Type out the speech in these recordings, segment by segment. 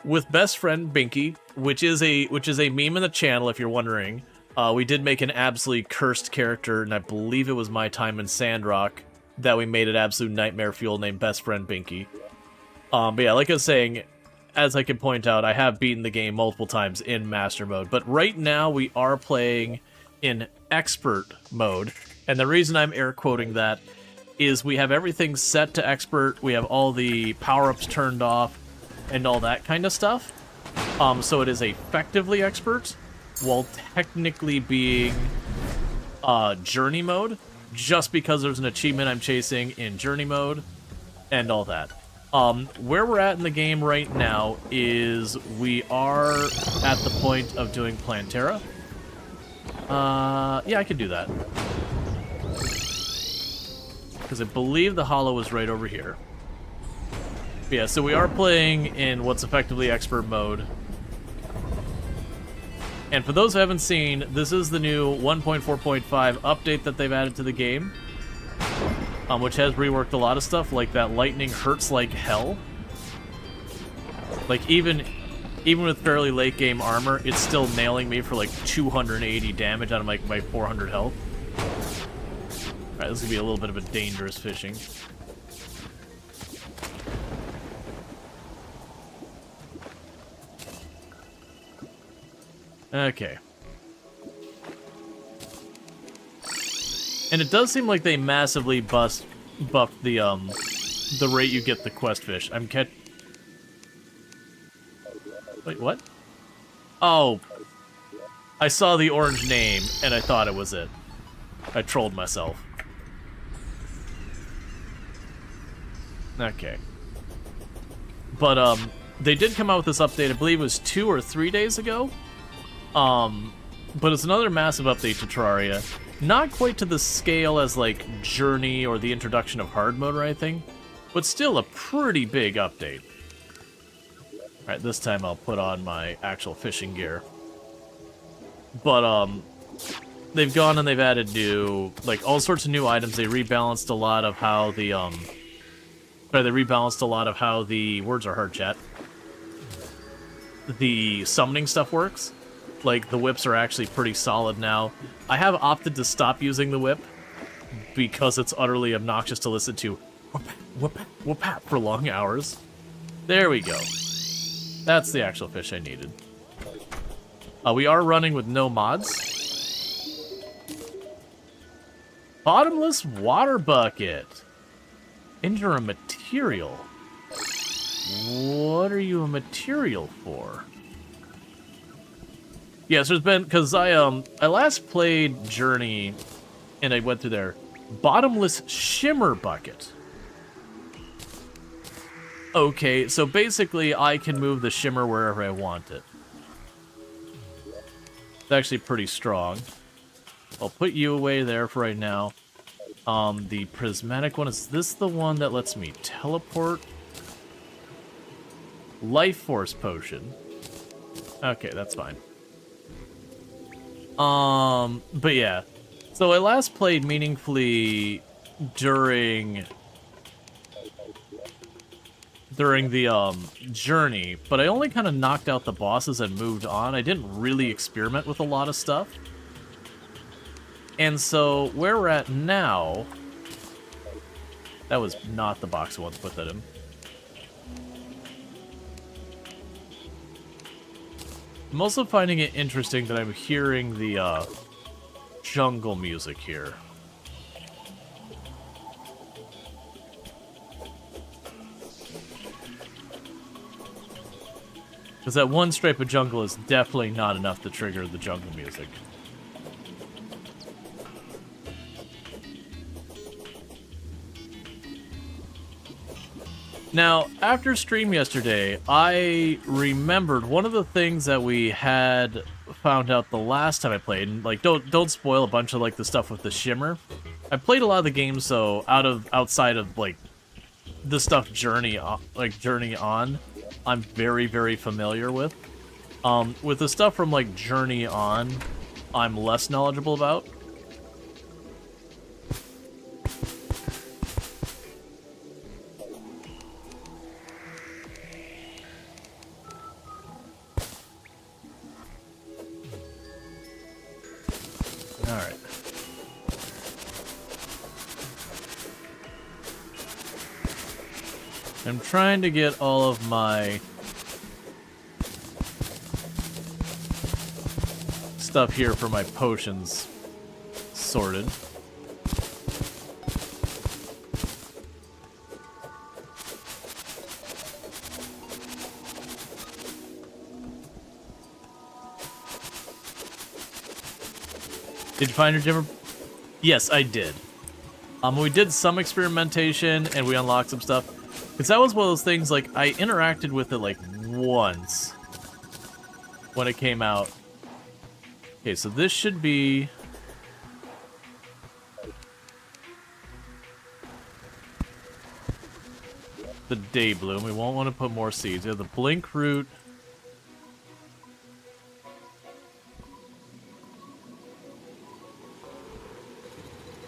with best friend Binky, which is a meme in the channel. If you're wondering, we did make an absolutely cursed character, and I believe it was my time in Sandrock that we made an absolute nightmare fuel named best friend Binky. But yeah, like I was saying, as I can point out, I have beaten the game multiple times in master mode, but right now we are playing in expert mode, and the reason I'm air quoting that is we have everything set to expert, we have all the power-ups turned off, and all that kind of stuff. So it is effectively expert, while technically being journey mode, just because there's an achievement I'm chasing in journey mode, and all that. Where we're at in the game right now is we are at the point of doing Plantera. Yeah, I can do that. Because I believe the hollow is right over here. But yeah, so we are playing in what's effectively expert mode. And for those who haven't seen, this is the new 1.4.5 update that they've added to the game. Which has reworked a lot of stuff, like that lightning hurts like hell. Like, even with fairly late game armor, it's still nailing me for like 280 damage out of my 400 health. Alright, this is gonna be a little bit of a dangerous fishing. Okay. And it does seem like they massively buffed the rate you get the quest fish. Wait, what? Oh. I saw the orange name, and I thought it was it. I trolled myself. Okay. But, they did come out with this update, I believe it was 2 or 3 days ago. But it's another massive update to Terraria. Not quite to the scale as, like, Journey or the introduction of hard mode or anything, but still a pretty big update. Alright, this time I'll put on my actual fishing gear. But, they've gone and they've added new, like, all sorts of new items. They rebalanced a lot of how the, words are hard, chat. The summoning stuff works. Like, the whips are actually pretty solid now. I have opted to stop using the whip because it's utterly obnoxious to listen to whoop for long hours. There we go. That's the actual fish I needed. We are running with no mods. Bottomless water bucket. Enter a material. What are you a material for? Yes, there's been, because I last played Journey, and I went through there. Bottomless shimmer bucket. Okay, so basically I can move the shimmer wherever I want it. It's actually pretty strong. I'll put you away there for right now. The prismatic one, is this the one that lets me teleport? Life Force Potion. Okay, that's fine. But yeah. So I last played meaningfully during the, journey, but I only kind of knocked out the bosses and moved on. I didn't really experiment with a lot of stuff. And so, where we're at now... That was not the box I wanted to put that in. I'm also finding it interesting that I'm hearing the, jungle music here. Because that one stripe of jungle is definitely not enough to trigger the jungle music. Now, after stream yesterday, I remembered one of the things that we had found out the last time I played, and like don't spoil a bunch of like the stuff with the shimmer. I played a lot of the games, so outside of like the stuff Journey on, I'm very, very familiar with. With the stuff from like Journey on, I'm less knowledgeable about. Alright. I'm trying to get all of my stuff here for my potions sorted. Did you find your gym? Yes, I did. We did some experimentation and we unlocked some stuff. Because that was one of those things, like, I interacted with it, like, once when it came out. Okay, so this should be... the day bloom. We won't want to put more seeds. We have the blink root.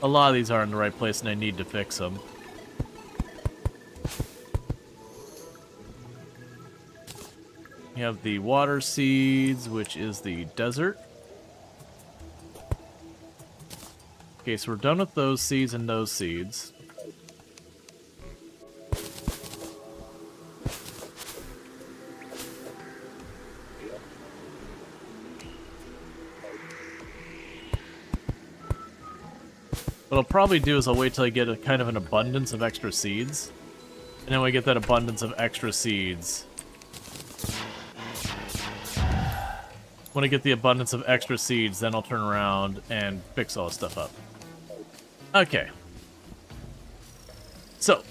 A lot of these are in the right place and I need to fix them. You have the water seeds, which is the desert. Okay, so we're done with those seeds and those seeds. What I'll probably do is I'll wait till I get a kind of an abundance of extra seeds. And then when I get that abundance of extra seeds... when I get the abundance of extra seeds, then I'll turn around and fix all this stuff up. Okay. So,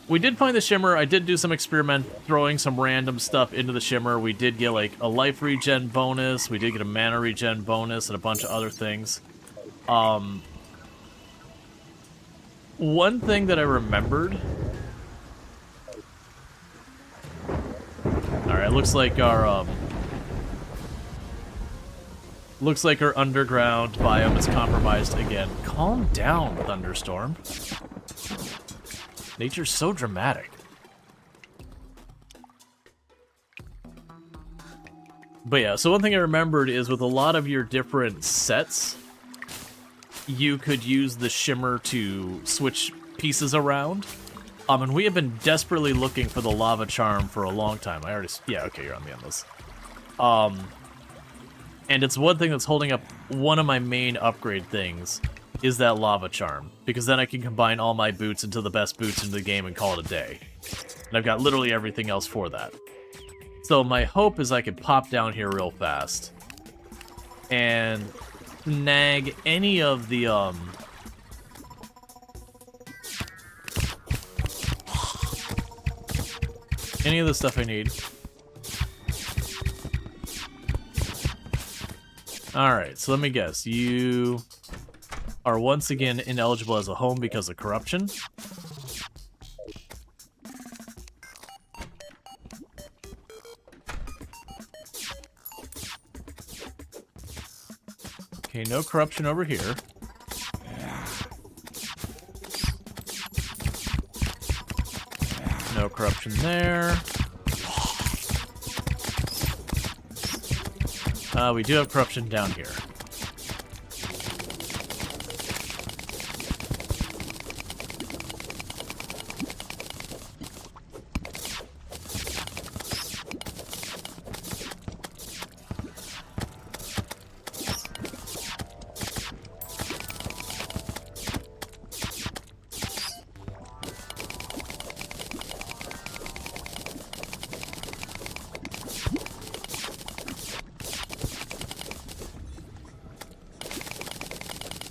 we did find the Shimmer. I did do some experiment throwing some random stuff into the Shimmer. We did get, like, a life regen bonus. We did get a mana regen bonus and a bunch of other things. One thing that I remembered... Alright, looks like our, looks like our underground biome is compromised again. Calm down, Thunderstorm. Nature's so dramatic. But yeah, so one thing I remembered is with a lot of your different sets, you could use the Shimmer to switch pieces around. And we have been desperately looking for the Lava Charm for a long time. I already... yeah, okay, you're on the endless. And it's one thing that's holding up one of my main upgrade things, is that Lava Charm. Because then I can combine all my boots into the best boots in the game and call it a day. And I've got literally everything else for that. So my hope is I could pop down here real fast. And snag any of the, any of the stuff I need. Alright, so let me guess. You are once again ineligible as a home because of corruption. Okay, no corruption over here. No corruption there. We do have corruption down here.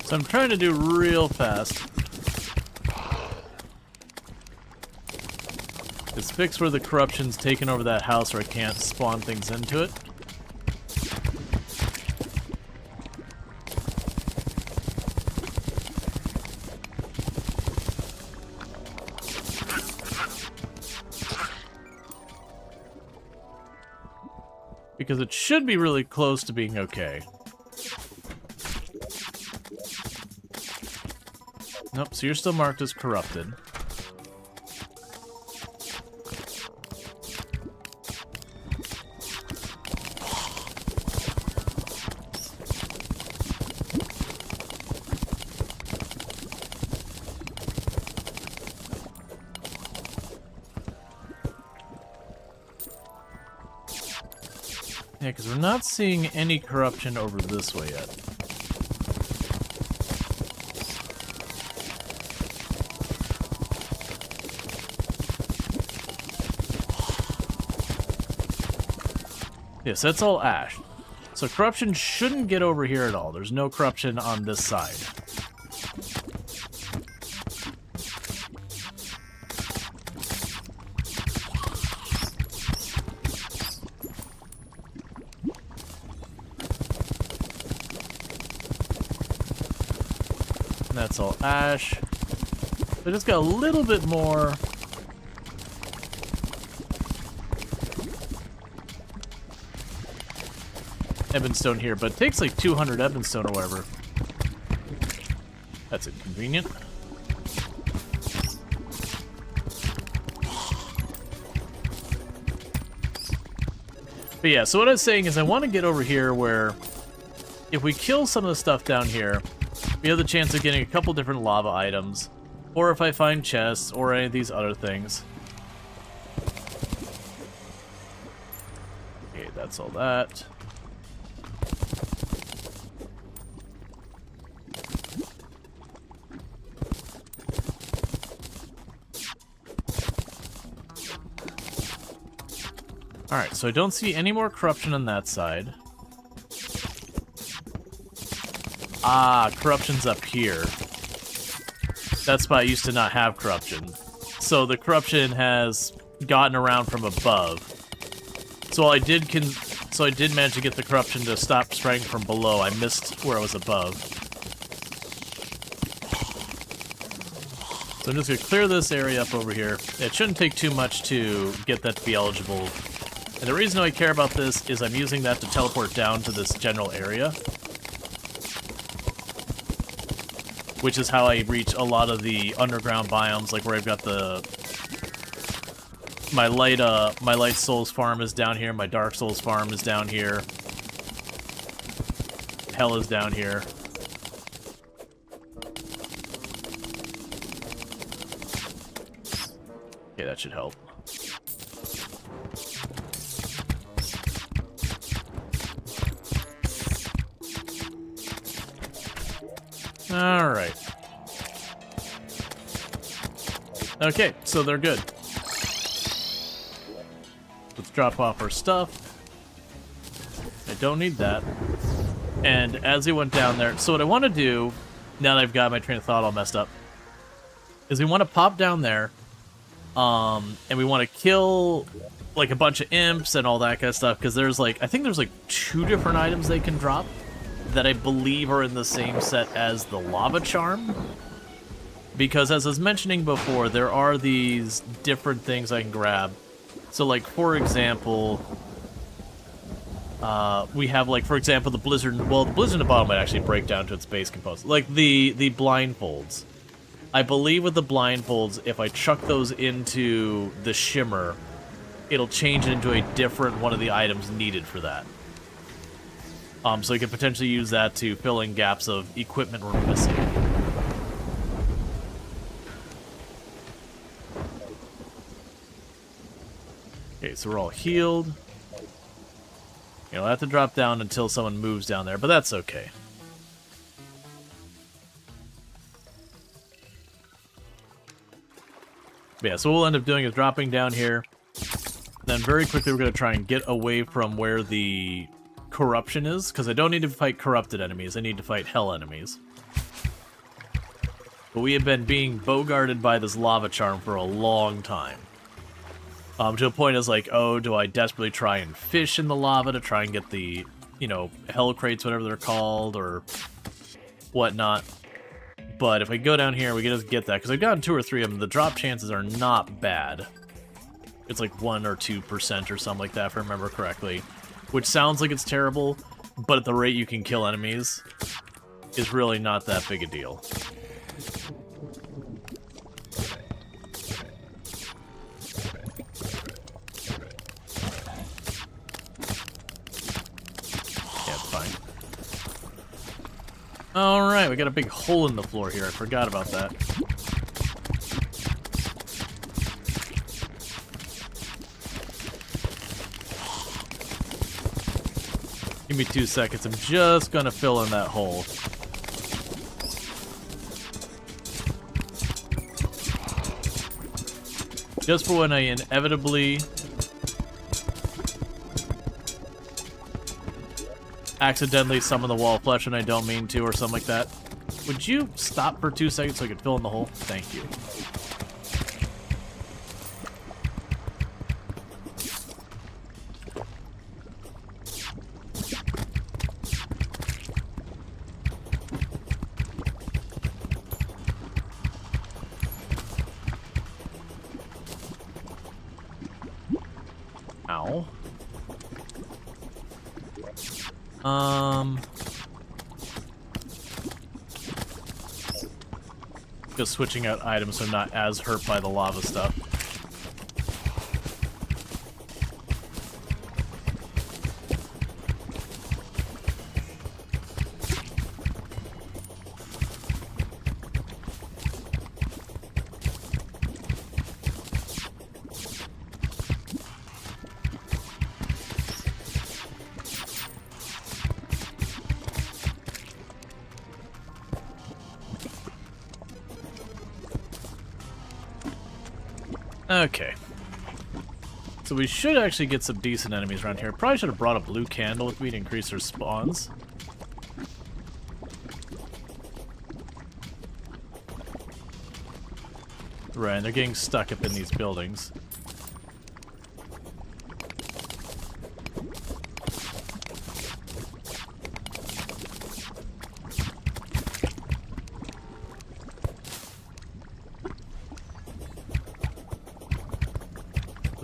So I'm trying to do real fast. Is fix where the corruption's taken over that house where I can't spawn things into it. Because it should be really close to being okay. Nope, so you're still marked as corrupted. Yeah, because we're not seeing any corruption over this way yet. Yes, that's all ash. So corruption shouldn't get over here at all. There's no corruption on this side. And that's all ash. So just got a little bit more. Ebonstone here, but it takes like 200 Ebonstone or whatever. That's inconvenient. But yeah, so what I was saying is I want to get over here where if we kill some of the stuff down here, we have the chance of getting a couple different lava items, or if I find chests, or any of these other things. Okay, that's all that. Alright, so I don't see any more corruption on that side. Ah, corruption's up here. That spot used to not have corruption. So the corruption has gotten around from above. So I did manage to get the corruption to stop spreading from below. I missed where it was above. So I'm just going to clear this area up over here. It shouldn't take too much to get that to be eligible. And the reason I care about this is I'm using that to teleport down to this general area, which is how I reach a lot of the underground biomes, like where I've got my light souls farm is down here, my dark souls farm is down here, hell is down here. Okay, that should help. Alright. Okay, so they're good. Let's drop off our stuff. I don't need that. And as we went down there, so what I want to do, now that I've got my train of thought all messed up, is we want to pop down there, and we want to kill like a bunch of imps and all that kind of stuff, because there's like, I think there's like 2 different items they can drop that I believe are in the same set as the lava charm. Because as I was mentioning before, there are these different things I can grab. So like, for example, we have like, for example, the blizzard, well, the blizzard in the bottom might actually break down to its base components. Like the blindfolds. I believe with the blindfolds, if I chuck those into the shimmer, it'll change it into a different one of the items needed for that. So you could potentially use that to fill in gaps of equipment we're missing. Okay, so we're all healed. You know, I have to drop down until someone moves down there, but that's okay. But yeah, so what we'll end up doing is dropping down here. Then very quickly we're going to try and get away from where the corruption is, because I don't need to fight corrupted enemies, I need to fight hell enemies. But we have been being bogarted by this lava charm for a long time. To a point is like, oh, do I desperately try and fish in the lava to try and get the, you know, hell crates, whatever they're called, or whatnot. But if I go down here, we can just get that, because I've gotten 2 or 3 of them. The drop chances are not bad. It's like 1 or 2% or something like that, if I remember correctly. Which sounds like it's terrible, but at the rate you can kill enemies is really not that big a deal. Yeah, it's fine. Alright, we got a big hole in the floor here. I forgot about that. Give me 2 seconds. I'm just gonna fill in that hole. Just for when I inevitably accidentally summon the wall of flesh and I don't mean to, or something like that. Would you stop for 2 seconds so I could fill in the hole? Thank you. Ow. Just switching out items so I'm not as hurt by the lava stuff. Okay. So we should actually get some decent enemies around here. Probably should have brought a blue candle with me to increase their spawns. Right, and they're getting stuck up in these buildings.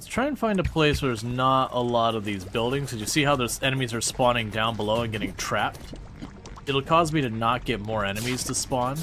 Try and find a place where there's not a lot of these buildings. Did you see how those enemies are spawning down below and getting trapped? It'll cause me to not get more enemies to spawn.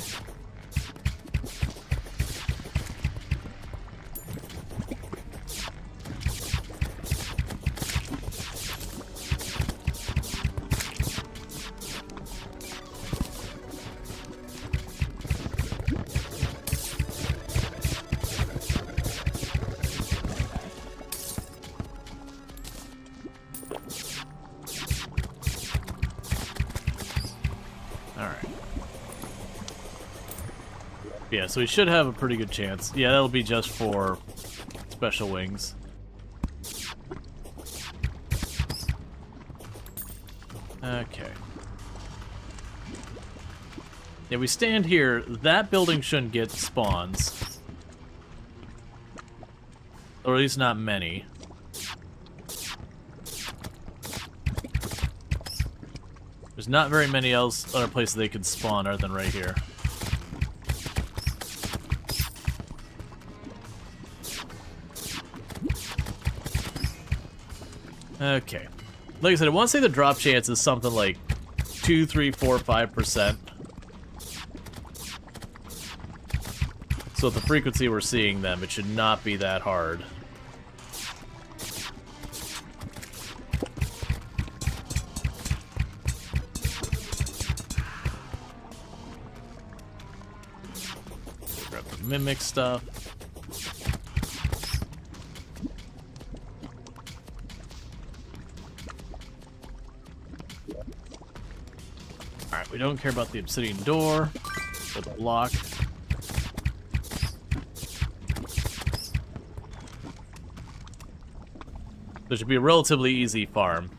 Yeah, so we should have a pretty good chance. Yeah, that'll be just for special wings. Okay. Yeah, we stand here. That building shouldn't get spawns. Or at least not many. There's not very many other places they could spawn other than right here. Okay. Like I said, I want to say the drop chance is something like 2, 3, 4, 5%. So at the frequency we're seeing them, it should not be that hard. Grab the mimic stuff. Alright, we don't care about the obsidian door or the block. This should be a relatively easy farm.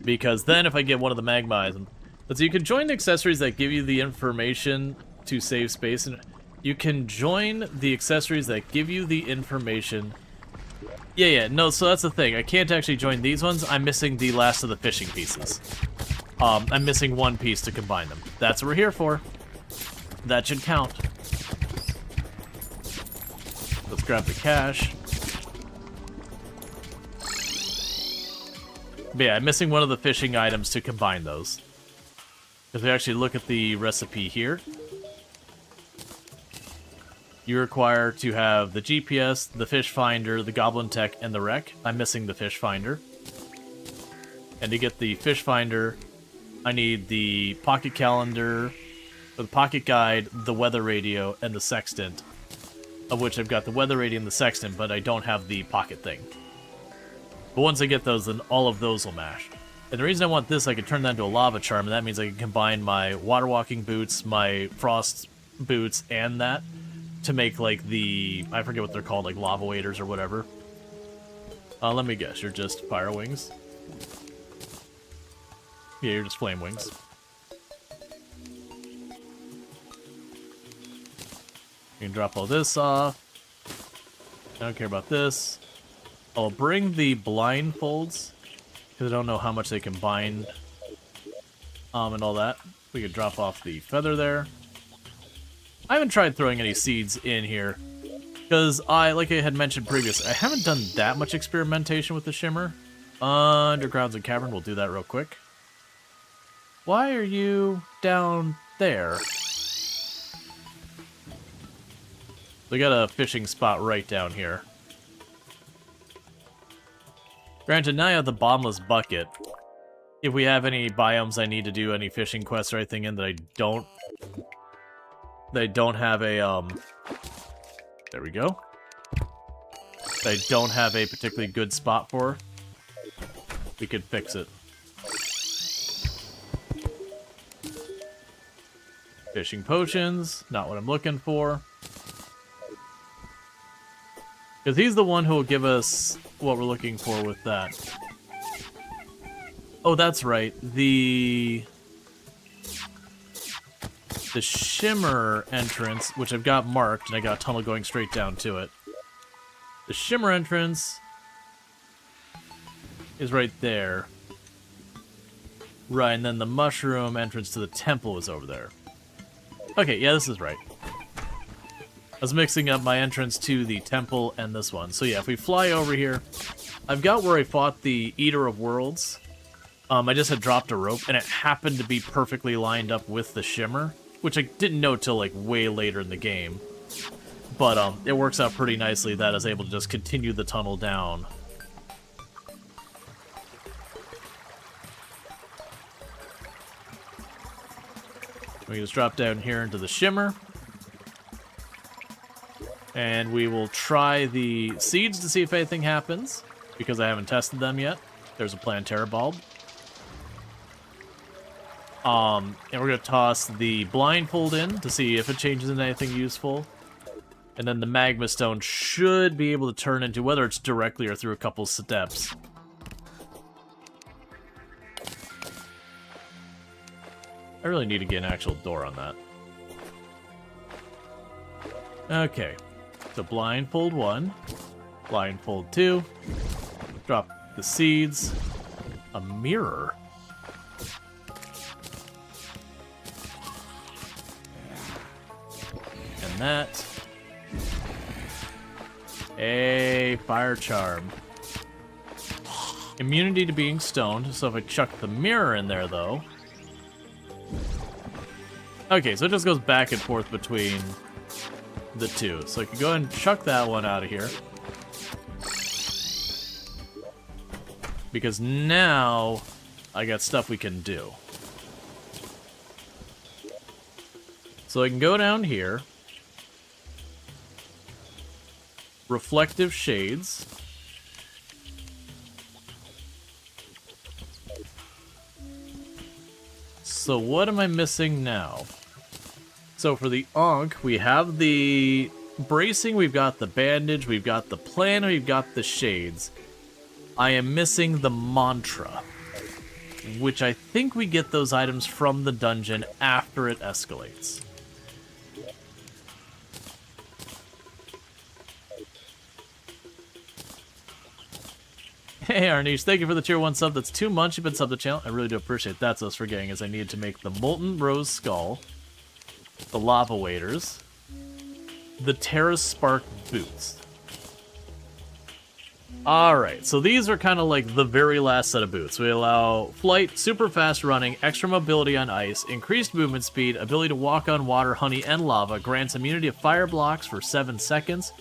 Because then if I get one of the magma items... So you can join the accessories that give you the information to save space. And you can join the accessories that give you the information... Yeah, no, so that's the thing. I can't actually join these ones. I'm missing the last of the fishing pieces. I'm missing one piece to combine them. That's what we're here for. That should count. Let's grab the cash. But yeah, I'm missing one of the fishing items to combine those. If we actually look at the recipe here, you require to have the GPS, the fish finder, the goblin tech, and the wreck. I'm missing the fish finder. And to get the fish finder, I need the pocket calendar, the pocket guide, the weather radio, and the sextant. Of which I've got the weather radio and the sextant, but I don't have the pocket thing. But once I get those, then all of those will mash. And the reason I want this, I can turn that into a lava charm, and that means I can combine my water walking boots, my frost boots, and that to make, like, the... I forget what they're called, like lava waders or whatever. Let me guess, you're just fire wings? Yeah, you're just flame wings. You can drop all this off. I don't care about this. I'll bring the blindfolds, because I don't know how much they can bind, and all that. We could drop off the feather there. I haven't tried throwing any seeds in here, because like I had mentioned previously, I haven't done that much experimentation with the shimmer. Undergrounds and cavern, we'll do that real quick. Why are you down there? We got a fishing spot right down here. Granted, now I have the bottomless bucket. If we have any biomes I need to do any fishing quests or anything in that I don't have a, there we go. That I don't have a particularly good spot for, we could fix it. Fishing potions, not what I'm looking for. Because he's the one who will give us what we're looking for with that. Oh, that's right. The shimmer entrance, which I've got marked, and I got a tunnel going straight down to it. The shimmer entrance is right there. Right, and then the mushroom entrance to the temple is over there. Okay, yeah, this is right. I was mixing up my entrance to the temple and this one. So yeah, if we fly over here, I've got where I fought the Eater of Worlds. I just had dropped a rope, and it happened to be perfectly lined up with the shimmer, which I didn't know till like way later in the game. But it works out pretty nicely that I was able to just continue the tunnel down. We just drop down here into the shimmer. And we will try the seeds to see if anything happens, because I haven't tested them yet. There's a Plantera bulb. And we're going to toss the blindfold in to see if it changes into anything useful. And then the magma stone should be able to turn into, whether it's directly or through a couple steps. I really need to get an actual door on that. Okay. So blindfold 1, blindfold 2, drop the seeds, a mirror. And that. A fire charm. Immunity to being stoned, so if I chuck the mirror in there though. Okay, so it just goes back and forth between the two. So I can go ahead and chuck that one out of here. Because now I got stuff we can do. So I can go down here. Reflective shades. So what am I missing now? So for the Ankh, we have the bracing, we've got the bandage, we've got the plan, we've got the shades. I am missing the mantra, which I think we get those items from the dungeon after it escalates. Hey Arnish, thank you for the tier 1 sub. That's 2 months you've been subbed to the channel. I really do appreciate that. That's us forgetting, as I needed to make the Molten Rose Skull, the Lava Waders, the Terra Spark Boots. Alright, so these are kind of like the very last set of boots. We allow flight, super fast running, extra mobility on ice, increased movement speed, ability to walk on water, honey, and lava, grants immunity to fire blocks for 7 seconds.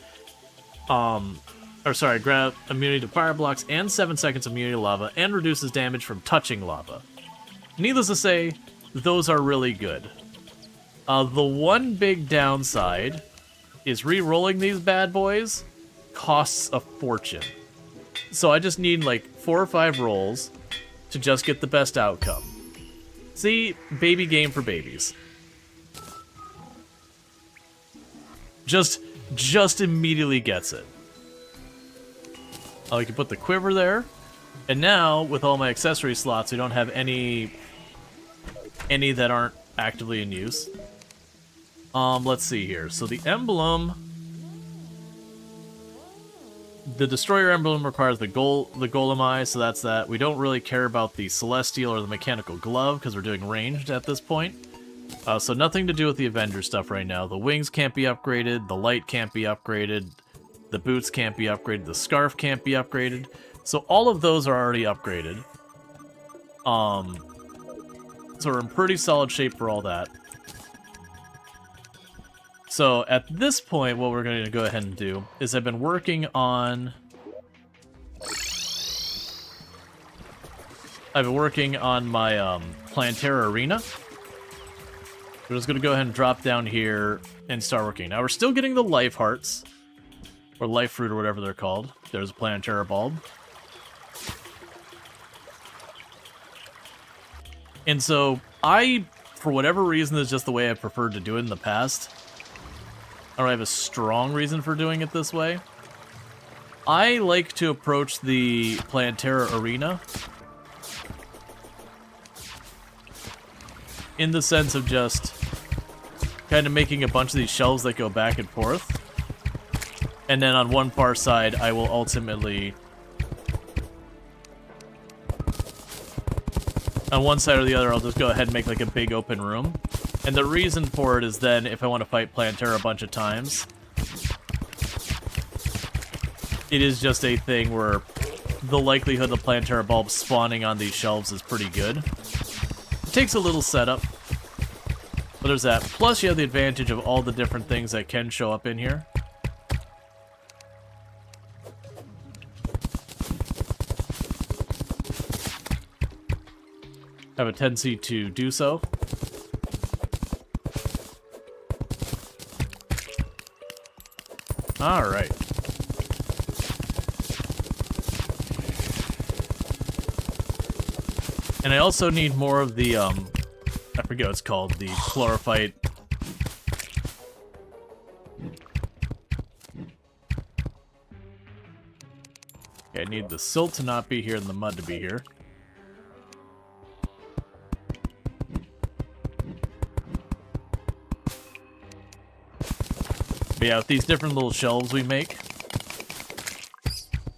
Grant immunity to fire blocks and 7 seconds immunity to lava, and reduces damage from touching lava. Needless to say, those are really good. The one big downside is re-rolling these bad boys costs a fortune. So I just need like 4 or 5 rolls, to just get the best outcome. See, baby game for babies. Just immediately gets it. Oh, I can put the quiver there. And now, with all my accessory slots, we don't have any that aren't actively in use. Let's see here. So the emblem... The Destroyer emblem requires the Golem Eye, so that's that. We don't really care about the Celestial or the Mechanical Glove, because we're doing ranged at this point. So nothing to do with the Avenger stuff right now. The wings can't be upgraded, the light can't be upgraded, the boots can't be upgraded, the scarf can't be upgraded. So all of those are already upgraded. So we're in pretty solid shape for all that. So at this point, what we're going to go ahead and do is I've been working on... my Plantera Arena. We're just going to go ahead and drop down here and start working. Now we're still getting the life hearts, or life fruit, or whatever they're called. There's a Plantera bulb. And so I, for whatever reason, is just the way I preferred to do it in the past. I don't have a strong reason for doing it this way. I like to approach the Plantera Arena in the sense of just kind of making a bunch of these shelves that go back and forth. And then on one far side, I will ultimately... On one side or the other, I'll just go ahead and make like a big open room. And the reason for it is then, if I want to fight Plantera a bunch of times, it is just a thing where the likelihood of Plantera bulbs spawning on these shelves is pretty good. It takes a little setup, but there's that. Plus, you have the advantage of all the different things that can show up in here. Have a tendency to do so. Alright. And I also need more of the, I forget what it's called, the chlorophyte. Okay, I need the silt to not be here and the mud to be here. But yeah, with these different little shelves we make,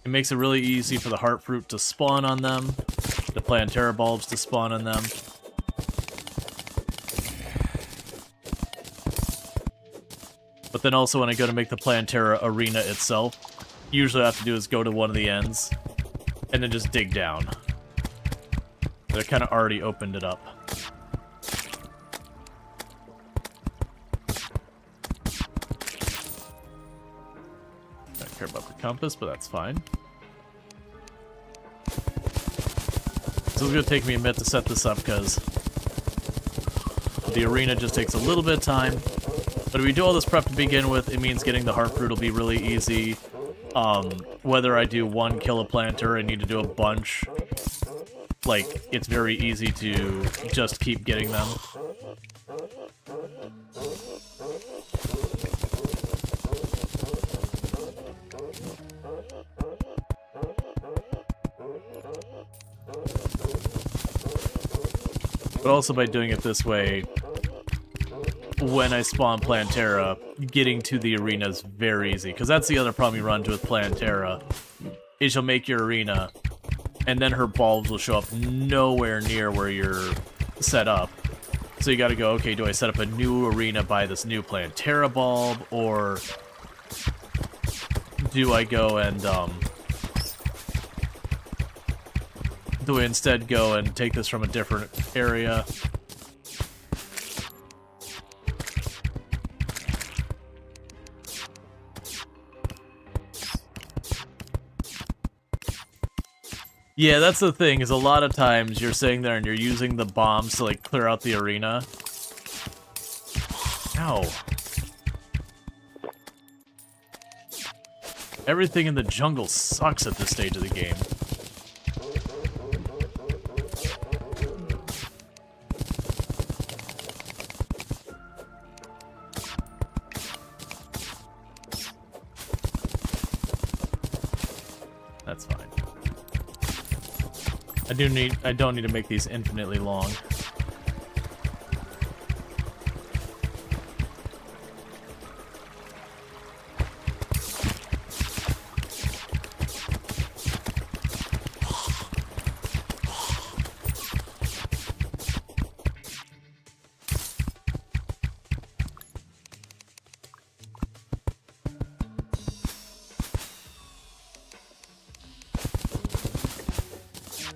it makes it really easy for the heart fruit to spawn on them, the Plantera bulbs to spawn on them. But then also when I go to make the Plantera Arena itself, usually all I have to do is go to one of the ends, and then just dig down. But I kind of already opened it up. Care about the compass, but that's fine. So it's going to take me a minute to set this up because the arena just takes a little bit of time. But if we do all this prep to begin with, it means getting the heart fruit will be really easy. Whether I do one kill a planter, I need to do a bunch. Like, it's very easy to just keep getting them. But also by doing it this way, when I spawn Plantera, getting to the arena is very easy. Because that's the other problem you run into with Plantera, is you'll make your arena, and then her bulbs will show up nowhere near where you're set up. So you gotta go, okay, do I set up a new arena by this new Plantera bulb, or do I go and, do I instead go and take this from a different area? Yeah, that's the thing, is a lot of times you're sitting there and you're using the bombs to, like, clear out the arena. Ow. Everything in the jungle sucks at this stage of the game. I don't need to make these infinitely long.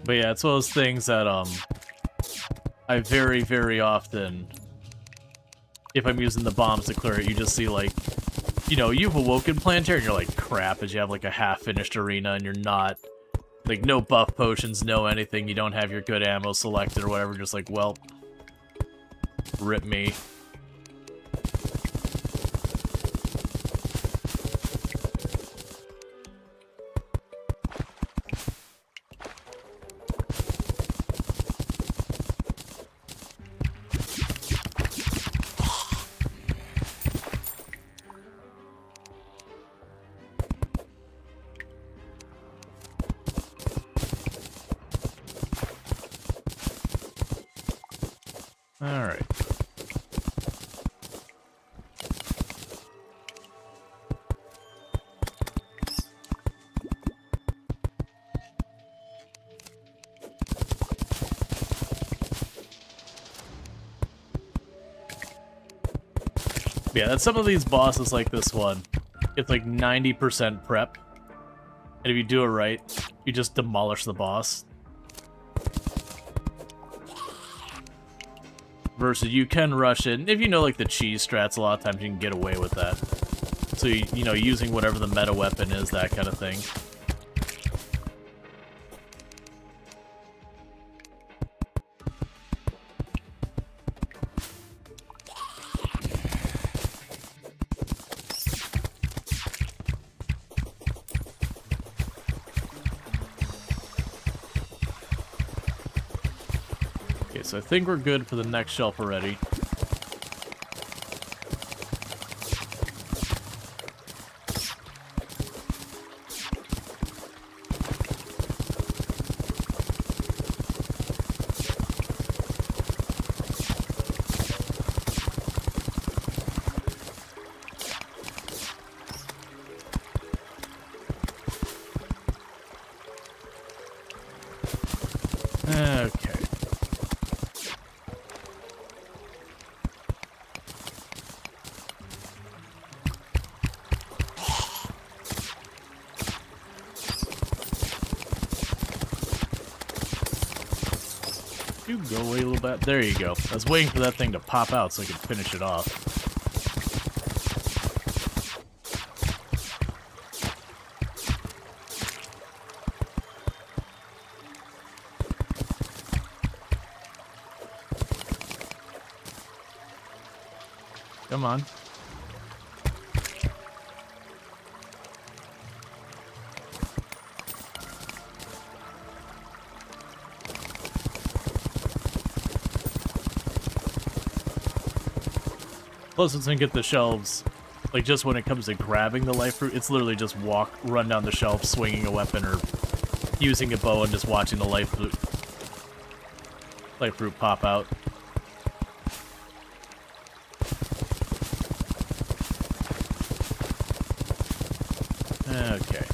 But yeah, it's one of those things that, I very, very often, if I'm using the bombs to clear it, you just see, like, you know, you've awoken Plantera, and you're like, crap, as you have, like, a half-finished arena, and you're not, like, no buff potions, no anything, you don't have your good ammo selected or whatever, just like, well, rip me. Alright. Yeah, that's some of these bosses like this one. It's like 90% prep. And if you do it right, you just demolish the boss. Versus you can rush it. If you know like the cheese strats, a lot of times you can get away with that. So, you know, using whatever the meta weapon is, that kind of thing. Okay, so I think we're good for the next shelf already. Okay. You go away a little bit. There you go. I was waiting for that thing to pop out so I could finish it off. Come on. Plus, once I get the shelves, like just when it comes to grabbing the life fruit, it's literally just run down the shelf, swinging a weapon or using a bow and just watching the life fruit pop out. Okay.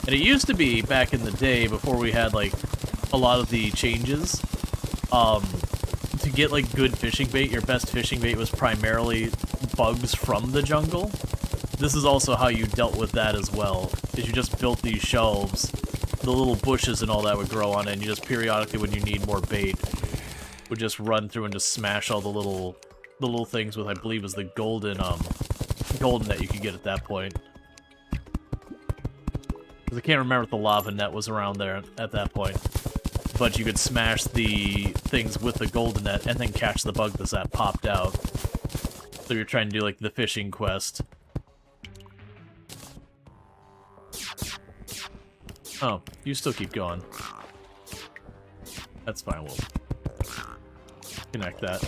And it used to be, back in the day, before we had, like, a lot of the changes, to get, like, good fishing bait, your best fishing bait was primarily bugs from the jungle. This is also how you dealt with that as well, is you just built these shelves, the little bushes and all that would grow on it, and you just periodically, when you need more bait, would just run through and just smash all the little things with, I believe, was the golden that you could get at that point. Because I can't remember if the lava net was around there at that point. But you could smash the things with the golden net and then catch the bug that popped out. So you're trying to do, like, the fishing quest. Oh, you still keep going. That's fine, we'll connect that.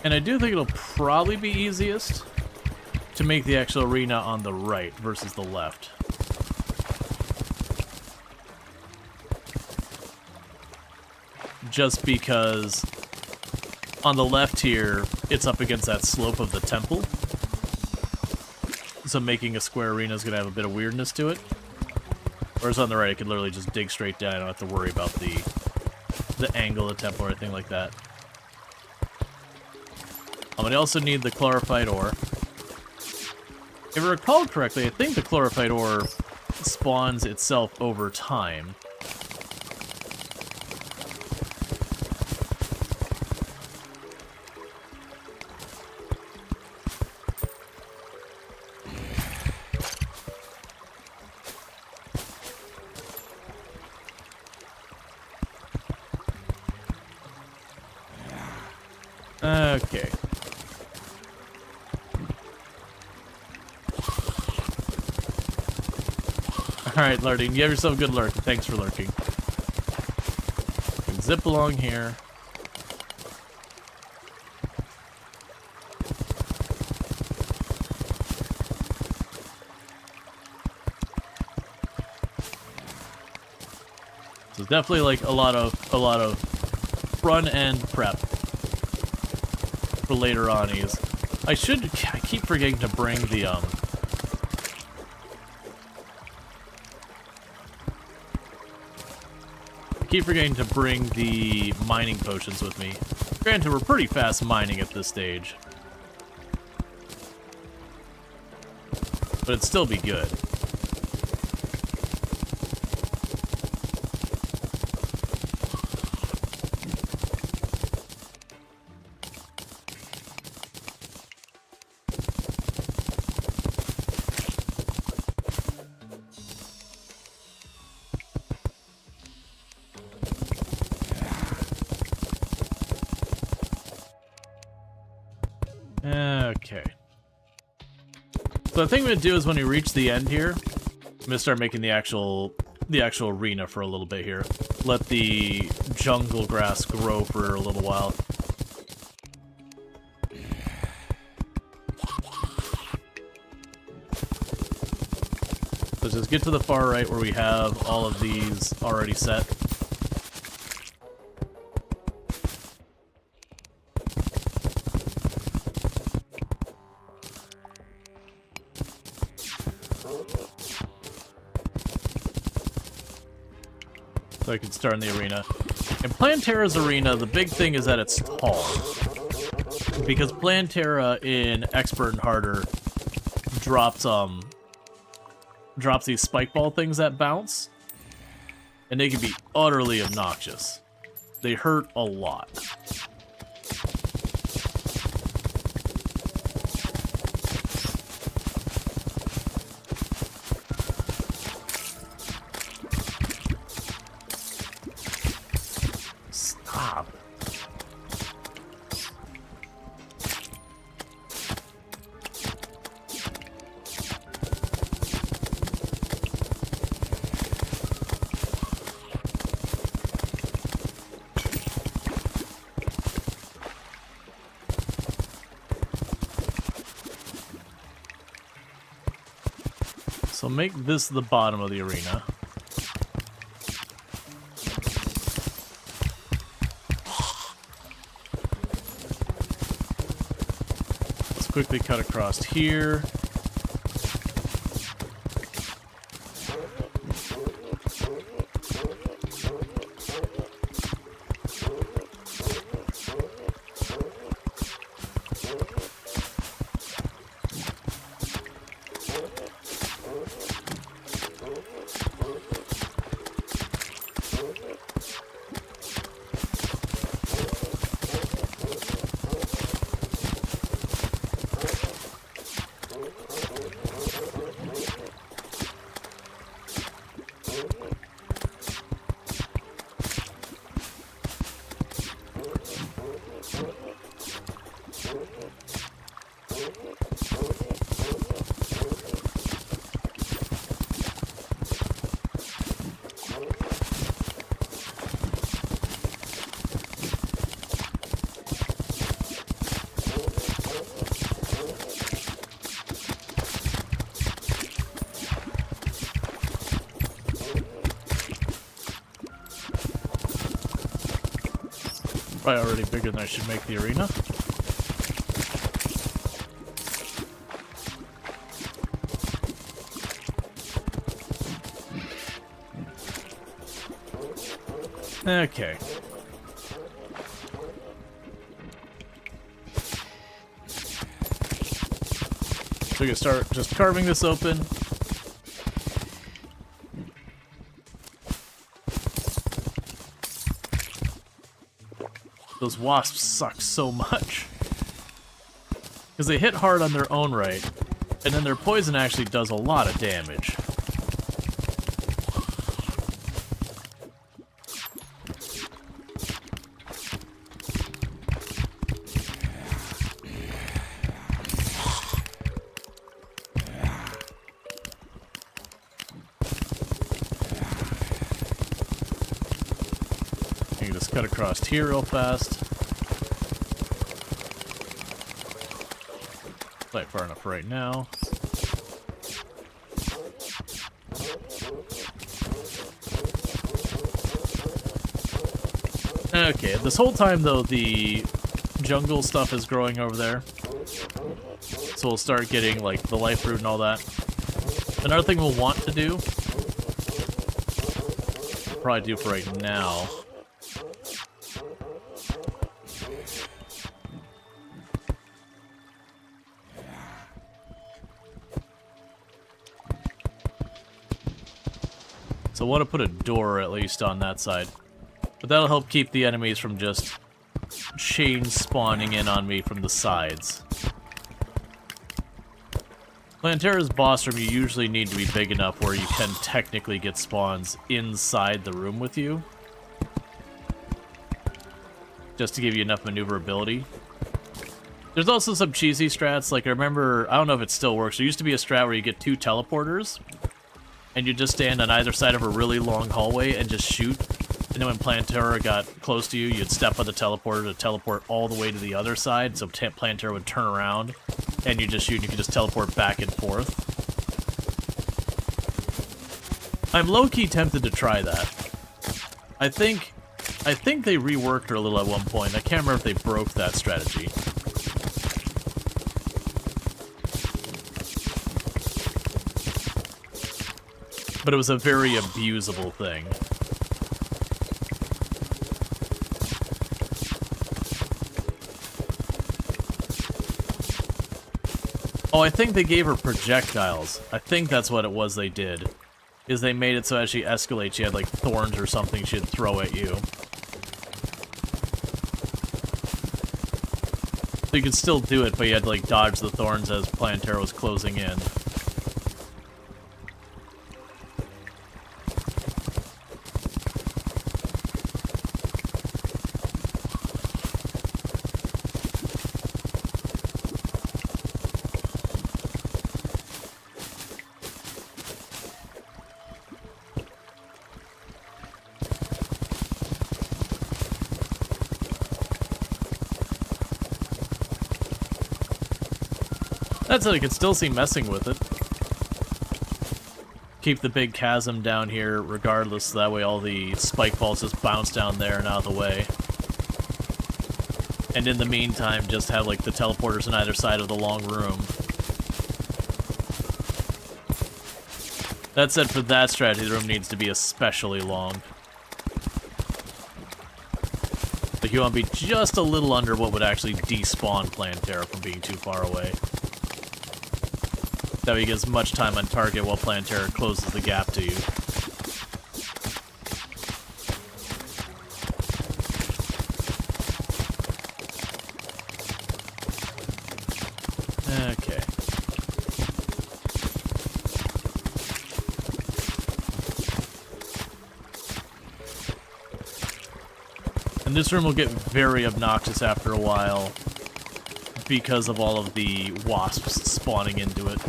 And I do think it'll probably be easiest to make the actual arena on the right versus the left. Just because on the left here, it's up against that slope of the temple. So making a square arena is going to have a bit of weirdness to it. Whereas on the right, I could literally just dig straight down. I don't have to worry about the angle of the temple or anything like that. I'm going to also need the clarified ore. If I recall correctly, I think the clarified ore spawns itself over time. Okay. Alright, Lardine, you have yourself a good lurk. Thanks for lurking. You can zip along here. So definitely like a lot of front end prep for later on-ies. I keep forgetting to bring the mining potions with me. Granted, we're pretty fast mining at this stage. But it'd still be good. Okay. So the thing I'm gonna do is when we reach the end here, I'm gonna start making the actual arena for a little bit here. Let the jungle grass grow for a little while. So just get to the far right where we have all of these already set. So I can start in the arena. In Plantera's arena, the big thing is that it's tall. Because Plantera in Expert and Harder drops these spike ball things that bounce. And they can be utterly obnoxious. They hurt a lot. So make this the bottom of the arena. Let's quickly cut across here. Probably already bigger than I should make the arena. Okay. So we can start just carving this open. Those wasps suck so much. Because they hit hard on their own right, and then their poison actually does a lot of damage. You can just cut across here real fast. Not far enough right now. Okay, this whole time though the jungle stuff is growing over there. So we'll start getting like the life root and all that. Another thing we'll want to do, probably do for right now, so I want to put a door at least on that side. But that'll help keep the enemies from just chain spawning in on me from the sides. Plantera's boss room, you usually need to be big enough where you can technically get spawns inside the room with you. Just to give you enough maneuverability. There's also some cheesy strats, like I remember, I don't know if it still works, there used to be a strat where you get 2 teleporters, and you just stand on either side of a really long hallway and just shoot. And then when Plantera got close to you, you'd step on the teleporter to teleport all the way to the other side, so Plantera would turn around, and you just shoot, and you could just teleport back and forth. I'm low-key tempted to try that. I think they reworked her a little at one point. I can't remember if they broke that strategy. But it was a very abusable thing. Oh, I think they gave her projectiles. I think that's what it was they did. Is they made it so as she escalates, she had like thorns or something she'd throw at you. So you could still do it, but you had to like dodge the thorns as Plantera was closing in. That's how you can still see messing with it. Keep the big chasm down here regardless, so that way all the spike balls just bounce down there and out of the way. And in the meantime, just have like the teleporters on either side of the long room. That said, for that strategy, the room needs to be especially long. Like you want to be just a little under what would actually despawn Plantera from being too far away. That way you get as much time on target while Plantera closes the gap to you. Okay. And this room will get very obnoxious after a while because of all of the wasps spawning into it.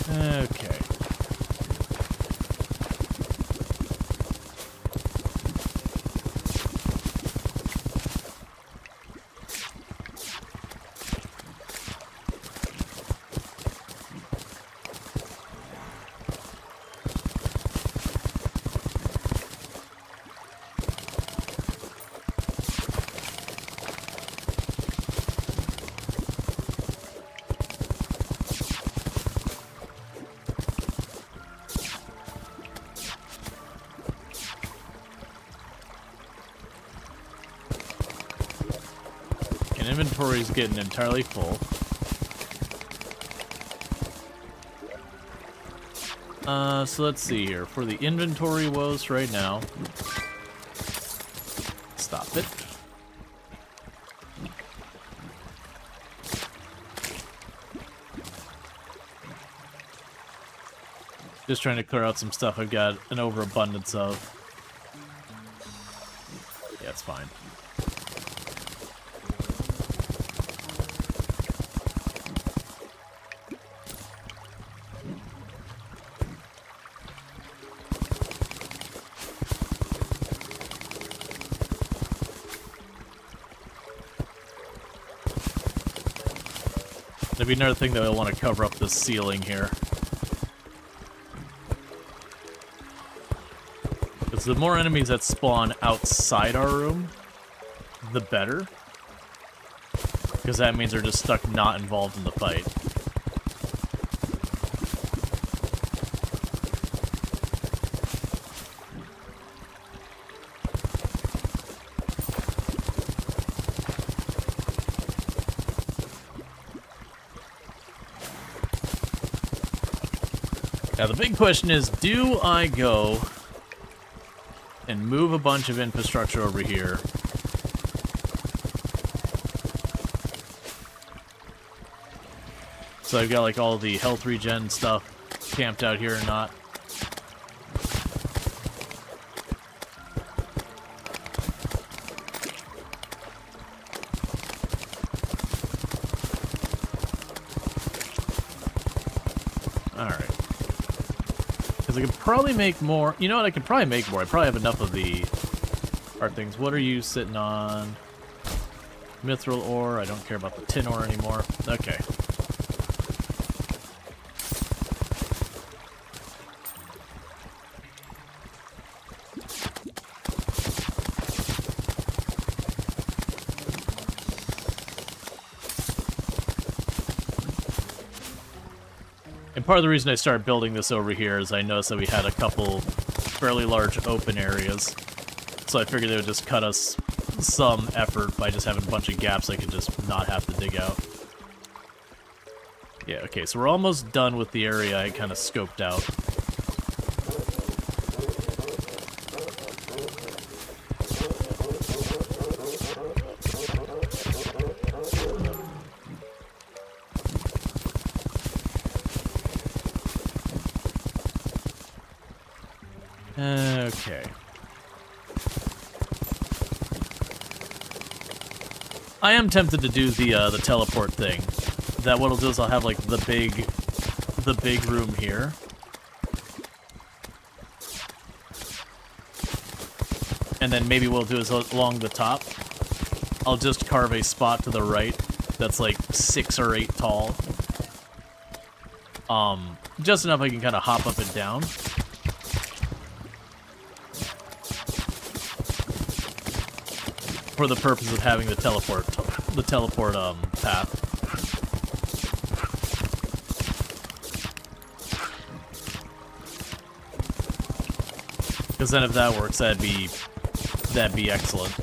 Okay. And inventory's getting entirely full. So let's see here. For the inventory woes right now. Stop it. Just trying to clear out some stuff I've got an overabundance of. Yeah, it's fine. There'd be another thing that I want to cover up the ceiling here. Because the more enemies that spawn outside our room, the better. Because that means they're just stuck not involved in the fight. Now the big question is, do I go and move a bunch of infrastructure over here? So I've got like all the health regen stuff camped out here or not. Alright. Because I could probably make more. You know what? I could probably make more. I probably have enough of the art things. What are you sitting on? Mithril ore. I don't care about the tin ore anymore. Okay. And part of the reason I started building this over here is I noticed that we had a couple fairly large open areas. So I figured it would just cut us some effort by just having a bunch of gaps I could just not have to dig out. Yeah, okay, so we're almost done with the area I kind of scoped out. Okay. I am tempted to do the teleport thing. That what I'll do is I'll have like the big room here. And then maybe what we'll do is along the top, I'll just carve a spot to the right that's like 6 or 8 tall. Just enough I can kind of hop up and down. For the purpose of having the teleport path. Because then if that works, that'd be excellent.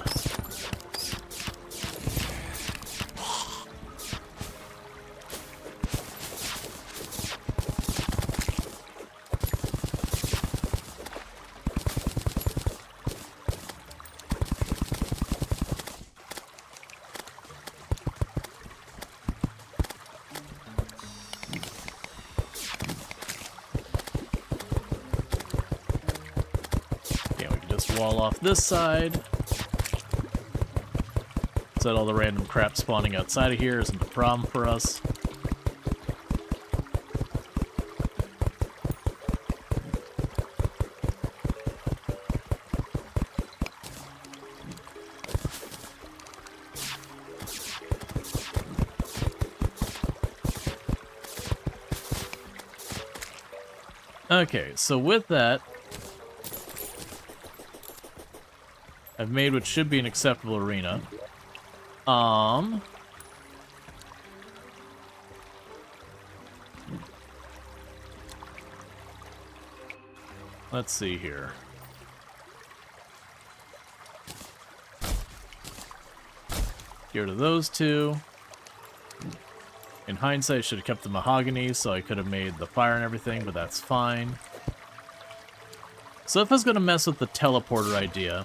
Wall off this side, so that all the random crap spawning outside of here isn't a problem for us. Okay, so with that, I've made what should be an acceptable arena. Let's see here. Get rid of those two. In hindsight, I should have kept the mahogany, so I could have made the fire and everything, but that's fine. So if I was going to mess with the teleporter idea...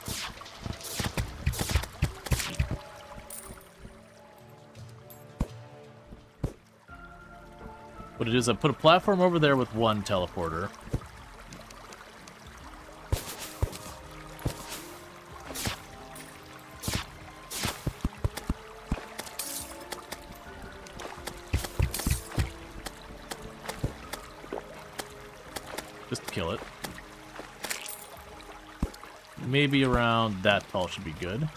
what it is, I put a platform over there with one teleporter. Just to kill it. Maybe around that tall should be good.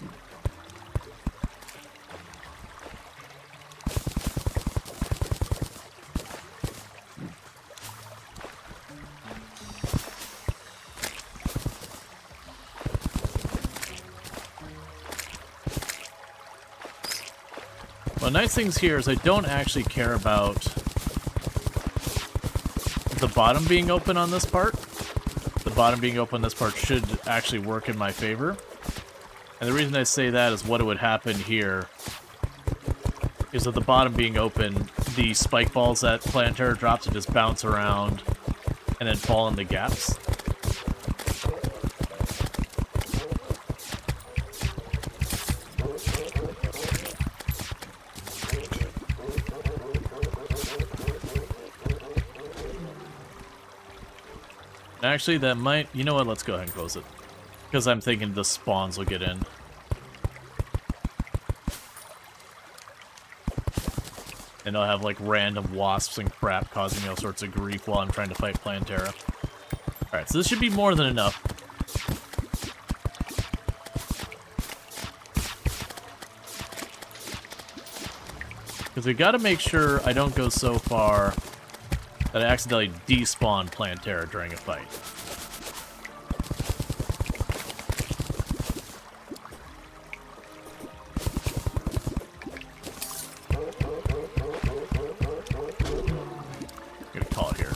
Well, nice things here is I don't actually care about the bottom being open on this part. The bottom being open on this part should actually work in my favor. And the reason I say that is what would happen here is that the bottom being open, the spike balls that Plantera drops would just bounce around and then fall in the gaps. Actually, that might... you know what? Let's go ahead and close it. Because I'm thinking the spawns will get in. And I'll have, like, random wasps and crap causing me all sorts of grief while I'm trying to fight Plantera. Alright, so this should be more than enough. Because we gotta make sure I don't go so far that I accidentally despawn Plantera during a fight. I'm gonna call it here.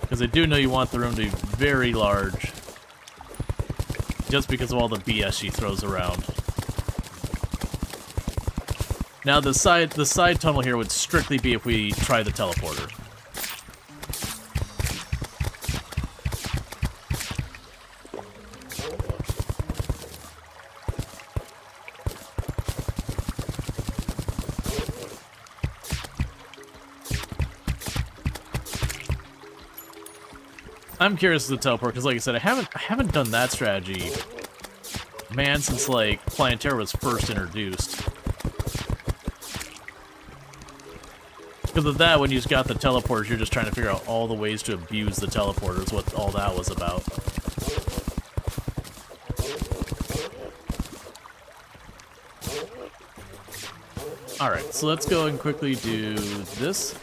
Because I do know you want the room to be very large, just because of all the BS she throws around. Now the side tunnel here would strictly be if we try the teleporter. I'm curious as to teleport because, like I said, I haven't done that strategy, man, since like Plantera was first introduced. Because of that, when you got the teleporters, you're just trying to figure out all the ways to abuse the teleporters, what all that was about. Alright, so let's go and quickly do this.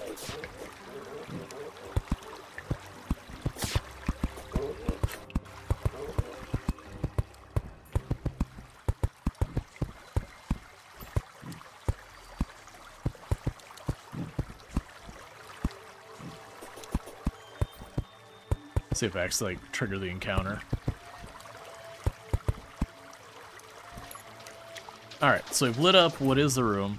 See if I actually like trigger the encounter. Alright, so we've lit up what is the room.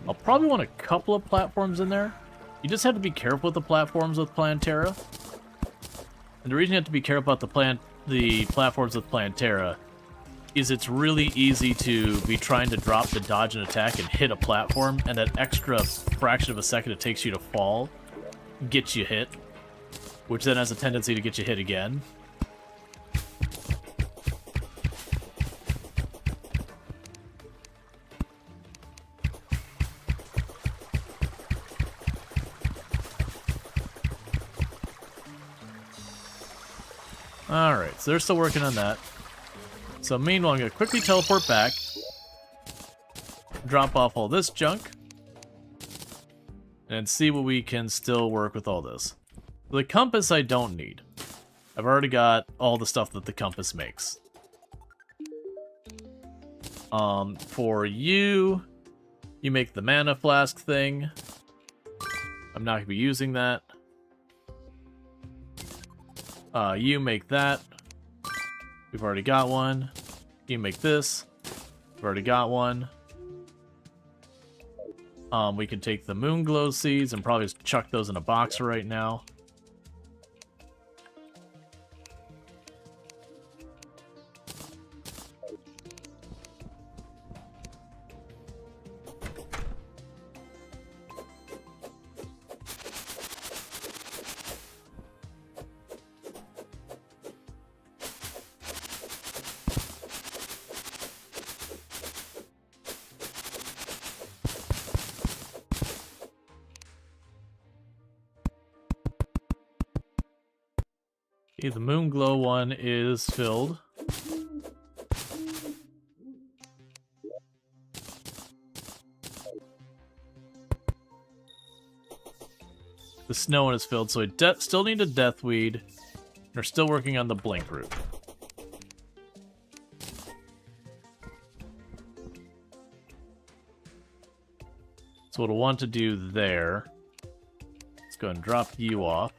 I'll probably want a couple of platforms in there. You just have to be careful with the platforms with Plantera. And the reason you have to be careful about the platforms with Plantera is it's really easy to be trying to drop the dodge and attack and hit a platform, and that extra fraction of a second it takes you to fall gets you hit, which then has a tendency to get you hit again. Alright, so they're still working on that. So meanwhile, I'm going to quickly teleport back, drop off all this junk, and see what we can still work with all this. The compass I don't need. I've already got all the stuff that the compass makes. For you make the mana flask thing. I'm not going to be using that. You make that. We've already got one. You make this. We've already got one. We can take the moon glow seeds and probably just chuck those in a box right now. Okay, the moon glow one is filled. The snow one is filled, so we still need a deathweed. We're still working on the blink root. So what I want to do there, let's go and drop you off.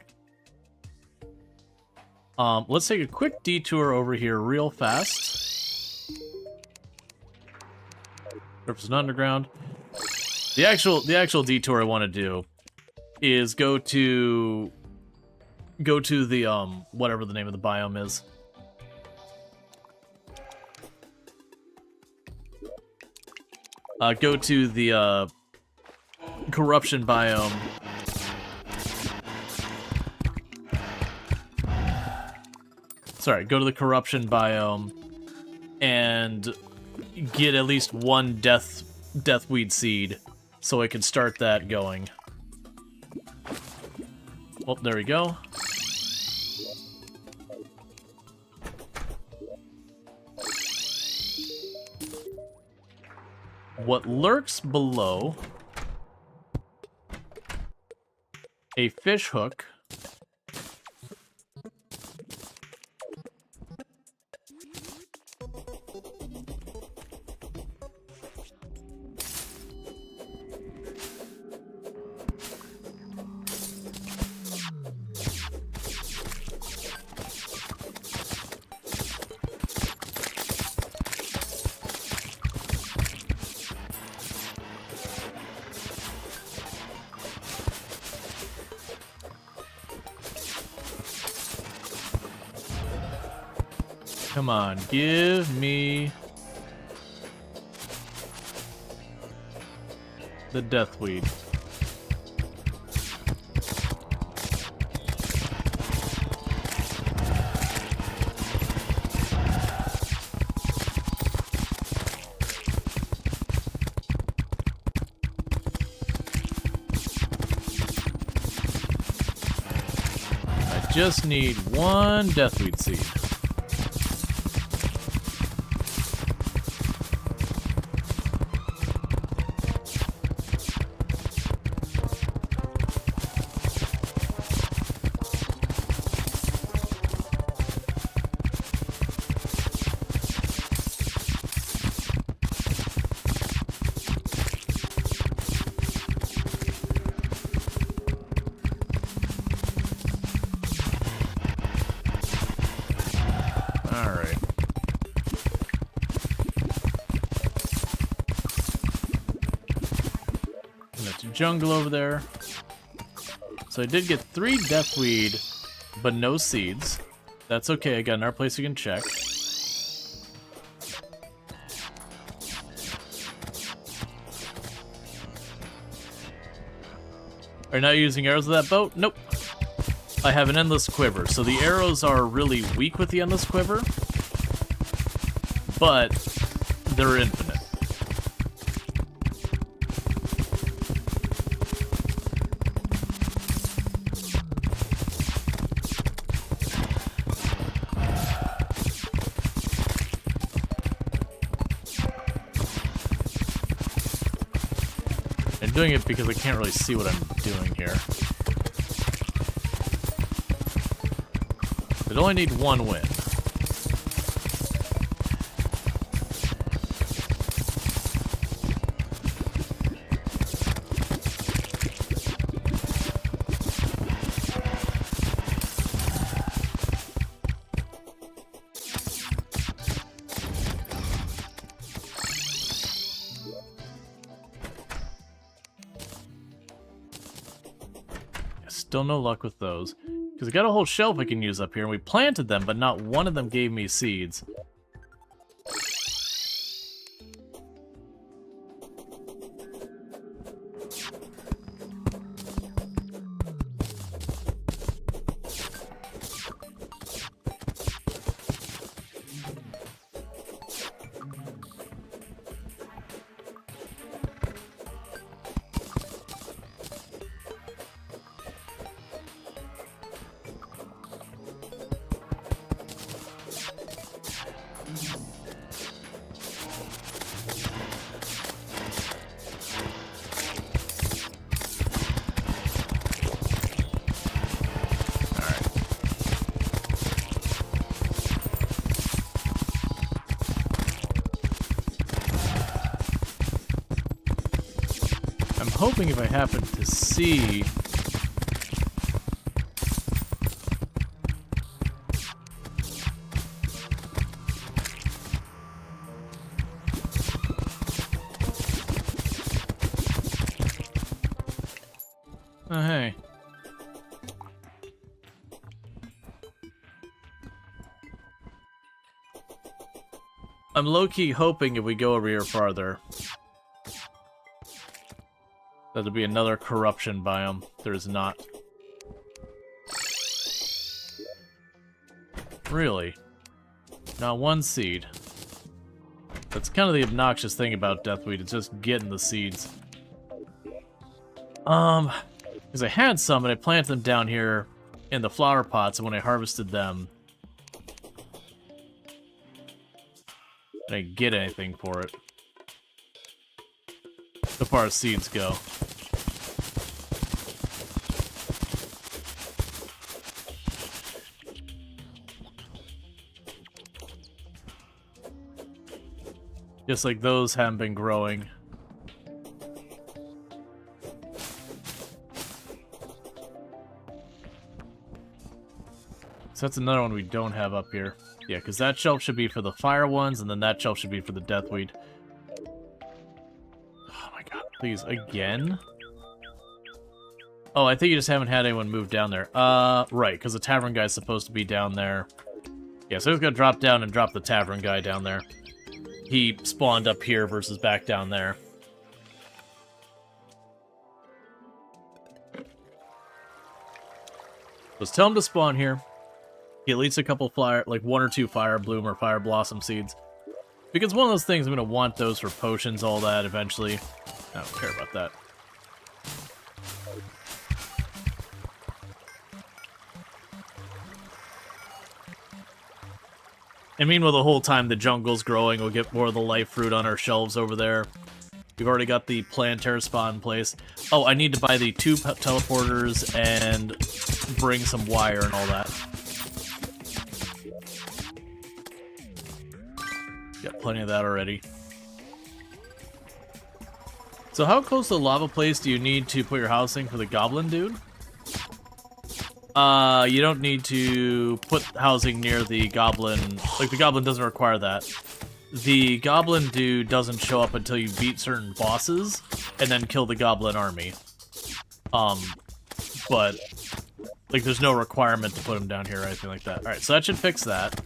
Let's take a quick detour over here real fast. Surface and underground. The actual detour I want to do is go to the whatever the name of the biome is. Go to the corruption biome. Sorry, go to the corruption biome and get at least one deathweed seed so I can start that going. Oh, there we go. What lurks below a fish hook Come on, give me the deathweed. I just need one deathweed seed. Jungle over there. So I did get 3 deathweed, but no seeds. That's okay, I got another place we can check. Are you not using arrows with that boat? Nope. I have an endless quiver, so the arrows are really weak with the endless quiver, but they're infinite. Doing it because I can't really see what I'm doing here. I'd only need 1 win. Still no luck with those. Because I got a whole shelf I can use up here, and we planted them, but not one of them gave me seeds. Hoping if I happen to see oh hey, I'm low-key hoping if we go over here farther that'll be another corruption biome. There's not. Really? Not one seed. That's kind of the obnoxious thing about Deathweed, it's just getting the seeds. Because I had some and I planted them down here in the flower pots, and when I harvested them, I didn't get anything for it. As far as seeds go. Just like those haven't been growing. So that's another one we don't have up here. Yeah, because that shelf should be for the fire ones, and then that shelf should be for the deathweed. Oh my god, please, again? Oh, I think you just haven't had anyone move down there. Right, because the tavern guy's supposed to be down there. Yeah, so he's gonna drop down and drop the tavern guy down there. He spawned up here versus back down there. Let's tell him to spawn here. He at least a couple fire, like 1 or 2 fire bloom or fire blossom seeds. Because one of those things, I'm going to want those for potions, all that, eventually. I don't care about that. And meanwhile, the whole time the jungle's growing, we'll get more of the life fruit on our shelves over there. We've already got the Plantera spawn in place. Oh, I need to buy the 2 teleporters and bring some wire and all that. Got plenty of that already. So how close to the lava place do you need to put your housing for the goblin dude? You don't need to put housing near the goblin. Like, the goblin doesn't require that. The goblin dude doesn't show up until you beat certain bosses and then kill the goblin army. But, like, there's no requirement to put him down here or anything like that. Alright, so that should fix that.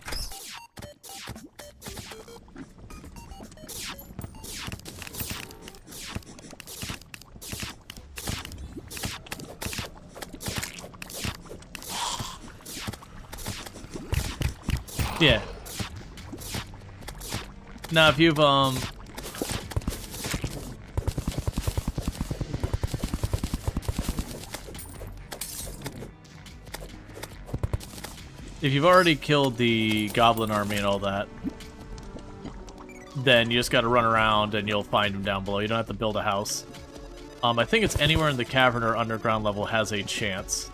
Yeah. Now, if you've, if you've already killed the goblin army and all that, then you just gotta run around and you'll find them down below. You don't have to build a house. I think it's anywhere in the cavern or underground level has a chance.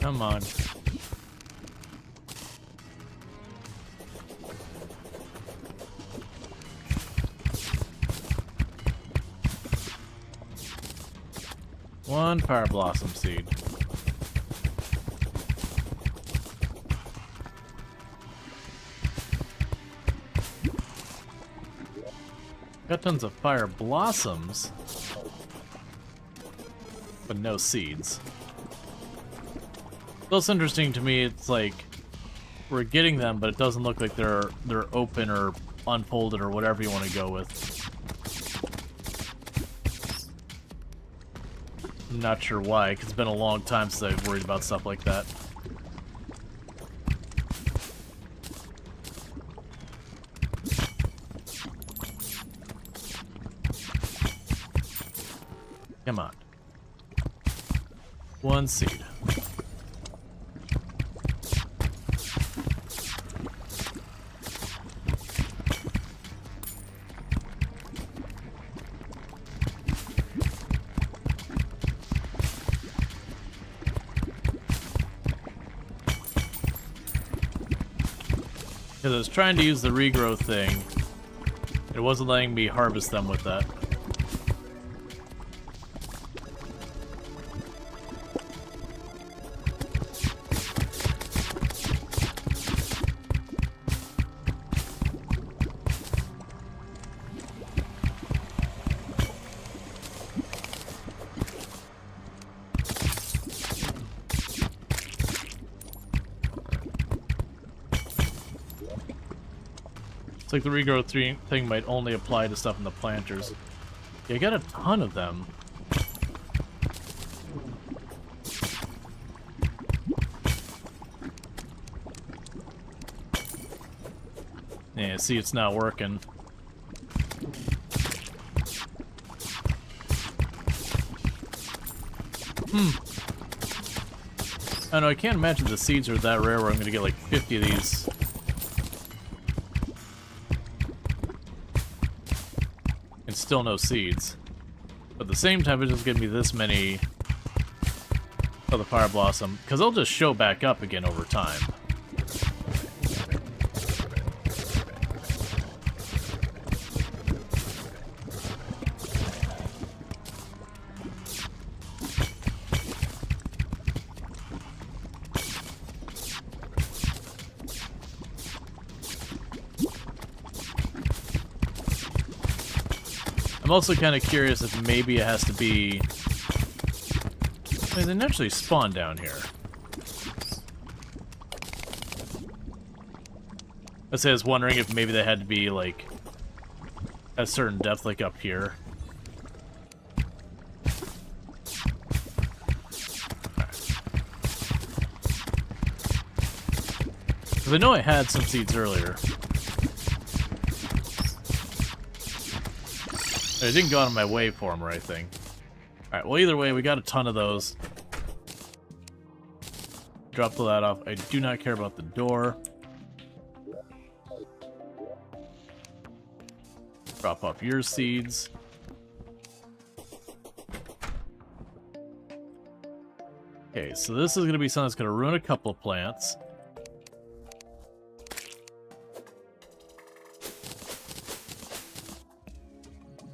Come on. One fire blossom seed. Got tons of fire blossoms, but no seeds. That's interesting to me. It's like we're getting them, but it doesn't look like they're open or unfolded or whatever you want to go with. I'm not sure why, because it's been a long time since I've worried about stuff like that. Come on. One seed. Because I was trying to use the regrow thing. It wasn't letting me harvest them with that. It's like the regrow thing might only apply to stuff in the planters. Yeah, I got a ton of them. Yeah, see, it's not working. I know, I can't imagine the seeds are that rare where I'm gonna get like 50 of these. And still no seeds. But at the same time, it's just giving me this many of the fire blossom, because they'll just show back up again over time. I'm also kind of curious if maybe it has to be... I mean, they naturally spawn down here. I was wondering if maybe they had to be, like, at a certain depth, like up here. Because I know I had some seeds earlier. I didn't go out of my way for them or anything. Alright, well either way, we got a ton of those. Drop that off. I do not care about the door. Drop off your seeds. Okay, so this is going to be something that's going to ruin a couple of plants.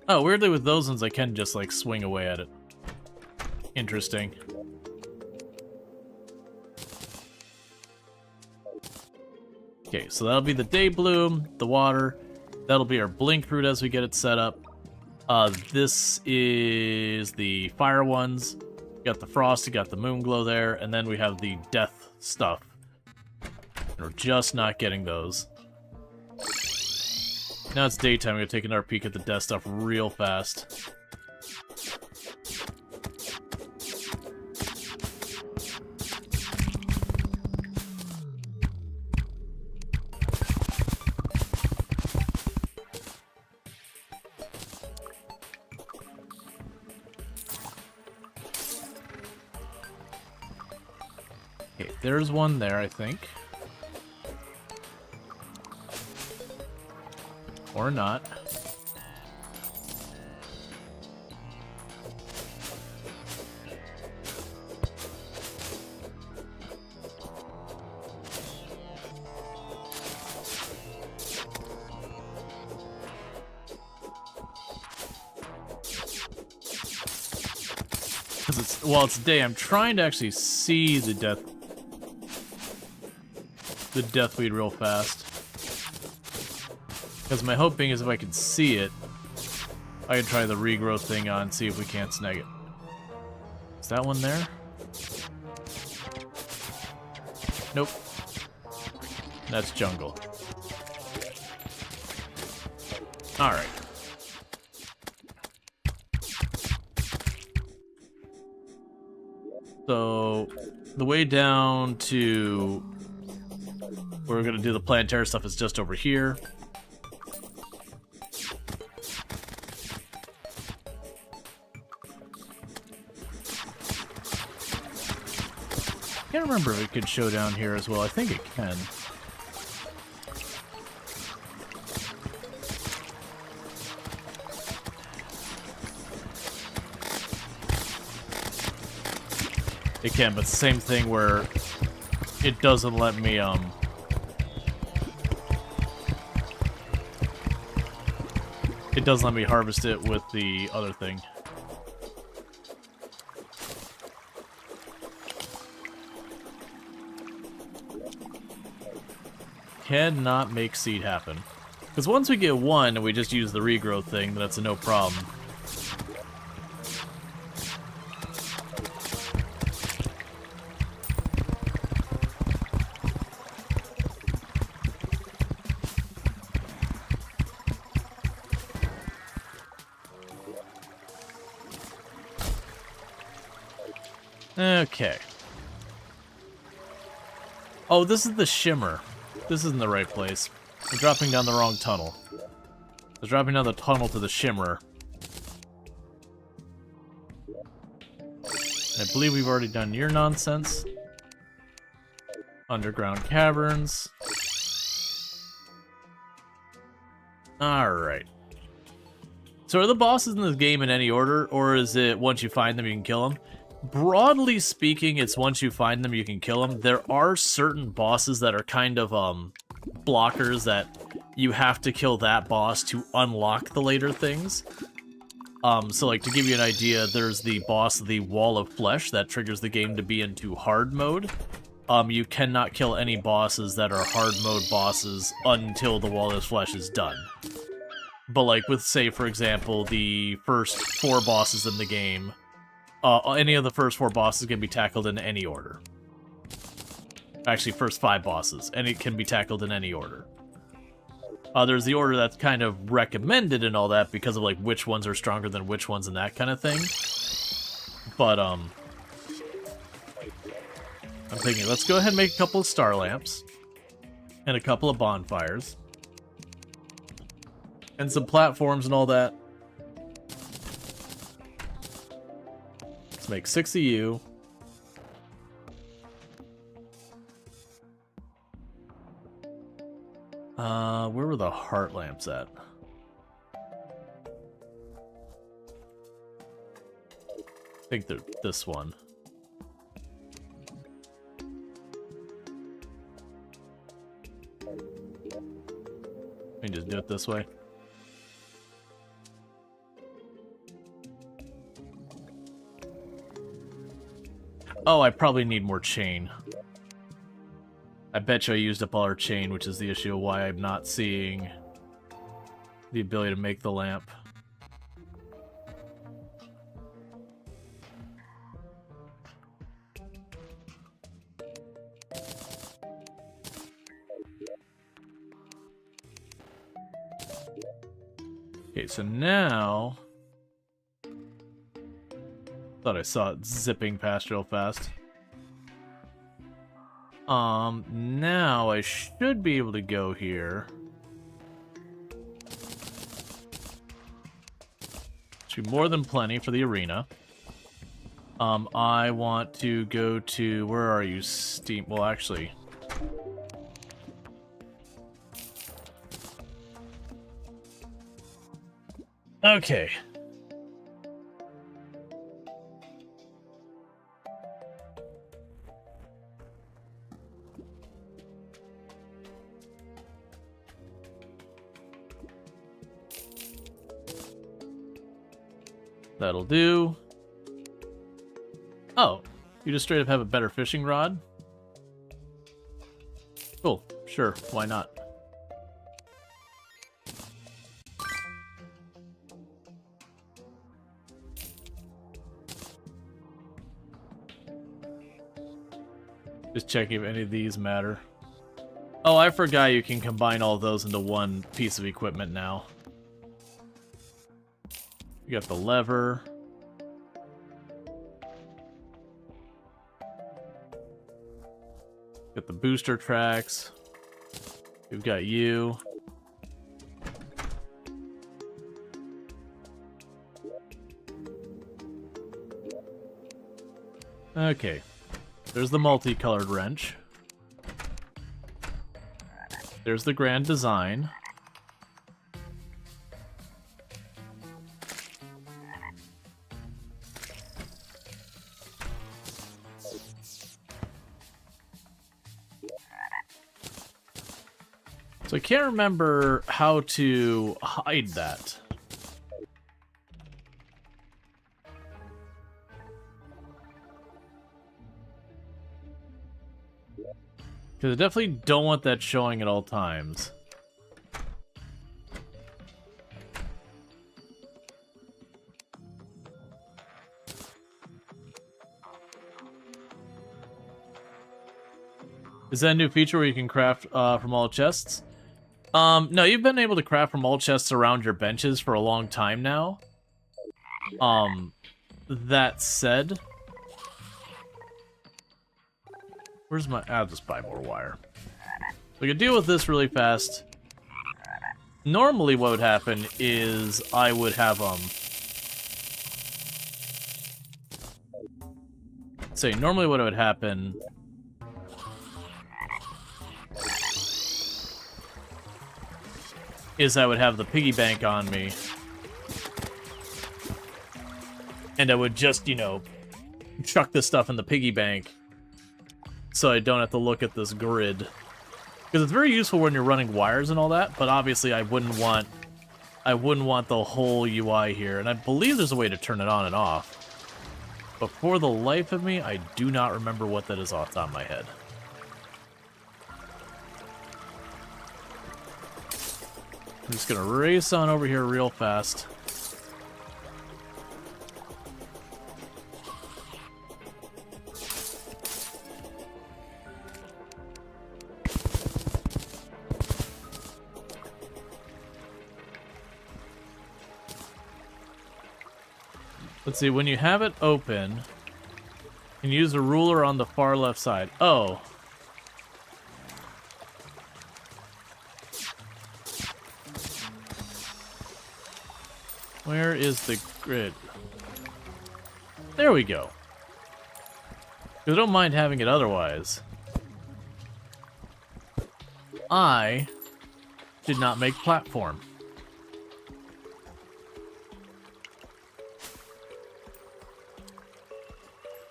Oh, weirdly with those ones I can just like swing away at it. Interesting. Okay, so that'll be the day bloom, the water. That'll be our blink root as we get it set up. This is the fire ones. Got the frost, got the moon glow there, and then we have the death stuff. And we're just not getting those. Now it's daytime, I'm gonna take another peek at the death stuff real fast. Okay, there's one there, I think. Or not. Because it's, while it's day, I'm trying to actually see the deathweed real fast. Because my hoping is if I can see it, I can try the regrowth thing on, see if we can't snag it. Is that one there? Nope. That's jungle. Alright. So, the way down to where we're going to do the Plantera stuff is just over here. I can't remember if it could show down here as well. I think it can. It can, but it's the same thing where it doesn't let me, it doesn't let me harvest it with the other thing. Cannot make seed happen. Because once we get one and we just use the regrowth thing, then that's a no problem. Okay. Oh, this is the shimmer. This isn't the right place. I'm dropping down the wrong tunnel. I was dropping down the tunnel to the shimmer. I believe we've already done your nonsense. Underground caverns. Alright. So are the bosses in this game in any order, or is it once you find them you can kill them? Broadly speaking, it's once you find them you can kill them. There are certain bosses that are kind of blockers that you have to kill that boss to unlock the later things. So like to give you an idea, there's the boss, the Wall of Flesh, that triggers the game to be into hard mode. You cannot kill any bosses that are hard mode bosses until the Wall of Flesh is done. But like with, say, for example, the first 4 bosses in the game, any of the first 4 bosses can be tackled in any order. Actually, first 5 bosses, and it can be tackled in any order. There's the order that's kind of recommended and all that because of like which ones are stronger than which ones and that kind of thing. But I'm thinking, let's go ahead and make a couple of star lamps and a couple of bonfires and some platforms and all that. Let's make 6 of you. Where were the heart lamps at? I think they're this one. We can just do it this way. Oh, I probably need more chain. I bet you I used up all our chain, which is the issue of why I'm not seeing the ability to make the lamp. Okay, so now... Thought I saw it zipping past real fast. Now I should be able to go here. Should be more than plenty for the arena. I want to go to... Where are you, Steam? Well, actually... Okay. That'll do. Oh, you just straight up have a better fishing rod? Cool, sure, why not? Just checking if any of these matter. Oh, I forgot you can combine all those into one piece of equipment now. You got the lever. Got the booster tracks. We've got you. Okay. There's the multicolored wrench. There's the grand design. So I can't remember how to hide that. Because I definitely don't want that showing at all times. Is that a new feature where you can craft from all chests? No, you've been able to craft from all chests around your benches for a long time now. That said... Where's my... I'll just buy more wire. We can deal with this really fast. Normally what would happen is I would have, normally what would happen... is I would have the piggy bank on me. And I would just, you know, chuck this stuff in the piggy bank. So I don't have to look at this grid. Because it's very useful when you're running wires and all that, but obviously I wouldn't want the whole UI here. And I believe there's a way to turn it on and off. But for the life of me, I do not remember what that is off the top of my head. I'm just gonna race on over here real fast. Let's see, when you have it open, you can use the ruler on the far left side. Oh. Where is the grid? There we go. I don't mind having it otherwise. I did not make platform.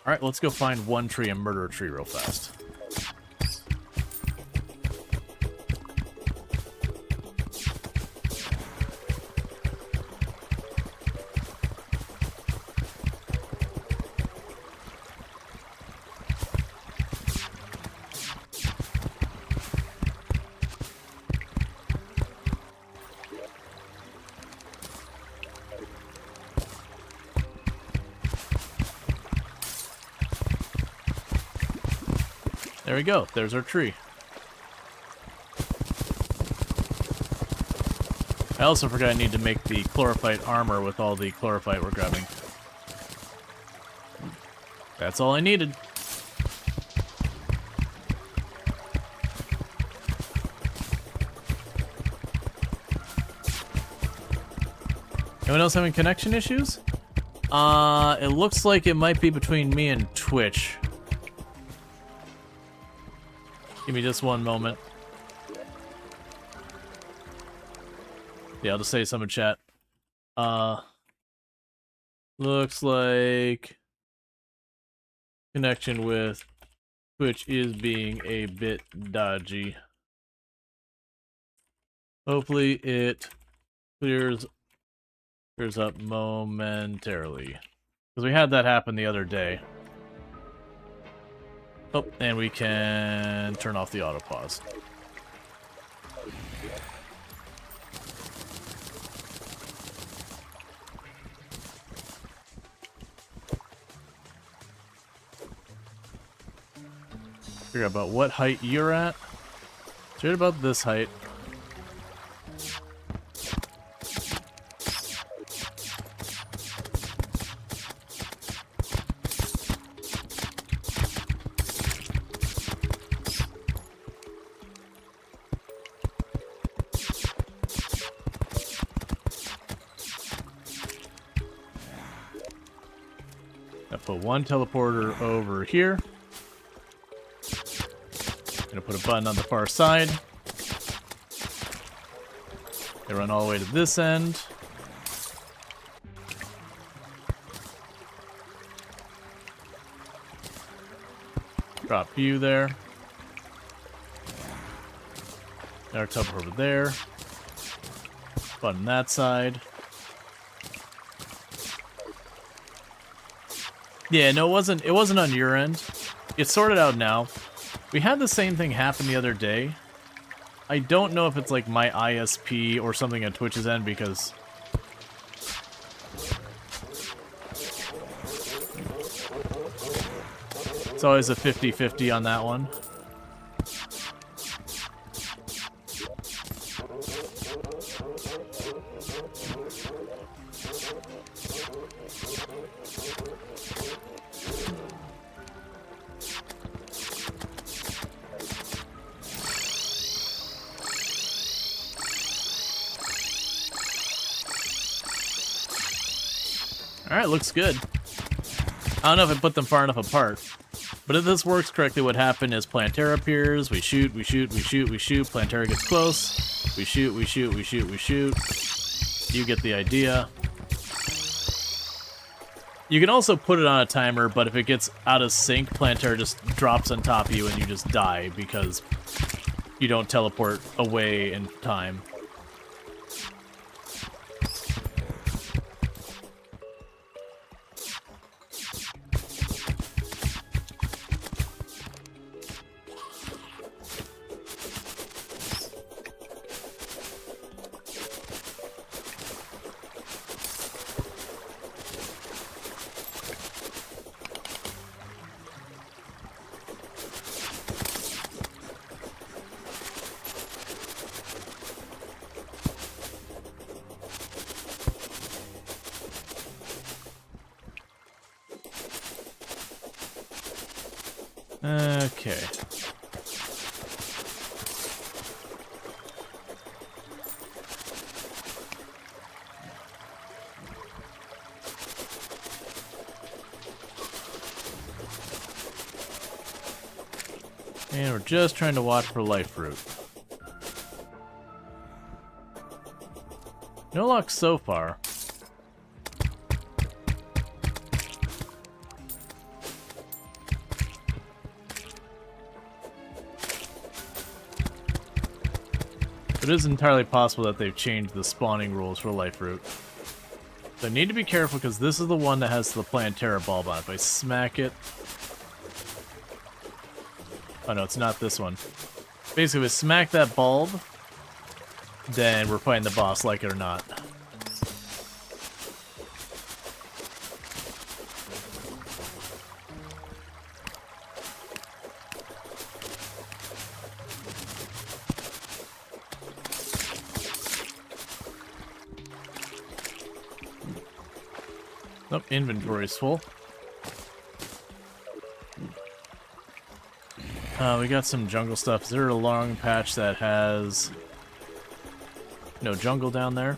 Alright, let's go find one tree and murder a tree real fast. There we go. There's our tree. I also forgot I need to make the chlorophyte armor with all the chlorophyte we're grabbing. That's all I needed. Anyone else having connection issues? It looks like it might be between me and Twitch. Give me just one moment. Yeah, I'll just say some in chat. Looks like connection with Twitch is being a bit dodgy. Hopefully it clears up momentarily. Because we had that happen the other day. Oh, and we can turn off the auto pause. Figure out about what height you're at. It's right about this height. I put one teleporter over here. Gonna put a button on the far side. They run all the way to this end. Drop you there. Our teleport over there. Button that side. Yeah, no, it wasn't on your end. It's sorted out now. We had the same thing happen the other day. I don't know if it's like my ISP or something at Twitch's end because it's always a 50-50 on that one. Alright, looks good. I don't know if I put them far enough apart. But if this works correctly, what happened is Plantera appears, we shoot, we shoot, we shoot, we shoot, Plantera gets close, we shoot, we shoot, we shoot, we shoot. You get the idea. You can also put it on a timer, but if it gets out of sync, Plantera just drops on top of you and you just die because you don't teleport away in time. Okay. And we're just trying to watch for life root. No luck so far. It is entirely possible that they've changed the spawning rules for life root. So I need to be careful because this is the one that has the Plantera bulb on it. If I smack it... Oh no, it's not this one. Basically, if I smack that bulb, then we're fighting the boss, like it or not. Nope, inventory's full. We got some jungle stuff. Is there a long patch that has no jungle down there?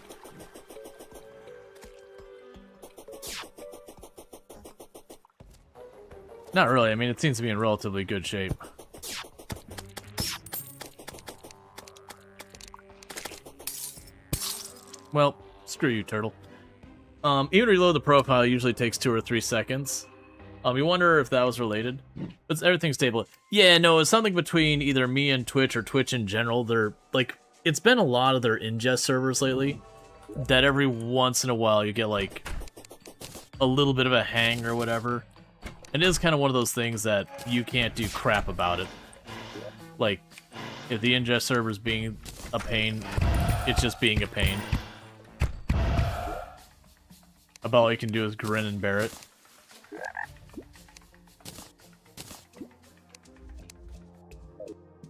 Not really. I mean, it seems to be in relatively good shape. Well, screw you, turtle. Even reload the profile usually takes 2 or 3 seconds. You wonder if that was related. But everything's stable. Yeah, no, it's something between either me and Twitch or Twitch in general. They're, like, it's been a lot of their ingest servers lately. That every once in a while you get, like, a little bit of a hang or whatever. It is kind of one of those things that you can't do crap about it. Like, if the ingest server's being a pain, it's just being a pain. About all you can do is grin and bear it.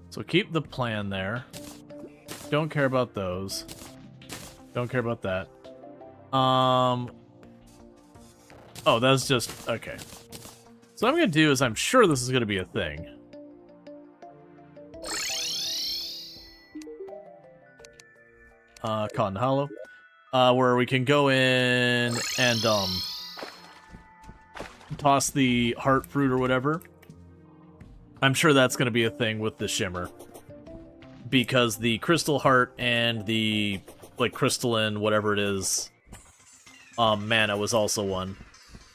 So keep the plan there. Don't care about those. Don't care about that. Oh, that's just... okay. So what I'm going to do is, I'm sure this is going to be a thing. Cotton Hollow. Where we can go in and, toss the heart fruit or whatever. I'm sure that's going to be a thing with the shimmer. Because the crystal heart and the, like, crystalline, whatever it is, mana was also one.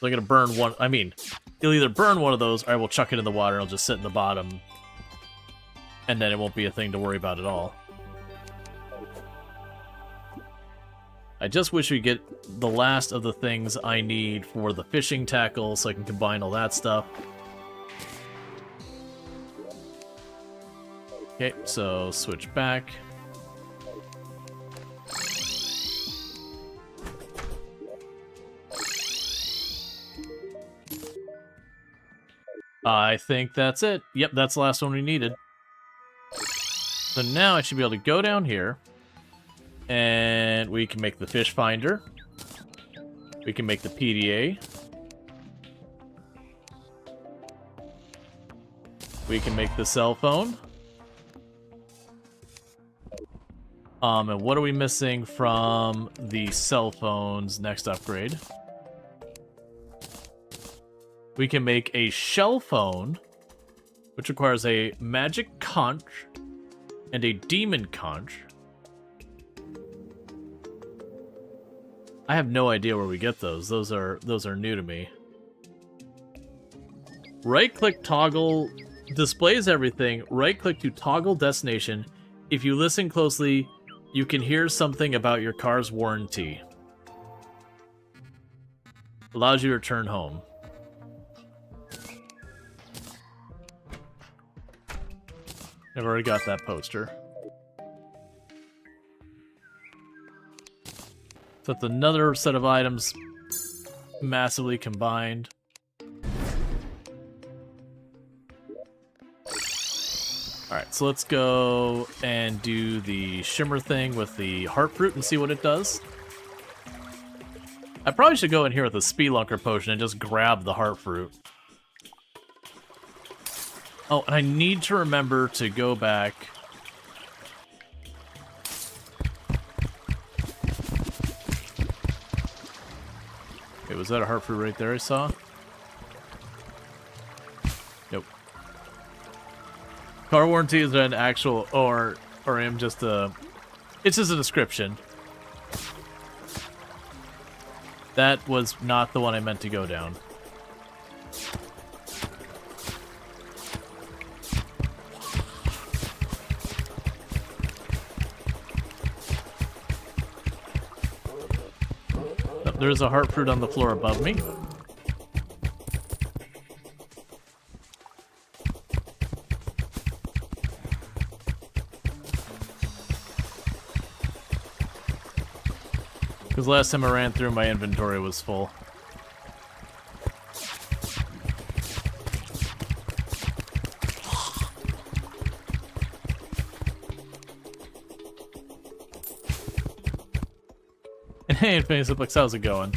So I'm going to burn one. I mean, you'll either burn one of those, or I will chuck it in the water and it'll just sit in the bottom. And then it won't be a thing to worry about at all. I just wish we get the last of the things I need for the fishing tackle so I can combine all that stuff. Okay, so switch back. I think that's it. Yep, that's the last one we needed. So now I should be able to go down here. And we can make the fish finder. We can make the PDA. We can make the cell phone. And what are we missing from the cell phone's next upgrade? We can make a shell phone, which requires a magic conch and a demon conch. I have no idea where we get those. Those are new to me. Right-click toggle displays everything. Right-click to toggle destination. If you listen closely, you can hear something about your car's warranty. Allows you to return home. I've already got that poster. So that's another set of items massively combined. Alright, so let's go and do the shimmer thing with the heart fruit and see what it does. I probably should go in here with a Spelunker potion and just grab the heart fruit. Oh, and I need to remember to go back. Wait, was that a heart fruit right there I saw? Nope. Car warranty is an actual, or am just a, it's just a description. That was not the one I meant to go down. There's a heart fruit on the floor above me. Because last time I ran through, my inventory was full. Hey, Infinity Suplex, how's it going?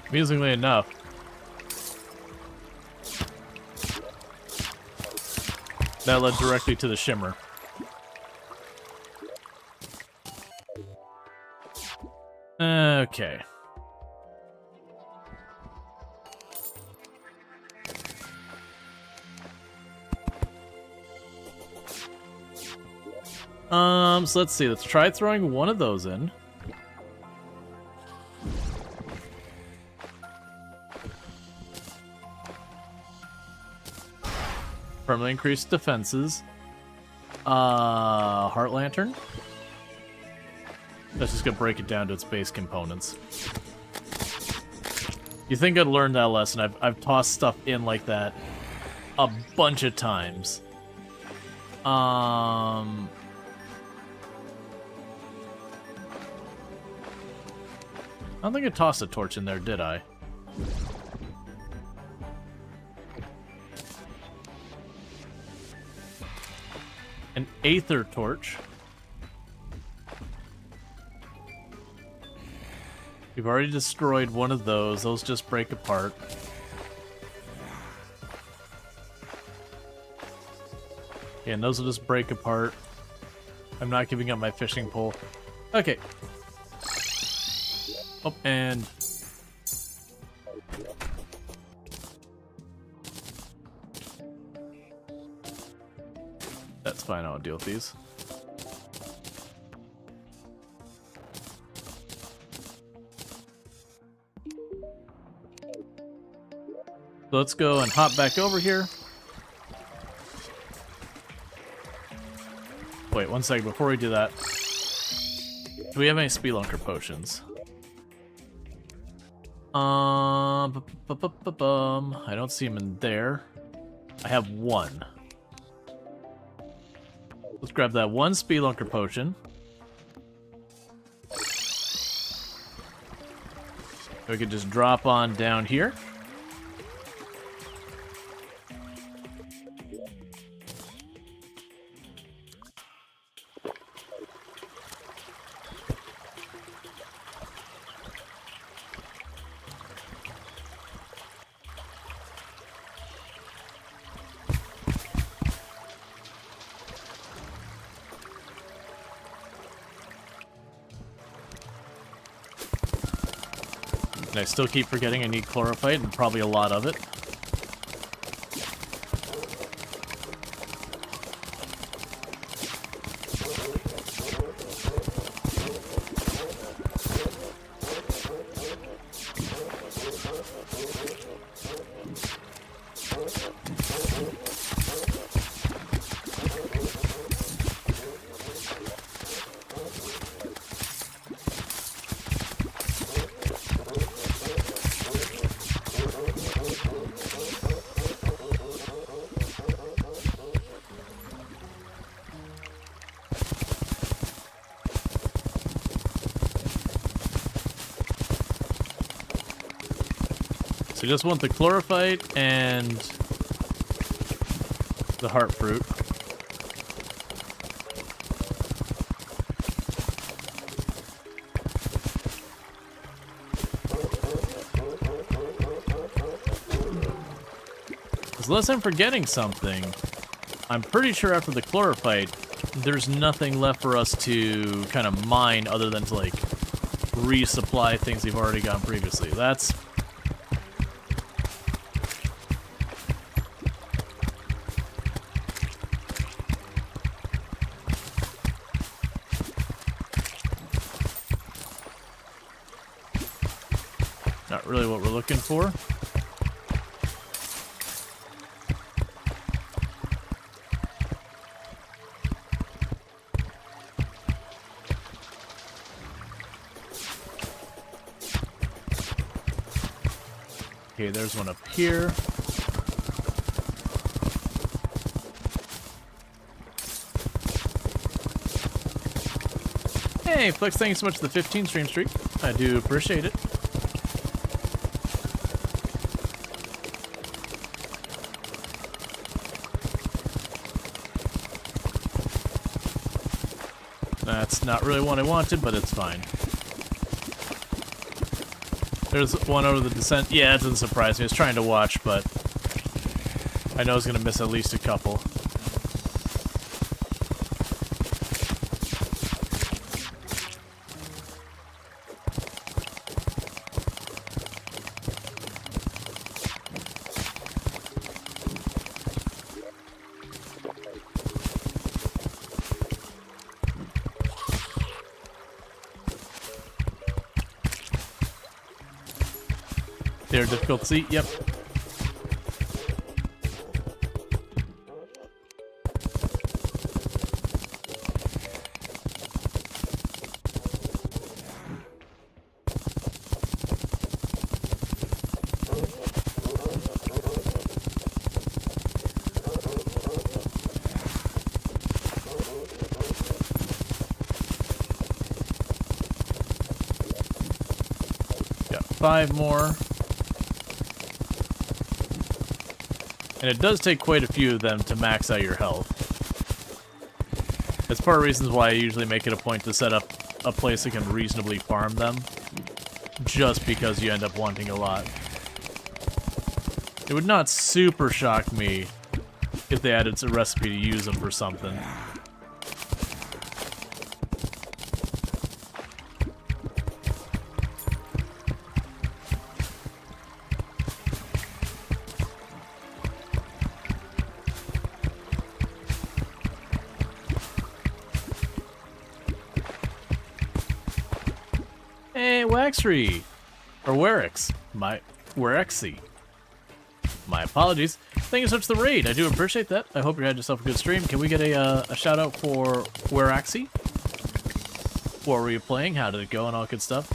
Amusingly enough. That led directly to the shimmer. Okay. So let's see. Let's try throwing one of those in. Permanently increased defenses. Heart Lantern. That's just gonna break it down to its base components. You think I'd learned that lesson? I've tossed stuff in like that a bunch of times. I don't think I tossed a torch in there, did I? An Aether Torch. We've already destroyed one of those. Those just break apart. Yeah, and those will just break apart. I'm not giving up my fishing pole. Okay. Oh, and... That's fine, I'll deal with these. So let's go and hop back over here. Wait, 1 second before we do that. Do we have any Spelunker potions? I don't see them in there. I have one. Let's grab that one Spelunker potion. We could just drop on down here. And I still keep forgetting I need chlorophyte, and probably a lot of it. So just want the chlorophyte and the heart fruit. Unless I'm forgetting something, I'm pretty sure after the chlorophyte, there's nothing left for us to kind of mine other than to like resupply things we've already gotten previously. That's not really what we're looking for. Okay, there's one up here. Hey, Flex, thank you so much for the 15 stream streak. I do appreciate it. That's not really what I wanted, but it's fine. There's one over the descent. Yeah, it doesn't surprise me. I was trying to watch, but I know I was going to miss at least a couple. They're difficult to see. Yep. Got 5 more. And it does take quite a few of them to max out your health. That's part of the reasons why I usually make it a point to set up a place that can reasonably farm them. Just because you end up wanting a lot. It would not super shock me if they added a recipe to use them for something. Hey, Waxry! Or Werix. Werexy. My apologies. Thank you so much for the raid. I do appreciate that. I hope you had yourself a good stream. Can we get a shout out for Werexy? What were you playing? How did it go and all good stuff?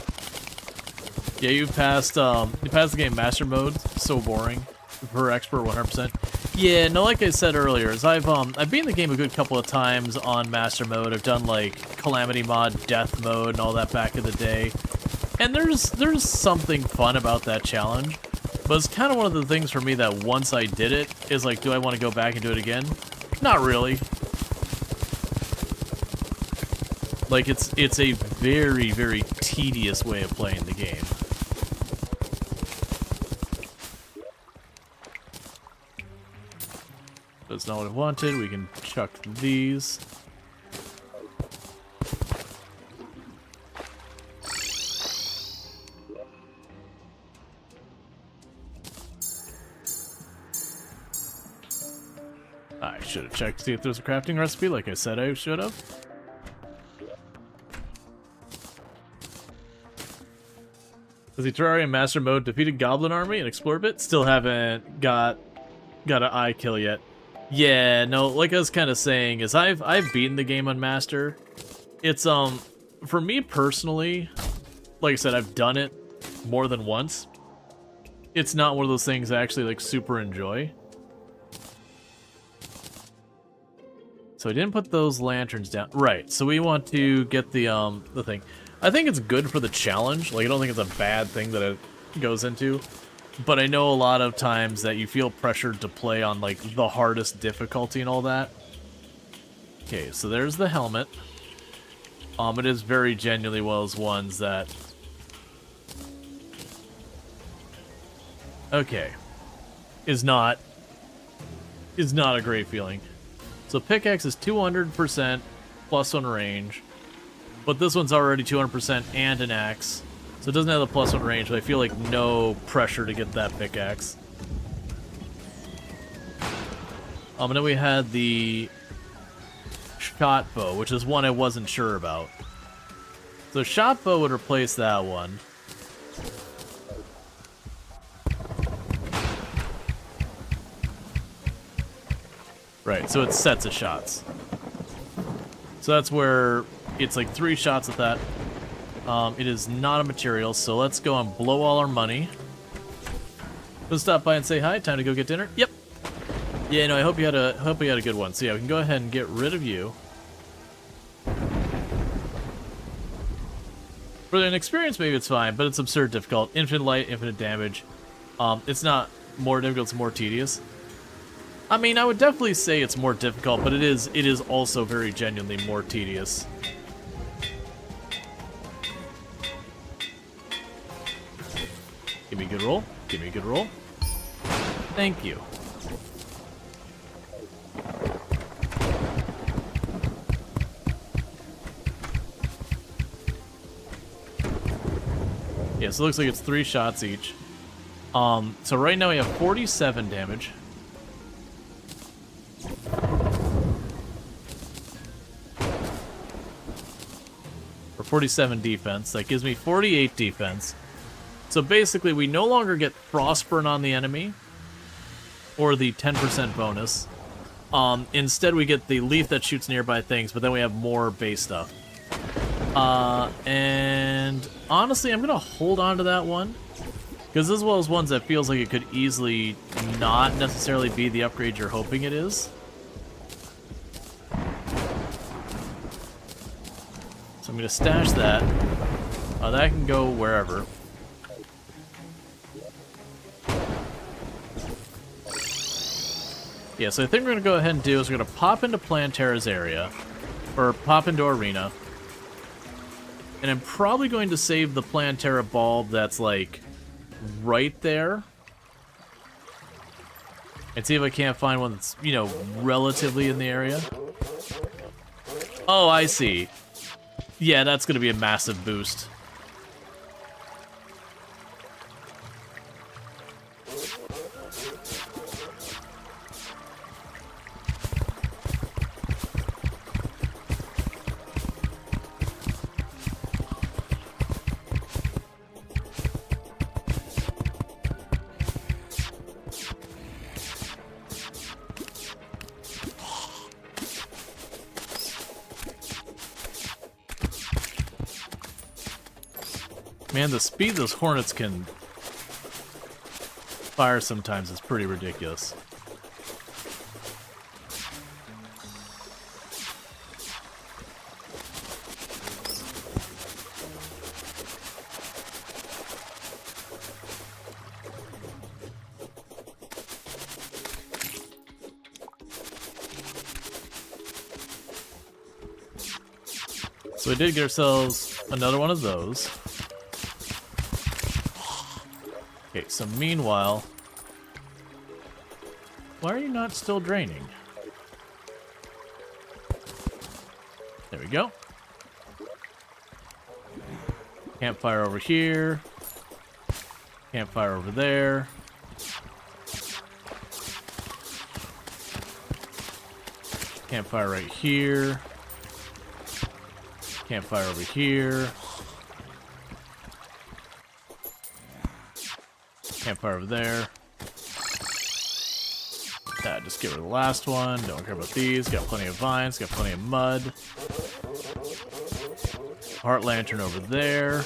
Yeah, you passed the game Master Mode. So boring. Per expert 100%. Yeah, no, like I said earlier, is I've beaten the game a good couple of times on Master Mode. I've done like Calamity Mod, Death Mode, and all that back in the day. And there's something fun about that challenge. But it's kind of one of the things for me that once I did it, is like, do I want to go back and do it again? Not really. Like, it's a very, very tedious way of playing the game. That's not what I wanted. We can chuck these. I should have checked to see if there's a crafting recipe, like I said I should have. Has the Terraria Master Mode defeated Goblin Army and explored bit? Still haven't got an eye kill yet. Yeah, no, like I was kind of saying, is I've beaten the game on Master. It's for me personally, like I said, I've done it more than once. It's not one of those things I actually like super enjoy. So I didn't put those lanterns down. Right, so we want to get the thing. I think it's good for the challenge. Like, I don't think it's a bad thing that it goes into. But I know a lot of times that you feel pressured to play on, like, the hardest difficulty and all that. Okay, so there's the helmet. It is very genuinely one of those ones that... Okay. Is not a great feeling. So pickaxe is 200% +1 range, but this one's already 200% and an axe, so it doesn't have the +1 range, but I feel like no pressure to get that pickaxe. And then we had the shot bow, which is one I wasn't sure about. So shot bow would replace that one. Right, so it's sets of shots. So that's where it's like 3 shots at that. It is not a material, so let's go and blow all our money. Let's stop by and say hi. Time to go get dinner. Yep. Yeah, no, I hope you had a good one. So yeah, we can go ahead and get rid of you. For an experience, maybe it's fine, but it's absurd difficult. Infinite light, infinite damage. It's not more difficult, it's more tedious. I mean, I would definitely say it's more difficult, but it is also very genuinely more tedious. Give me a good roll. Give me a good roll. Thank you. Yeah, so it looks like it's 3 shots each. So right now we have 47 damage. Or 47 defense. That gives me 48 defense. So basically we no longer get Frostburn on the enemy, or the 10% bonus. Instead we get the leaf that shoots nearby things, but then we have more base stuff. And honestly, I'm gonna hold on to that one, because this is one of those ones that feels like it could easily not necessarily be the upgrade you're hoping it is. So I'm gonna stash that. That can go wherever. Yeah, so I think we're gonna go ahead and do is we're gonna pop into Plantera's area, or pop into Arena. And I'm probably going to save the Plantera bulb that's, like, right there. And see if I can't find one that's, you know, relatively in the area. Oh, I see. Yeah, that's going to be a massive boost. Man, the speed those Hornets can fire sometimes is pretty ridiculous. So we did get ourselves another one of those. Okay, so meanwhile, why are you not still draining? There we go. Campfire over here. Campfire over there. Campfire right here. Campfire over here. Campfire over there. Just get rid of the last one. Don't care about these. Got plenty of vines. Got plenty of mud. Heart lantern over there.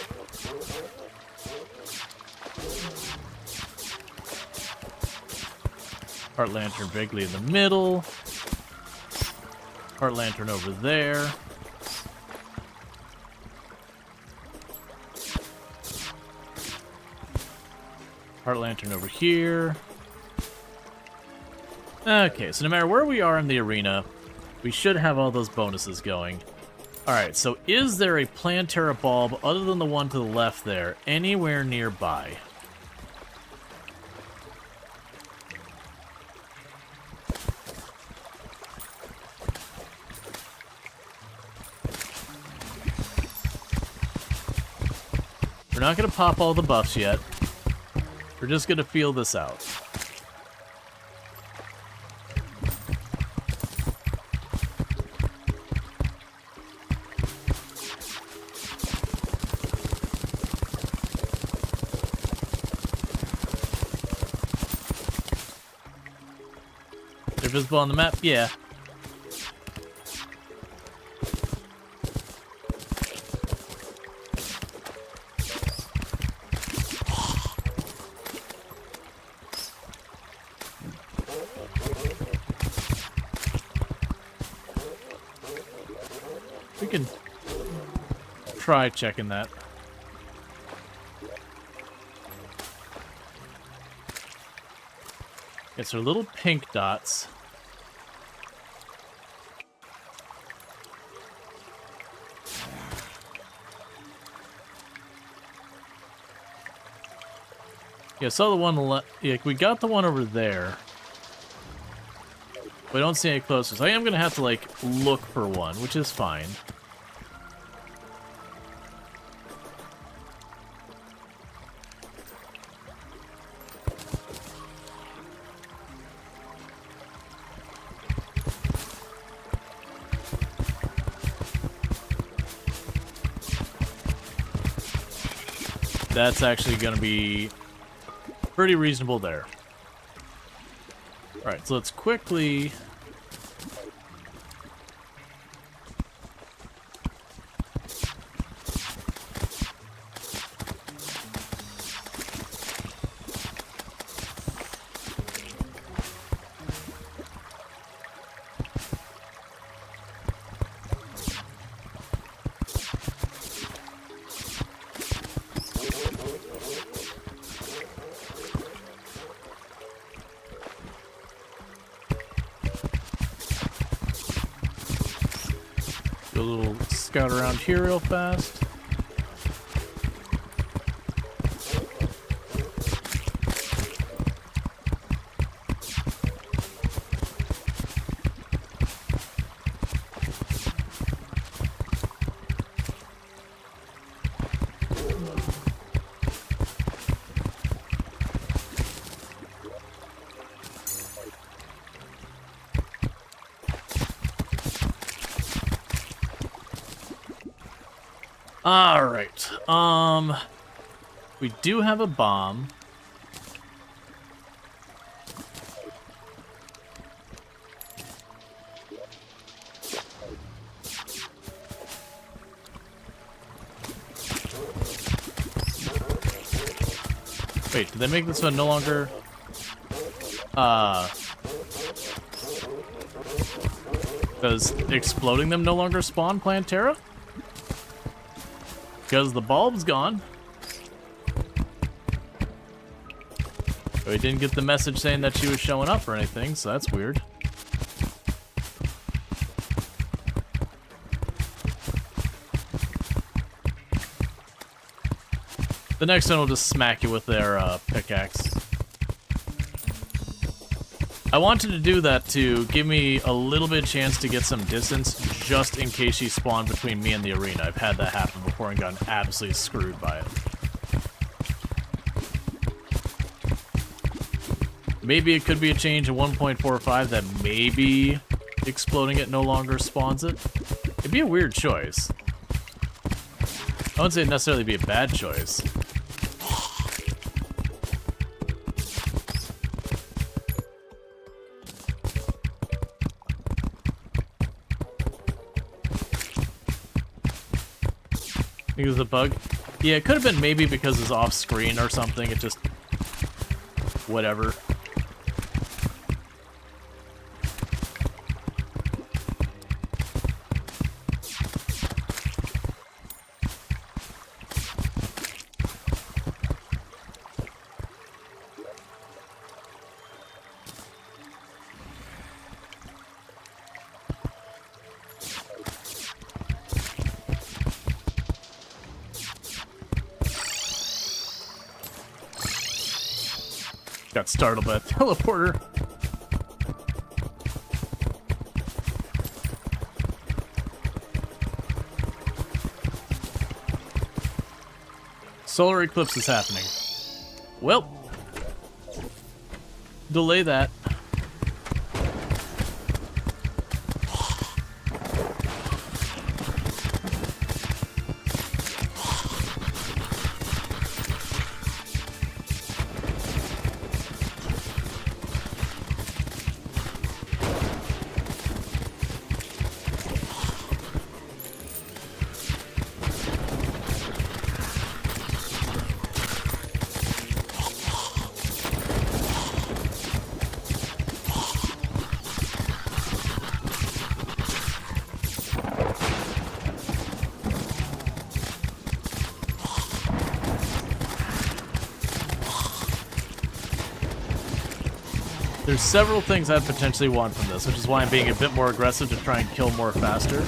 Heart lantern vaguely in the middle. Heart lantern over there. Heart lantern over here. Okay, so no matter where we are in the arena, we should have all those bonuses going. Alright, so is there a Plantera bulb other than the one to the left there anywhere nearby? We're not going to pop all the buffs yet. We're just going to feel this out. They're visible on the map? Yeah. We can try checking that. It's our little pink dots. Yeah, saw the one. Yeah, we got the one over there. We don't see any closer, so I am gonna have to like look for one, which is fine. That's actually gonna be pretty reasonable there. Alright, so let's quickly... do a little scout around here real fast. Alright, we do have a bomb. Wait, did they make this one no longer... Does exploding them no longer spawn Plantera? Because the bulb's gone. We didn't get the message saying that she was showing up or anything, so that's weird. The next one will just smack you with their pickaxe. I wanted to do that to give me a little bit of chance to get some distance, just in case she spawned between me and the arena. I've had that happen before and gotten absolutely screwed by it. Maybe it could be a change in 1.45 that maybe exploding it no longer spawns it. It'd be a weird choice. I wouldn't say it'd necessarily be a bad choice. Think it was a bug? Yeah, it could have been maybe because it's off screen or something. It just... whatever. Got startled by a teleporter. Solar eclipse is happening. Well, delay that. There's several things I'd potentially want from this, which is why I'm being a bit more aggressive to try and kill more faster.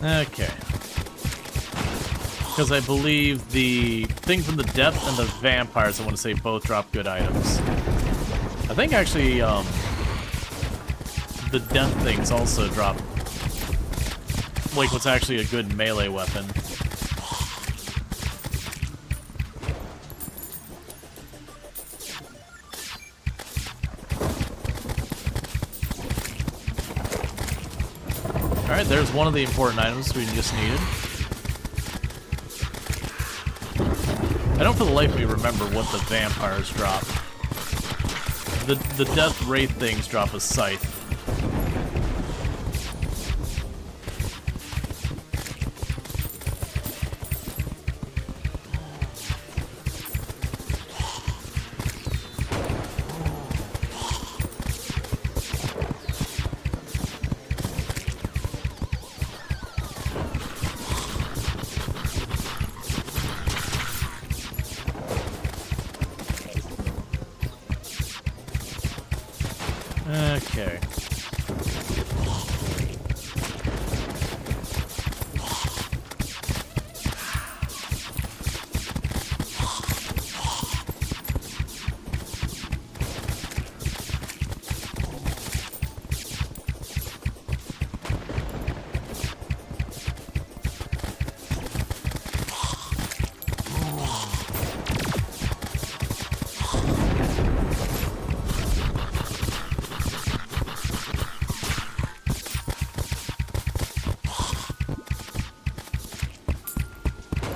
Okay. Because I believe the thing from the depth and the vampires, I want to say, both drop good items. I think actually, the death things also drop, like, what's actually a good melee weapon. Alright, there's one of the important items we just needed. I don't for the life of me remember what the vampires drop. The death wraith things drop a scythe. Okay.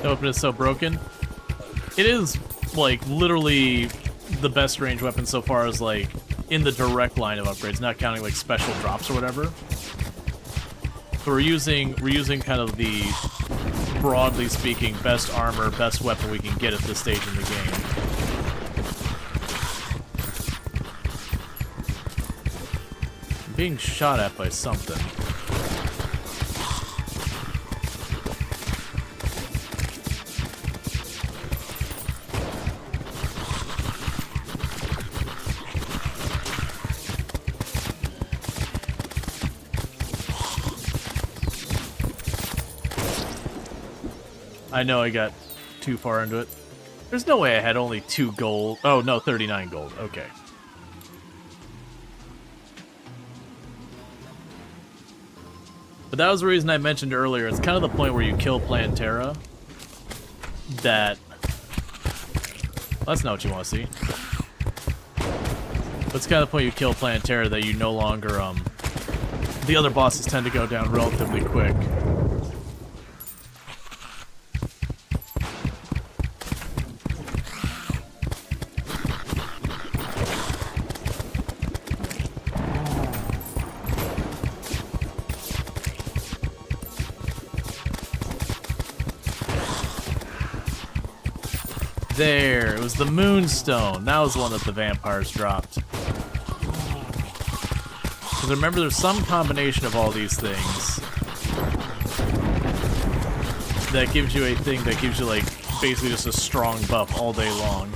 The weapon is so broken. It is, like, literally the best range weapon so far as, like, in the direct line of upgrades, not counting, like, special drops or whatever. So we're using kind of the, broadly speaking, best armor, best weapon we can get at this stage in the game. I'm being shot at by something. I know I got too far into it. There's no way I had only 2 gold. Oh, no, 39 gold. Okay. But that was the reason I mentioned earlier. It's kind of the point where you kill Plantera. That... Well, that's not what you want to see. But it's kind of the point you kill Plantera that you no longer, the other bosses tend to go down relatively quick. There, it was the Moonstone. That was the one that the vampires dropped. Because remember, there's some combination of all these things that gives you a thing that gives you, like, basically just a strong buff all day long.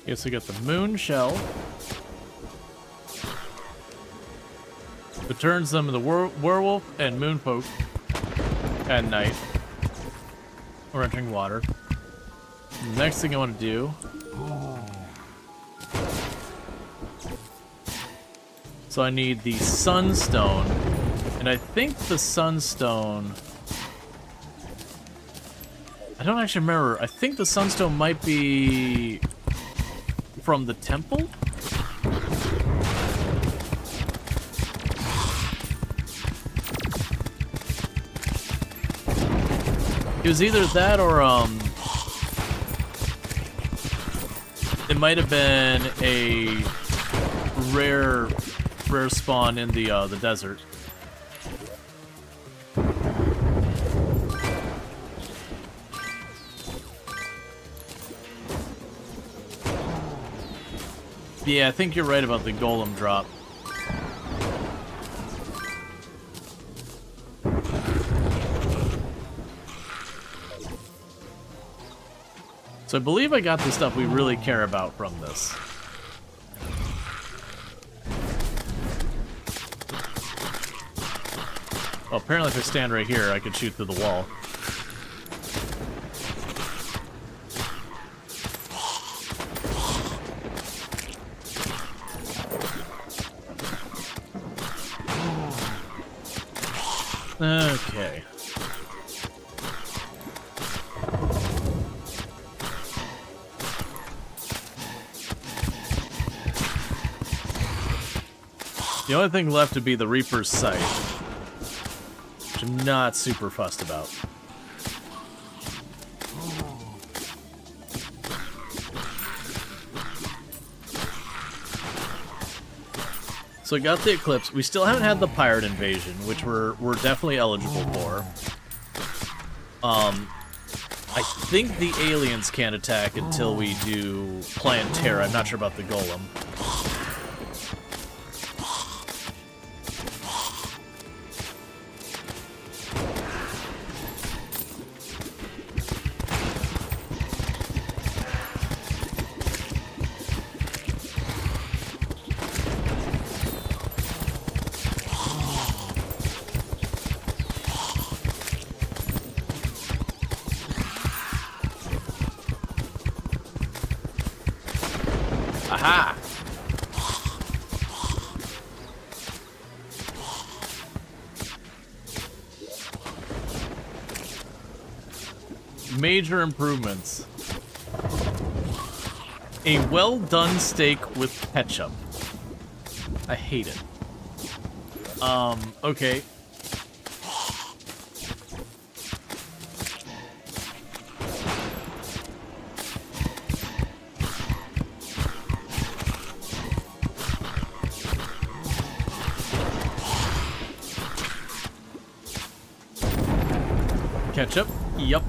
Guess we got the moon shell. It turns them into werewolf and moonfolk at night. Or entering water. Next thing I want to do. So I need the sunstone, and I think the sunstone. I don't actually remember. I think the sunstone might be from the temple. It was either that or it might have been a rare spawn in the desert. Yeah, I think you're right about the golem drop. So I believe I got the stuff we really care about from this. Well, apparently if I stand right here, I could shoot through the wall. Okay. The only thing left would be the Reaper's Sight, which I'm not super fussed about. So I got the Eclipse. We still haven't had the Pirate Invasion, which we're definitely eligible for. I think the aliens can't attack until we do Plantera. I'm not sure about the Golem. Aha! Major improvements. A well-done steak with ketchup. I hate it. Okay. Ketchup. Yup.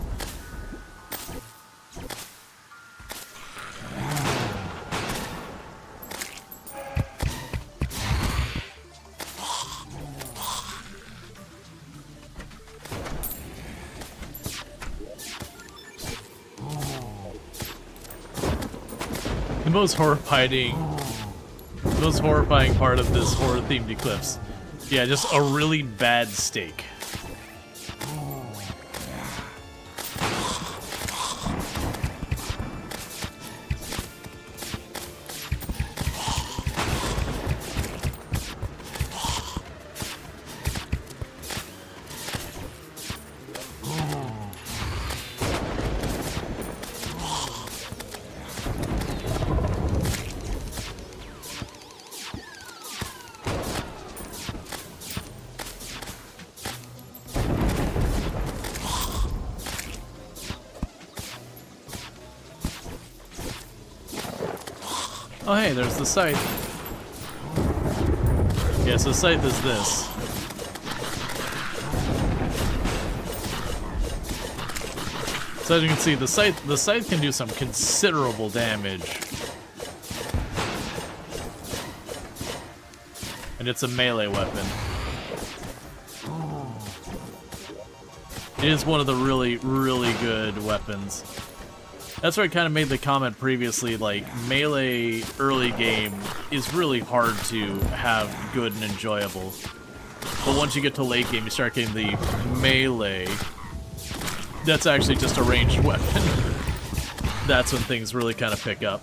The most horrifying part of this horror-themed eclipse. Yeah, just a really bad steak. Oh hey, there's the scythe. Yeah, so scythe is this. So as you can see, the scythe can do some considerable damage. And it's a melee weapon. It is one of the really, really good weapons. That's where I kind of made the comment previously, like, melee early game is really hard to have good and enjoyable. But once you get to late game, you start getting the melee. That's actually just a ranged weapon that's when things really kind of pick up.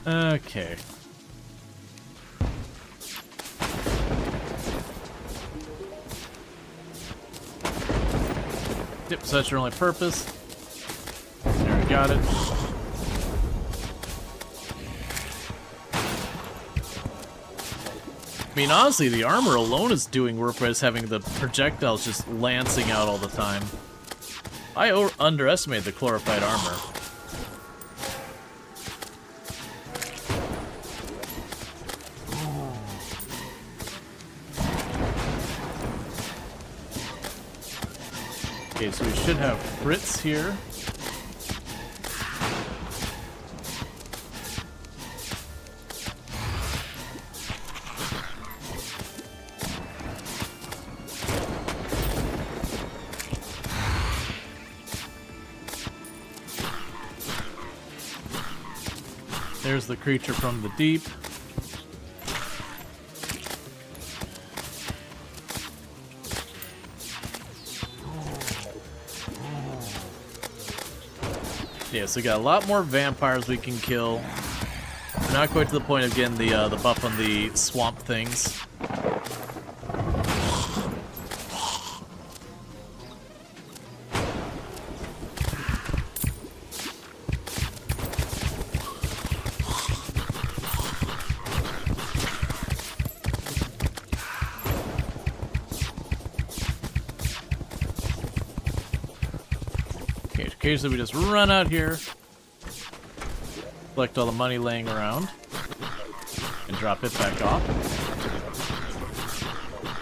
Okay. Yep, so that's your only purpose. There, we got it. I mean, honestly, the armor alone is doing work by just having the projectiles just lancing out all the time. I underestimated the chlorophyte armor. Okay, so we should have Fritz here. There's the creature from the deep. Yeah, so we got a lot more vampires we can kill. We're not quite to the point of getting the buff on the swamp things. Occasionally we just run out here, collect all the money laying around, and drop it back off.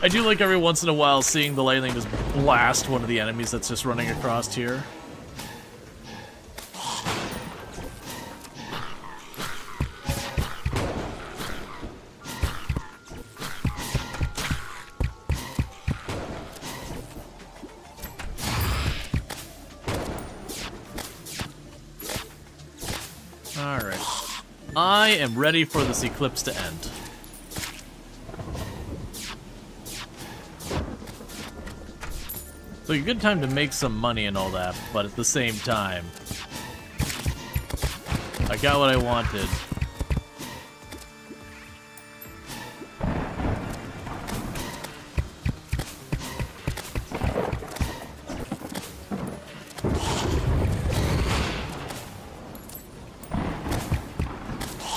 I do like every once in a while seeing the lightning just blast one of the enemies that's just running across here. Alright. I am ready for this eclipse to end. So a good time to make some money and all that, but at the same time, I got what I wanted.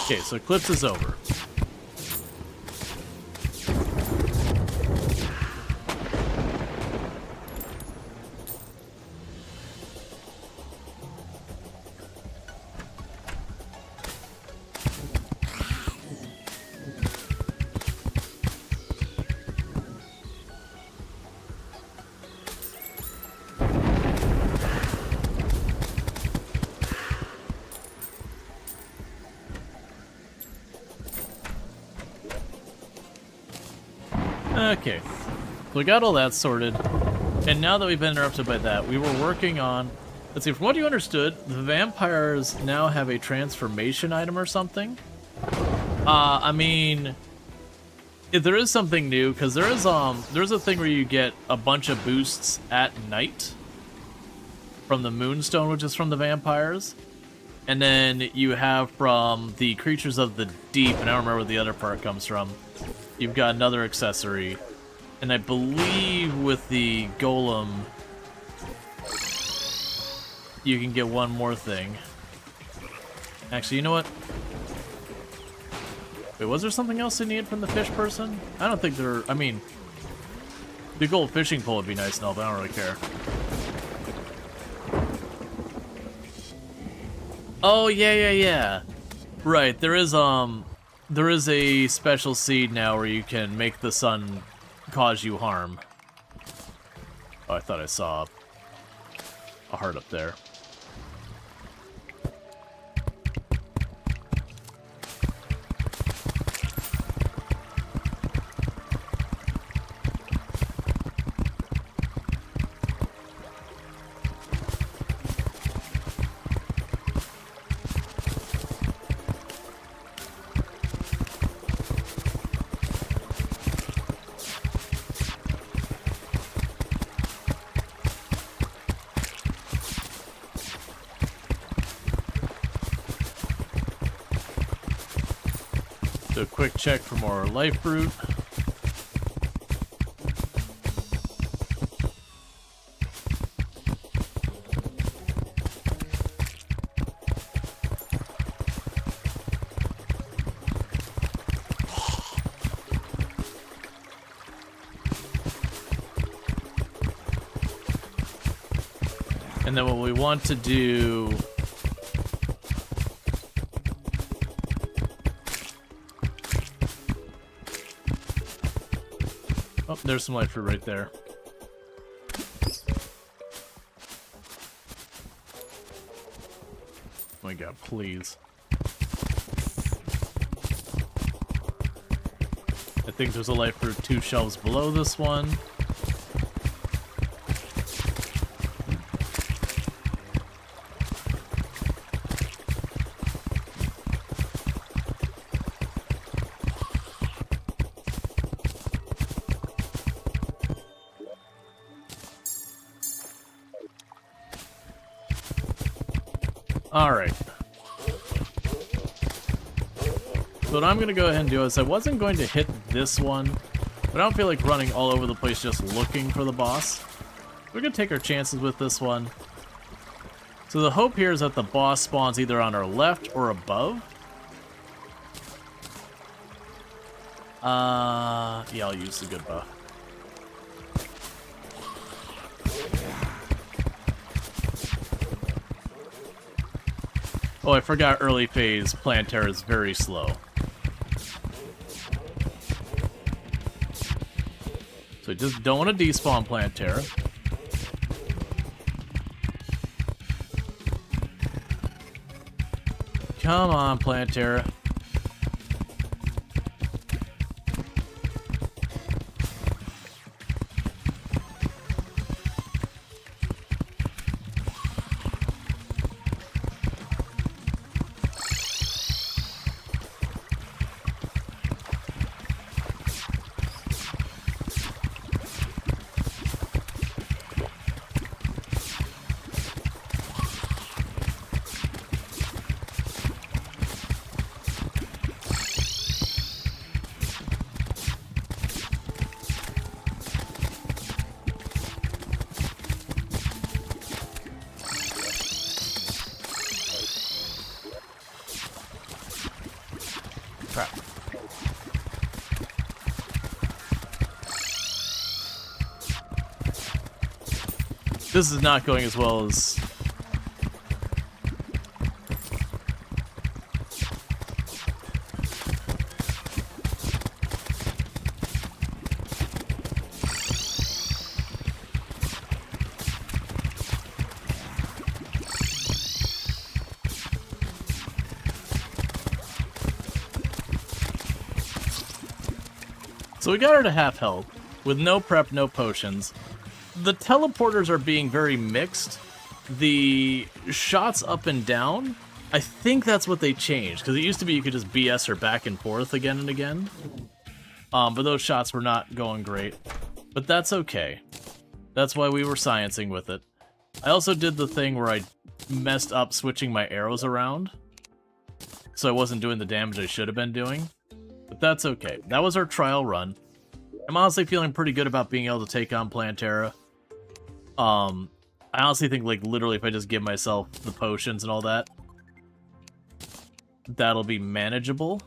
Okay, so Eclipse is over. Okay, so we got all that sorted, and now that we've been interrupted by that, we were working on, let's see, from what you understood, the vampires now have a transformation item or something? I mean, if there is something new, because there's a thing where you get a bunch of boosts at night from the Moonstone, which is from the vampires, and then you have from the creatures of the deep, and I don't remember where the other part comes from. You've got another accessory, and I believe with the golem, you can get one more thing. Actually, you know what? Wait, was there something else they needed from the fish person? I don't think there... I mean, the gold fishing pole would be nice and all, but I don't really care. Oh, yeah. Right, there is a special seed now where you can make the sun cause you harm. Oh, I thought I saw a heart up there. Do a quick check for more life fruit. And then what we want to do... Oh, there's some light fruit right there. Oh my god, please. I think there's a light fruit 2 shelves below this one. Alright. So what I'm going to go ahead and do is I wasn't going to hit this one, but I don't feel like running all over the place just looking for the boss. We're going to take our chances with this one. So the hope here is that the boss spawns either on our left or above. Yeah, I'll use the good buff. Oh, I forgot early phase Plantera is very slow. So I just don't want to despawn Plantera. Come on, Plantera. Crap. This is not going as well as... So we got her to half health, with no prep, no potions. The teleporters are being very mixed. The shots up and down, I think that's what they changed, because it used to be you could just BS her back and forth again and again. But those shots were not going great. But that's okay. That's why we were sciencing with it. I also did the thing where I messed up switching my arrows around, so I wasn't doing the damage I should have been doing. But that's okay. That was our trial run. I'm honestly feeling pretty good about being able to take on Plantera. I honestly think, like, literally if I just give myself the potions and all that, that'll be manageable.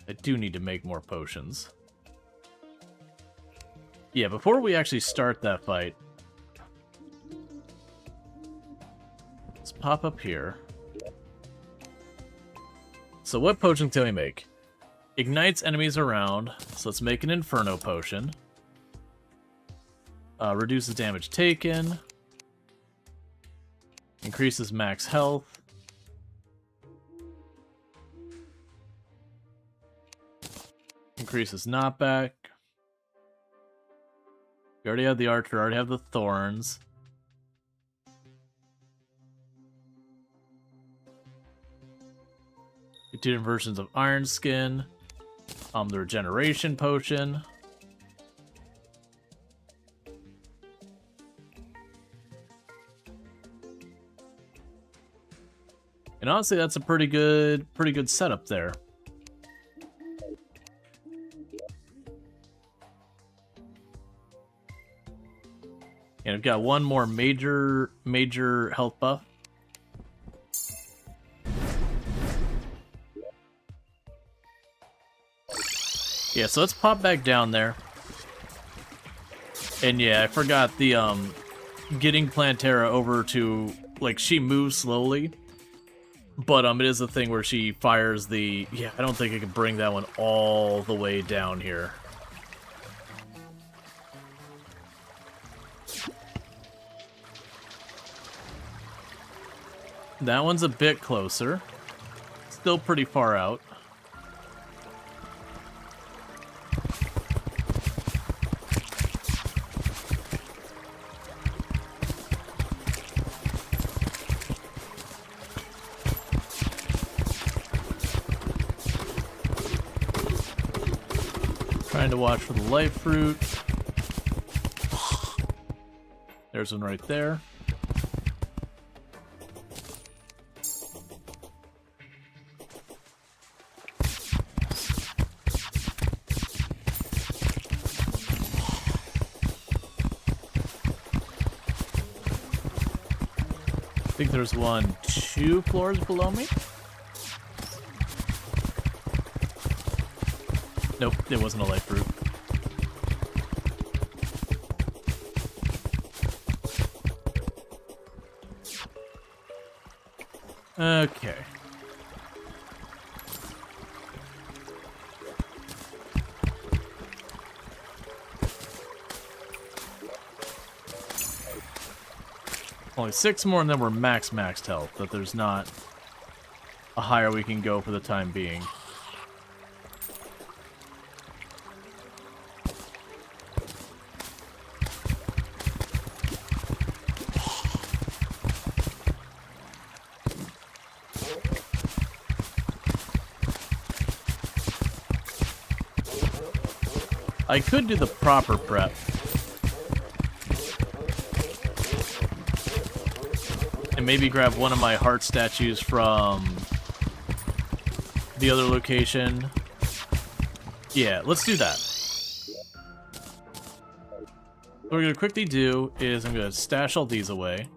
I do need to make more potions. Yeah, before we actually start that fight, let's pop up here. So what potion can we make? Ignites enemies around, so let's make an Inferno potion. Reduces damage taken. Increases max health. Increases knockback. We already have the archer, already have the thorns. Two versions of Iron Skin. The regeneration potion. And honestly, that's a pretty good setup there. And I've got one more major health buff. Yeah, so let's pop back down there. And yeah, I forgot the getting Plantera over to, like, she moves slowly. But it is a thing where she fires the... Yeah, I don't think I can bring that one all the way down here. That one's a bit closer. Still pretty far out. Trying to watch for the life fruit. There's one right there. I think there's one 2 floors below me. Nope, it wasn't a life fruit. Okay. Only 6 more and then we're maxed health, but there's not a higher we can go for the time being. I could do the proper prep. And maybe grab one of my heart statues from the other location. Yeah, let's do that. What we're going to quickly do is I'm going to stash all these away.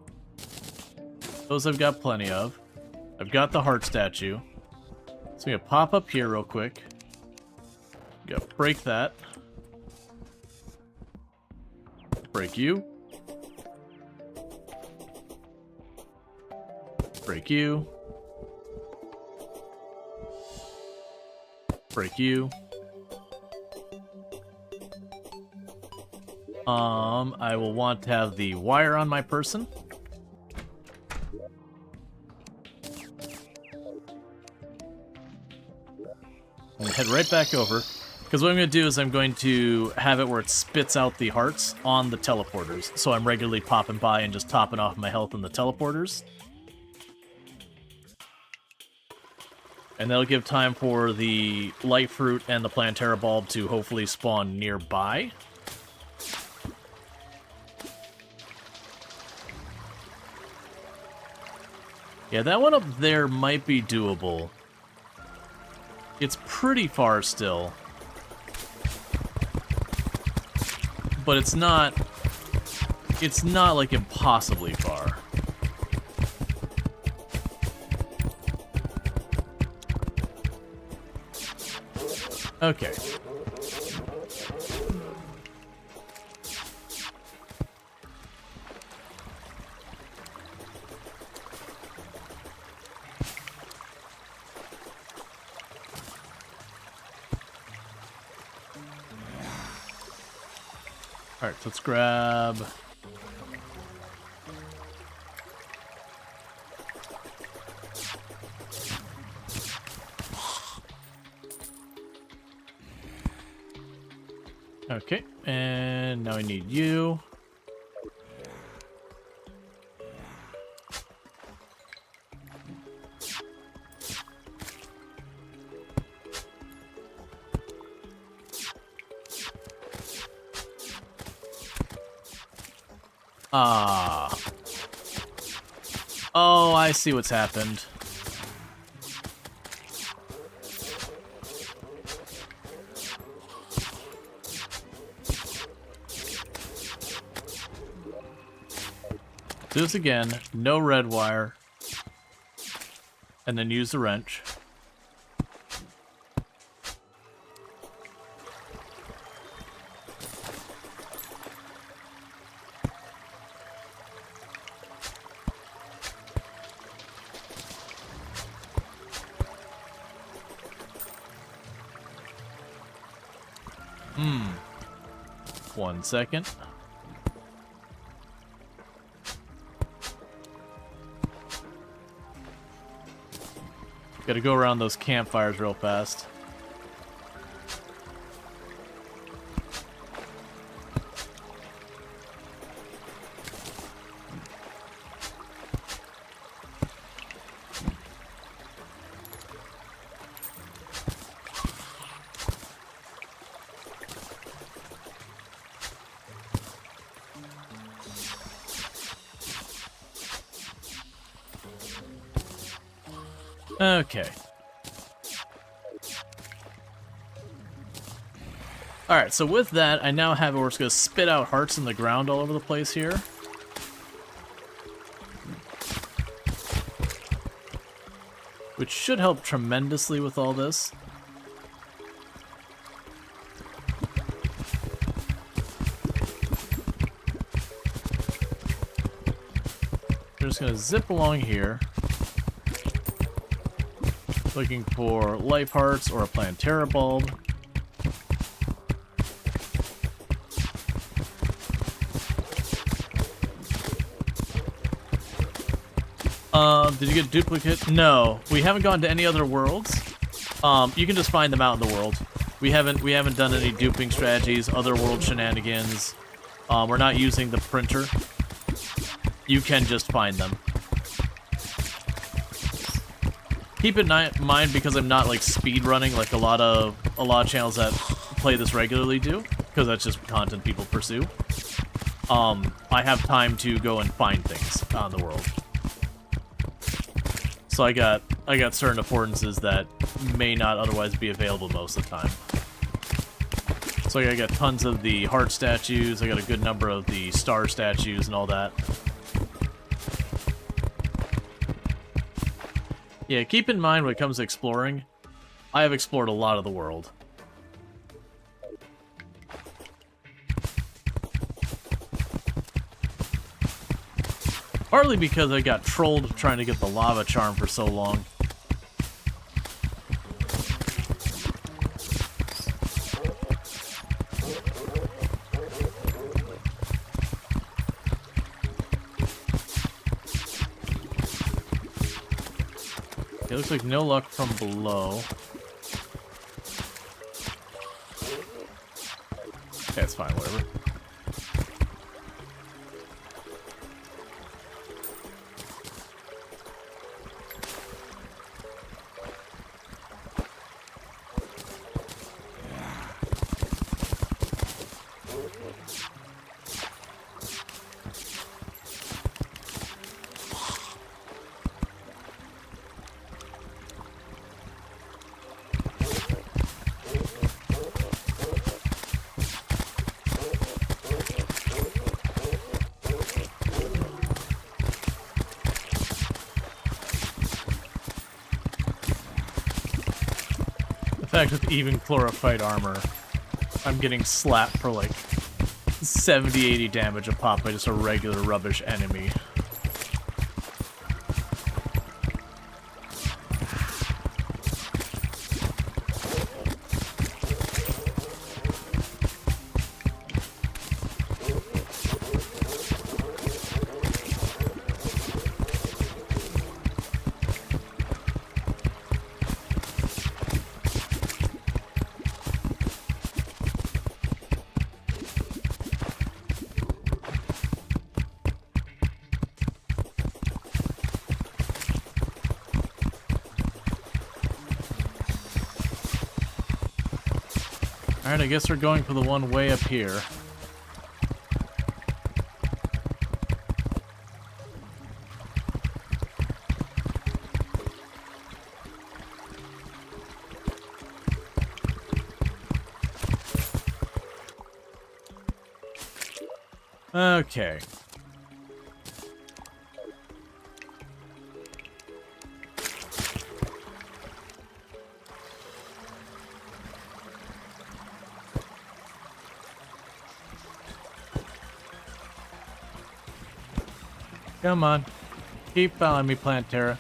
Those I've got plenty of. I've got the heart statue. So I'm going to pop up here real quick. Go break that. Break you. Break you. Break you. I will want to have the wire on my person. And head right back over. Because what I'm going to do is I'm going to have it where it spits out the hearts on the teleporters. So I'm regularly popping by and just topping off my health in the teleporters. And that'll give time for the light fruit and the Plantera bulb to hopefully spawn nearby. Yeah, that one up there might be doable. It's pretty far still. But it's not like impossibly far. Okay. All right, so let's grab... Okay, and now I need you. Ah. Oh, I see what's happened. Do this again, no red wire, and then use the wrench. One second. Gotta go around those campfires real fast. Okay. Alright, so with that, I now have it where it's going to spit out hearts in the ground all over the place here. Which should help tremendously with all this. We're just going to zip along here. Looking for life hearts or a Plantera bulb. Did you get a duplicate? No, we haven't gone to any other worlds. You can just find them out in the world. We haven't done any duping strategies, other world shenanigans. We're not using the printer. You can just find them. Keep in mind, because I'm not like speed running like a lot of channels that play this regularly do, because that's just content people pursue. I have time to go and find things out in the world. So I got certain affordances that may not otherwise be available most of the time. So I got tons of the heart statues, I got a good number of the star statues and all that. Yeah, keep in mind when it comes to exploring, I have explored a lot of the world. Partly because I got trolled trying to get the lava charm for so long. It looks like no luck from below. Okay, it's fine, whatever. fact, with even chlorophyte armor, I'm getting slapped for like 70-80 damage a pop by just a regular rubbish enemy. Alright, I guess we're going for the one way up here. Okay. Come on. Keep following me, Plantera.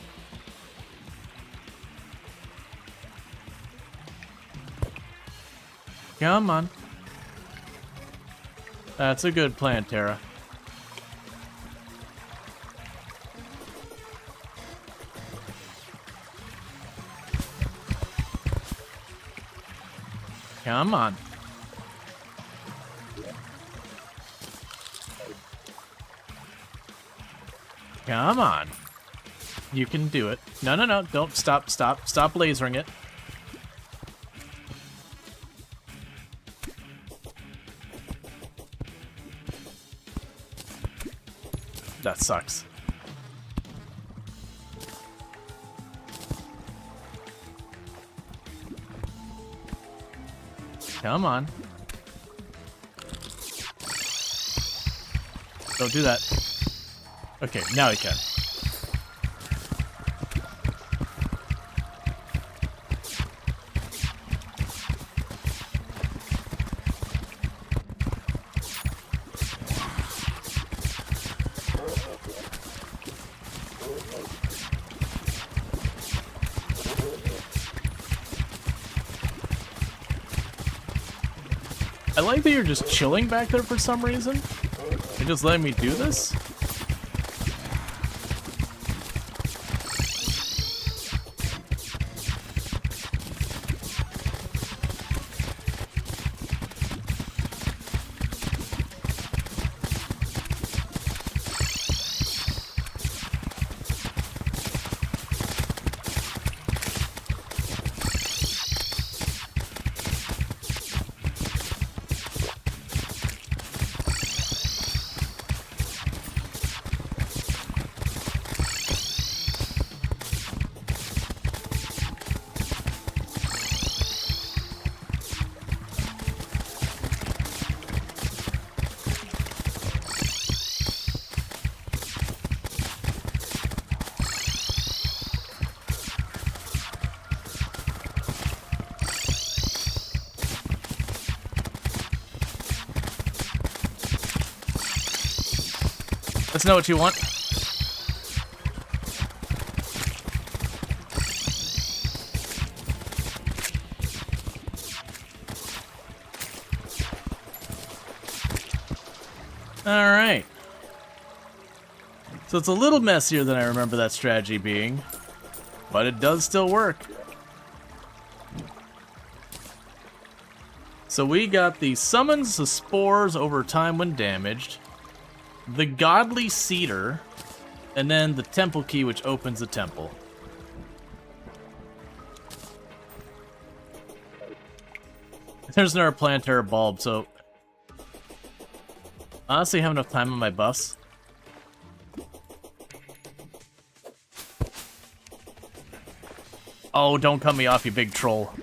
Come on. That's a good Plantera. Come on. Come on. You can do it. No, no, no. Don't stop, stop. Stop lasering it. That sucks. Come on. Don't do that. Okay, now he can. I like that you're just chilling back there for some reason. You're just letting me do this? Let's know what you want. Alright. So it's a little messier than I remember that strategy being, but it does still work. So we got the summons the spores over time when damaged, the godly cedar, and then the temple key which opens the temple. There's another Plantera bulb, so I honestly have enough time on my buffs. Oh, don't cut me off, you big troll.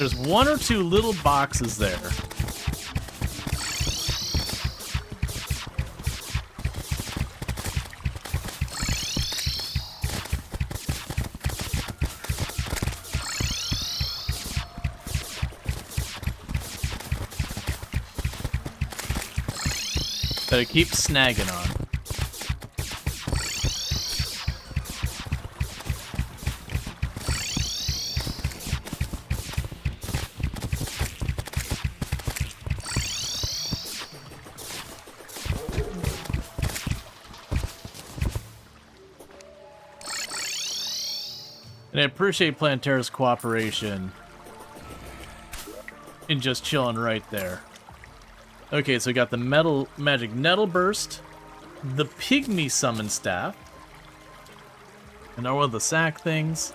There's one or two little boxes there. That I keep snagging on. And I appreciate Plantera's cooperation in just chilling right there. Okay, so we got the magic nettle burst, the pygmy summon staff, and now one of the sack things.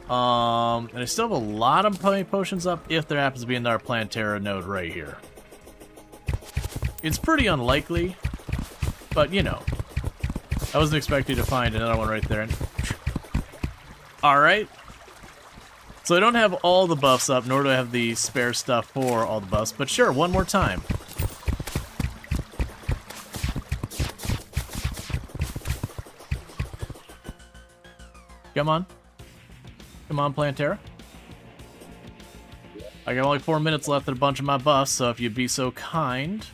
And I still have a lot of potions up if there happens to be another Plantera node right here. It's pretty unlikely, but you know, I wasn't expecting to find another one right there. Alright. So I don't have all the buffs up, nor do I have the spare stuff for all the buffs, but sure, one more time. Come on. Come on, Plantera. I got only 4 minutes left and a bunch of my buffs, so if you'd be so kind.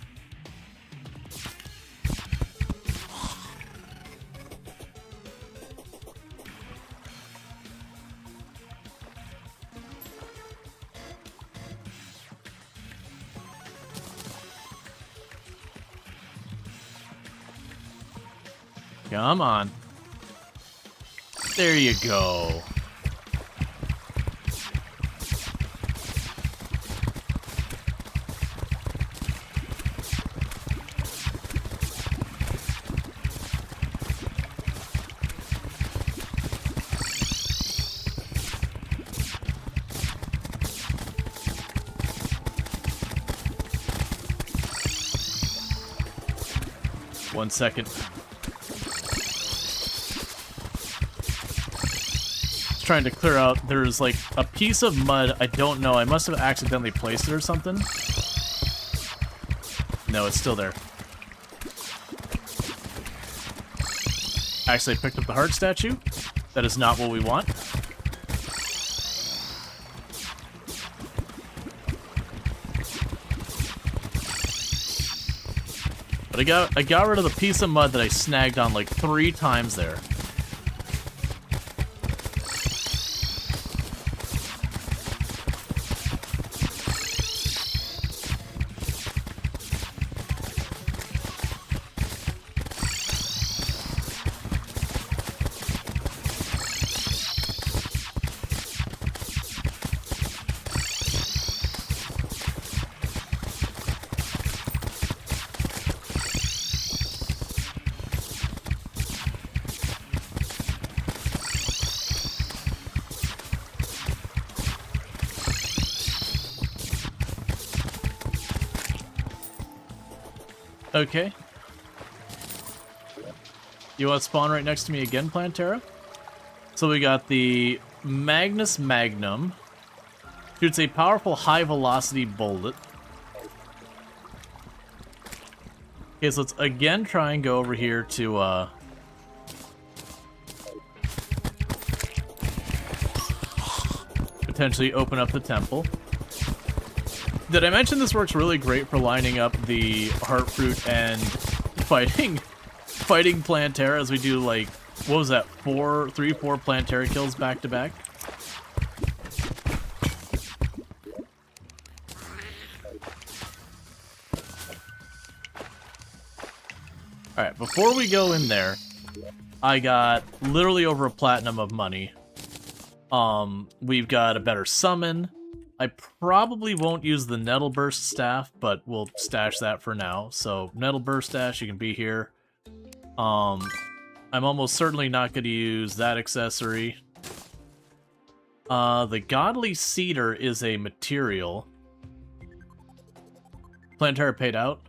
Come on. There you go. One second. Trying to clear out. There's like a piece of mud. I don't know. I must have accidentally placed it or something. No, it's still there. Actually, I picked up the heart statue. That is not what we want. But I got rid of the piece of mud that I snagged on like 3 times there. Okay. You want to spawn right next to me again, Plantera? So we got the Magnus Magnum. Shoots a powerful high-velocity bullet. Okay, so let's again try and go over here to, potentially open up the temple. Did I mention this works really great for lining up the heart fruit and fighting Plantera as we do like, what was that, 4 Plantera kills back to back? Alright, before we go in there, I got literally over a platinum of money. We've got a better summon. I probably won't use the Nettle Burst staff, but we'll stash that for now. So, Nettle Burst stash, you can be here. I'm almost certainly not going to use that accessory. The Godly Cedar is a material. Plantera paid out.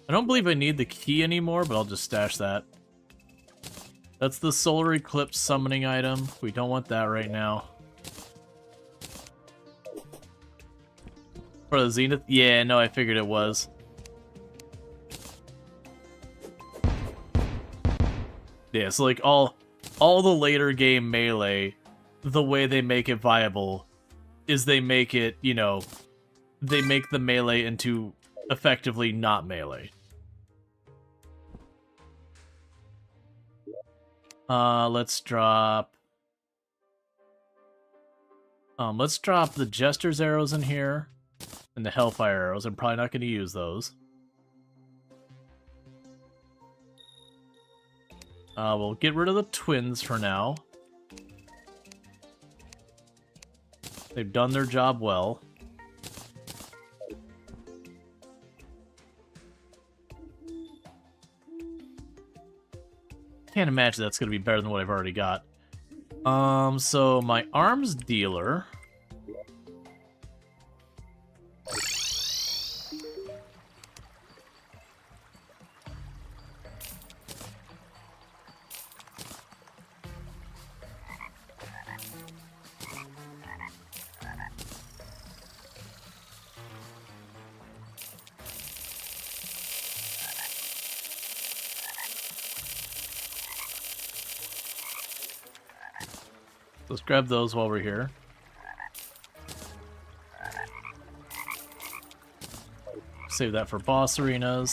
I don't believe I need the key anymore, but I'll just stash that. That's the solar eclipse summoning item. We don't want that right now. For the Zenith? Yeah, no, I figured it was. Yeah, so like all the later game melee, the way they make it viable is they make it, you know, they make the melee into effectively not melee. Let's drop the Jester's arrows in here and the Hellfire arrows. I'm probably not going to use those. We'll get rid of the twins for now. They've done their job well. Can't imagine that's going to be better than what I've already got. So my arms dealer... Let's grab those while we're here. Save that for boss arenas.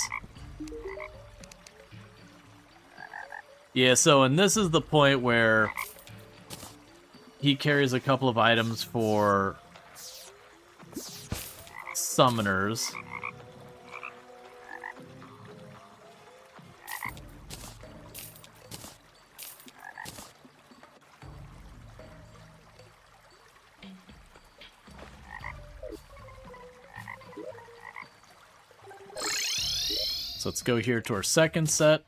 Yeah, so, and this is the point where he carries a couple of items for summoners. So let's go here to our second set.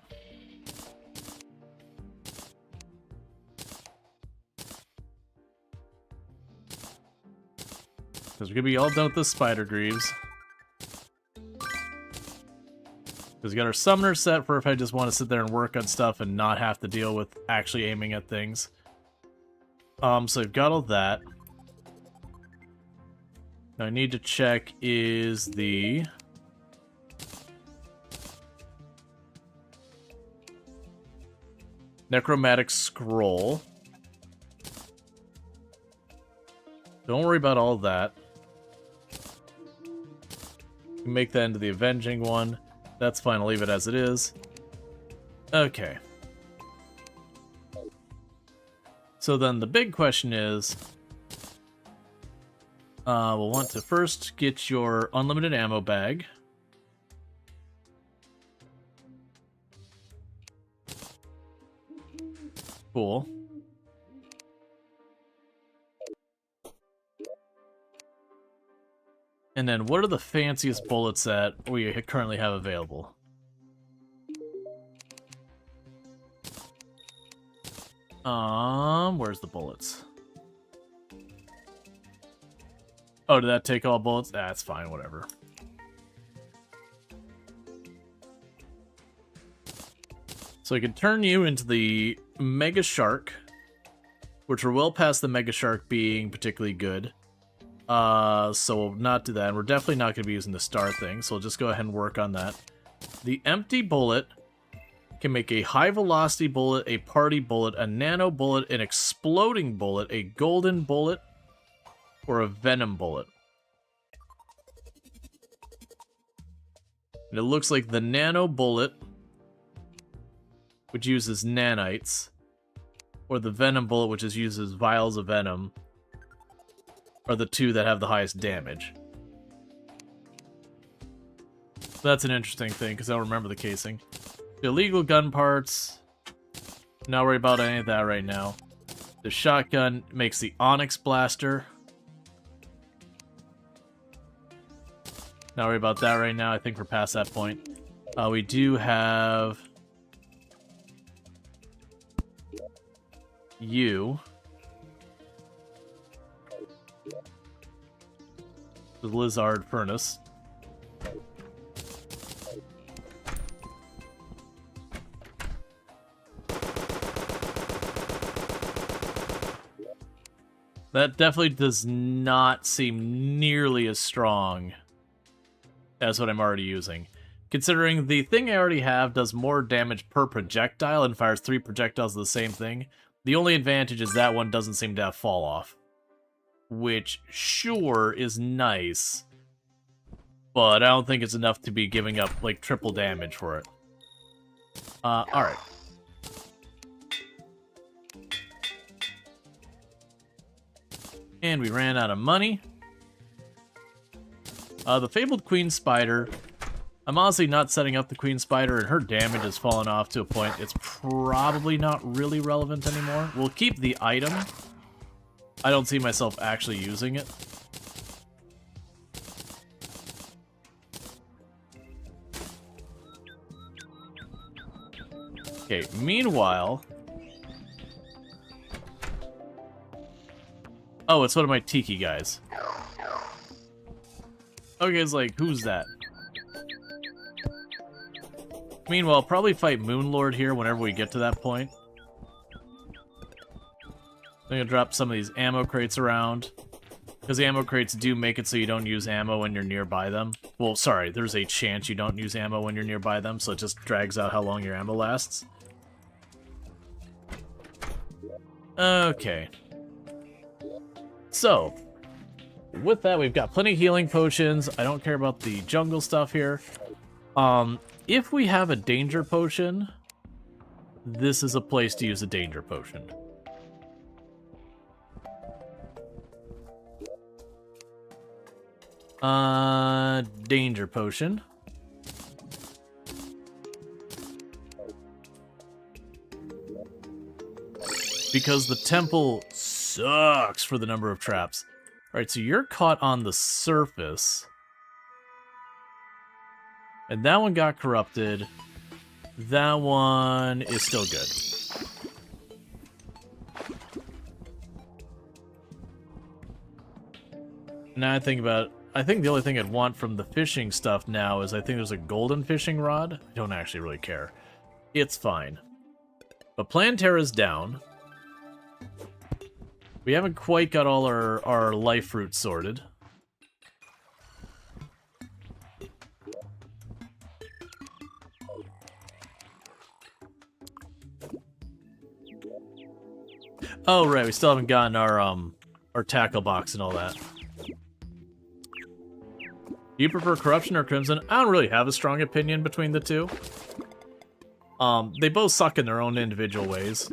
Because we're going to be all done with the Spider Greaves. Because we got our Summoner set for if I just want to sit there and work on stuff and not have to deal with actually aiming at things. So we've got all that. Now I need to check is the... Necromantic Scroll. Don't worry about all that. Make that into the Avenging one. That's fine, I'll leave it as it is. Okay. So then the big question is... we'll want to first get your unlimited ammo bag. Cool. And then what are the fanciest bullets that we currently have available? Where's the bullets? Oh, did that take all bullets? That's fine, whatever. So we can turn you into the Mega Shark, which we're well past the Mega Shark being particularly good. So we'll not do that. And we're definitely not going to be using the star thing, so we'll just go ahead and work on that. The empty bullet can make a high velocity bullet, a party bullet, a nano bullet, an exploding bullet, a golden bullet, or a venom bullet. And it looks like the nano bullet, which uses nanites, or the venom bullet, which uses vials of venom, are the two that have the highest damage. That's an interesting thing, because I don't remember the casing. The illegal gun parts, not worry about any of that right now. The shotgun makes the Onyx Blaster. Not worry about that right now, I think we're past that point. We do have... you. The Lizard Furnace. That definitely does not seem nearly as strong as what I'm already using. Considering the thing I already have does more damage per projectile and fires 3 projectiles of the same thing, the only advantage is that one doesn't seem to have fall off. Which, sure, is nice, but I don't think it's enough to be giving up, like, triple damage for it. Alright. And we ran out of money. The Fabled Queen Spider. I'm honestly not setting up the Queen Spider, and her damage has fallen off to a point it's probably not really relevant anymore. We'll keep the item. I don't see myself actually using it. Okay, meanwhile... Oh, it's one of my Tiki guys. Okay, it's like, who's that? Meanwhile, probably fight Moonlord here whenever we get to that point. I'm gonna drop some of these ammo crates around. Because the ammo crates do make it so you don't use ammo when you're nearby them. Well, sorry, there's a chance you don't use ammo when you're nearby them, so it just drags out how long your ammo lasts. Okay. So, with that, we've got plenty of healing potions. I don't care about the jungle stuff here. If we have a danger potion, this is a place to use a danger potion. Danger potion. Because the temple sucks for the number of traps. Alright, so you're caught on the surface. And that one got corrupted. That one is still good. Now I think about it. I think the only thing I'd want from the fishing stuff now is I think there's a golden fishing rod. I don't actually really care. It's fine. But Plantera's down. We haven't quite got all our life fruits sorted. Oh, right, we still haven't gotten our tackle box and all that. Do you prefer Corruption or Crimson? I don't really have a strong opinion between the two. They both suck in their own individual ways.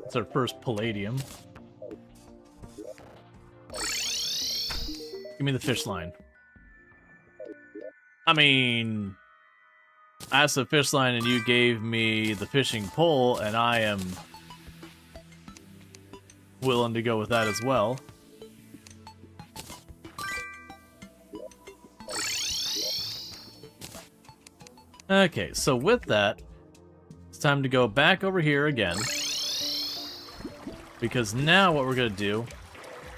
It's our first palladium. Give me the fish line. I mean, I asked the fish line and you gave me the fishing pole, and I am willing to go with that as well. Okay, so with that, it's time to go back over here again. Because now what we're going to do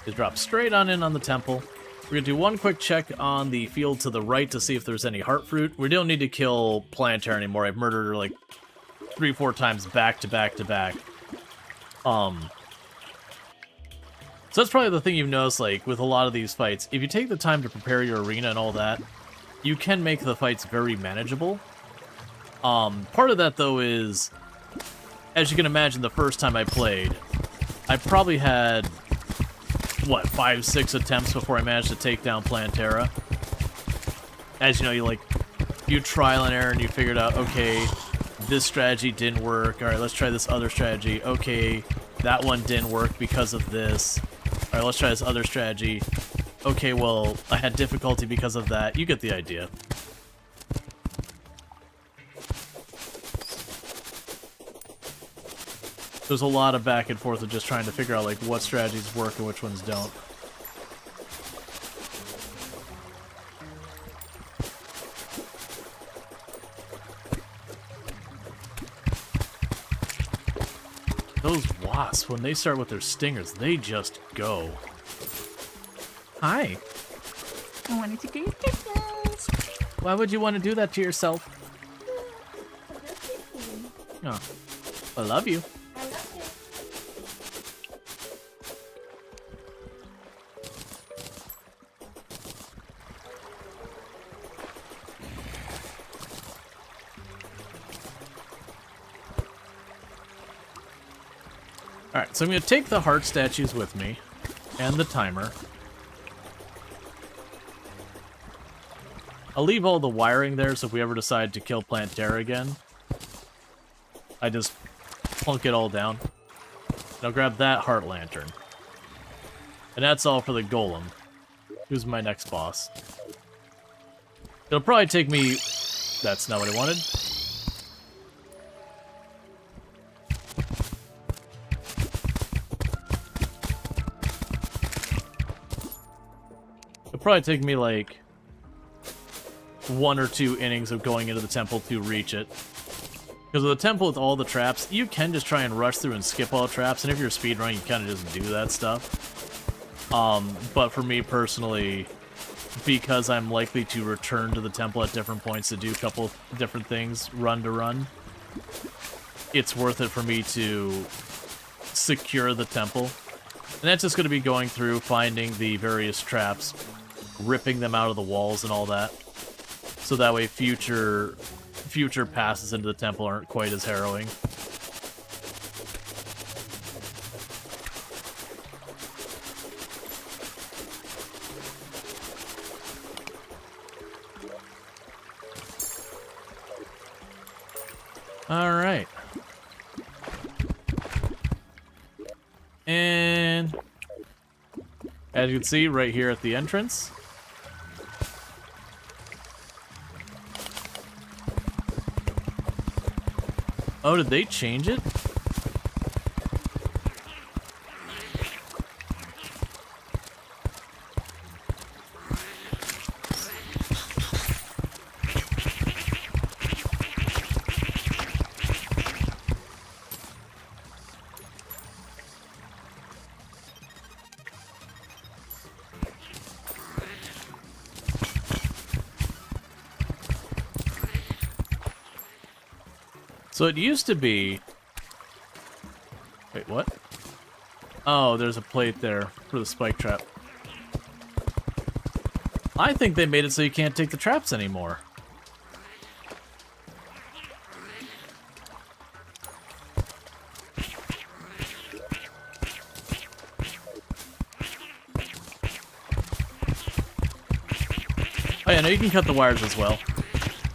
is drop straight on in on the temple. We're going to do one quick check on the field to the right to see if there's any heart fruit. We don't need to kill Plantera anymore. I've murdered her like 3-4 times back to back to back. So that's probably the thing you've noticed, like, with a lot of these fights. If you take the time to prepare your arena and all that, you can make the fights very manageable. Part of that, though, is, as you can imagine, the first time I played, I probably had, what, 5-6 attempts before I managed to take down Plantera. As you know, you trial and error and you figured out, okay, this strategy didn't work. Alright, let's try this other strategy. Okay, that one didn't work because of this. Alright, let's try this other strategy. Okay, well, I had difficulty because of that. You get the idea. there's a lot of back and forth of just trying to figure out like what strategies work and which ones don't. Those wasps, when they start with their stingers, they just go. Hi. I wanted to get your kisses. Why would you want to do that to yourself? Oh, I love you. I love you. Alright, so I'm going to take the heart statues with me, and the timer. I'll leave all the wiring there, so if we ever decide to kill Plantera again, I just plunk it all down. And I'll grab that heart lantern. And that's all for the golem. Who's my next boss? It'll probably take me... That's not what I wanted. It'll probably take me like 1 or 2 innings of going into the temple to reach it. Because with the temple with all the traps, you can just try and rush through and skip all traps, and if you're speedrunning, you kind of just do that stuff. But for me personally, because I'm likely to return to the temple at different points to do a couple different things, run to run, it's worth it for me to secure the temple. And that's just going to be going through, finding the various traps, ripping them out of the walls and all that. So that way future passes into the temple aren't quite as harrowing. Alright. And as you can see right here at the entrance, oh, did they change it? So it used to be... Wait, what? Oh, there's a plate there for the spike trap. I think they made it so you can't take the traps anymore. Oh yeah, no, you can cut the wires as well.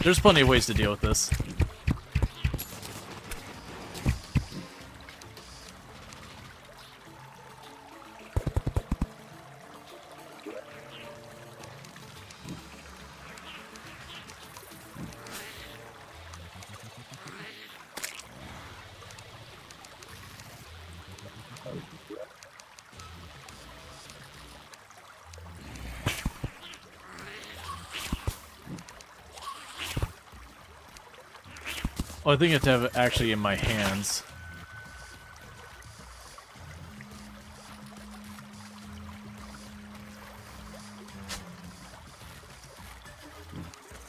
There's plenty of ways to deal with this. Oh, I think I have to have it actually in my hands.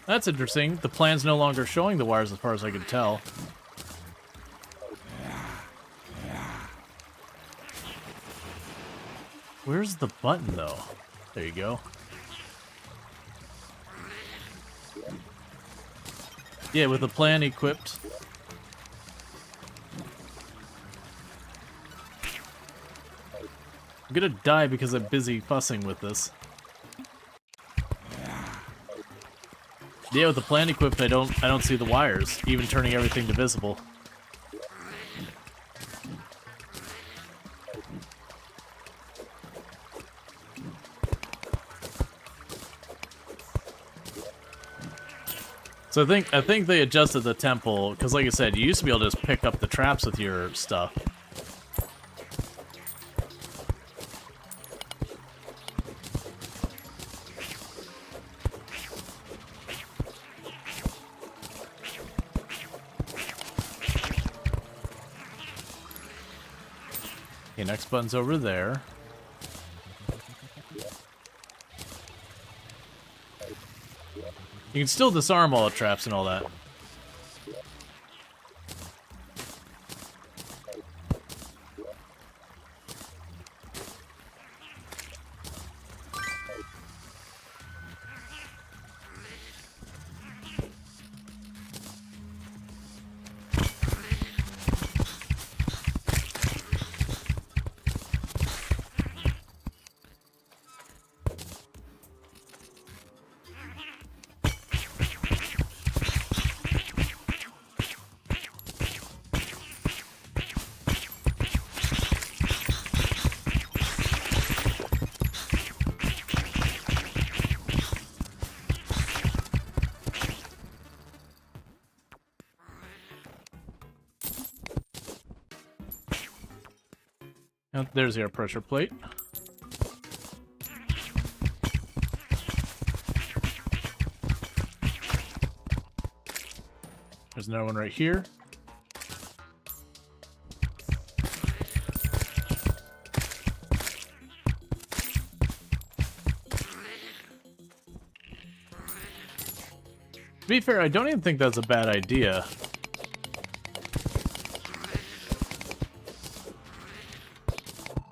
That's interesting. The plan's no longer showing the wires as far as I can tell. Where's the button, though? There you go. Yeah, with the plan equipped. I'm gonna die because I'm busy fussing with this. Yeah, with the plan equipped, I don't see the wires, even turning everything to visible. So I think they adjusted the temple, because like I said, you used to be able to just pick up the traps with your stuff. Okay, next button's over there. You can still disarm all the traps and all that. Oh, there's the air pressure plate. There's another one right here. To be fair, I don't even think that's a bad idea.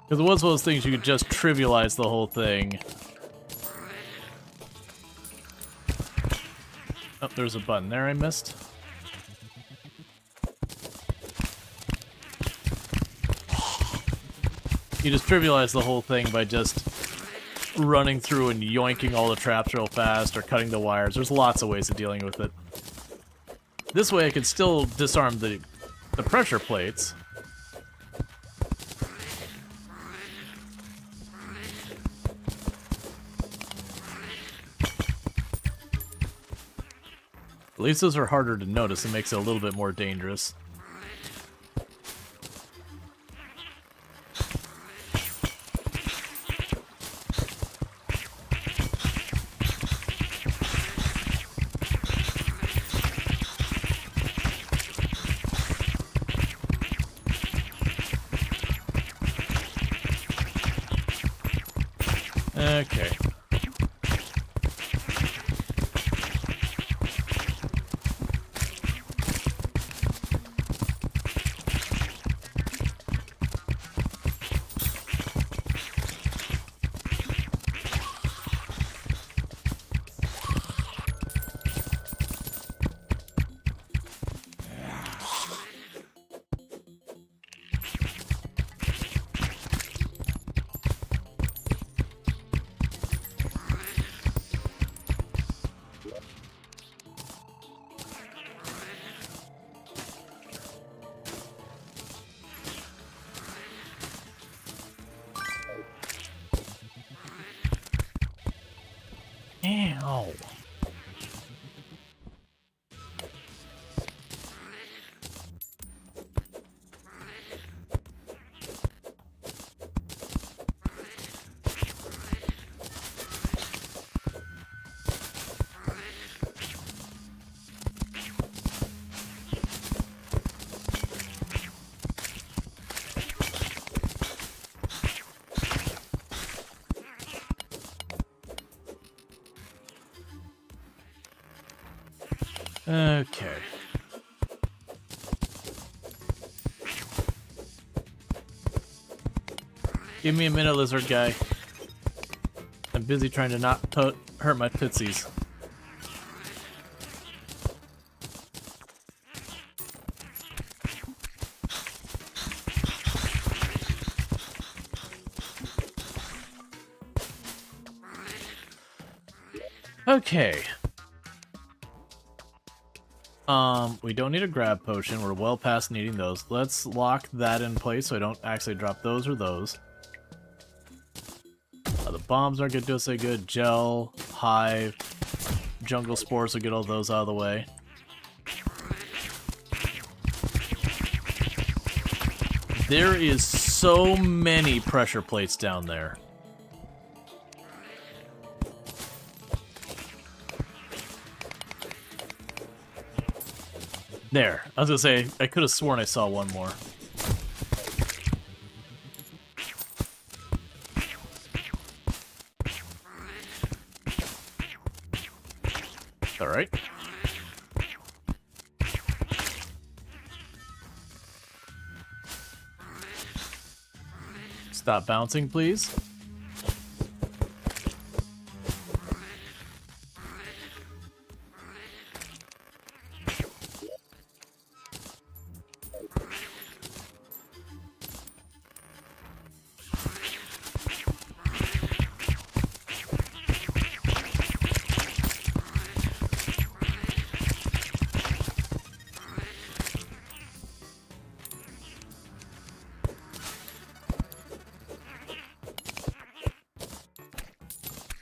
Because it was one of those things you could just trivialize the whole thing. Oh, there's a button there I missed. You just trivialize the whole thing by just running through and yoinking all the traps real fast or cutting the wires. There's lots of ways of dealing with it. This way I can still disarm the pressure plates. At least those are harder to notice. It makes it a little bit more dangerous. Okay. Ow. Okay. Give me a minute, lizard guy. I'm busy trying to not hurt my tootsies. Okay. We don't need a grab potion. We're well past needing those. Let's lock that in place so I don't actually drop those or those. The bombs aren't gonna do us any good. Gel, hive, jungle spores will get all those out of the way. There is so many pressure plates down there. There. I was gonna say, I could have sworn I saw one more. Alright. Stop bouncing, please.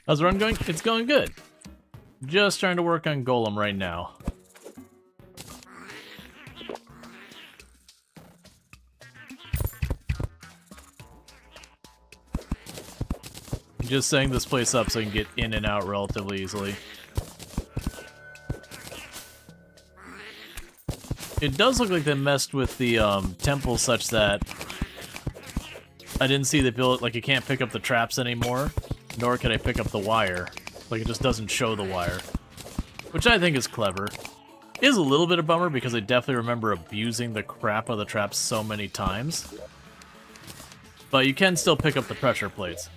How's the run going? It's going good. Just trying to work on Golem right now. Just setting this place up so I can get in and out relatively easily. It does look like they messed with the temple such that I didn't see the ability, like you can't pick up the traps anymore, nor can I pick up the wire. Like it just doesn't show the wire, which I think is clever. It is a little bit of a bummer because I definitely remember abusing the crap out of the traps so many times. But you can still pick up the pressure plates.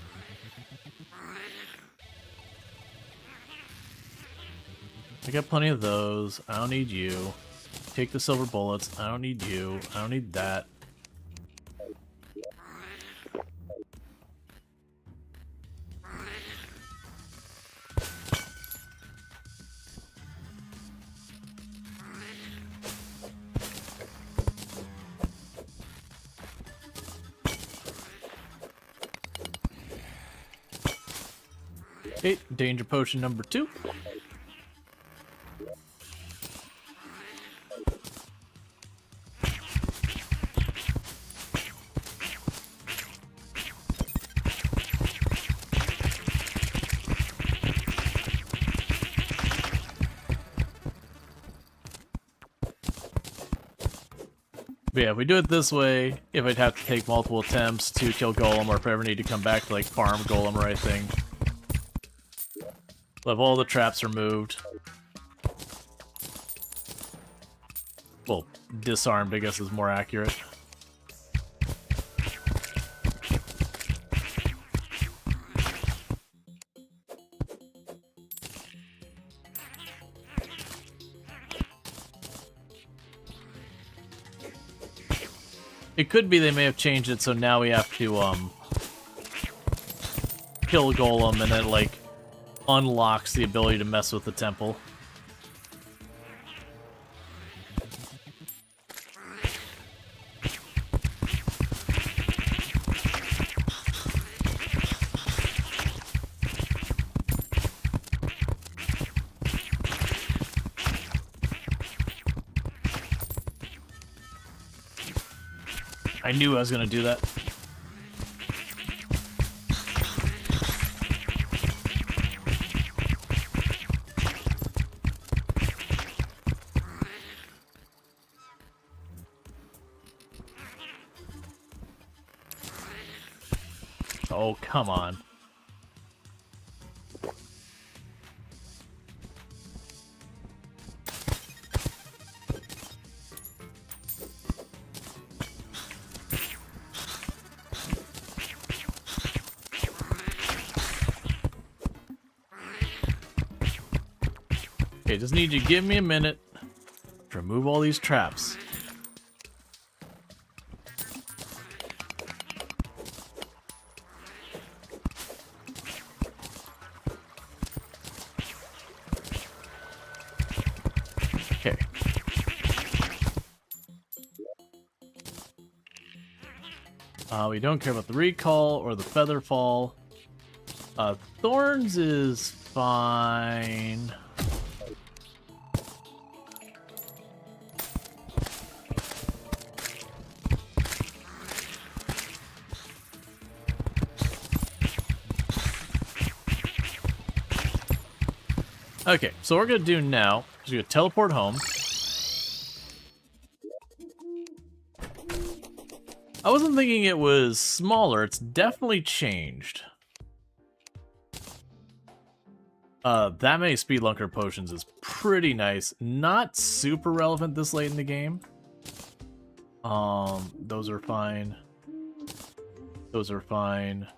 I got plenty of those. I don't need you. Take the silver bullets. I don't need you. I don't need that. Okay, danger potion number 2. But yeah, if we do it this way, if I'd have to take multiple attempts to kill Golem, or if I ever need to come back to like farm Golem or anything, we'll have all the traps removed. Well, disarmed, I guess, is more accurate. It could be they may have changed it so now we have to kill Golem and it like unlocks the ability to mess with the temple. I knew I was gonna do that. Oh, come on. Okay, just need you to give me a minute to remove all these traps. Okay. We don't care about the recall or the feather fall. Thorns is fine. Okay, so what we're gonna do now is we're gonna teleport home. I wasn't thinking it was smaller, it's definitely changed. That many speed lunker potions is pretty nice. Not super relevant this late in the game. Those are fine. Those are fine.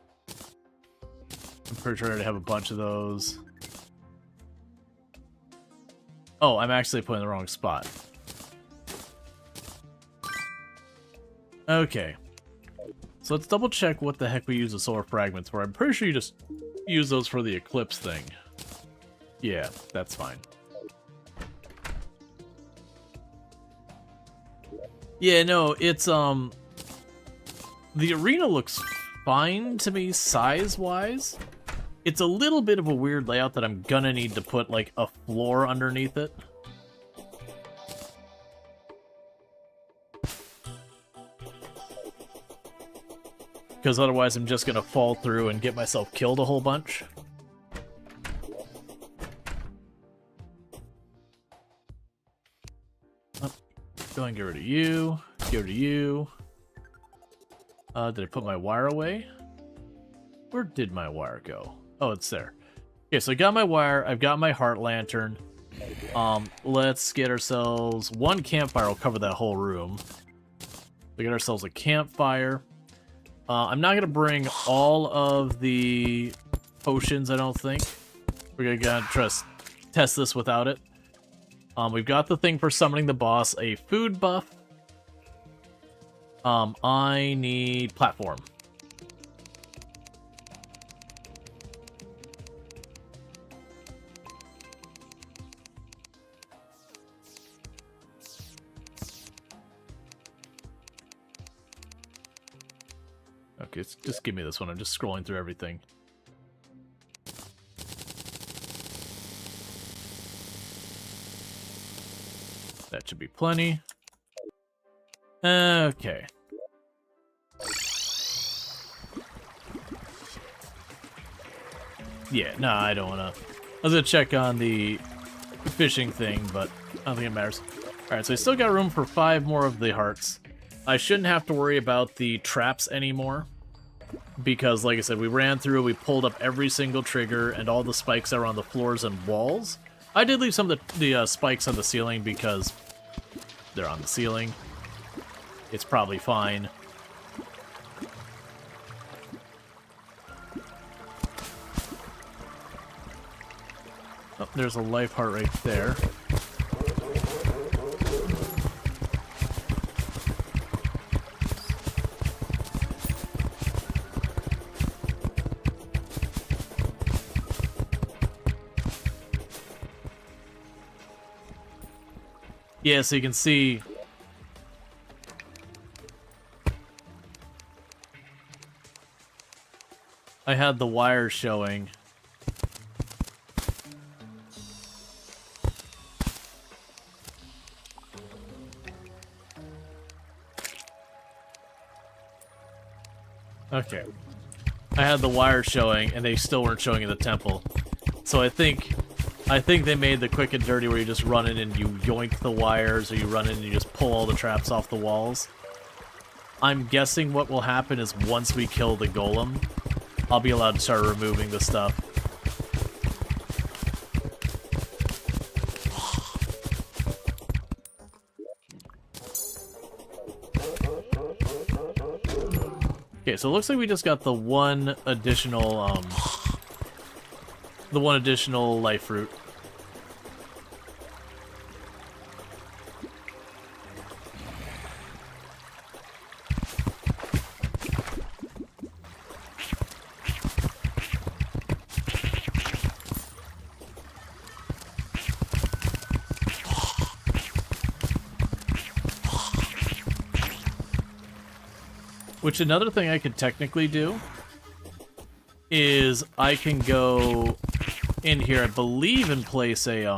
I'm pretty sure I already have a bunch of those. Oh, I'm actually putting the wrong spot. Okay. So let's double check what the heck we use the solar fragments for. I'm pretty sure you just use those for the eclipse thing. Yeah, that's fine. Yeah, no, it's, the arena looks fine to me size-wise. It's a little bit of a weird layout that I'm gonna need to put, like, a floor underneath it. Because otherwise I'm just gonna fall through and get myself killed a whole bunch. Oh, go and get rid of you. Get rid of you. Did I put my wire away? Where did my wire go? Oh, it's there. Okay, so I got my wire. I've got my heart lantern. Let's get ourselves one campfire. Will cover that whole room. We get ourselves a campfire. I'm not gonna bring all of the potions, I don't think. We're gonna try to test this without it. We've got the thing for summoning the boss, a food buff. I need platform. Okay, just give me this one. I'm just scrolling through everything. That should be plenty. Okay. Yeah, no, I don't wanna... I was gonna check on the fishing thing, but I don't think it matters. Alright, so I still got room for 5 more of the hearts. I shouldn't have to worry about the traps anymore. Because, like I said, we ran through, we pulled up every single trigger and all the spikes that were on the floors and walls. I did leave some of the spikes on the ceiling because they're on the ceiling. It's probably fine. Oh, there's a life heart right there. Yeah, so you can see I had the wires showing. Okay. I had the wires showing and they still weren't showing in the temple. So I think they made the quick and dirty where you just run in and you yoink the wires, or you run in and you just pull all the traps off the walls. I'm guessing what will happen is once we kill the golem, I'll be allowed to start removing the stuff. Okay, so it looks like we just got the one additional life fruit. Which, another thing I could technically do is I can go in here, I believe, and place a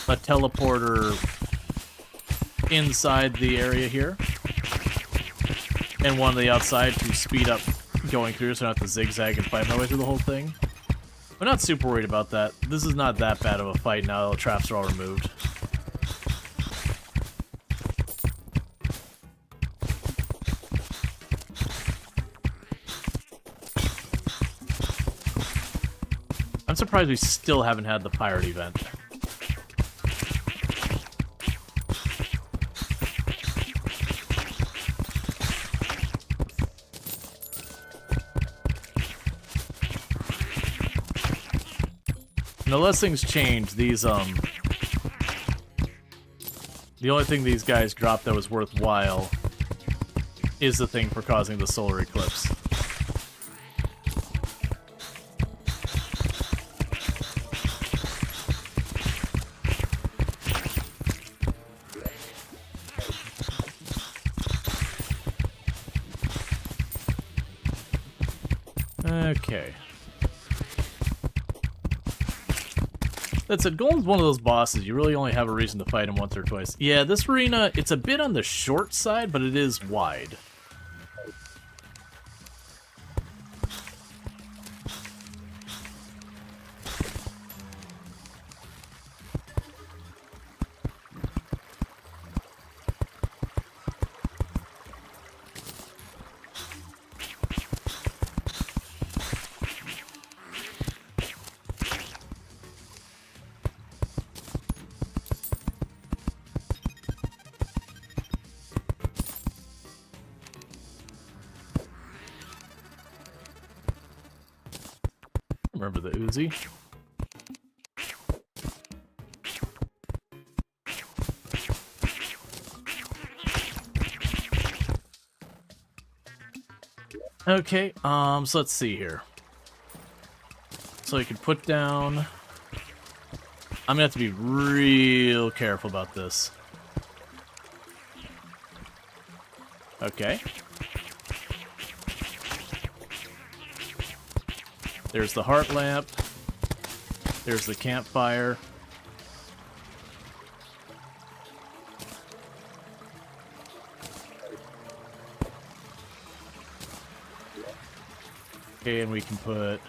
teleporter inside the area here, and one on the outside to speed up going through, so I don't have to zigzag and fight my way through the whole thing. I'm not super worried about that. This is not that bad of a fight now that the traps are all removed. I'm surprised we still haven't had the pirate event. And unless things change, these, the only thing these guys dropped that was worthwhile is the thing for causing the solar eclipse. Okay. That's it. Golem's one of those bosses, you really only have a reason to fight him once or twice. Yeah, this arena, it's a bit on the short side, but it is wide. Remember the Uzi. Okay, so let's see here. So you can put down... I'm gonna have to be real careful about this. Okay. There's the heart lamp. There's the campfire. Okay, and we can put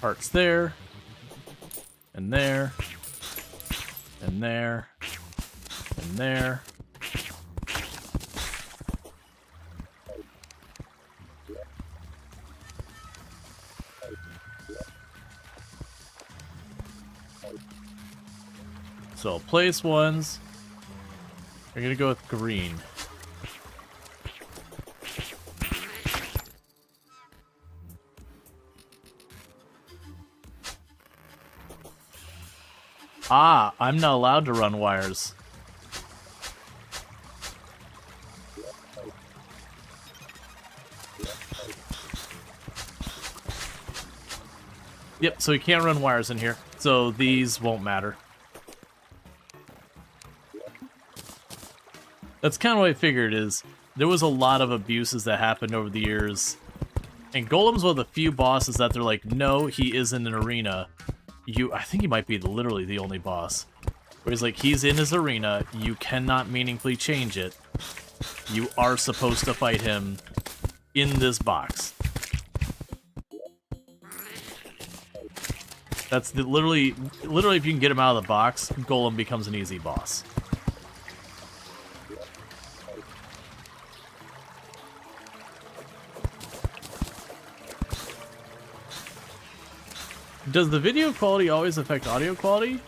hearts there, and there, and there, and there. So place ones. We're gonna go with green. Ah, I'm not allowed to run wires. Yep, so you can't run wires in here, so these won't matter. That's kind of what I figured is, there was a lot of abuses that happened over the years, and Golem's one of the few bosses that they're like, no, he is in an arena. I think he might be literally the only boss. Where he's like, he's in his arena, you cannot meaningfully change it. You are supposed to fight him in this box. That's literally if you can get him out of the box, Golem becomes an easy boss. Does the video quality always affect audio quality?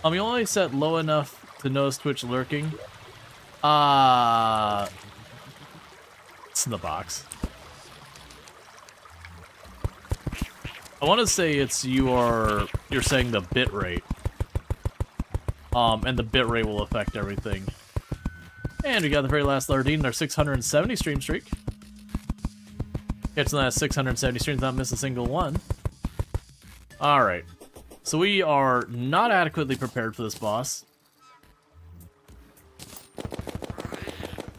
You only set low enough to notice Twitch lurking. It's in the box. I want to say it's you're saying the bit rate. And the bit rate will affect everything. And we got the very last Lardine in our 670 stream streak. Catching the last 670 streams, not miss a single one. Alright, so we are not adequately prepared for this boss.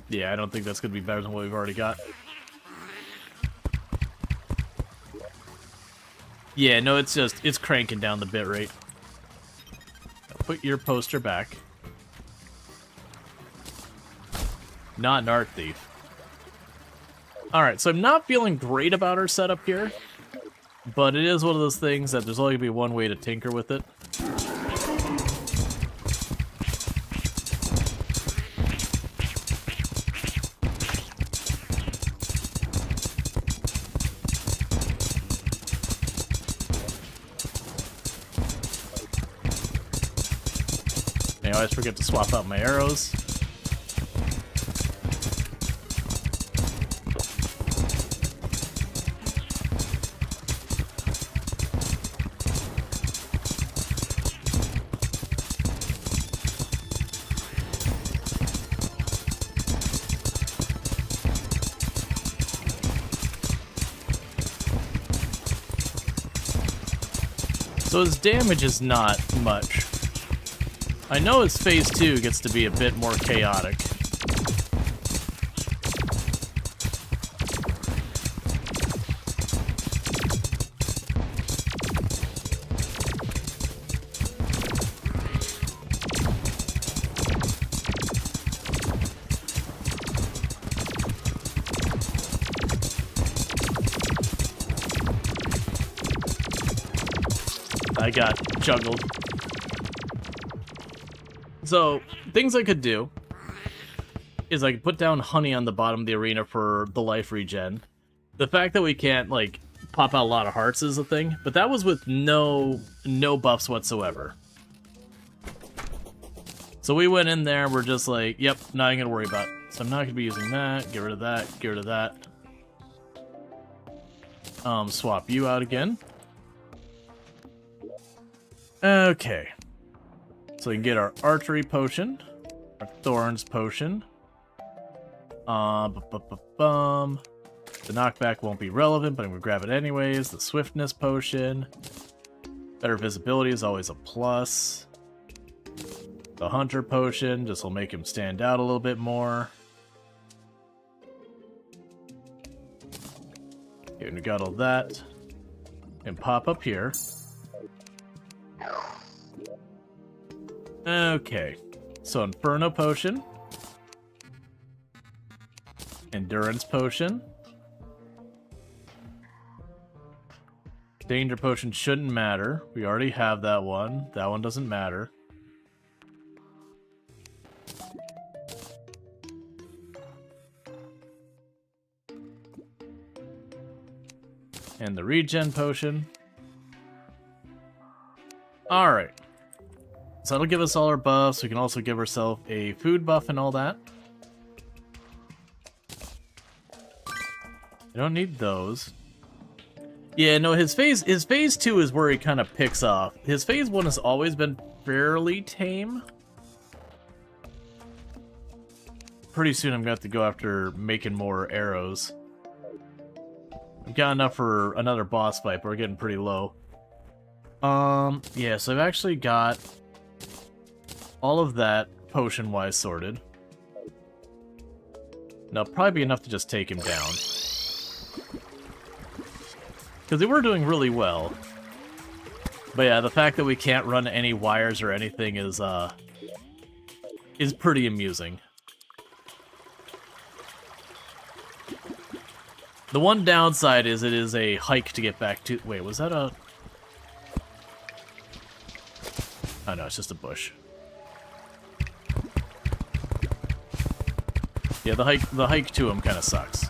Yeah, I don't think that's going to be better than what we've already got. Yeah, no, it's cranking down the bitrate. Put your poster back. Not an art thief. Alright, so I'm not feeling great about our setup here. But it is one of those things that there's only going to be one way to tinker with it. I always forget to swap out my arrows. So his damage is not much. I know his phase 2 gets to be a bit more chaotic. I got juggled. So, things I could do is I could put down honey on the bottom of the arena for the life regen. The fact that we can't, like, pop out a lot of hearts is a thing, but that was with no buffs whatsoever. So we went in there, we're just like, yep, not even gonna worry about it. So I'm not gonna be using that, get rid of that, get rid of that. Swap you out again. Okay. So we can get our archery potion, our thorns potion. The knockback won't be relevant, but I'm gonna grab it anyways. The swiftness potion. Better visibility is always a plus. The hunter potion just will make him stand out a little bit more. Okay, we got all that. And pop up here. Okay, so Inferno Potion, Endurance Potion, Danger Potion shouldn't matter, we already have that one doesn't matter. And the Regen Potion. Alright. So that'll give us all our buffs. We can also give ourselves a food buff and all that. I don't need those. Yeah, no, his phase 2 is where he kind of picks off. His phase 1 has always been fairly tame. Pretty soon I'm going to have to go after making more arrows. I've got enough for another boss fight, but we're getting pretty low. Yeah, so I've actually got all of that potion-wise sorted. Now, probably be enough to just take him down. Because they were doing really well. But yeah, the fact that we can't run any wires or anything is pretty amusing. The one downside is it is a hike to get back to... Wait, was that a... Oh no, it's just a bush. Yeah, the hike to him kind of sucks.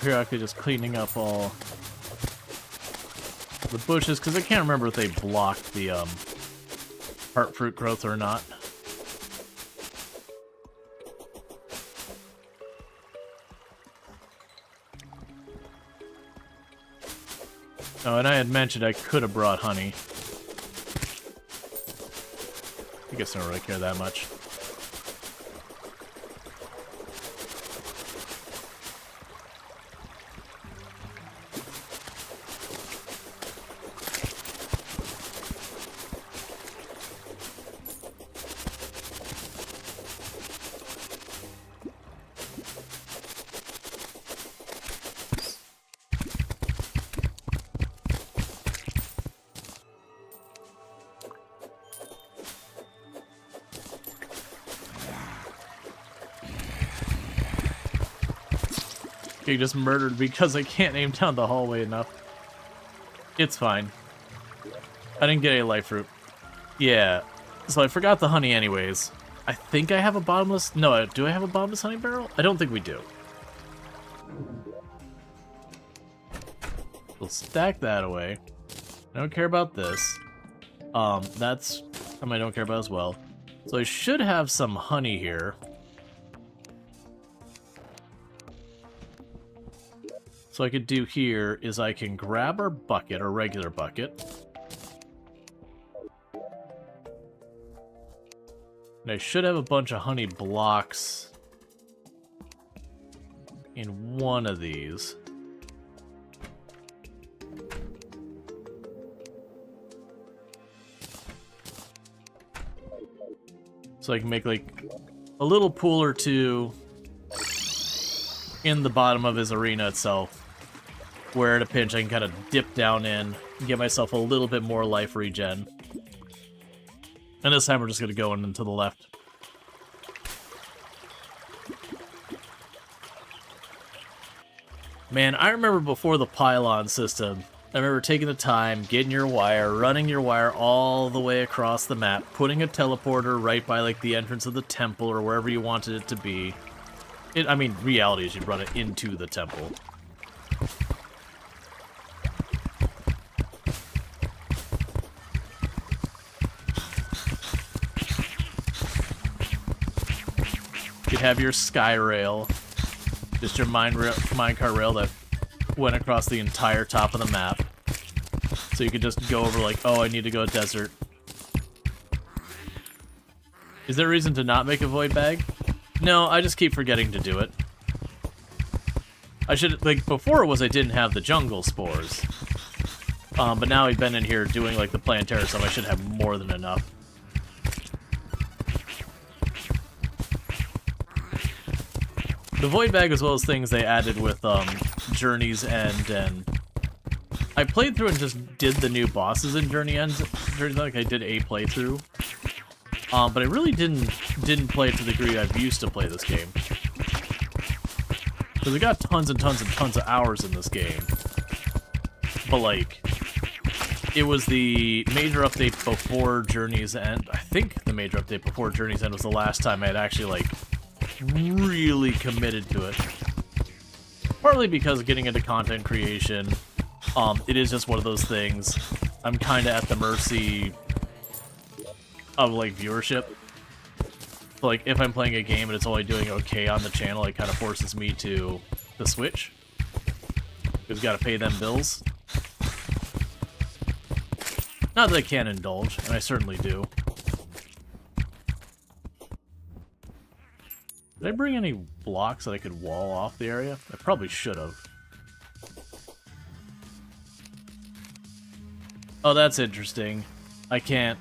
Periodically just cleaning up all the bushes, because I can't remember if they blocked the heart fruit growth or not. Oh, and I had mentioned I could have brought honey. I guess I don't really care that much. He just murdered because I can't aim down the hallway enough. It's fine. I didn't get any life fruit. Yeah, so I forgot the honey anyways. I think I have a bottomless... No, do I have a bottomless honey barrel? I don't think we do. We'll stack that away. I don't care about this. That's something I don't care about as well. So I should have some honey here. So what I could do here is I can grab our bucket, our regular bucket. And I should have a bunch of honey blocks in one of these. So I can make like a little pool or two in the bottom of his arena itself, where at a pinch I can kind of dip down in and get myself a little bit more life regen. And this time we're just going to go in and to the left. Man, I remember before the pylon system, I remember taking the time, getting your wire, running your wire all the way across the map, putting a teleporter right by like the entrance of the temple or wherever you wanted it to be. I mean, reality is you'd run it into the temple. You'd have your sky rail, just your minecart rail that went across the entire top of the map. So you could just go over like, oh, I need to go desert. Is there a reason to not make a void bag? No, I just keep forgetting to do it. I should, like, before it was I didn't have the jungle spores. But now I've been in here doing like the Plantera stuff, I should have more than enough. The void bag as well as things they added with Journey's End, and I played through and just did the new bosses in Journey's End, like I did a playthrough. But I really didn't play it to the degree I've used to play this game. Because I got tons and tons and tons of hours in this game. But like, it was the major update before Journey's End. I think the major update before Journey's End was the last time I had actually like really committed to it. Partly because of getting into content creation. It is just one of those things. I'm kind of at the mercy of like viewership. Like if I'm playing a game and it's only doing okay on the channel, it kind of forces me to switch. Because gotta pay them bills. Not that I can't indulge, and I certainly do. Did I bring any blocks that I could wall off the area? I probably should have. Oh, that's interesting. I can't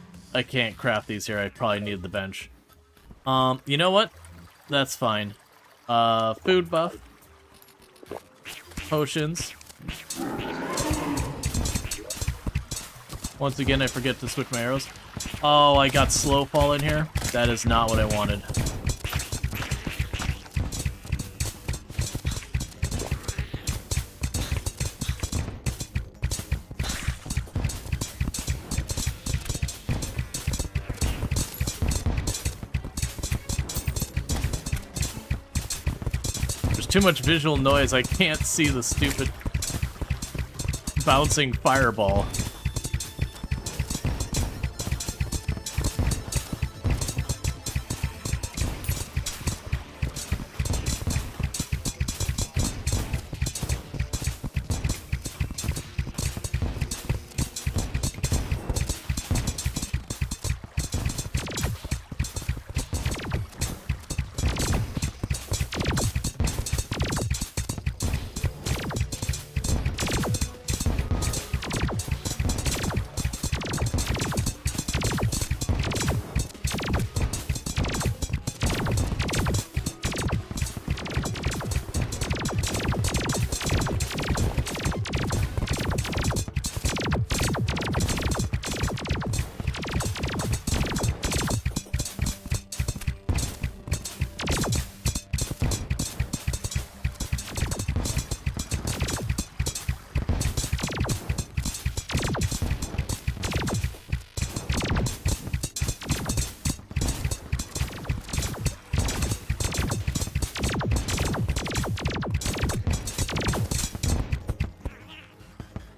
craft these here. I probably need the bench. You know what? That's fine. Food buff. Potions. Once again, I forget to switch my arrows. Oh, I got slow fall in here. That is not what I wanted. Too much visual noise, I can't see the stupid bouncing fireball.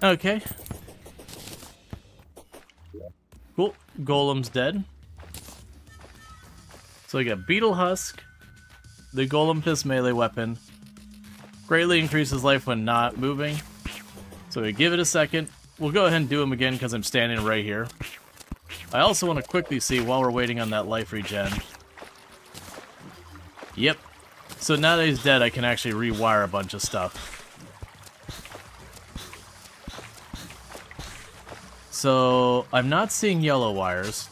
Okay. Cool. Golem's dead. So we got Beetle Husk, the Golem Fist melee weapon. Greatly increases life when not moving. So we give it a second. We'll go ahead and do him again because I'm standing right here. I also want to quickly see while we're waiting on that life regen. Yep. So now that he's dead, I can actually rewire a bunch of stuff. So I'm not seeing yellow wires.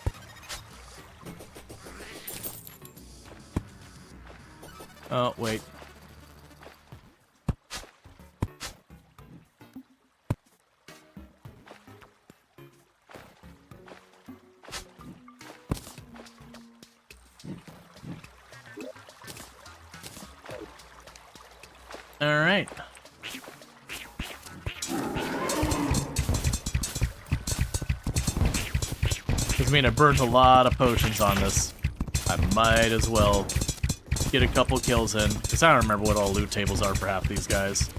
Oh, wait. All right. I mean, I burnt a lot of potions on this. I might as well get a couple kills in, because I don't remember what all loot tables are for half these guys.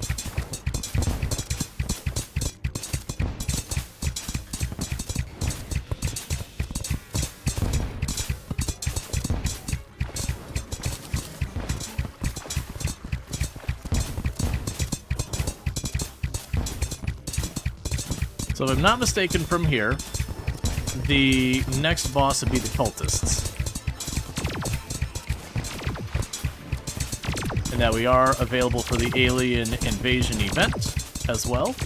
So if I'm not mistaken from here, the next boss would be the cultists. And that we are available for the alien invasion event as well.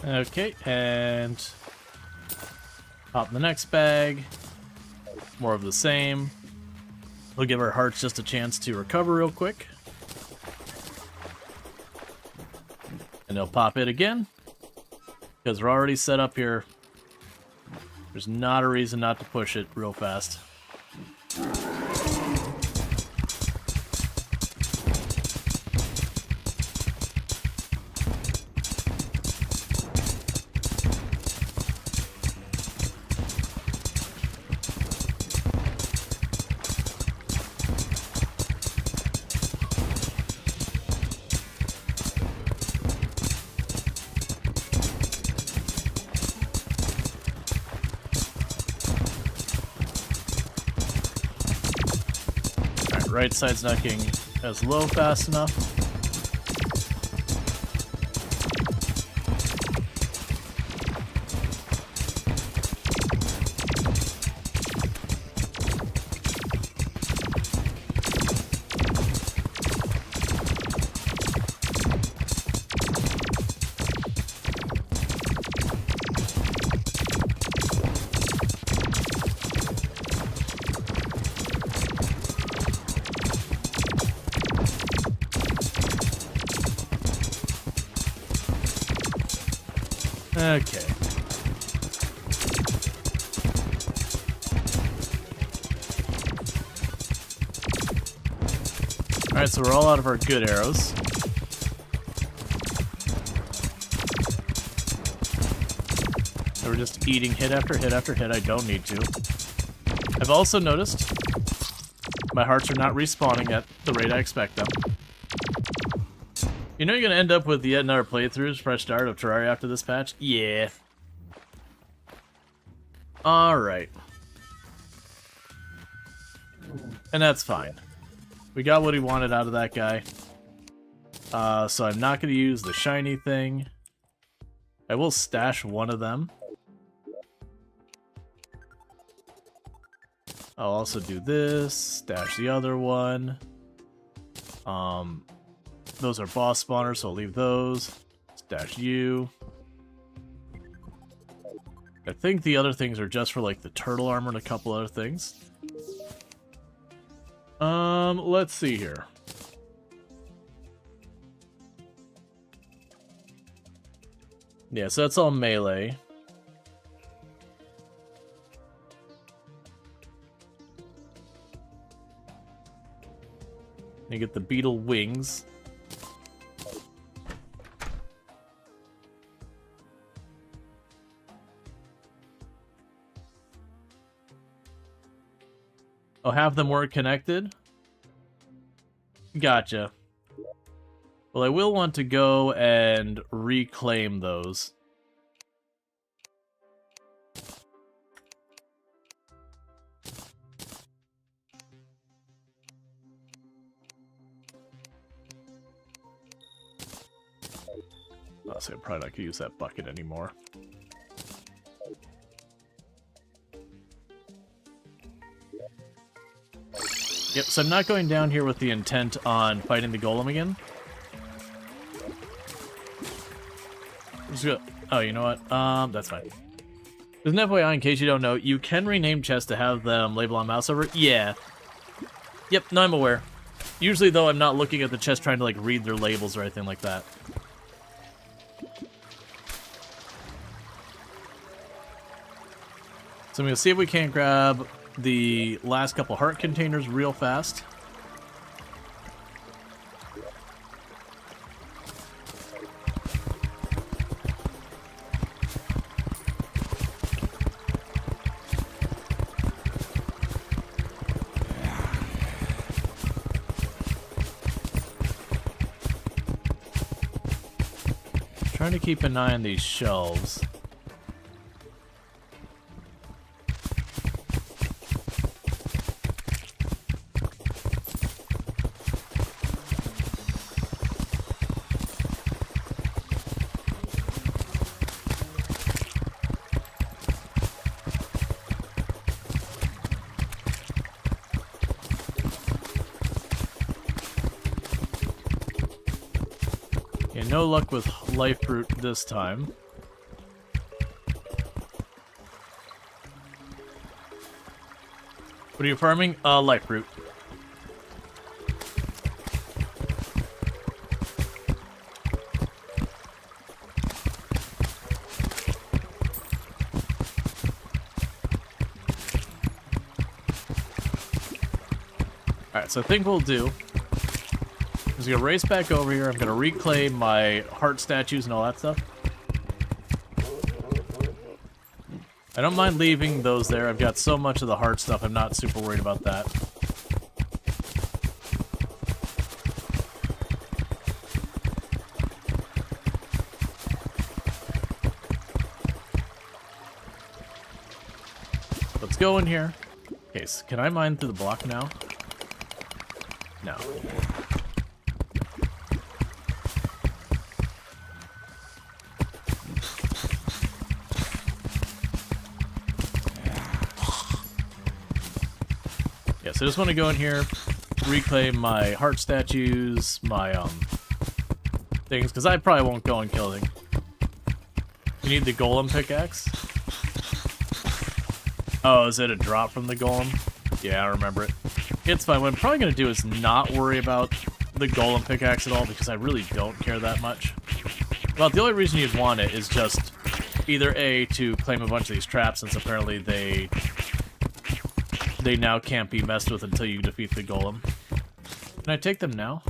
Okay, and pop in the next bag. More of the same. We'll give our hearts just a chance to recover real quick. And they'll pop it again. Because we're already set up here. There's not a reason not to push it real fast. Right side's not getting as low fast enough. Okay. Alright, so we're all out of our good arrows. So we're just eating hit after hit after hit. I don't need to. I've also noticed my hearts are not respawning at the rate I expect them. You know you're gonna end up with yet another playthrough, fresh start of Terraria after this patch? Yeah. Alright. And that's fine. We got what he wanted out of that guy. So I'm not going to use the shiny thing. I will stash one of them. I'll also do this, stash the other one. Those are boss spawners, so I'll leave those. Stash you. I think the other things are just for like the turtle armor and a couple other things. Let's see here. Yeah, so that's all melee. You get the beetle wings. Oh, half them weren't connected? Gotcha. Well, I will want to go and reclaim those. Oh, so I'm probably not going to use that bucket anymore. Yep, so I'm not going down here with the intent on fighting the golem again. Oh, you know what? That's fine. There's an FYI, in case you don't know, you can rename chests to have them label on mouse over. Yeah. Yep, no, I'm aware. Usually, though, I'm not looking at the chest trying to, like, read their labels or anything like that. So I'm going to see if we can't grab the last couple heart containers real fast. Trying to keep an eye on these shelves. No luck with life fruit this time. What are you farming? Life fruit. Alright, so I think we'll do... I'm just gonna race back over here. I'm gonna reclaim my heart statues and all that stuff. I don't mind leaving those there. I've got so much of the heart stuff, I'm not super worried about that. Let's go in here. Okay, so can I mine through the block now? No. So I just want to go in here, reclaim my heart statues, my things, because I probably won't go and kill anything. You need the golem pickaxe? Oh, is it a drop from the golem? Yeah, I remember it. It's fine. What I'm probably going to do is not worry about the golem pickaxe at all, because I really don't care that much. Well, the only reason you'd want it is just either A, to claim a bunch of these traps, since apparently they now can't be messed with until you defeat the golem. Can I take them now?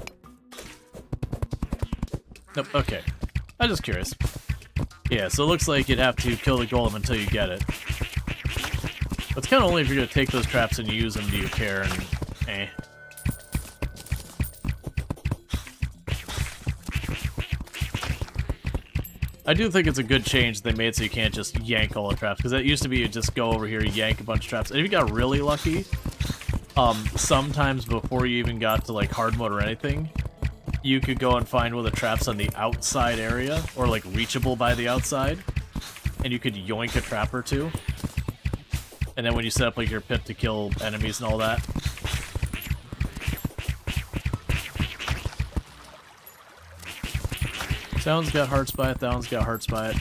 Nope, okay. I'm just curious. Yeah, so it looks like you'd have to kill the golem until you get it. But it's kind of only if you're going to take those traps and use them do you care, and eh. I do think it's a good change they made so you can't just yank all the traps, because that used to be you just go over here, yank a bunch of traps, and if you got really lucky, sometimes before you even got to like hard mode or anything, you could go and find one of the traps on the outside area, or like reachable by the outside, and you could yoink a trap or two. And then when you set up like your pit to kill enemies and all that. That one's got hearts by it, that one's got hearts by it.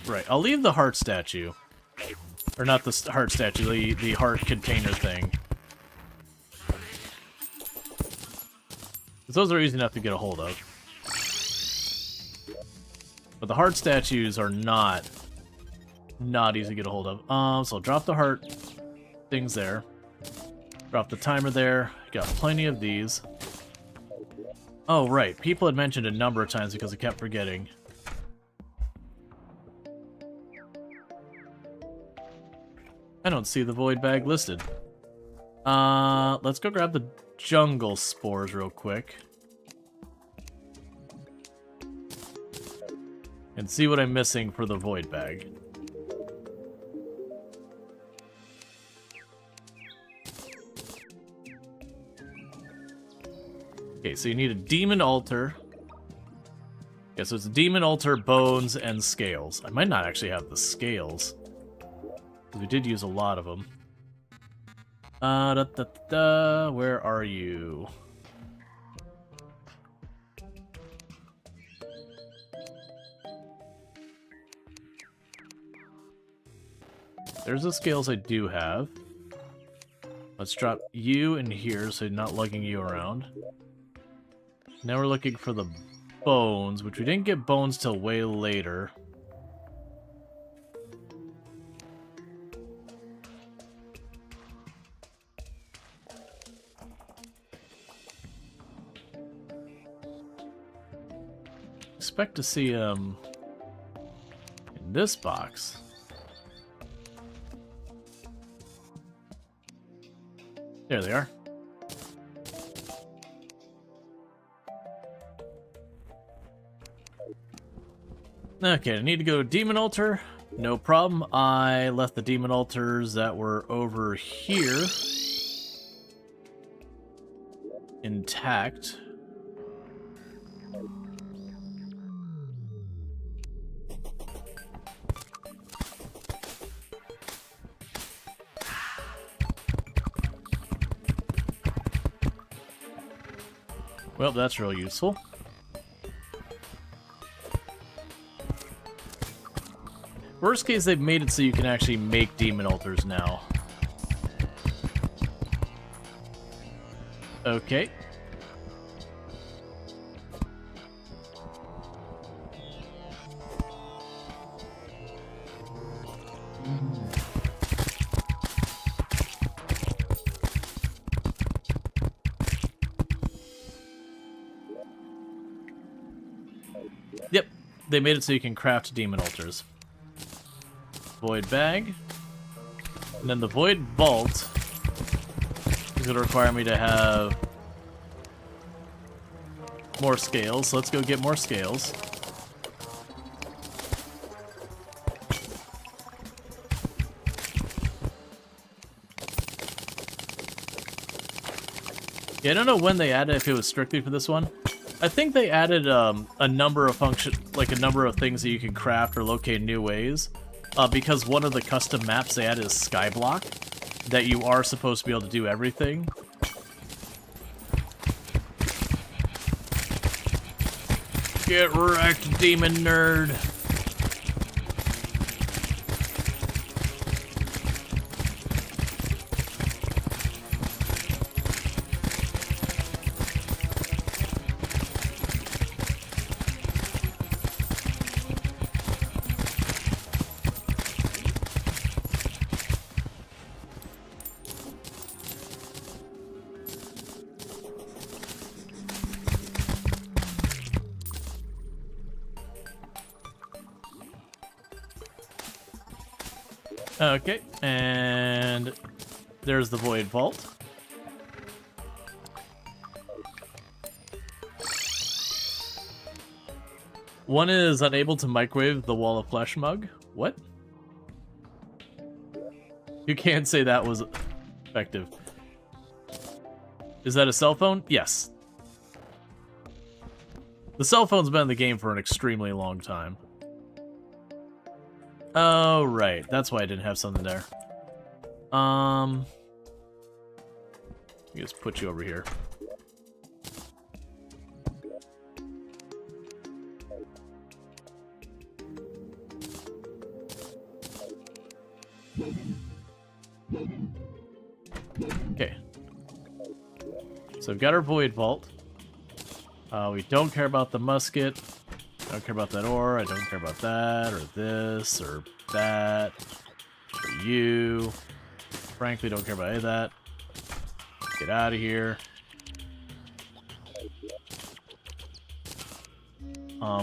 Right, I'll leave the heart statue. Or not the heart statue, the heart container thing. Because those are easy enough to get a hold of. But the heart statues are not easy to get a hold of. So drop the heart things there. Drop the timer there. Got plenty of these. Oh, right. People had mentioned a number of times because I kept forgetting. I don't see the void bag listed. Let's go grab the jungle spores real quick. And see what I'm missing for the void bag. Okay, so you need a demon altar. Yeah, so it's a demon altar, bones, and scales. I might not actually have the scales. We did use a lot of them. Where are you? There's the scales I do have. Let's drop you in here so you're not lugging you around. Now we're looking for the bones, which we didn't get bones till way later. Expect to see in this box. There they are. Okay, I need to go to Demon Altar. No problem. I left the Demon Altars that were over here intact. Well, that's real useful. Worst case, they've made it so you can actually make demon altars now. Okay. Yep, they made it so you can craft demon altars. Void bag. And then the void vault is going to require me to have more scales. So let's go get more scales. Yeah, I don't know when they added, if it was strictly for this one. I think they added a number of a number of things that you can craft or locate in new ways. Because one of the custom maps they added is Skyblock, that you are supposed to be able to do everything. Get wrecked, demon nerd! Okay, and there's the Void Vault. One is unable to microwave the wall of flesh mug. What? You can't say that was effective. Is that a cell phone? Yes. The cell phone's been in the game for an extremely long time. Oh, right. That's why I didn't have something there. Just put you over here. Okay. So we've got our void vault. We don't care about the musket. Don't care about that ore. I don't care about that, or this, or that, or you. Frankly, don't care about any of that. Get out of here.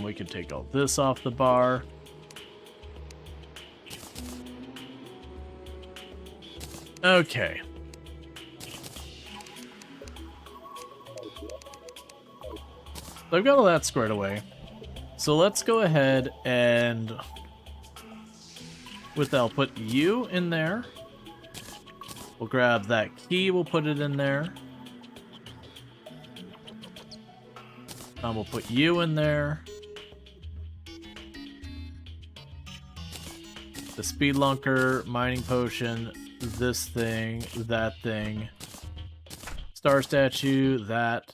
We can take all this off the bar. Okay. So I've got all that squared away. So let's go ahead and I'll put you in there. We'll grab that key, we'll put it in there. We'll put you in there. The speed lunker, mining potion, this thing, that thing. Star statue, that.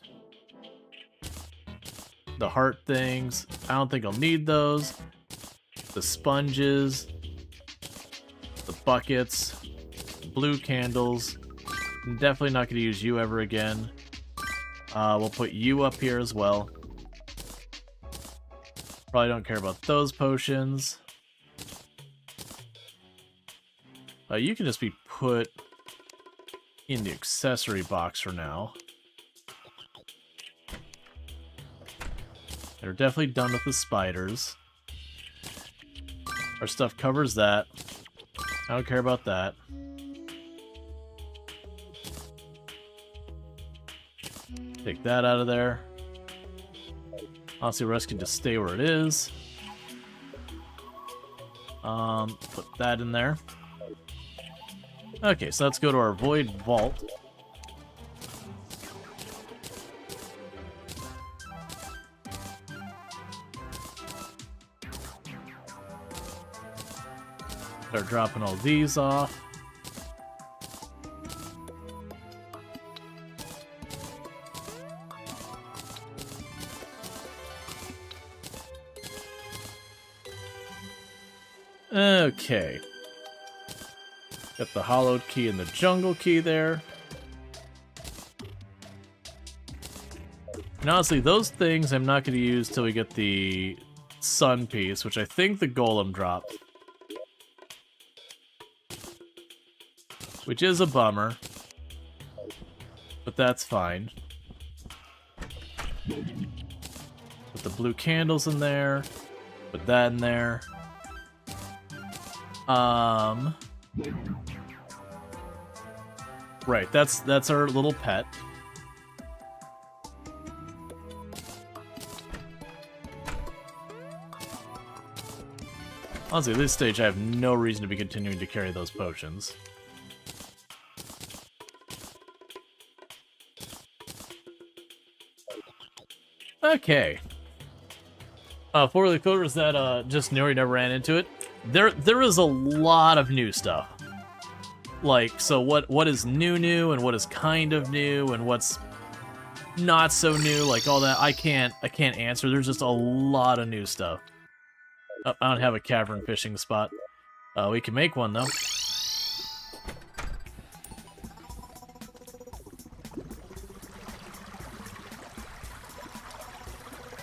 The heart things. I don't think I'll need those. The sponges. The buckets. Blue candles. I'm definitely not going to use you ever again. We'll put you up here as well. Probably don't care about those potions. You can just be put in the accessory box for now. They're definitely done with the spiders. Our stuff covers that. I don't care about that. Take that out of there. Honestly, the rest can just stay where it is. Put that in there. Okay, so let's go to our void vault. Start dropping all these off. Okay. Got the hollowed key and the jungle key there. And honestly, those things I'm not going to use till we get the sun piece, which I think the golem dropped. Which is a bummer. But that's fine. Put the blue candles in there. Put that in there. Right, that's our little pet. Honestly, at this stage, I have no reason to be continuing to carry those potions. Okay. Four-leaf clovers that just Nori never ran into it. There is a lot of new stuff. Like, so what is new and what is kind of new and what's not so new, like all that I can't answer. There's just a lot of new stuff. Oh, I don't have a cavern fishing spot. We can make one though.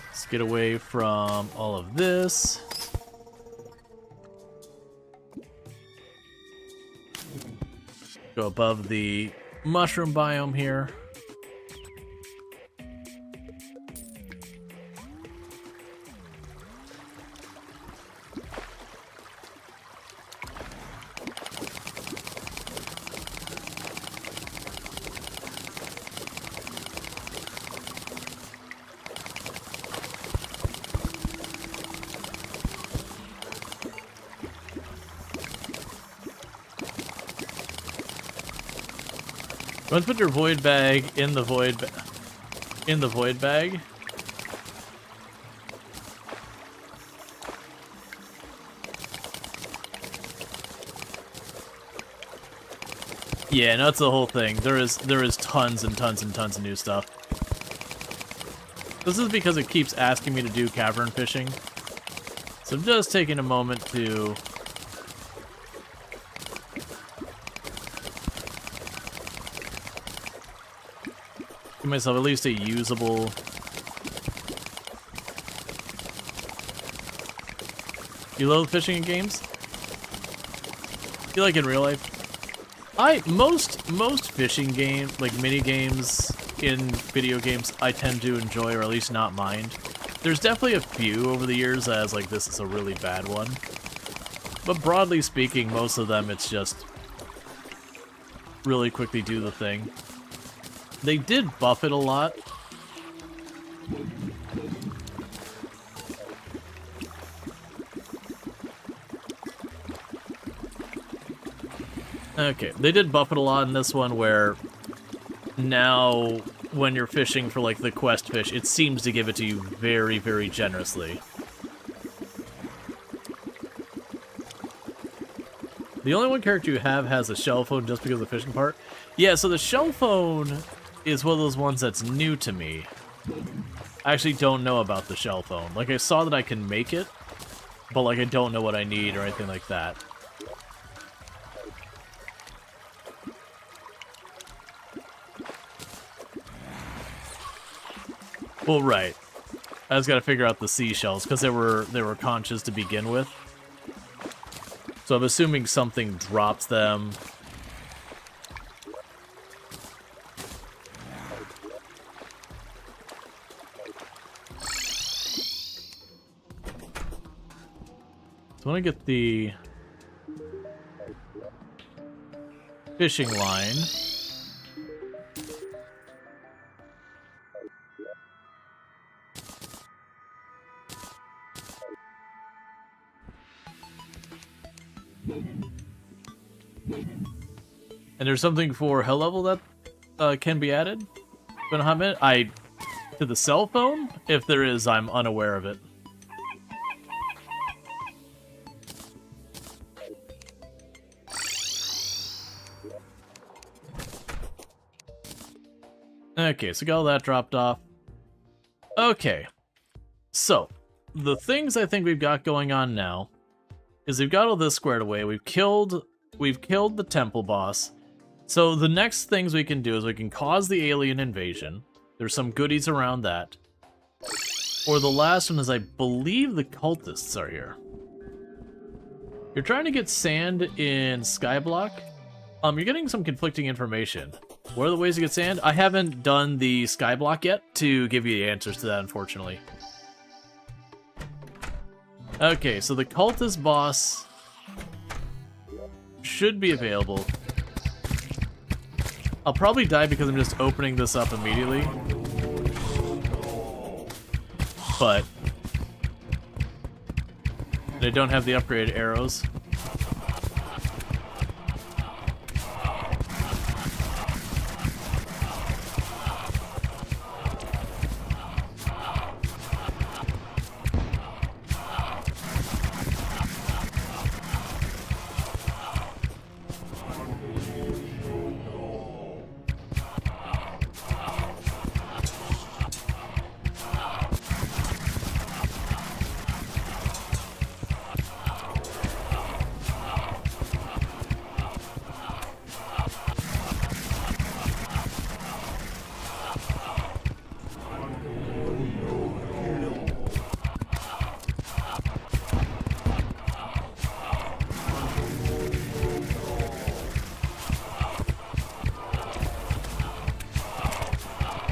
Let's get away from all of this. Go above the mushroom biome here. Once put your void bag in the void bag. Yeah, no, that's the whole thing. There is tons and tons and tons of new stuff. This is because it keeps asking me to do cavern fishing. So I'm just taking a moment to give myself at least a usable... You loathe fishing in games? You like in real life? Most fishing game, like mini games in video games, I tend to enjoy, or at least not mind. There's definitely a few over the years that I was like, this is a really bad one. But broadly speaking, most of them, it's just really quickly do the thing. They did buff it a lot. Okay, they did buff it a lot in this one where now when you're fishing for like the quest fish, it seems to give it to you very, very generously. The only one character you have has a shell phone just because of the fishing part. Yeah, so the shell phone is one of those ones that's new to me. I actually don't know about the shell phone. Like, I saw that I can make it, but like I don't know what I need or anything like that. Well, right. I just gotta figure out the seashells, because they were conches to begin with. So I'm assuming something drops them. So I want to get the fishing line. And there's something for hell level that can be added. But how many? To the cell phone? If there is, I'm unaware of it. Okay, so got all that dropped off. Okay, so the things I think we've got going on now is we've got all this squared away. We've killed the temple boss. So the next things we can do is we can cause the alien invasion. There's some goodies around that. Or the last one is, I believe the cultists are here. You're trying to get sand in Skyblock. You're getting some conflicting information. What are the ways to get sand? I haven't done the Skyblock yet to give you the answers to that, unfortunately. Okay, so the cultist boss should be available. I'll probably die because I'm just opening this up immediately. But I don't have the upgraded arrows.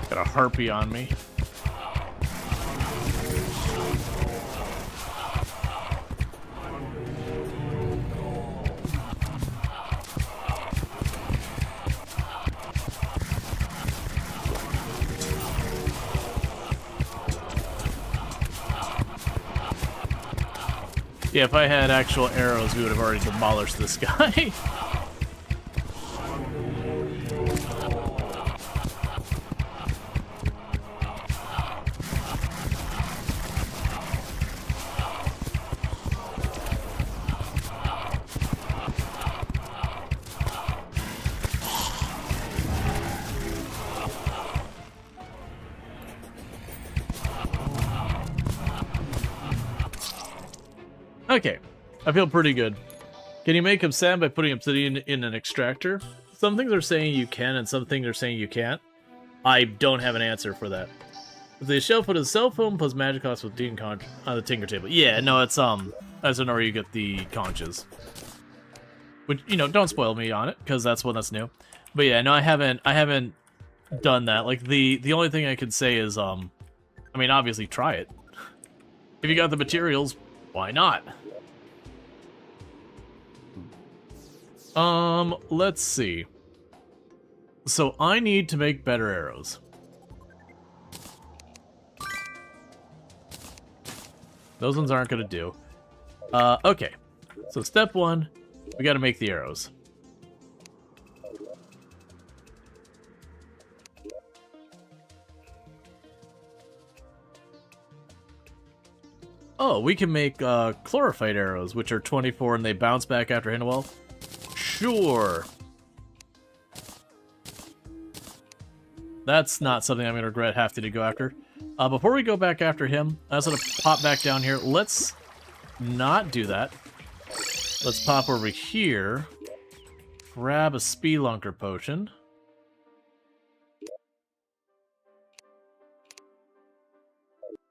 Got a harpy on me. Yeah, if I had actual arrows, we would have already demolished this guy. Okay, I feel pretty good. Can you make obsidian by putting obsidian in an extractor? Some things are saying you can, and some things are saying you can't. I don't have an answer for that. The shelf with a cell phone plus magic cost with Dean Conch on the Tinker Table. Yeah, no, it's I don't know where you get the conches. Which, you know, don't spoil me on it, because that's one that's new. But yeah, no, I haven't done that. Like, the only thing I could say is, I mean, obviously try it. If you got the materials, why not? Let's see. So I need to make better arrows. Those ones aren't gonna do. Okay. So step one, we gotta make the arrows. Oh, we can make chlorophyte arrows, which are 24 and they bounce back after hitting a wall. Sure. That's not something I'm going to regret having to go after. Before we go back after him, I was going to pop back down here. Let's not do that. Let's pop over here. Grab a Spelunker potion.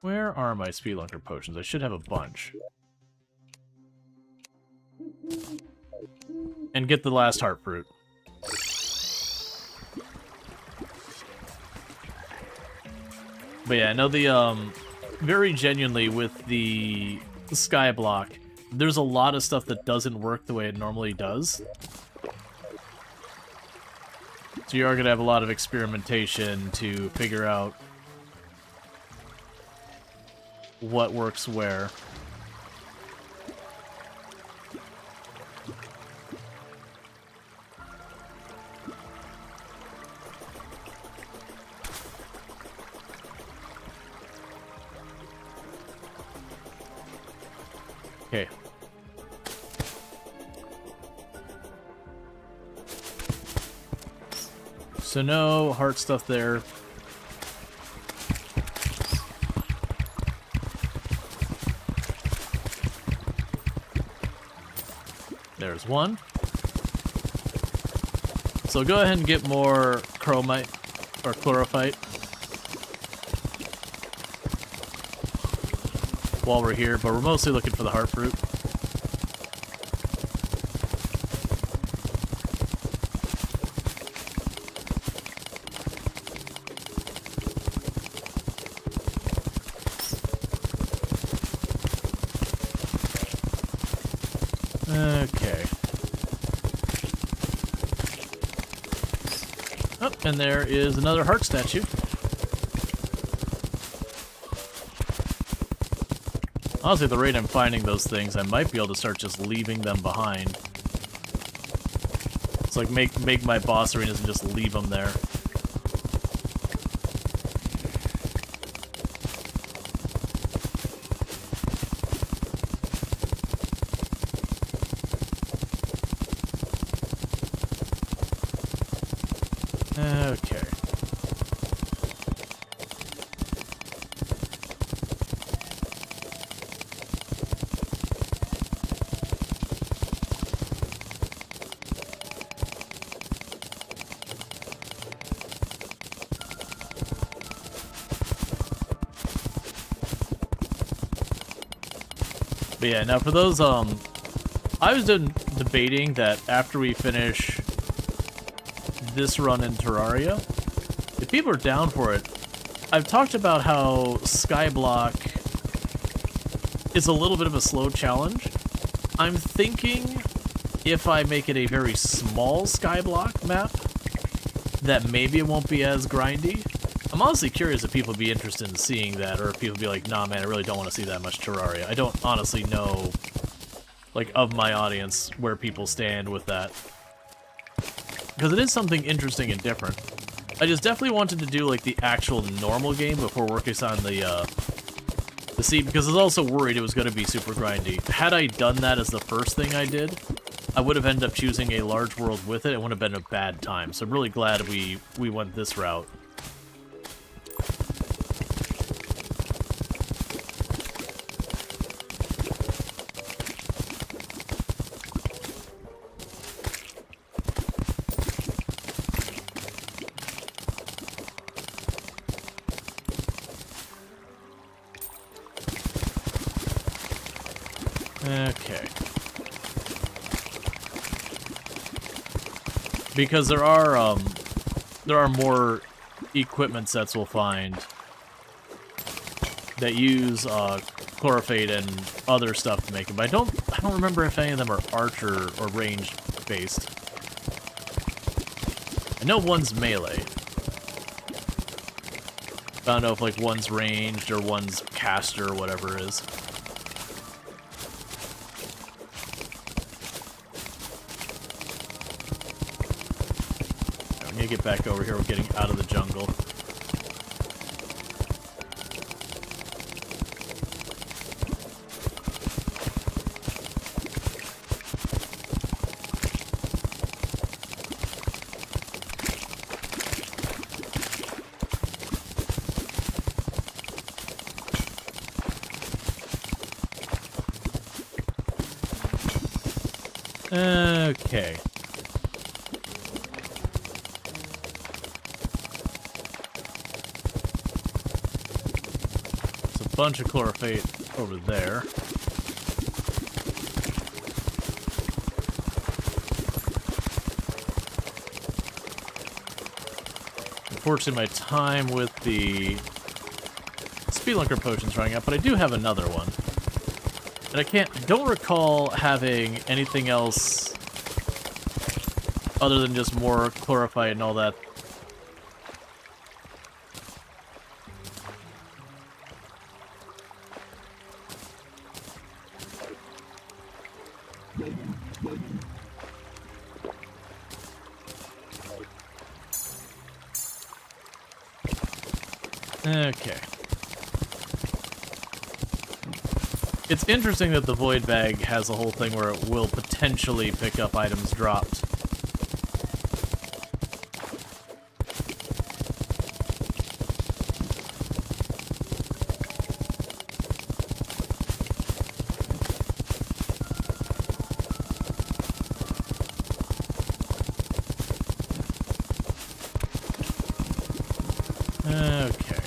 Where are my Spelunker potions? I should have a bunch. And get the last heart fruit. But yeah, no, very genuinely with the sky block, there's a lot of stuff that doesn't work the way it normally does. So you are going to have a lot of experimentation to figure out what works where. Okay. So no heart stuff there. There's one. So go ahead and get more chromite or chlorophyte while we're here, but we're mostly looking for the heart fruit. Okay. Oh, and there is another heart statue. Honestly, at the rate I'm finding those things, I might be able to start just leaving them behind. It's like make my boss arenas and just leave them there. Okay. But yeah, now for those, I was debating that after we finish this run in Terraria, if people are down for it, I've talked about how Skyblock is a little bit of a slow challenge. I'm thinking if I make it a very small Skyblock map, that maybe it won't be as grindy. I'm honestly curious if people would be interested in seeing that, or if people would be like, nah man, I really don't want to see that much Terraria. I don't honestly know, like, of my audience, where people stand with that. Because it is something interesting and different. I just definitely wanted to do, like, the actual normal game before working on the seed, because I was also worried it was going to be super grindy. Had I done that as the first thing I did, I would have ended up choosing a large world with it. It would have been a bad time. So I'm really glad we went this route. Okay. Because there are more equipment sets we'll find that use chlorophyte and other stuff to make it, but I don't remember if any of them are archer or range based. I know one's melee. I don't know if like one's ranged or one's caster or whatever it is. I need to get back over here. We're getting out of the jungle. Okay. There's a bunch of chlorophyte over there. Unfortunately, my time with the Speedlunker potion's running out, but I do have another one. And I don't recall having anything else other than just more chlorophyte and all that. Okay. It's interesting that the void bag has a whole thing where it will potentially pick up items dropped. Okay.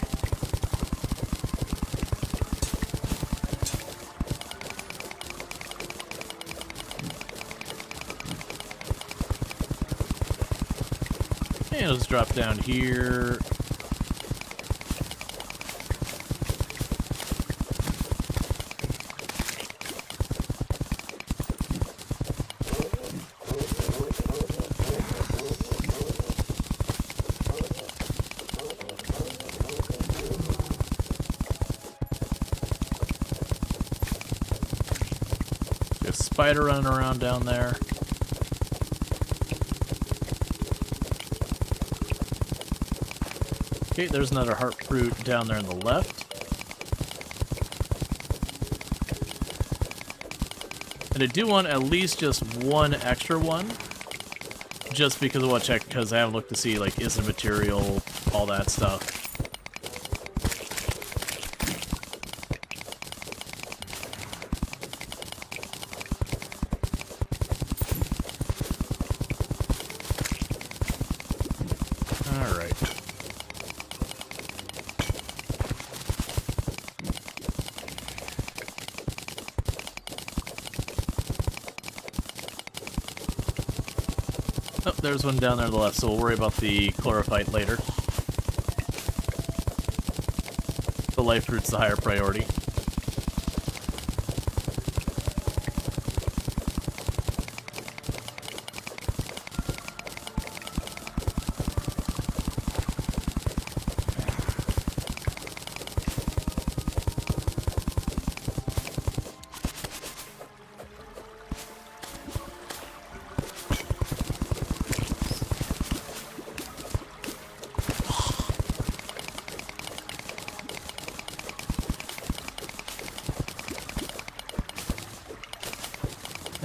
And let's drop down here. There's a spider running around down there. Okay, there's another heart fruit down there on the left. And I do want at least just one extra one. Just because I want to check, because I haven't looked to see, like, is the material, all that stuff. Oh, there's one down there on the left, so we'll worry about the chlorophyte later. The life fruit's the higher priority.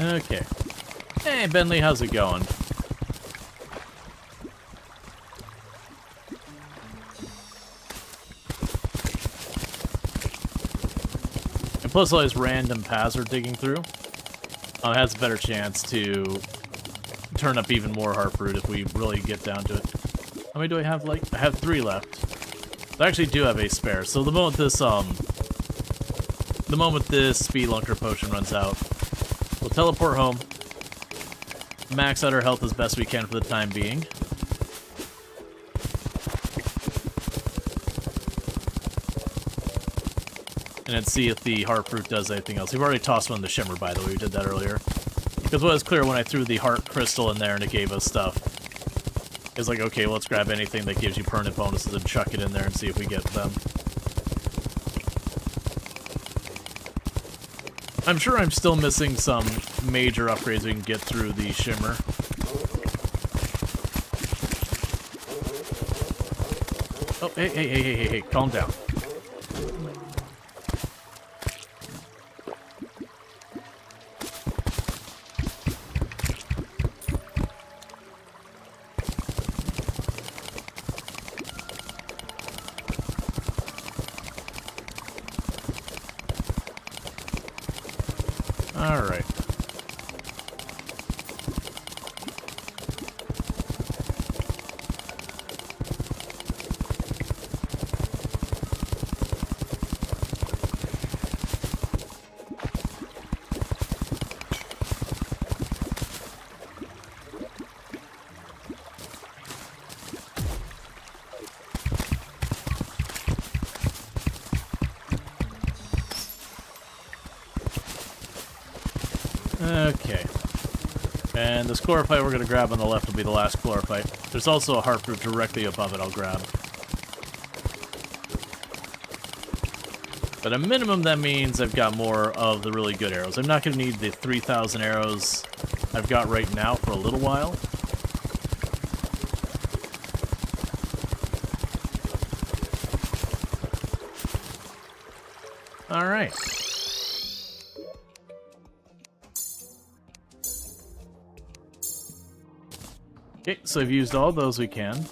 Okay. Hey, Bentley, how's it going? And plus all these random paths we're digging through, it has a better chance to turn up even more heart fruit if we really get down to it. How many do I have? Like, I have 3 left. I actually do have a spare, so the moment this Speedlunker potion runs out, We'll teleport home. Max out our health as best we can for the time being. And then see if the heart fruit does anything else. We've already tossed one in the shimmer, by the way. We did that earlier. Because what was clear when I threw the heart crystal in there and it gave us stuff. It's like, okay, well, let's grab anything that gives you permanent bonuses and chuck it in there and see if we get them. I'm sure I'm still missing some major upgrades we can get through the shimmer. Oh, hey, calm down. Alright. Okay. And this chlorophyte we're going to grab on the left will be the last chlorophyte. There's also a heart fruit directly above it I'll grab. But at minimum, that means I've got more of the really good arrows. I'm not going to need the 3,000 arrows I've got right now for a little while. Alright. Okay, so I've used all those we can.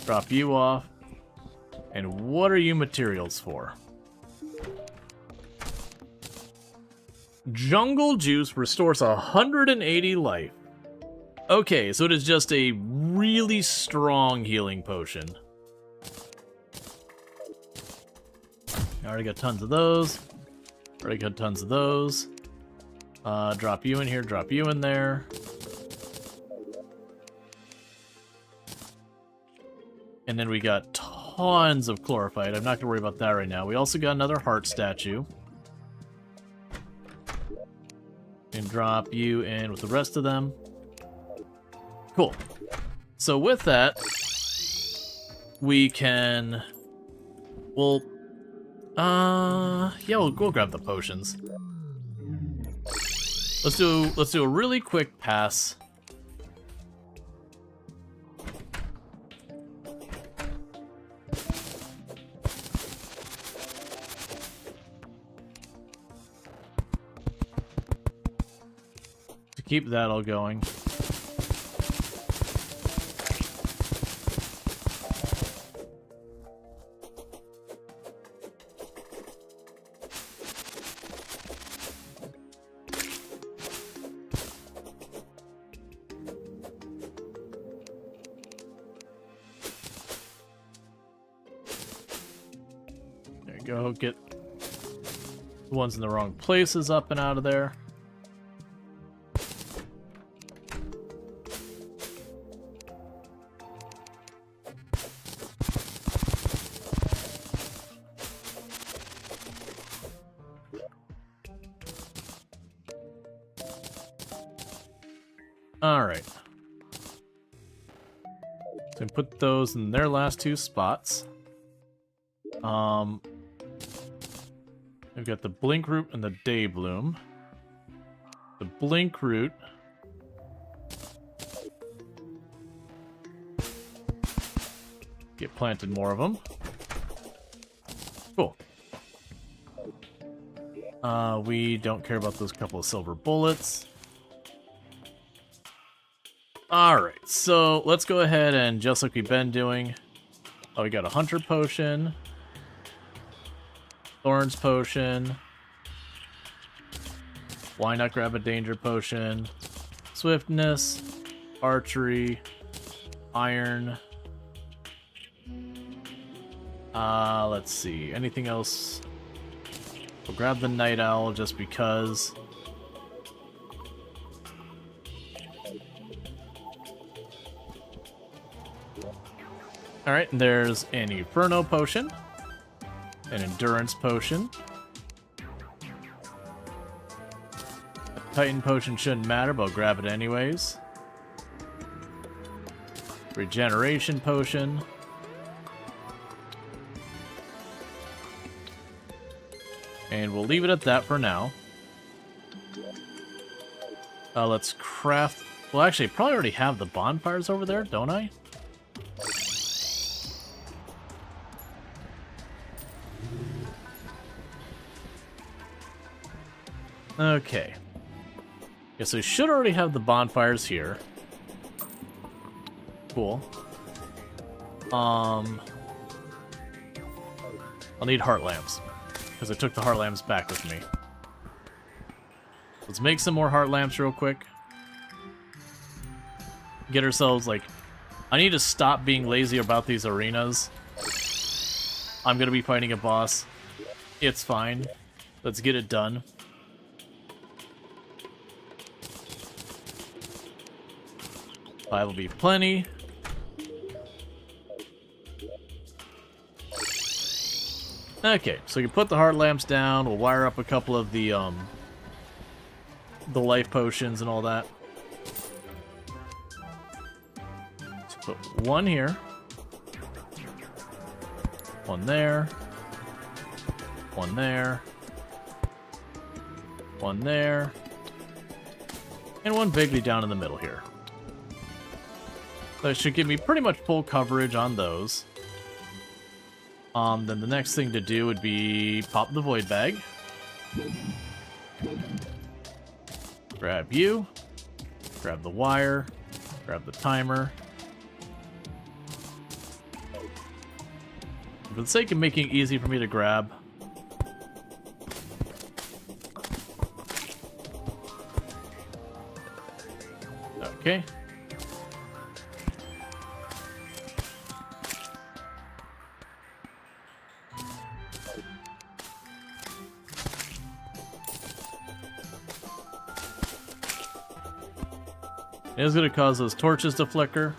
Drop you off. And what are you materials for? Jungle Juice restores 180 life. Okay, so it is just a really strong healing potion. I already got tons of those. Already got tons of those. Drop you in here, drop you in there. And then we got tons of chlorophyte. I'm not going to worry about that right now. We also got another heart statue. And drop you in with the rest of them. Cool. So with that, we can... Well... yeah, we'll grab the potions. Let's do a really quick pass. Keep that all going. There you go. Get the ones in the wrong places up and out of there. Alright. So put those in their last two spots. We've got the blink root and the day bloom. The blink root. Get planted more of them. Cool. We don't care about those couple of silver bullets. Alright, so let's go ahead and just like we've been doing. Oh, we got a hunter potion. Thorns potion. Why not grab a danger potion? Swiftness. Archery. Iron. Let's see. Anything else? We'll grab the night owl just because. Alright, and there's an Inferno potion. An Endurance potion. A Titan potion shouldn't matter, but I'll grab it anyways. Regeneration potion. And we'll leave it at that for now. Let's craft... Well, actually, I probably already have the bonfires over there, don't I? Okay. Yeah, so we should already have the bonfires here. Cool. I'll need heart lamps, because I took the heart lamps back with me. Let's make some more heart lamps real quick. Get ourselves, like... I need to stop being lazy about these arenas. I'm gonna be fighting a boss. It's fine. Let's get it done. Five will be plenty. Okay, so we can put the heart lamps down. We'll wire up a couple of the life potions and all that. Let's put one here. One there. One there. One there. And one bigly down in the middle here. That should give me pretty much full coverage on those. Then the next thing to do would be pop the void bag. Grab you. Grab the wire. Grab the timer. For the sake of making it easy for me to grab. Okay. It is going to cause those torches to flicker.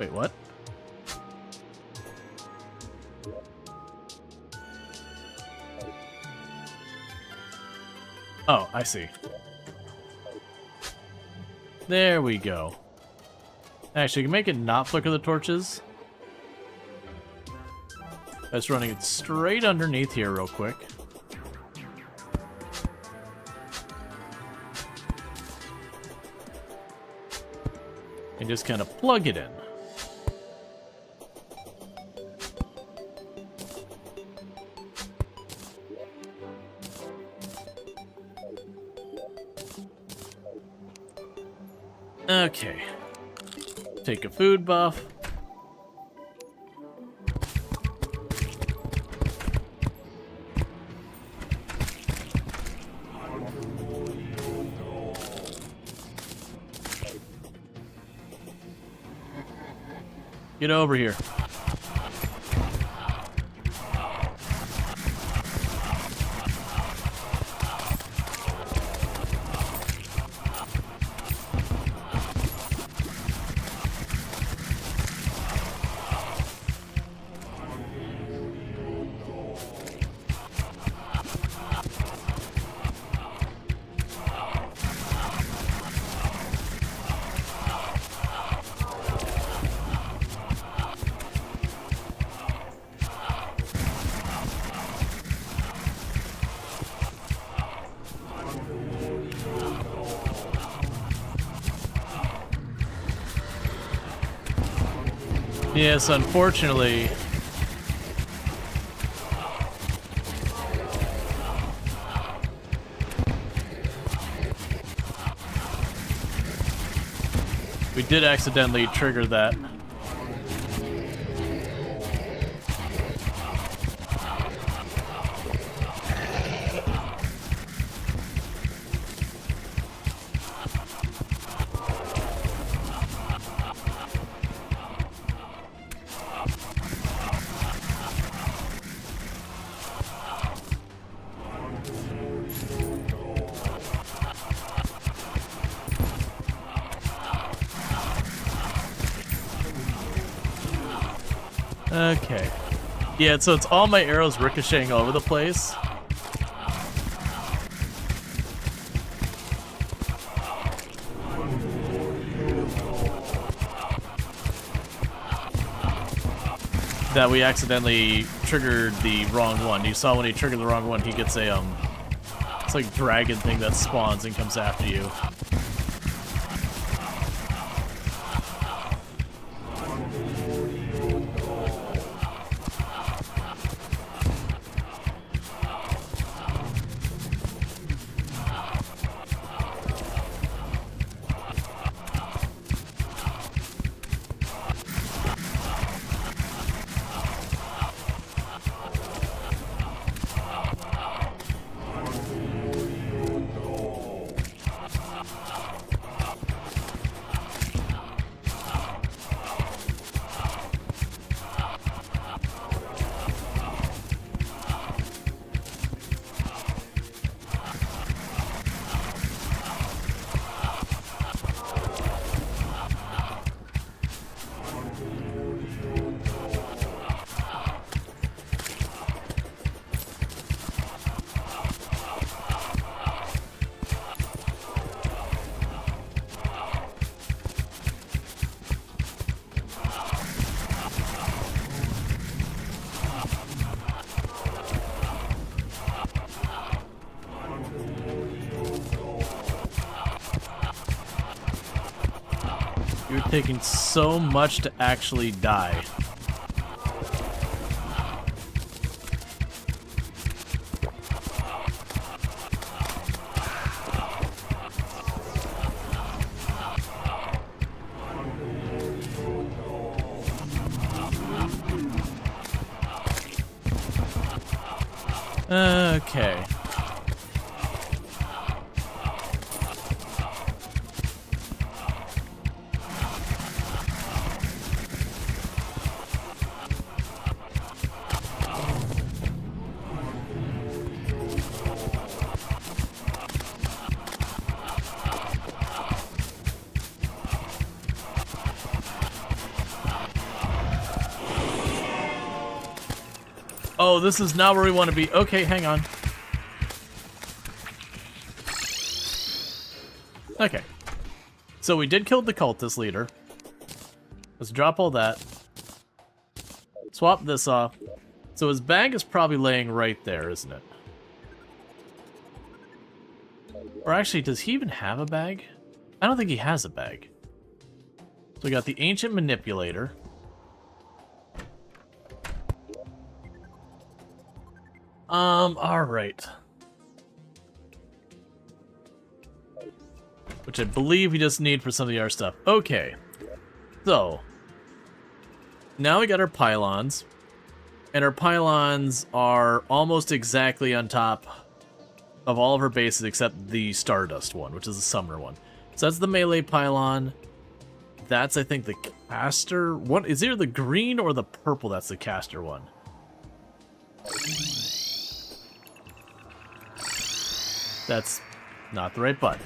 Wait, what? Oh, I see. There we go. Actually, you can make it not flicker the torches. That's running it straight underneath here real quick. And just kind of plug it in. Okay. Take a food buff. Get over here. Yes, unfortunately. We did accidentally trigger that. Okay. Yeah, so it's all my arrows ricocheting all over the place. That we accidentally triggered the wrong one. You saw when he triggered the wrong one, he gets a, it's like dragon thing that spawns and comes after you. You're taking so much to actually die. Okay. Oh, this is not where we want to be. Okay, hang on. Okay. So we did kill the cultist leader. Let's drop all that. Swap this off. So his bag is probably laying right there, isn't it? Or actually, does he even have a bag? I don't think he has a bag. So we got the Ancient Manipulator. Alright. Which I believe we just need for some of the other stuff. Okay. So. Now we got our pylons. And our pylons are almost exactly on top of all of our bases except the Stardust one, which is the Summoner one. So that's the melee pylon. That's, I think, the caster. What is either the green or the purple that's the caster one? That's not the right button.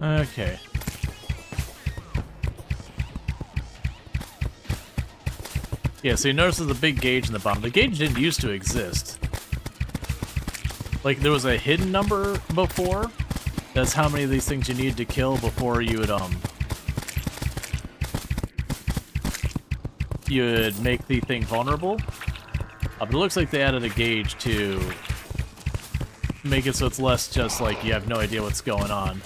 Okay. Yeah, so you notice there's a big gauge in the bottom. The gauge didn't used to exist. Like, there was a hidden number before. That's how many of these things you need to kill before you would make the thing vulnerable. But it looks like they added a gauge to make it so it's less just like you have no idea what's going on.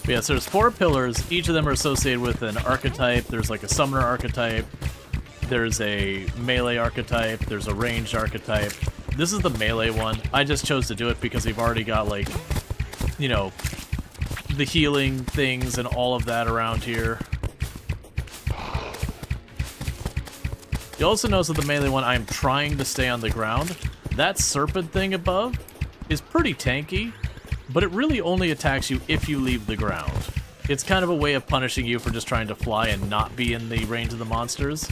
But yeah, so there's 4 pillars. Each of them are associated with an archetype. There's like a summoner archetype. There's a melee archetype. There's a ranged archetype. This is the melee one. I just chose to do it because we've already got, like, you know, the healing things and all of that around here. You also notice with the melee one, I'm trying to stay on the ground. That serpent thing above is pretty tanky, but it really only attacks you if you leave the ground. It's kind of a way of punishing you for just trying to fly and not be in the range of the monsters.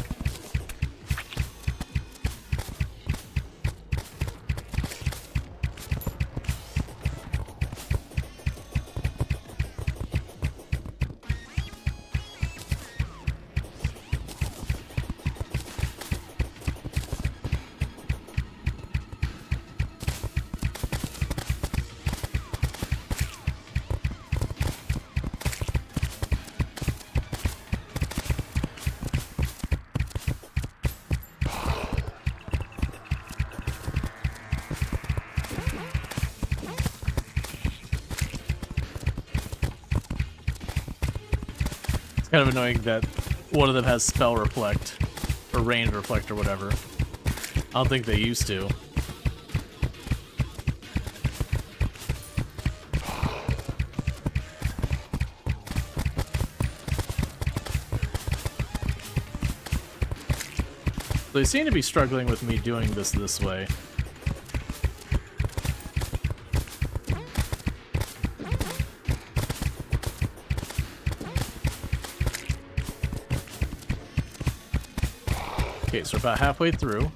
Kind of annoying that one of them has spell reflect, or range reflect, or whatever. I don't think they used to. They seem to be struggling with me doing this way. Okay, so we're about halfway through.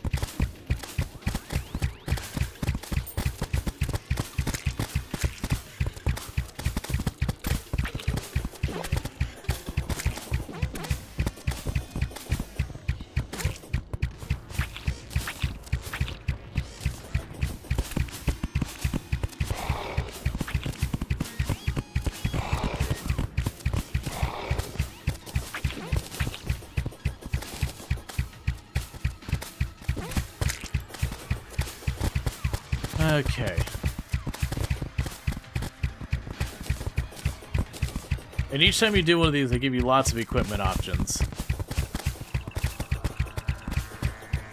Okay. And each time you do one of these, they give you lots of equipment options.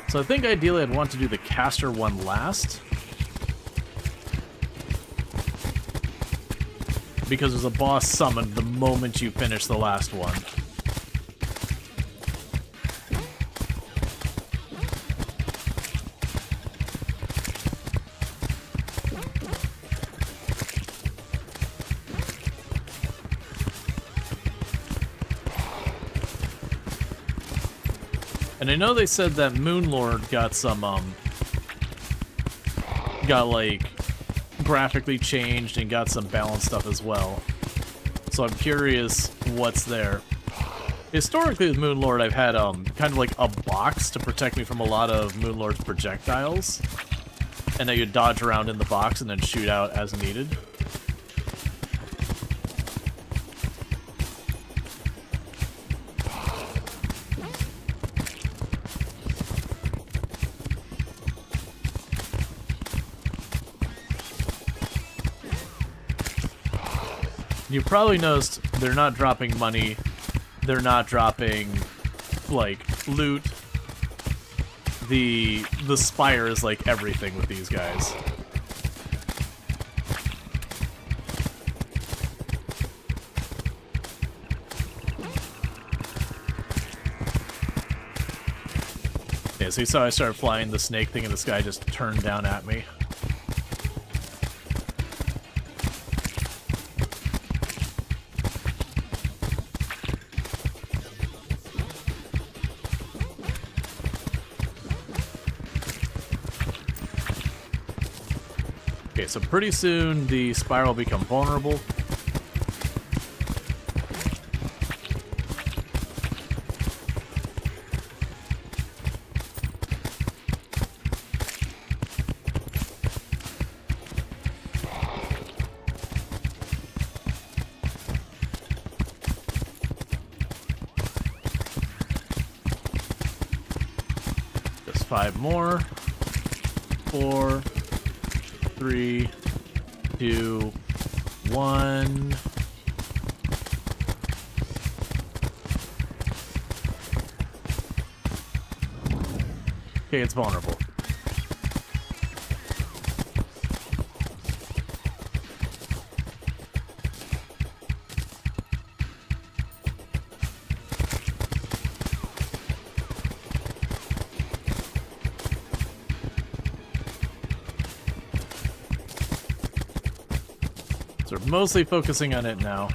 So I think ideally I'd want to do the caster one last. Because there's a boss summoned the moment you finish the last one. And I know they said that Moonlord got some, got, like, graphically changed and got some balance stuff as well. So I'm curious what's there. Historically with Moonlord, I've had, kind of like a box to protect me from a lot of Moonlord's projectiles. And then you dodge around in the box and then shoot out as needed. You probably noticed they're not dropping money, they're not dropping, like, loot. The spire is like everything with these guys. Yeah, so you saw I started flying the snake thing and this guy just turned down at me. Okay, so pretty soon the spire will become vulnerable. 5 more. 4, 3, 2, 1. Okay, it's vulnerable. So we're mostly focusing on it now.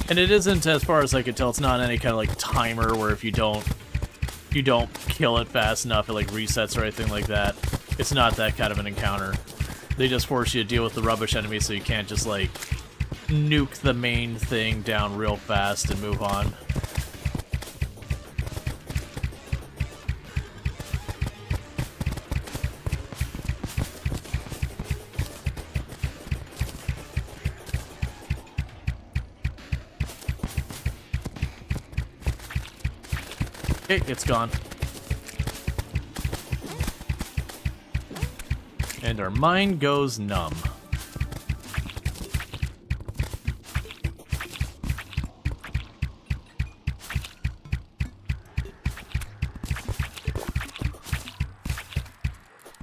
And it isn't, as far as I can tell, it's not any kind of like timer where if you don't kill it fast enough, it like resets or anything like that. It's not that kind of an encounter. They just force you to deal with the rubbish enemies so you can't just like nuke the main thing down real fast and move on. Okay, it's gone. And our mind goes numb.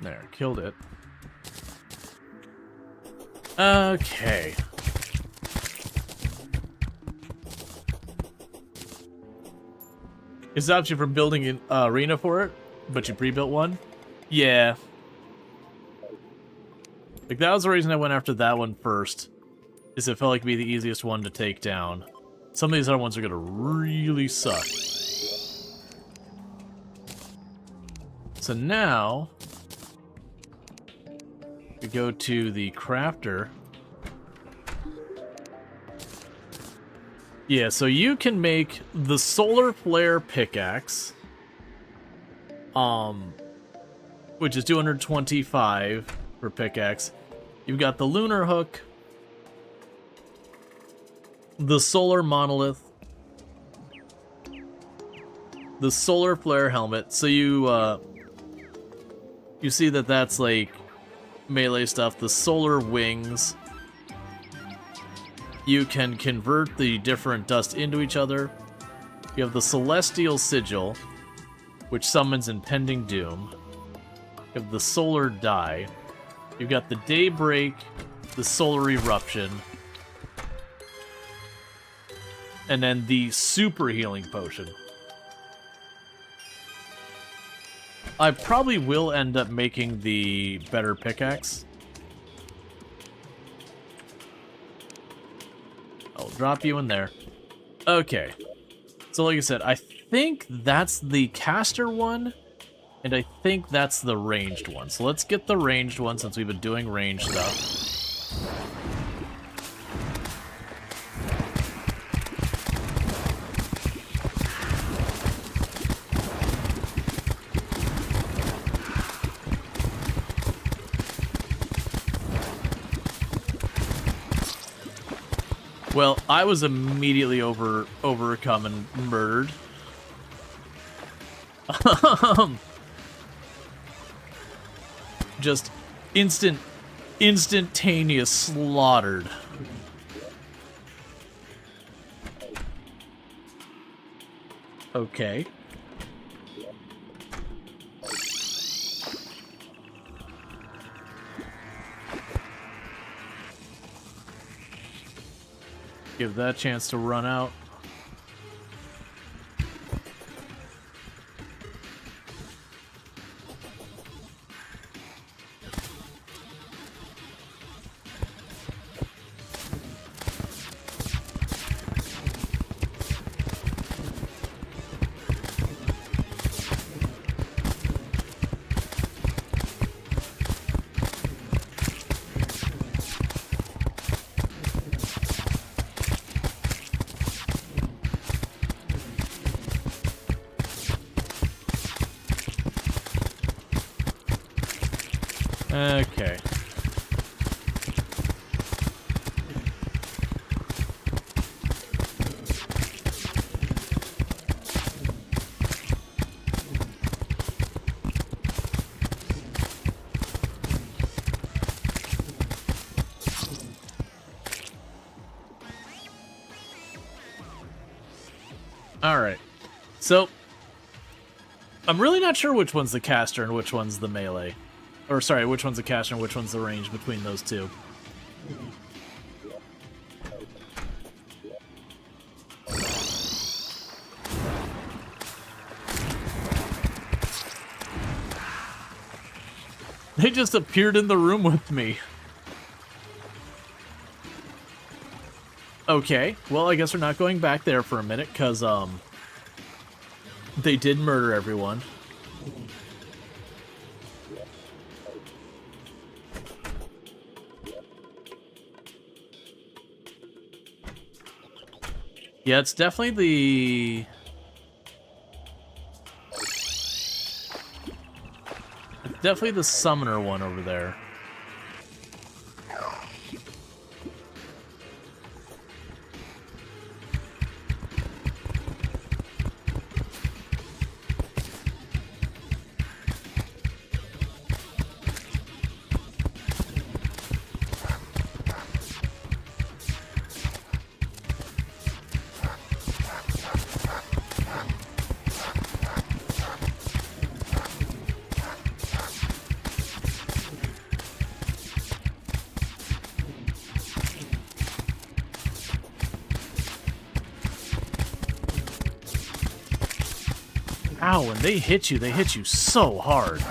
There, killed it. Okay. It stops you from building an arena for it, but you pre-built one? Yeah. Like, that was the reason I went after that one first, is it felt like it'd be the easiest one to take down. Some of these other ones are gonna really suck. So now, we go to the crafter. Yeah, so you can make the solar flare pickaxe, which is 225 for pickaxe. You've got the lunar hook, the solar monolith, the solar flare helmet. So you see that that's like melee stuff. The solar wings. You can convert the different dust into each other. You have the Celestial Sigil, which summons Impending Doom. You have the Solar Die. You've got the Daybreak, the Solar Eruption, and then the Super Healing Potion. I probably will end up making the better pickaxe. I'll drop you in there. Okay. So like I said, I think that's the caster one, and I think that's the ranged one. So let's get the ranged one since we've been doing ranged stuff. Well, I was immediately overcome and murdered. Just instantaneous slaughtered. Okay. Give that a chance to run out. Okay. Alright. So, I'm really not sure which one's the caster and which one's the melee. Or, sorry, which one's the caster and which one's the range between those two. They just appeared in the room with me. Okay, well, I guess we're not going back there for a minute, because, they did murder everyone. Yeah, it's definitely the... Definitely the summoner one over there. Ow, when they hit you so hard.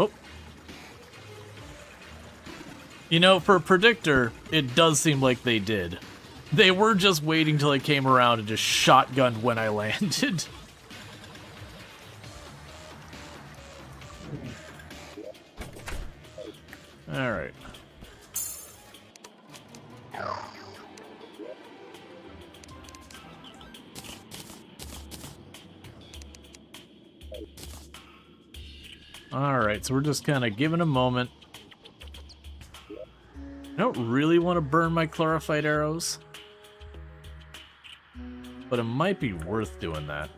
Oh. You know, for a predictor, it does seem like they did. They were just waiting till I came around and just shotgunned when I landed. Alright. Alright, so we're just kind of giving a moment. I don't really want to burn my chlorophyte arrows, but it might be worth doing that.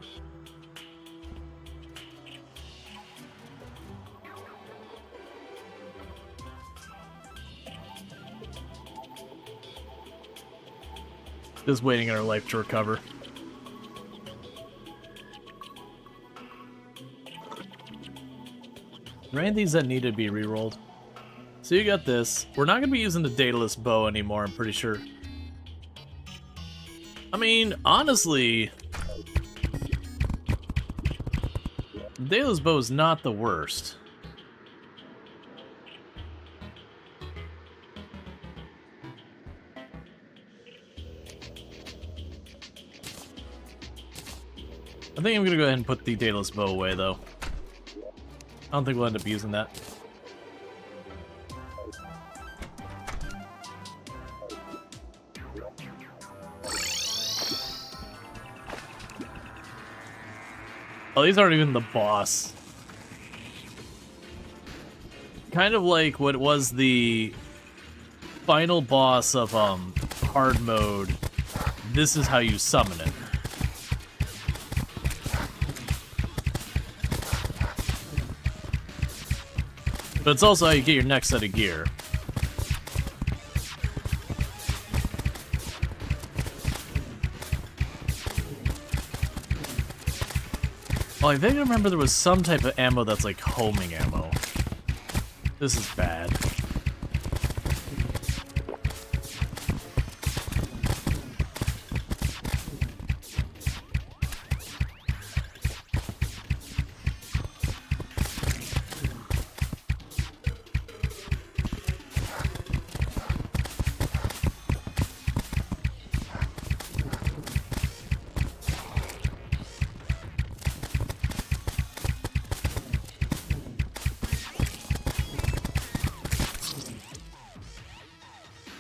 Just waiting on our life to recover. Are there any of these that need to be rerolled? So you got this. We're not going to be using the Daedalus bow anymore, I'm pretty sure. I mean, honestly, the Daedalus bow is not the worst. I think I'm going to go ahead and put the Daedalus bow away, though. I don't think we'll end up using that. Oh, these aren't even the boss. Kind of like what was the final boss of hard mode. This is how you summon it. But it's also how you get your next set of gear. Oh, I think I remember there was some type of ammo that's like homing ammo. This is bad.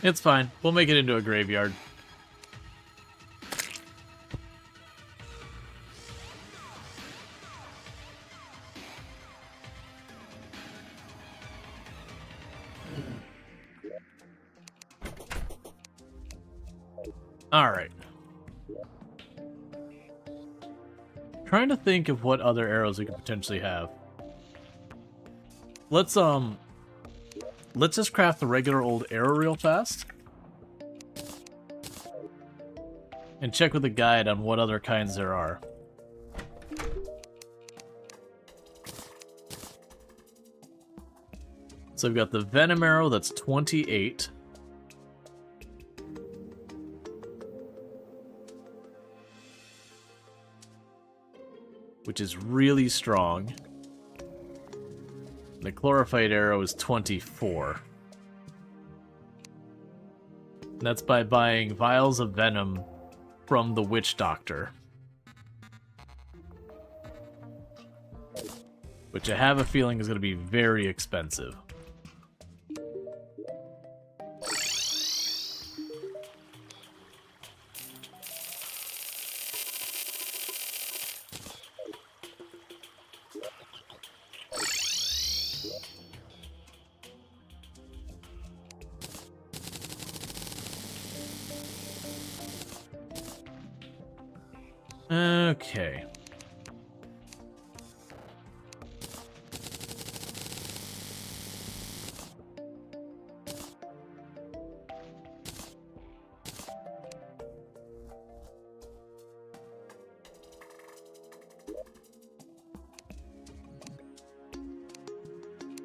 It's fine. We'll make it into a graveyard. Alright. Trying to think of what other arrows we could potentially have. Let's just craft the regular old arrow real fast. And check with the guide on what other kinds there are. So we've got the venom arrow that's 28. Which is really strong. The chlorophyte arrow is 24. And that's by buying vials of venom from the witch doctor. Which I have a feeling is going to be very expensive. Okay.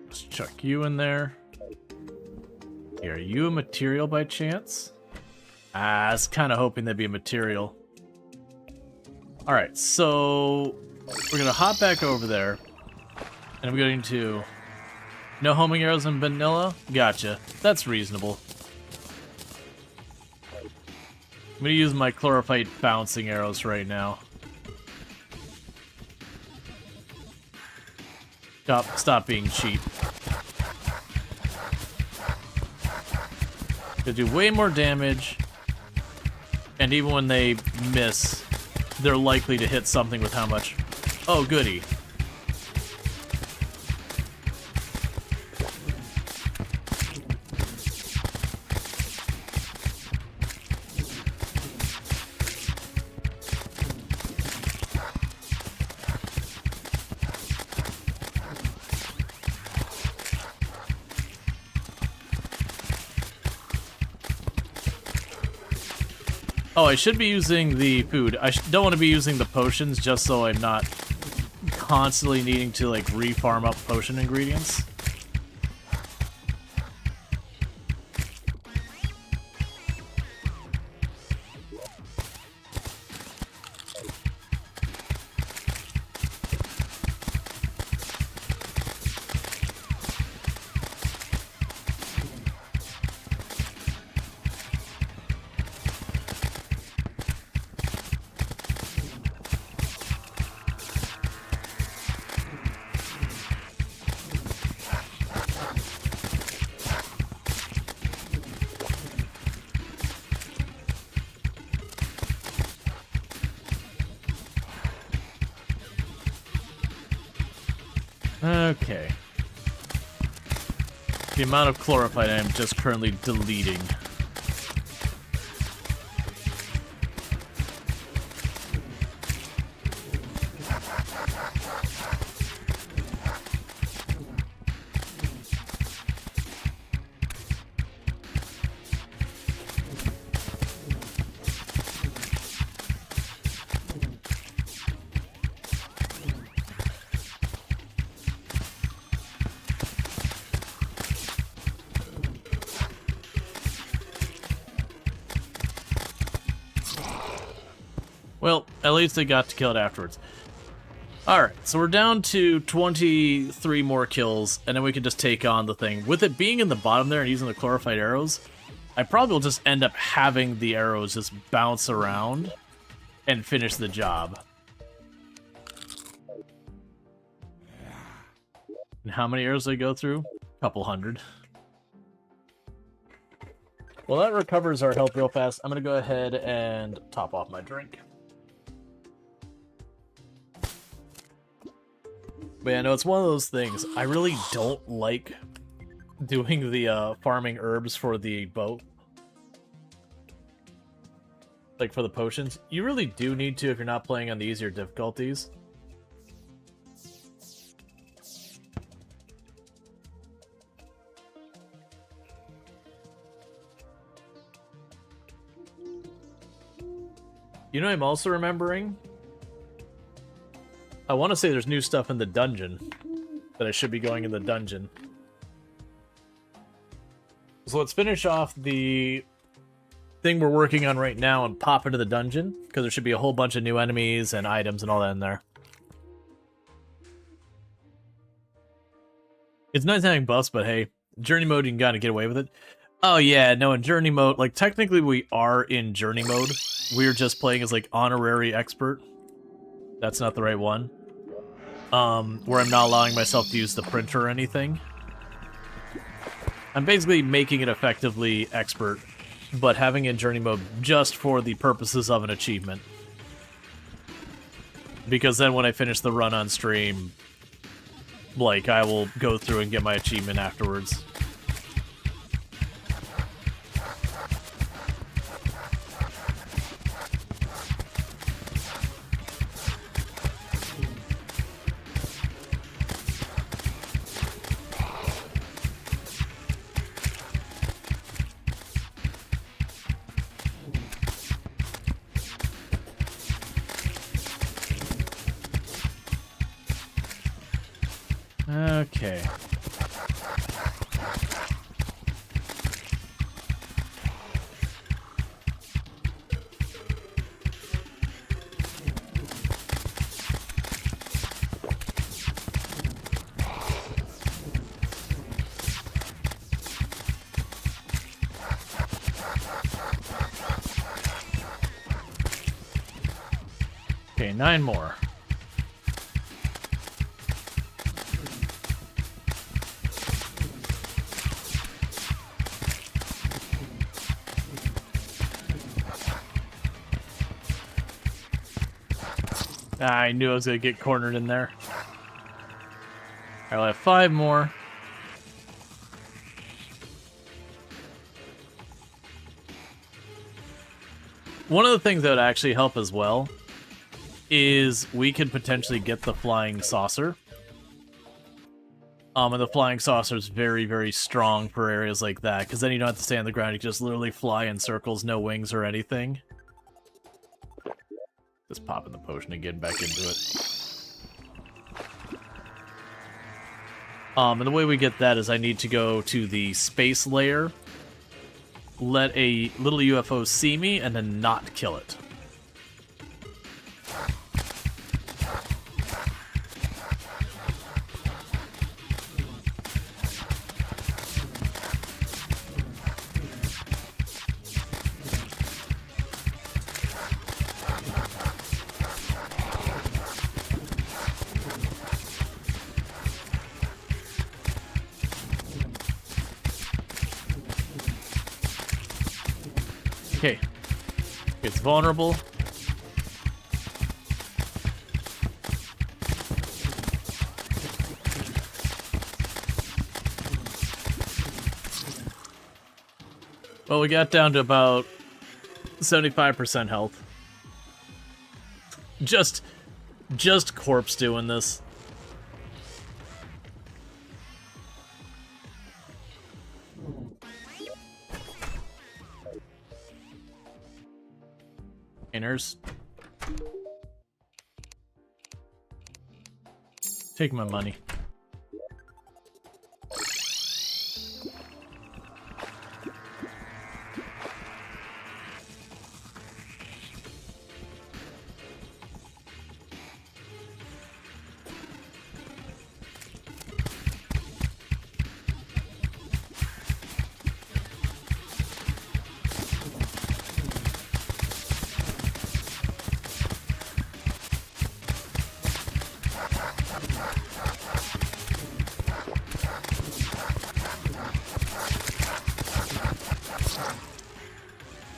Let's chuck you in there. Hey, are you a material by chance? I was kind of hoping there'd be a material. Alright, so we're going to hop back over there, and we're going to... No homing arrows in vanilla? Gotcha. That's reasonable. I'm going to use my chlorophyte bouncing arrows right now. Stop being cheap. They do way more damage, and even when they miss... they're likely to hit something with how much... Oh, goody. Oh, I should be using the food. I don't want to be using the potions just so I'm not constantly needing to, like, re-farm up potion ingredients. Okay. The amount of chlorophyte I am just currently deleting. Well, at least they got to kill it afterwards. Alright, so we're down to 23 more kills, and then we can just take on the thing. With it being in the bottom there and using the chlorophyte arrows, I probably will just end up having the arrows just bounce around and finish the job. And how many arrows do I go through? A couple hundred. Well, that recovers our health real fast. I'm going to go ahead and top off my drink. But yeah, no, it's one of those things. I really don't like doing the farming herbs for the boat. Like for the potions. You really do need to if you're not playing on the easier difficulties. You know what I'm also remembering? I want to say there's new stuff in the dungeon. That I should be going in the dungeon. So let's finish off the thing we're working on right now and pop into the dungeon. Because there should be a whole bunch of new enemies and items and all that in there. It's nice having buffs, but hey, journey mode, you can kind of get away with it. Oh yeah, no, in journey mode, like technically we are in journey mode. We're just playing as like honorary expert. That's not the right one. Where I'm not allowing myself to use the printer or anything. I'm basically making it effectively expert, but having it in journey mode just for the purposes of an achievement. Because then when I finish the run on stream, like, I will go through and get my achievement afterwards. Okay. Okay, 9 more. I knew I was going to get cornered in there. I'll have 5 more. One of the things that would actually help as well is we could potentially get the flying saucer. And the flying saucer is very, very strong for areas like that, because then you don't have to stay on the ground, you can just literally fly in circles, no wings or anything. Just popping the potion and getting back into it. And the way we get that is I need to go to the space layer, let a little UFO see me, and then not kill it. Okay, it's vulnerable. Well, we got down to about 75% health. Just corpse doing this. Inners. Take my money.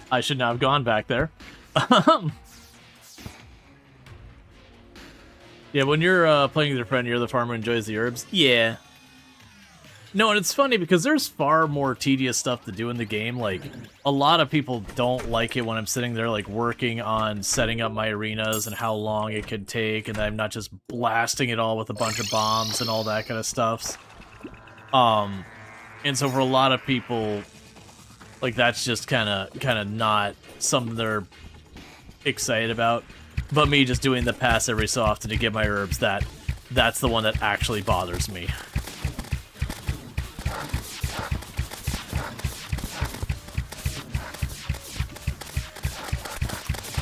I should not have gone back there. Yeah, when you're playing with your friend, you're the farmer who enjoys the herbs. Yeah. No, and it's funny because there's far more tedious stuff to do in the game. Like, a lot of people don't like it when I'm sitting there, like, working on setting up my arenas and how long it could take, and I'm not just blasting it all with a bunch of bombs and all that kind of stuff. And so for a lot of people, like, that's just kind of not something they're excited about. But me just doing the pass every so often to get my herbs, that's the one that actually bothers me.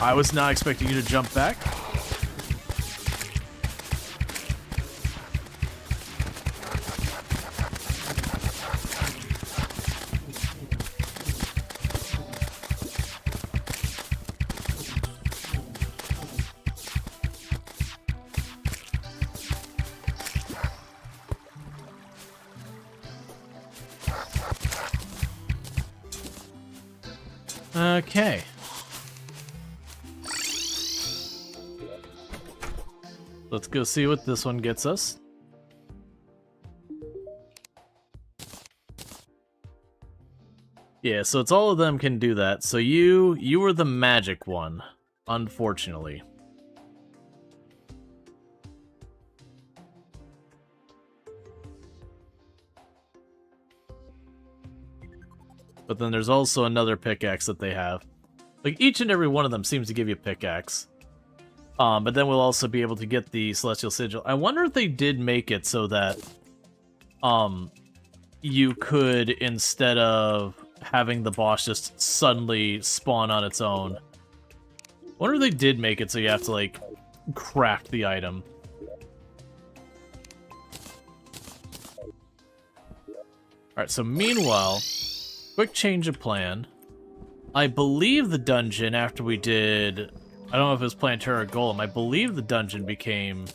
I was not expecting you to jump back. Okay. Let's go see what this one gets us. Yeah, so it's all of them can do that. So you were the magic one, unfortunately. But then there's also another pickaxe that they have. Like, each and every one of them seems to give you a pickaxe. But then we'll also be able to get the Celestial Sigil. I wonder if they did make it so that you could, instead of having the boss just suddenly spawn on its own, I wonder if they did make it so you have to, like, craft the item. Alright, so meanwhile, quick change of plan. I believe the dungeon, after we did... I don't know if it was Plantera or Golem. I believe the dungeon became...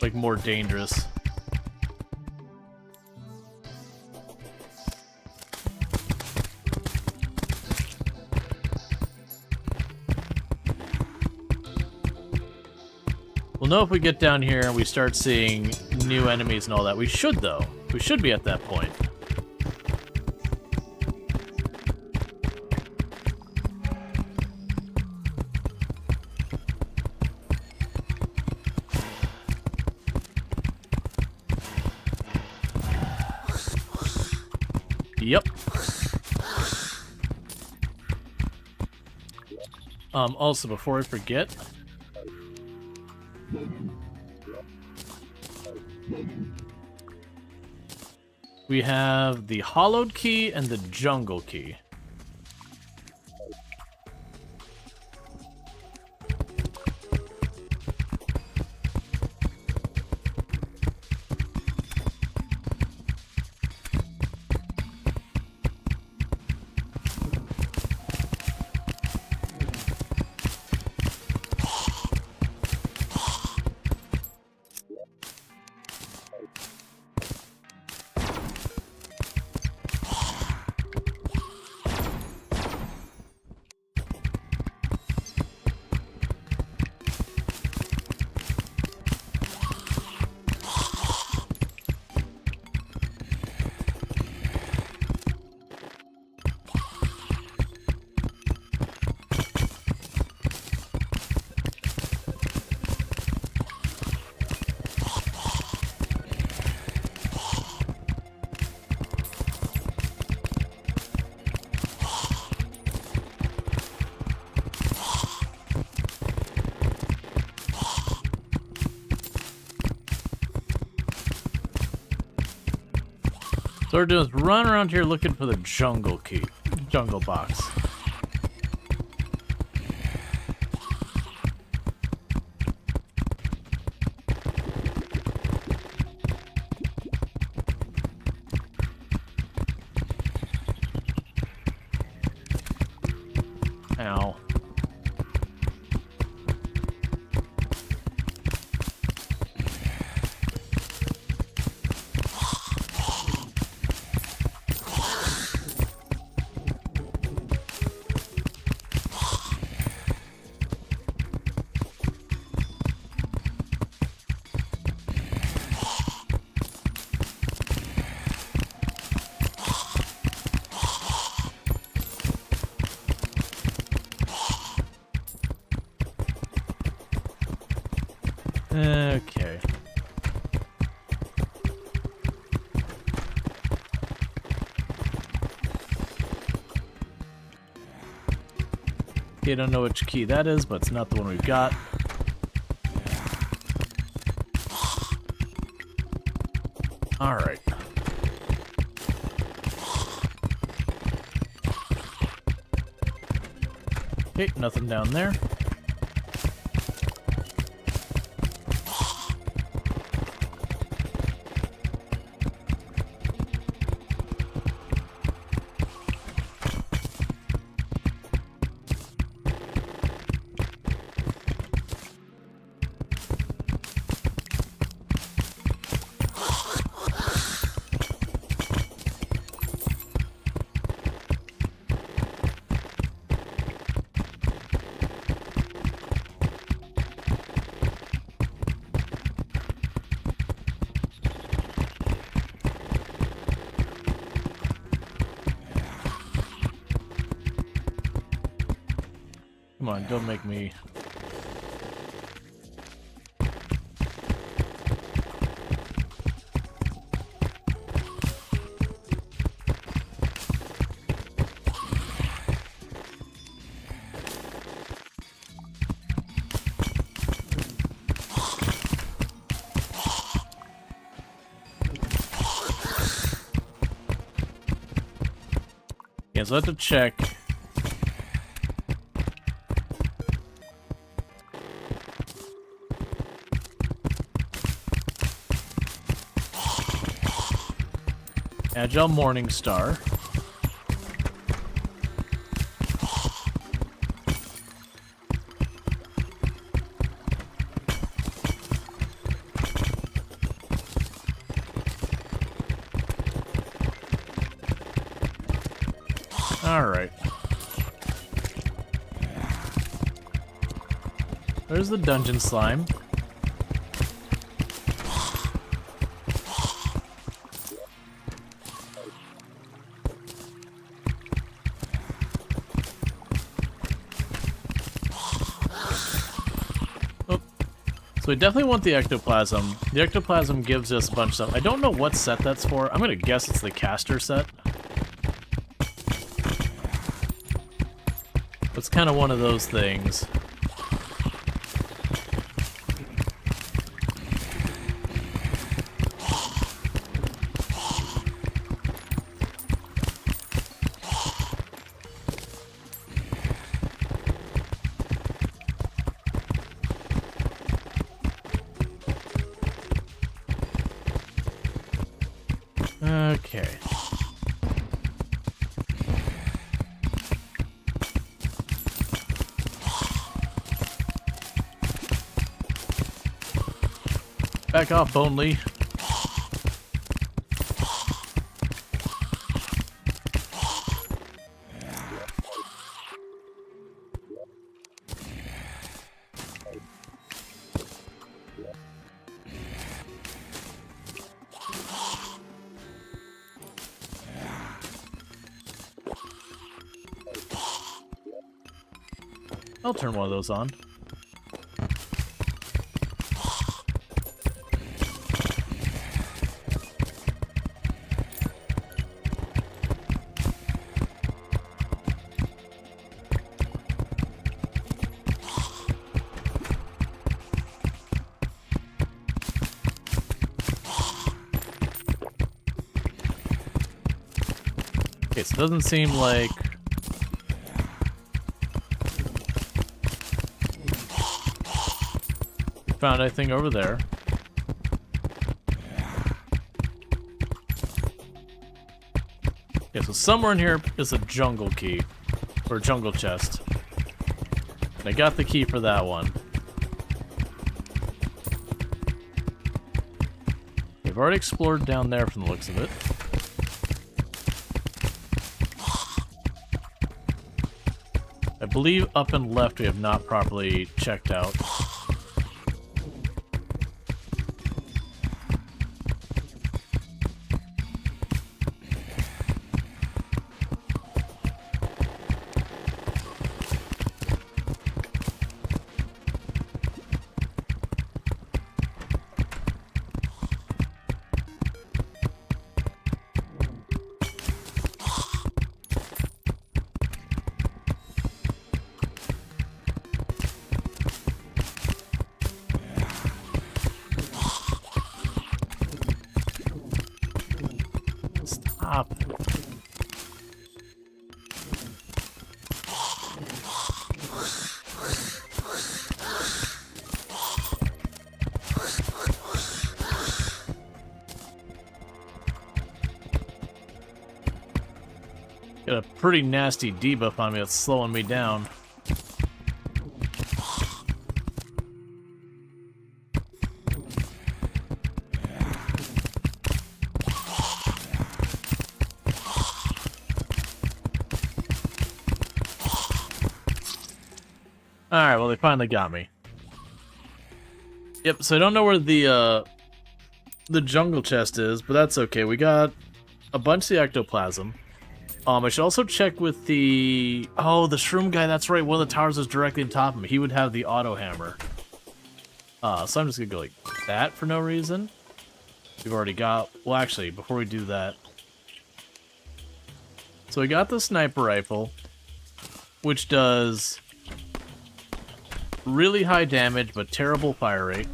like, more dangerous. We'll know if we get down here and we start seeing new enemies and all that. We should, though. We should be at that point. Yep. Also, before I forget... we have the Hollowed Key and the Jungle Key. So what we're doing is run around here looking for the jungle key, jungle box. Ow. Okay. Okay, don't know which key that is, but it's not the one we've got. Alright. Okay, nothing down there. Come on, don't make me... Yeah, so I have to check... Agile Morning Star. Alright. There's the dungeon slime. So we definitely want the ectoplasm. The ectoplasm gives us a bunch of stuff. I don't know what set that's for. I'm gonna guess it's the caster set. It's kind of one of those things. Okay. Back off, Bonely. I'll turn one of those on. Okay, so it doesn't seem like... found anything over there. Yeah, so somewhere in here is a jungle key. Or a jungle chest. And I got the key for that one. We've already explored down there from the looks of it. I believe up and left we have not properly checked out. Got a pretty nasty debuff on me that's slowing me down. Alright, well they finally got me. Yep, so I don't know where the jungle chest is, but that's okay. We got a bunch of the ectoplasm. I should also check with the... Oh, the shroom guy, that's right. One of the towers is directly on top of him. He would have the auto hammer. So I'm just gonna go like that for no reason. We've already got... Well, actually, before we do that... So we got the sniper rifle, which does really high damage, but terrible fire rate.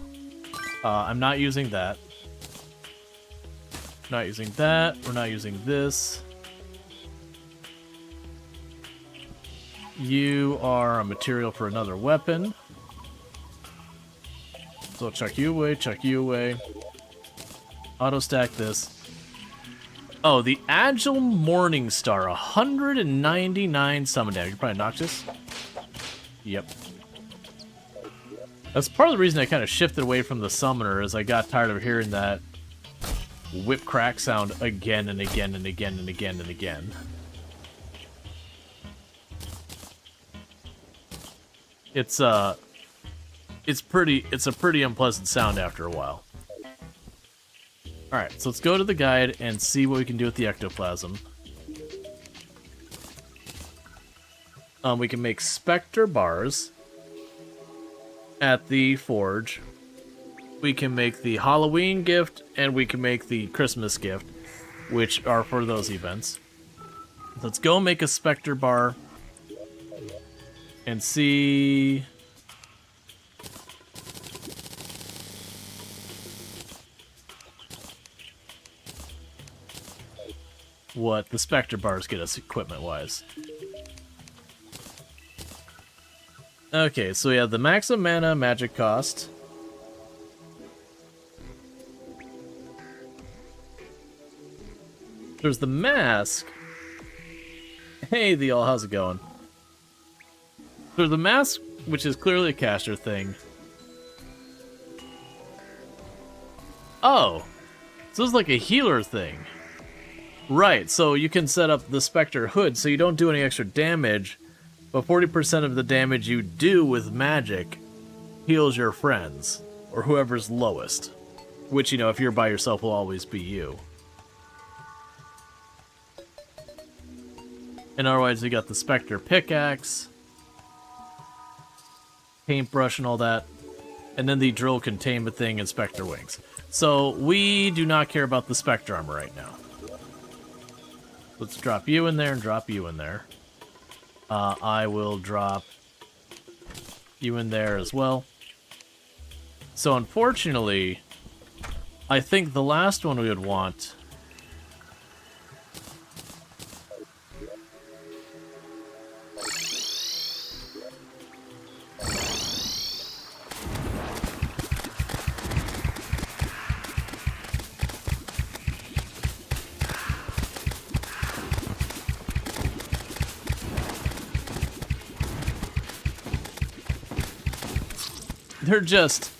I'm not using that. Not using that. We're not using this. You are a material for another weapon. So chuck you away, chuck you away. Auto stack this. Oh, the Agile Morning Star, 199 summon damage. You're probably noxious. Yep. That's part of the reason I kind of shifted away from the summoner, is I got tired of hearing that whip crack sound again and again and again and again and again. It's a pretty unpleasant sound after a while. Alright, so let's go to the guide and see what we can do with the ectoplasm. We can make Spectre bars at the forge. We can make the Halloween gift, and we can make the Christmas gift, which are for those events. Let's go make a Spectre bar and see... what the Spectre bars get us equipment-wise. Okay, so we have the maximum mana magic cost. There's the mask. Hey, the all, how's it going? There's the mask, which is clearly a caster thing. Oh, so it's like a healer thing. Right, so you can set up the Spectre hood so you don't do any extra damage, but 40% of the damage you do with magic heals your friends, or whoever's lowest. Which, you know, if you're by yourself, will always be you. And otherwise, you got the Spectre pickaxe, paintbrush, and all that, and then the drill containment thing and Spectre wings. So we do not care about the Spectre armor right now. Let's drop you in there and drop you in there. I will drop you in there as well. So unfortunately, I think the last one we would want... They're just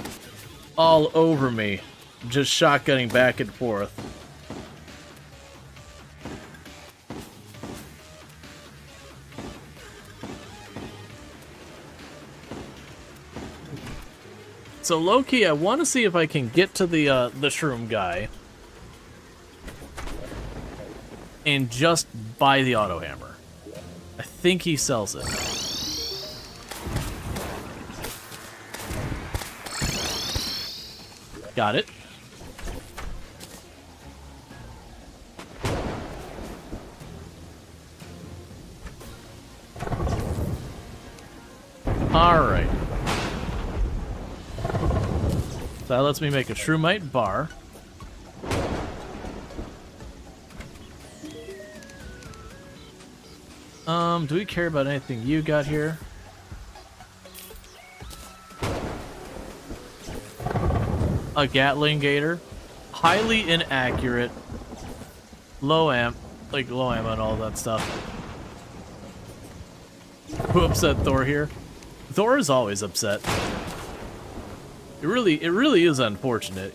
all over me, just shotgunning back and forth. So low-key, I want to see if I can get to the shroom guy and just buy the auto hammer. I think he sells it. Got it. Alright. So that lets me make a shroomite bar. Do we care about anything you got here? A Gatling Gator. Highly inaccurate. Low amp. Like low amp and all that stuff. Who upset Thor here? Thor is always upset. It really is unfortunate.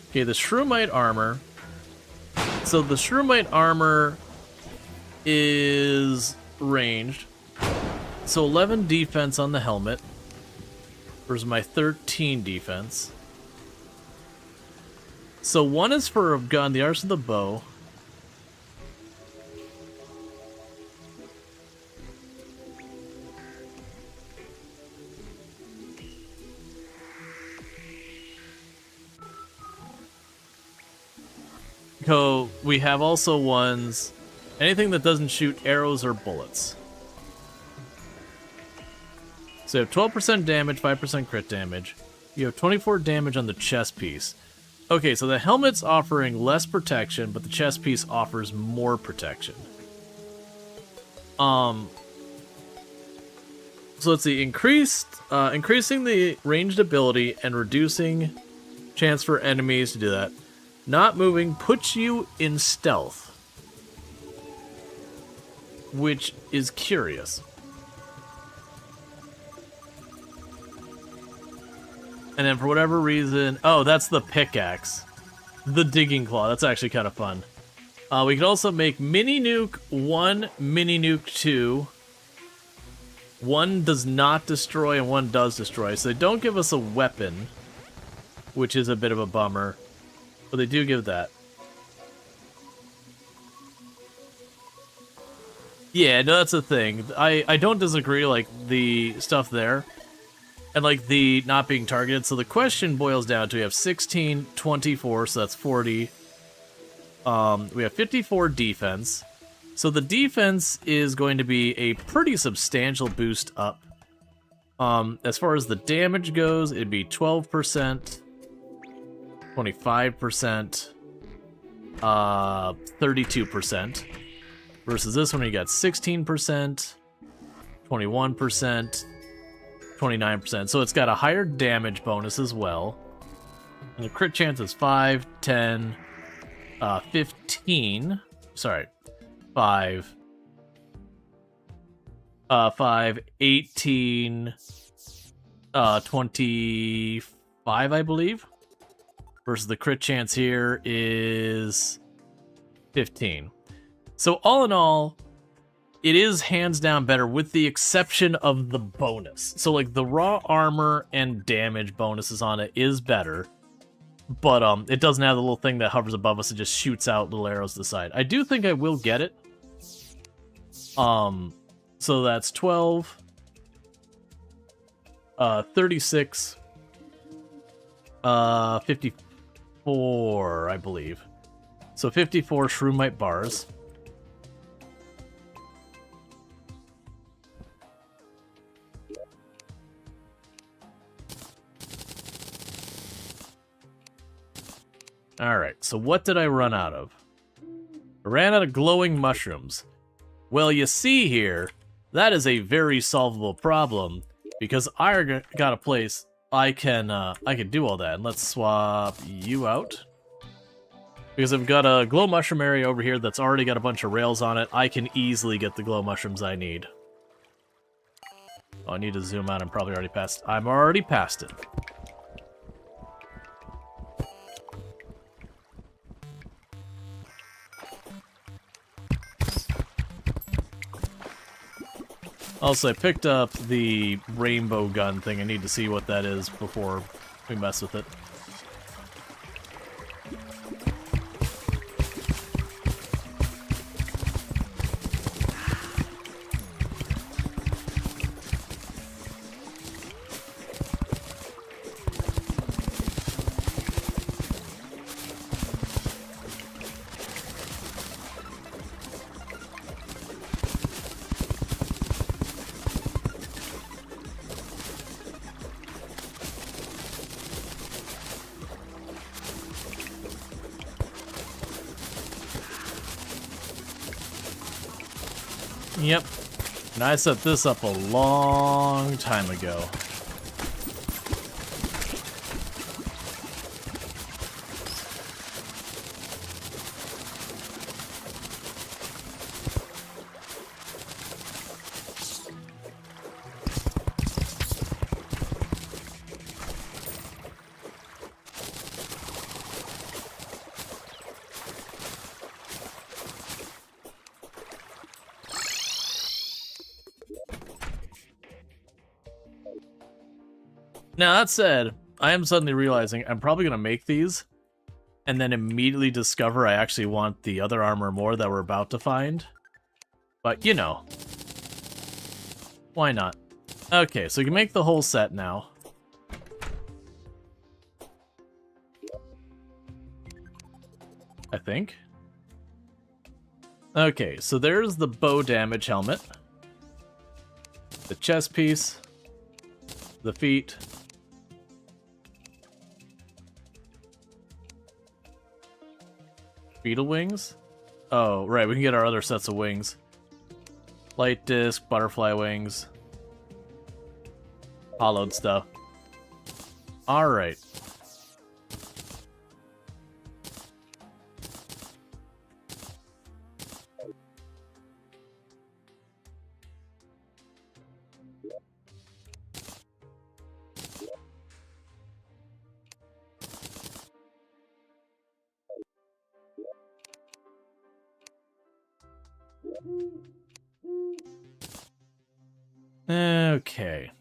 Okay, the Shroomite armor. So the Shroomite armor is ranged. So 11 defense on the helmet versus my 13 defense. So one is for a gun, the arse of the bow. So we have also ones, anything that doesn't shoot arrows or bullets. So you have 12% damage, 5% crit damage. You have 24 damage on the chest piece. Okay, so the helmet's offering less protection, but the chest piece offers more protection. So let's see, increasing the ranged ability and reducing chance for enemies to do that. Not moving puts you in stealth, which is curious. And then for whatever reason, oh, that's the pickaxe. The digging claw, that's actually kind of fun. We can also make mini nuke 1, mini nuke 2. One does not destroy and one does destroy. So they don't give us a weapon, which is a bit of a bummer. But they do give that. Yeah, no, that's the thing. I don't disagree, like, the stuff there. And, like, the not being targeted. So the question boils down to we have 16, 24, so that's 40. We have 54 defense. So the defense is going to be a pretty substantial boost up. As far as the damage goes, it'd be 12%. 25%, 32%, versus this one you got 16%, 21%, 29%. So it's got a higher damage bonus as well. And the crit chance is 5, 10, 15. Sorry, 5, 18, 25, I believe. Versus the crit chance here is 15. So all in all, it is hands down better with the exception of the bonus. So like the raw armor and damage bonuses on it is better. But it doesn't have the little thing that hovers above us and just shoots out little arrows to the side. I do think I will get it. So that's 12, 36, 54, I believe. So 54 Shroomite bars. Alright, so what did I run out of? I ran out of glowing mushrooms. Well, you see here, that is a very solvable problem, because I got a place I can do all that. And let's swap you out. Because I've got a glow mushroom area over here that's already got a bunch of rails on it. I can easily get the glow mushrooms I need. Oh, I need to zoom out. I'm already past it. Also, I picked up the rainbow gun thing. I need to see what that is before we mess with it. Yep. And I set this up a long time ago. Now, that said, I am suddenly realizing I'm probably going to make these and then immediately discover I actually want the other armor more that we're about to find. But, you know. Why not? Okay, so we can make the whole set now. I think. Okay, so there's the bow damage helmet. The chest piece. The feet. Beetle wings? Oh, right, we can get our other sets of wings. Light disc, butterfly wings. Hollowed stuff. Alright. Okay.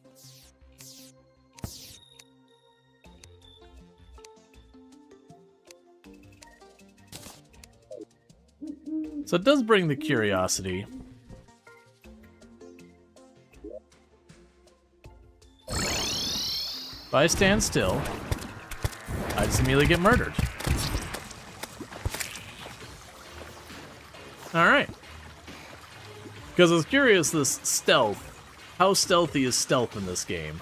So it does bring the curiosity. If I stand still, I just immediately get murdered. Alright. Because I was curious, this stealth. How stealthy is stealth in this game?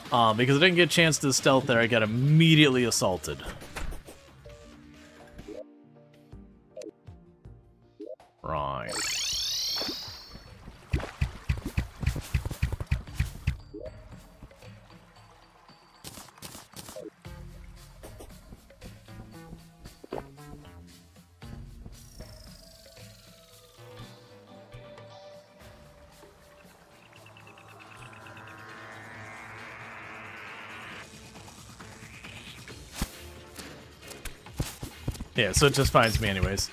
Because I didn't get a chance to stealth there, I got immediately assaulted. Right. Yeah, so it just finds me anyways.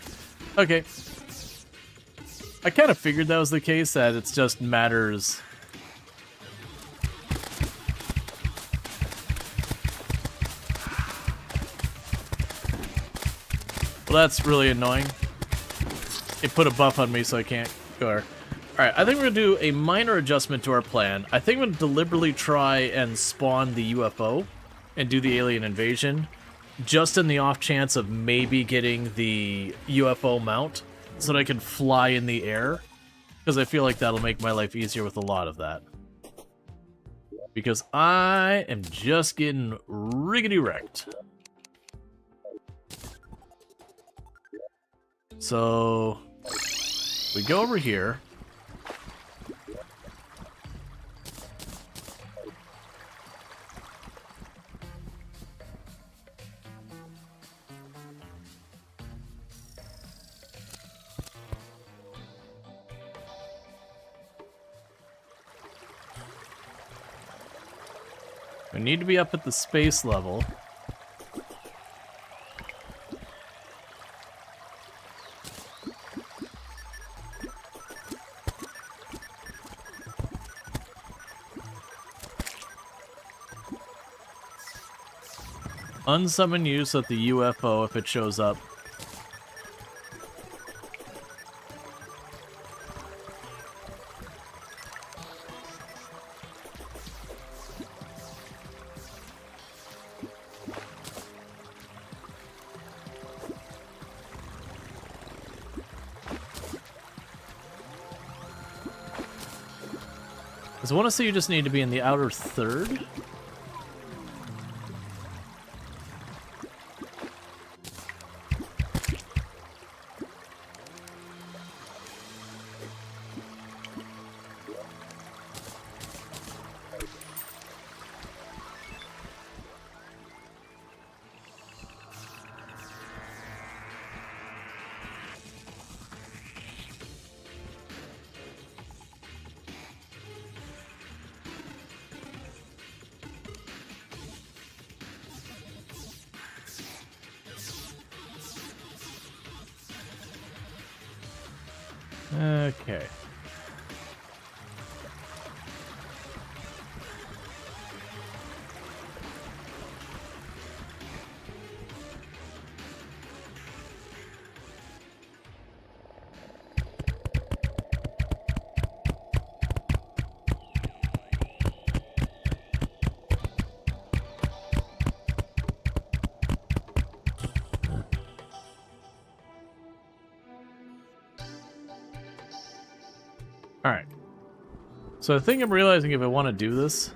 Okay. I kind of figured that was the case, that it just matters. Well, that's really annoying. It put a buff on me, so I can't go. Alright, I think we're going to do a minor adjustment to our plan. I think I'm going to deliberately try and spawn the UFO and do the alien invasion, just in the off chance of maybe getting the UFO mount, so that I can fly in the air, because I feel like that'll make my life easier with a lot of that. Because I am just getting riggedy wrecked. So we go over here. We need to be up at the space level. Unsummon use at the UFO if it shows up. I want to say you just need to be in the outer third. Okay. Alright. So I think I'm realizing if I want to do this...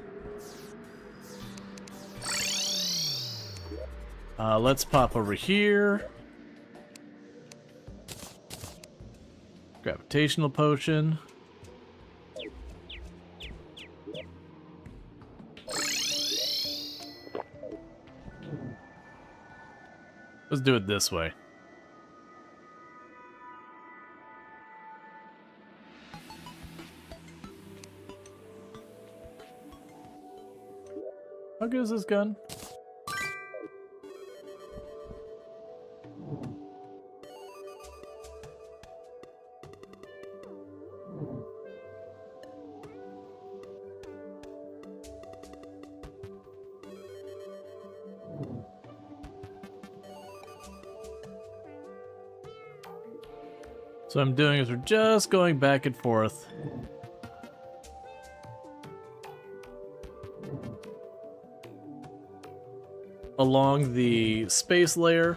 let's pop over here. Gravitational potion. Let's do it this way. How good is this gun? So what I'm doing is we're just going back and forth. Along the space layer.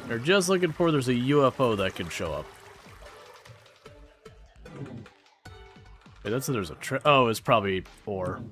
They're just looking for there's a UFO that can show up. Wait, that's there's a oh, it's probably 4.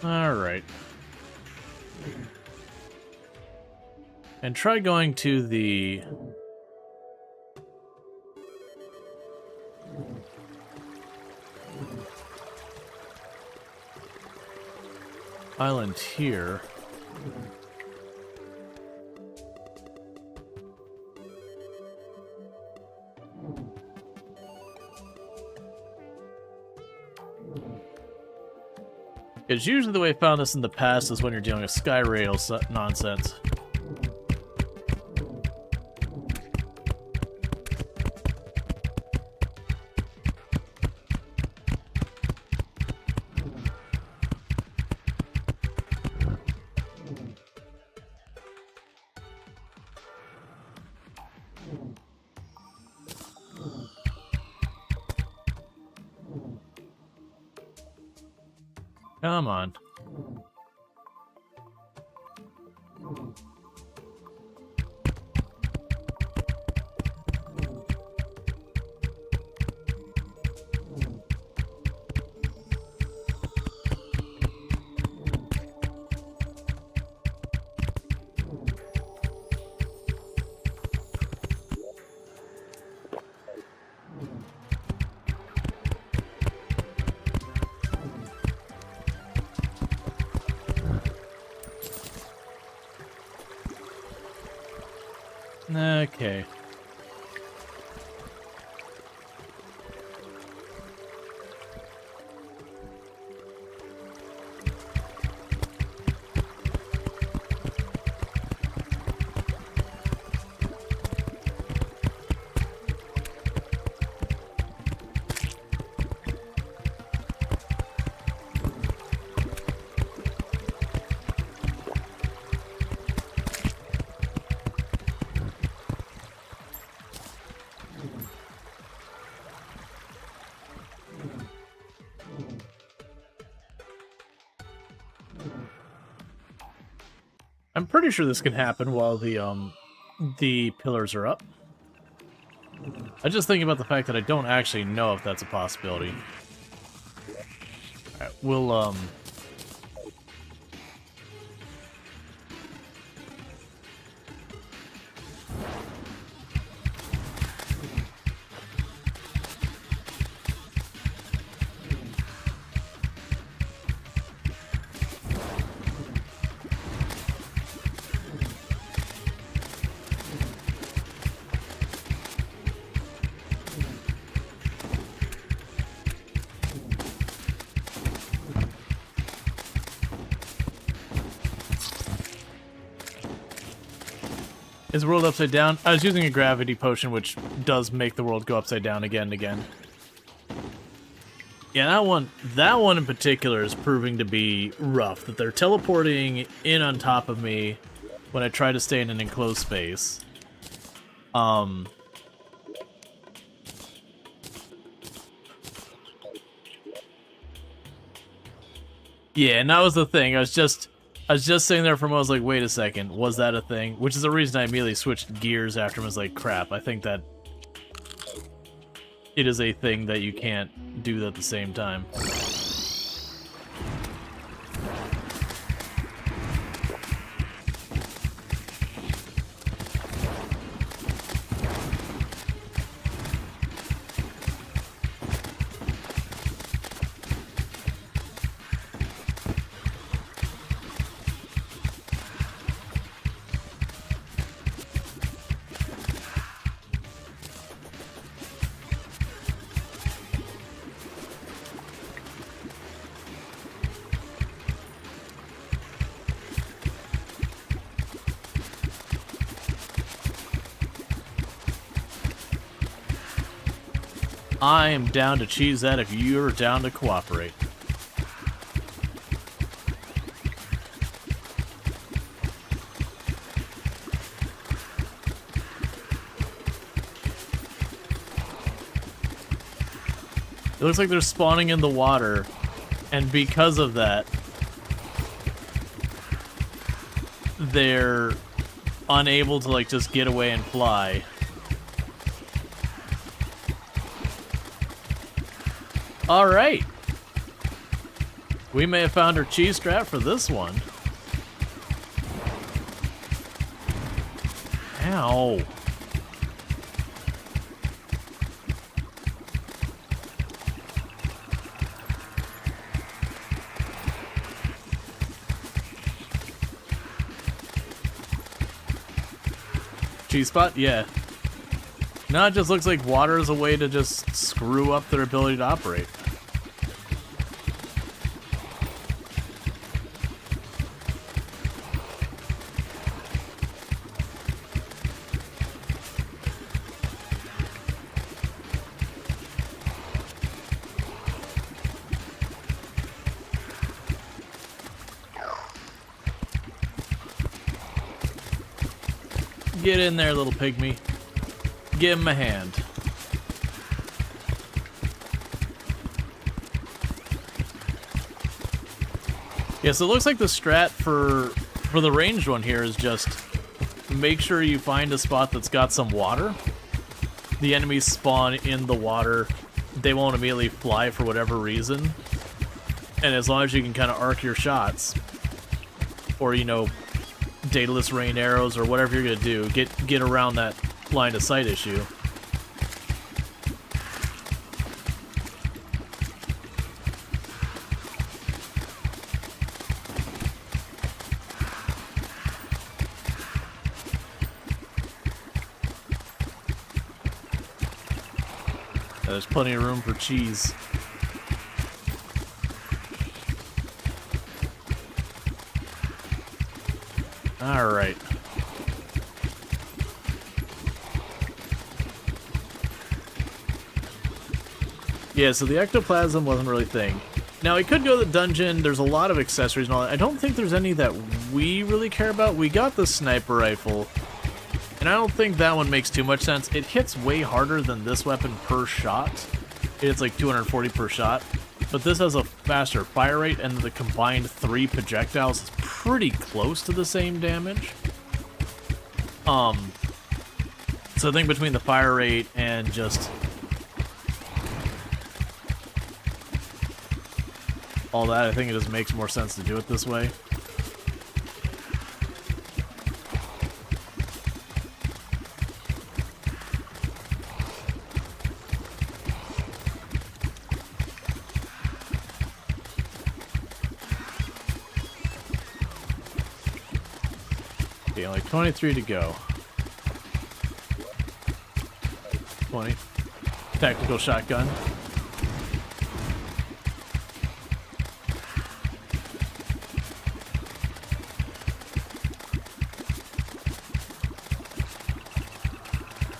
Alright. And try going to the... island here. Because usually the way I found this in the past is when you're dealing with sky rail nonsense. Come on. Okay. I'm pretty sure this can happen while the pillars are up. I just think about the fact that I don't actually know if that's a possibility. Alright, we'll Is the world upside down? I was using a gravity potion, which does make the world go upside down again and again. Yeah, that one in particular is proving to be rough. That they're teleporting in on top of me when I try to stay in an enclosed space. Yeah, and that was the thing. I was just sitting there for a moment. I was like, wait a second, was that a thing? Which is the reason I immediately switched gears after him. I was like, crap, I think that it is a thing that you can't do at the same time. I am down to cheese that if you're down to cooperate. It looks like they're spawning in the water, and because of that, they're unable to, like, just get away and fly. Alright. We may have found our cheese strat for this one. Ow. Cheese spot? Yeah. No, it just looks like water is a way to just screw up their ability to operate. Get in there, little pygmy. Give him a hand. Yeah, so it looks like the strat for the ranged one here is just make sure you find a spot that's got some water. The enemies spawn in the water. They won't immediately fly for whatever reason. And as long as you can kind of arc your shots, or, you know, dataless rain arrows or whatever you're gonna do, get around that line of sight issue. There's plenty of room for cheese. Alright. Yeah, so the ectoplasm wasn't really a thing. Now, we could go to the dungeon. There's a lot of accessories and all that. I don't think there's any that we really care about. We got the sniper rifle, and I don't think that one makes too much sense. It hits way harder than this weapon per shot. It's like 240 per shot. But this has a faster fire rate, and the combined 3 projectiles is pretty close to the same damage. So I think between the fire rate and just all that, I think it just makes more sense to do it this way. Okay, like 23 to go. 20. Tactical shotgun.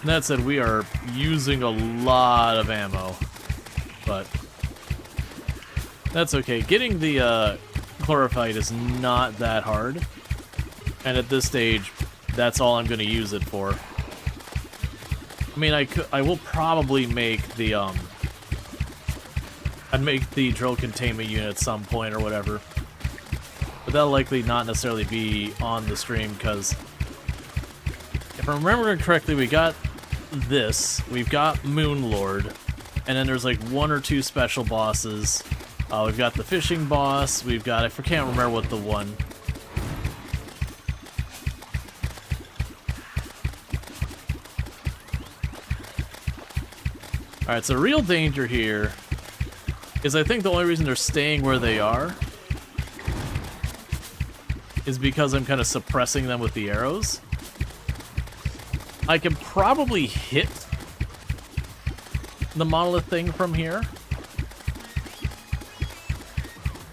And that said, we are using a lot of ammo, but that's okay. Getting the chlorophyte is not that hard, and at this stage, that's all I'm going to use it for. I mean, I will probably make the I'd make the drill containment unit at some point or whatever, but that'll likely not necessarily be on the stream because if I'm remembering correctly, we got this, we've got Moon Lord, and then there's like 1 or 2 special bosses. We've got the fishing boss, we've got, I can't remember what the one. Alright, so real danger here is I think the only reason they're staying where they are is because I'm kind of suppressing them with the arrows. I can probably hit the monolith thing from here,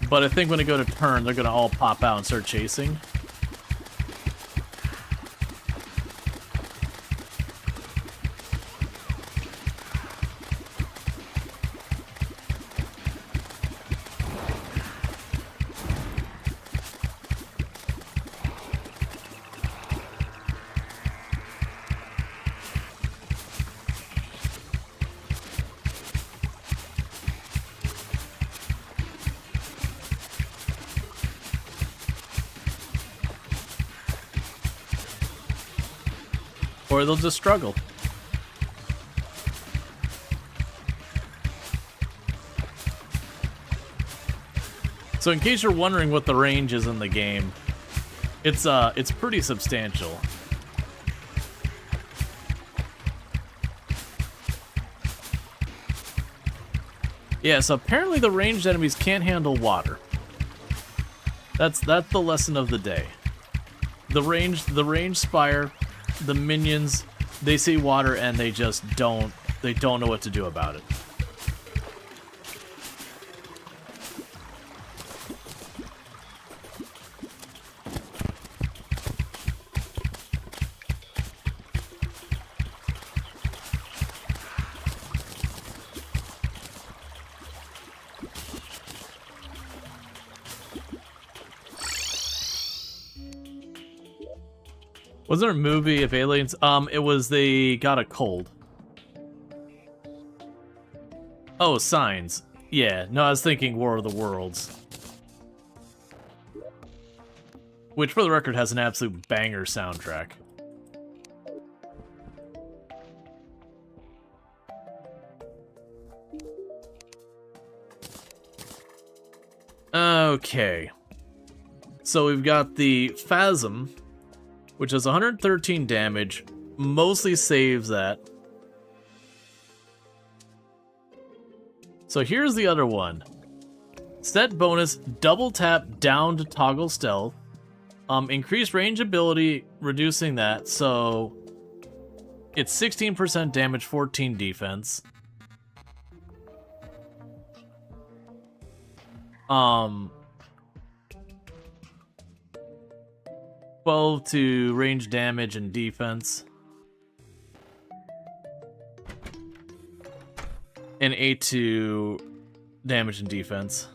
but I think when I go to turn, they're going to all pop out and start chasing. Or they'll just struggle. So in case you're wondering what the range is in the game, it's pretty substantial. Yeah, so apparently the ranged enemies can't handle water. That's the lesson of the day. The ranged spire, the minions, they see water and they just don't know what to do about it. Wasn't there a movie of aliens? It was they got a cold. Oh, Signs. Yeah, no, I was thinking War of the Worlds. Which, for the record, has an absolute banger soundtrack. Okay. So we've got the Phasm, which has 113 damage, mostly saves that. So here's the other one. Set bonus, double tap down to toggle stealth. Increased range ability, reducing that, so it's 16% damage, 14 defense. 12 to range damage and defense. And 8 to damage and defense.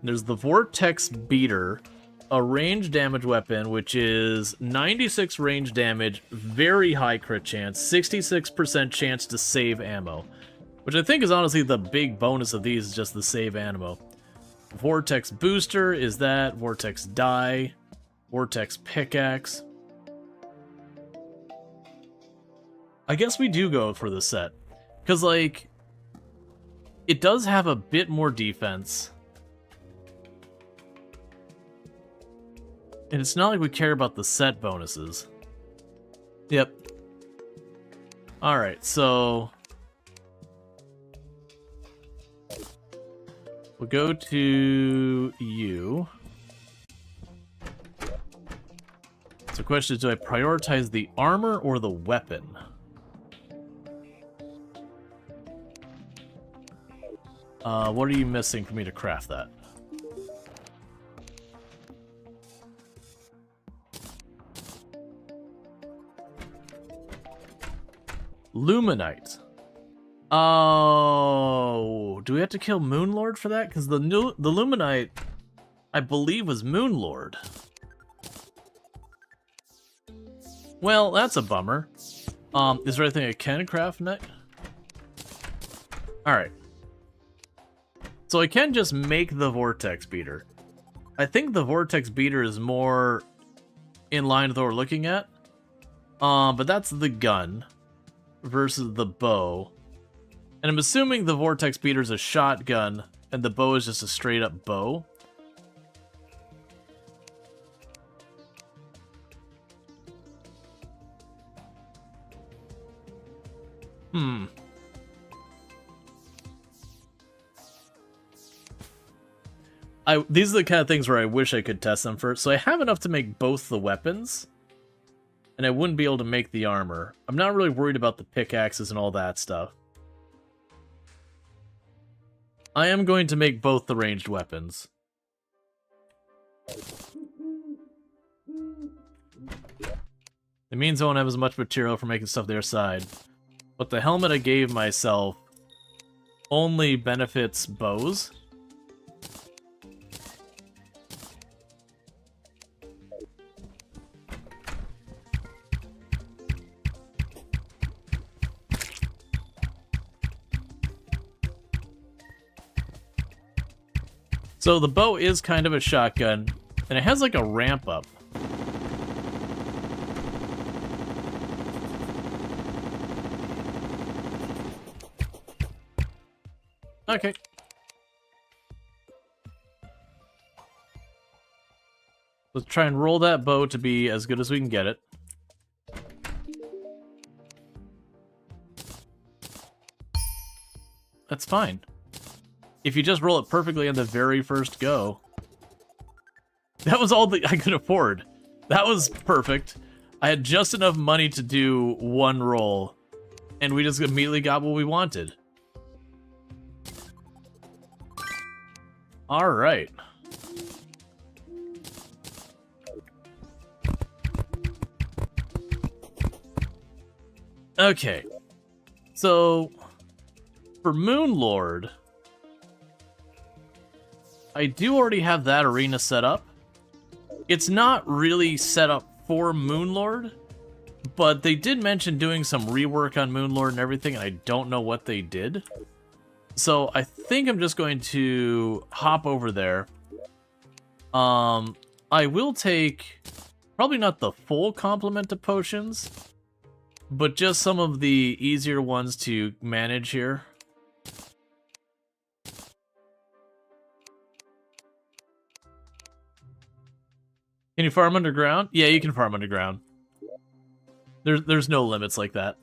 There's the Vortex Beater, a range damage weapon, which is 96 range damage, very high crit chance, 66% chance to save ammo. Which I think is honestly the big bonus of these, is just the save ammo. Vortex Booster is that, Vortex Die, Vortex Pickaxe. I guess we do go for the set. Because, like, it does have a bit more defense. And it's not like we care about the set bonuses. Yep. Alright, so we'll go to you. So the question is, do I prioritize the armor or the weapon? What are you missing for me to craft that? Luminite. Oh, do we have to kill Moonlord for that? Because the Luminite, I believe, was Moonlord. Well, that's a bummer. Is there anything I can craft next? Alright. So I can just make the Vortex Beater. I think the Vortex Beater is more in line with what we're looking at. But that's the gun versus the bow. And I'm assuming the Vortex Beater is a shotgun and the bow is just a straight up bow. These are the kind of things where I wish I could test them first. So I have enough to make both the weapons, and I wouldn't be able to make the armor. I'm not really worried about the pickaxes and all that stuff. I am going to make both the ranged weapons. It means I won't have as much material for making stuff their side. But the helmet I gave myself only benefits bows. So the bow is kind of a shotgun, and it has like a ramp up. Okay. Let's try and roll that bow to be as good as we can get it. That's fine. If you just roll it perfectly on the very first go. That was all that I could afford. That was perfect. I had just enough money to do one roll, and we just immediately got what we wanted. Alright. Okay. So, for Moonlord, I do already have that arena set up. It's not really set up for Moonlord, but they did mention doing some rework on Moonlord and everything, and I don't know what they did. So I think I'm just going to hop over there. I will take probably not the full complement of potions, but just some of the easier ones to manage here. Can you farm underground? Yeah, you can farm underground. There's no limits like that.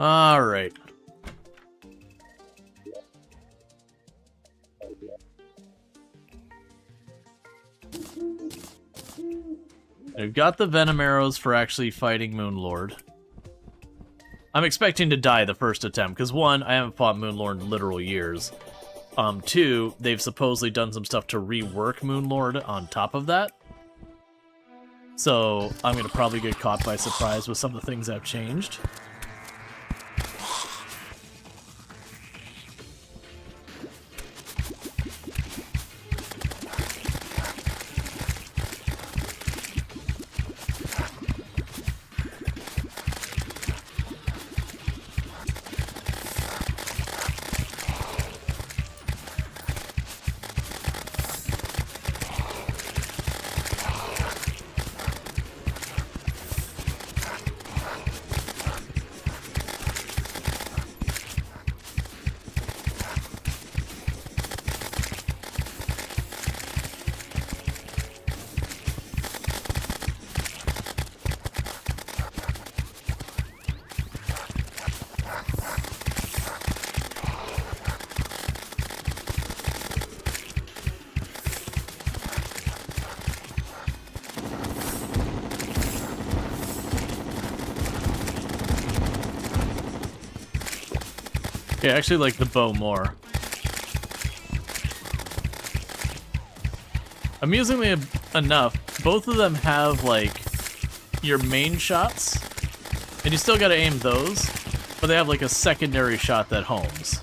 Alright. We've got the Venom Arrows for actually fighting Moonlord. I'm expecting to die the first attempt, because one, I haven't fought Moonlord in literal years. Two, they've supposedly done some stuff to rework Moonlord on top of that. So, I'm gonna probably get caught by surprise with some of the things I've changed. Okay, I actually like the bow more. Amusingly enough, both of them have, like, your main shots, And you still gotta aim those, but they have like a secondary shot that homes.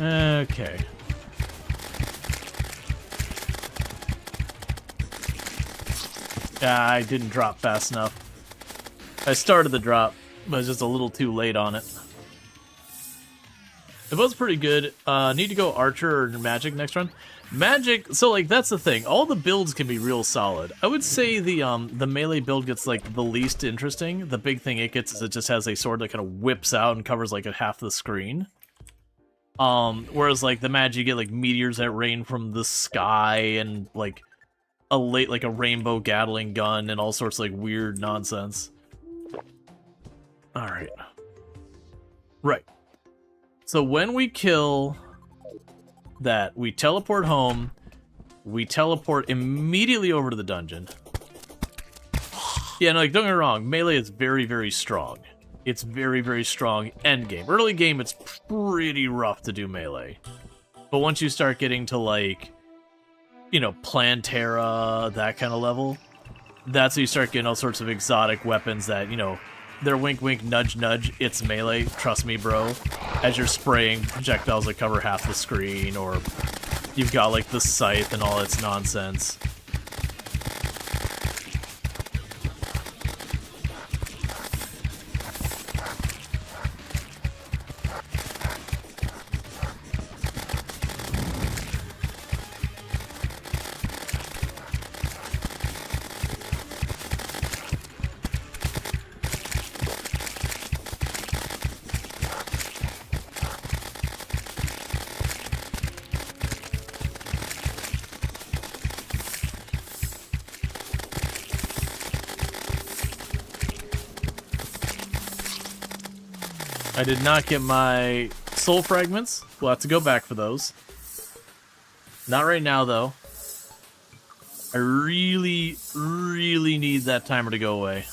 Okay. Yeah, I didn't drop fast enough. I started the drop, but I was just a little too late on it. It was pretty good. Need to go Archer or Magic next run. Magic, so like that's the thing. All the builds can be real solid. I would say the melee build gets like the least interesting. The big thing it gets is it just has a sword that kind of whips out and covers like half the screen. Whereas like the magic, you get like meteors that rain from the sky and like a rainbow Gatling gun and all sorts of like weird nonsense. All right. Right. So when we kill that, we teleport home. We teleport immediately over to the dungeon. Yeah, no, like don't get me wrong, melee is very, very strong. It's very, very strong end game. Early game, it's pretty rough to do melee. But once you start getting to, like, you know, Plantera, that kind of level, that's when you start getting all sorts of exotic weapons that, you know, they're wink, wink, nudge, nudge, it's melee, trust me, bro. As you're spraying projectiles that cover half the screen, or you've got, like, the scythe and all its nonsense. I did not get my soul fragments. We'll have to go back for those. Not right now, though. I really, really need that timer to go away.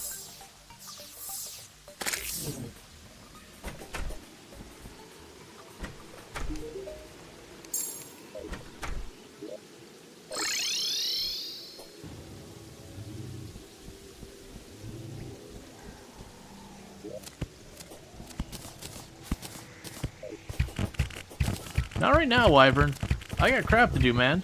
Not right now, Wyvern. I got crap to do, man.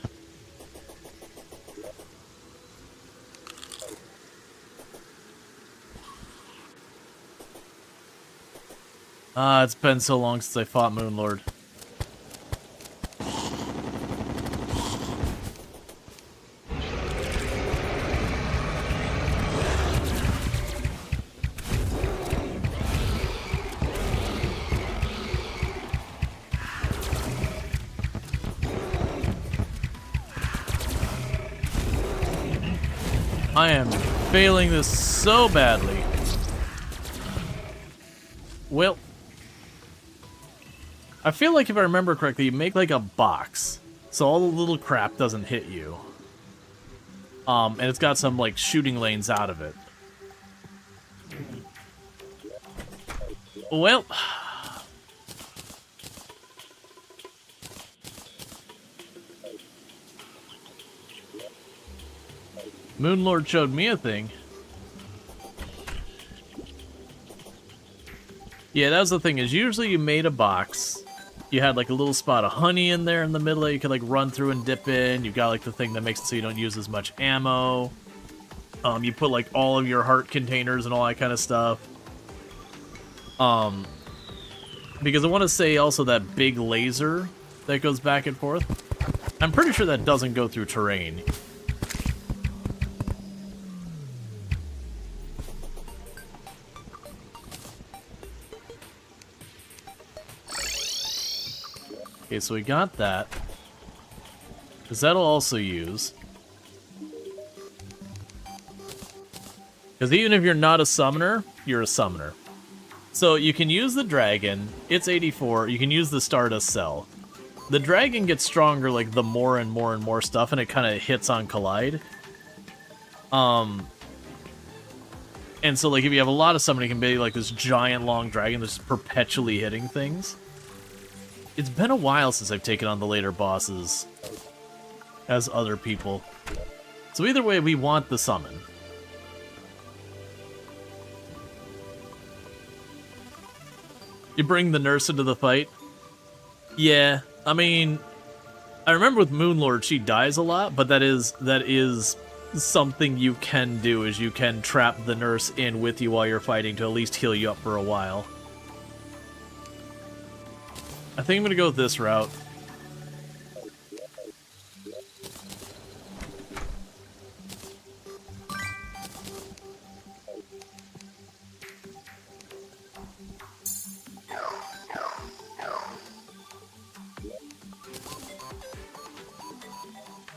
It's been so long since I fought Moonlord. I am failing this so badly. Well, I feel like if I remember correctly, you make like a box, so all the little crap doesn't hit you. And it's got some like shooting lanes out of it. Well, Moonlord showed me a thing. Yeah, that was the thing, is usually you made a box. You had like a little spot of honey in there in the middle that you could like run through and dip in. You got like the thing that makes it so you don't use as much ammo. You put like all of your heart containers and all that kind of stuff. Because I want to say also that big laser that goes back and forth. I'm pretty sure that doesn't go through terrain. Okay, so we got that. Because that'll also use. Because even if you're not a summoner, you're a summoner. So you can use the dragon. It's 84. You can use the Stardust Cell. The dragon gets stronger like the more and more and more stuff, and it kind of hits on Collide. And so like if you have a lot of summoning, it can be like this giant long dragon that's perpetually hitting things. It's been a while since I've taken on the later bosses as other people. So either way, we want the summon. You bring the nurse into the fight? Yeah, I mean, I remember with Moonlord, she dies a lot, but that is something you can do, is you can trap the nurse in with you while you're fighting to at least heal you up for a while. I think I'm gonna go this route.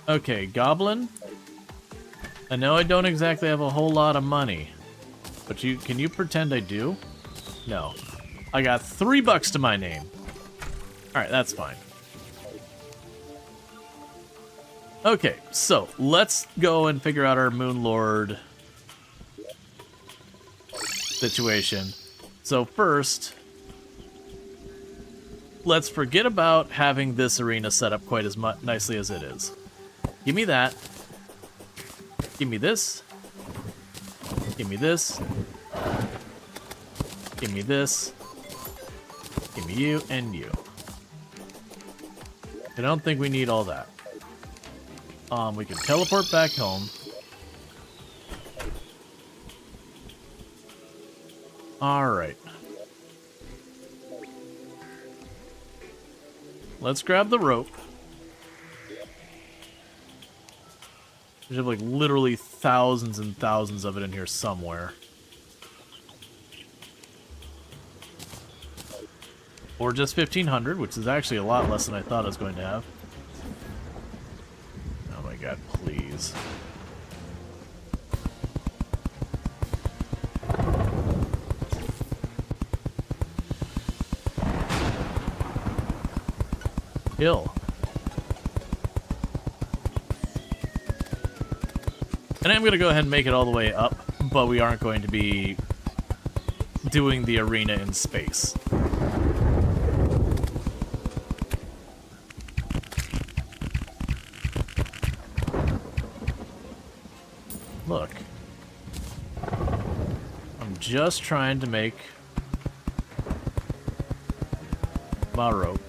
Okay, Goblin. I know I don't exactly have a whole lot of money, but can you pretend I do? No. I got $3 to my name. Alright, that's fine. Okay, so let's go and figure out our Moonlord situation. So first, let's forget about having this arena set up quite as nicely as it is. Give me that. Give me this. Give me this. Give me this. Give me you and you. I don't think we need all that. We can teleport back home. Alright. Let's grab the rope. There's like literally thousands and thousands of it in here somewhere. Or just 1,500, which is actually a lot less than I thought I was going to have. Oh my god, please. Kill. And I'm going to go ahead and make it all the way up, but we aren't going to be doing the arena in space. Look. I'm just trying to make my rope.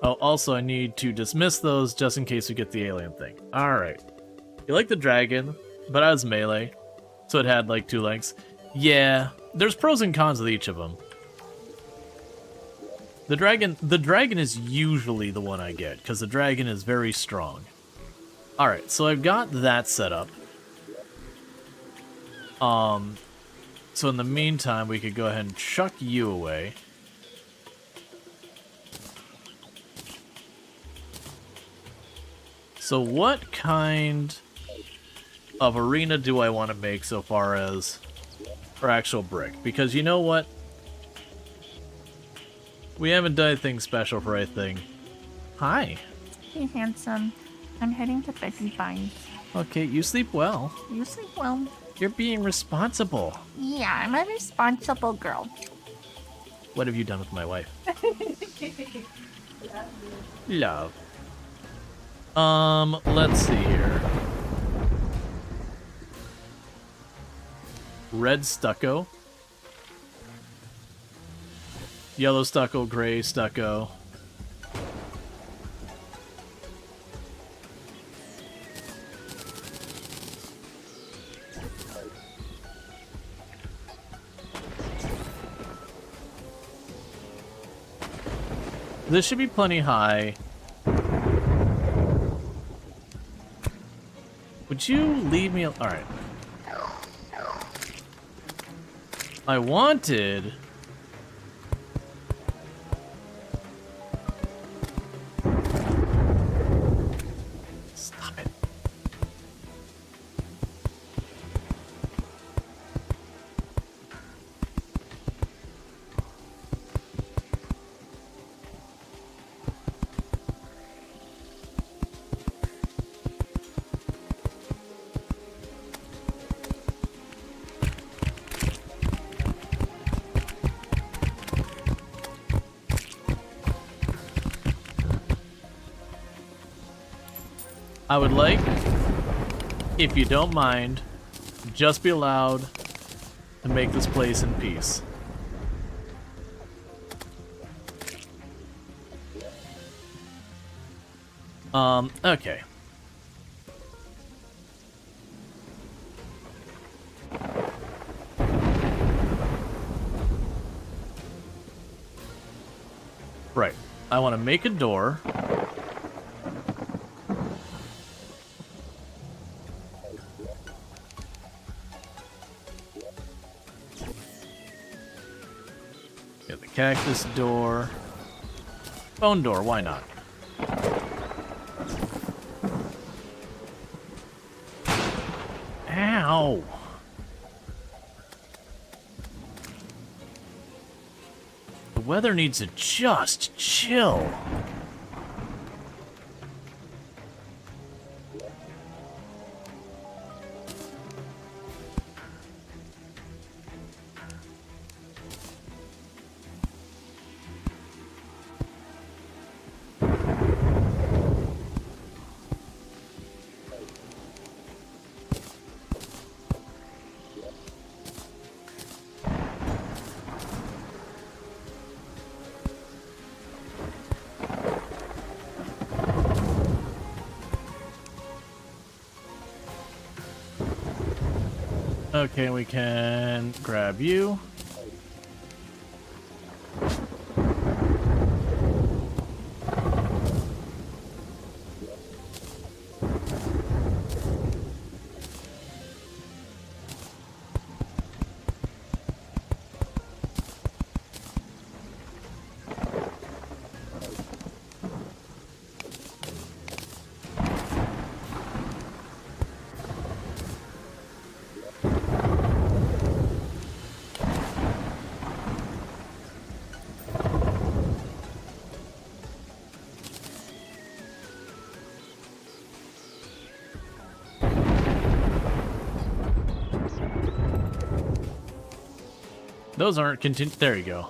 Oh, also I need to dismiss those just in case we get the alien thing. Alright. You like the dragon, but I was melee, so it had like 2 lengths. Yeah, there's pros and cons with each of them. The dragon is usually the one I get, because the dragon is very strong. Alright, so I've got that set up. So in the meantime, we could go ahead and chuck you away. So what kind of arena do I want to make so far as for actual brick? Because you know what? We haven't done anything special for anything. Hi. Hey, handsome. I'm heading to Betty Vines. Okay, you sleep well. You sleep well. You're being responsible. Yeah, I'm a responsible girl. What have you done with my wife? Love. Let's see here. Red stucco. Yellow stucco, gray stucco. This should be plenty high. Would you leave me? All right. I wanted... Stop it. I would like, if you don't mind, just be allowed to make this place in peace. Okay. Right. I want to make a door. Get the cactus door. Bone door, why not? Ow! The weather needs to just chill. Okay, we can grab you. Those aren't there you go.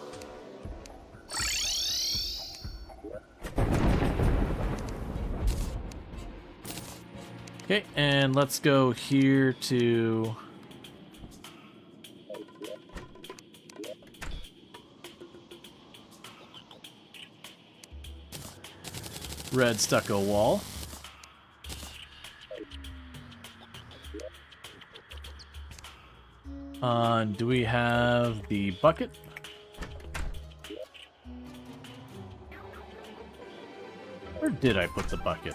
Okay, and let's go here to... red stucco wall. Do we have the bucket? Where did I put the bucket?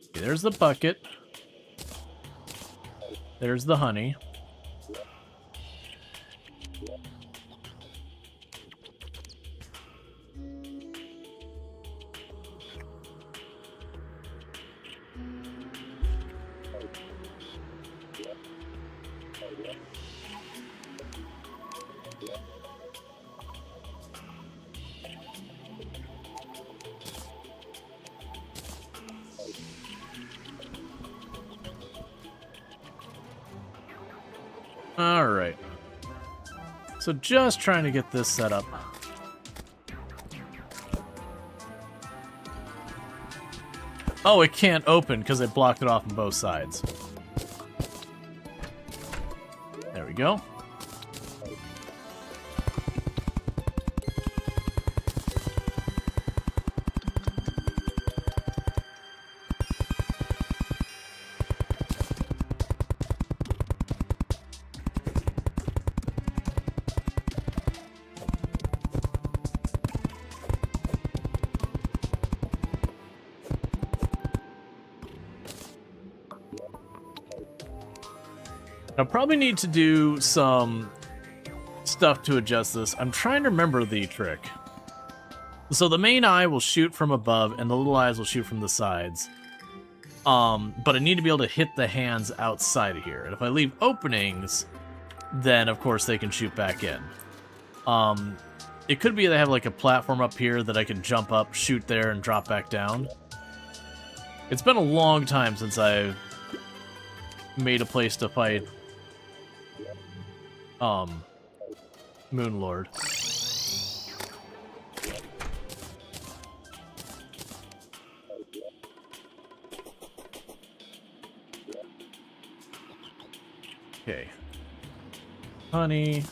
Okay, there's the bucket. There's the honey. Alright. So just trying to get this set up. Oh, it can't open because it blocked it off on both sides. There we go. I'll probably need to do some stuff to adjust this. I'm trying to remember the trick. So the main eye will shoot from above, and the little eyes will shoot from the sides. But I need to be able to hit the hands outside of here. And if I leave openings, then of course they can shoot back in. It could be they have like a platform up here that I can jump up, shoot there, and drop back down. It's been a long time since I've made a place to fight Moonlord. Okay. Honey.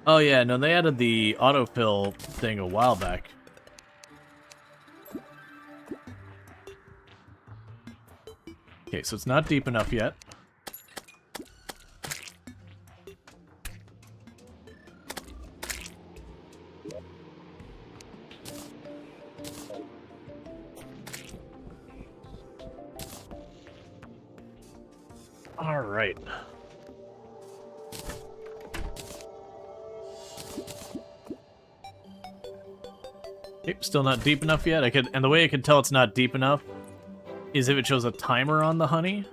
Oh yeah, no, they added the autofill thing a while back. Okay, so it's not deep enough yet. All right. Okay, still not deep enough yet. And the way I can tell it's not deep enough is if it shows a timer on the honey.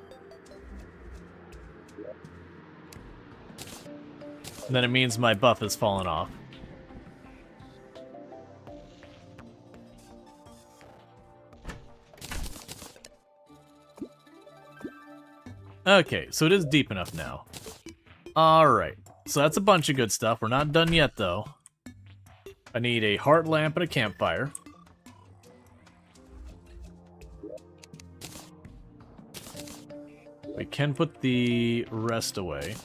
And then it means my buff has fallen off. Okay, so it is deep enough now. Alright, so that's a bunch of good stuff. We're not done yet, though. I need a heart lamp and a campfire. We can put the rest away.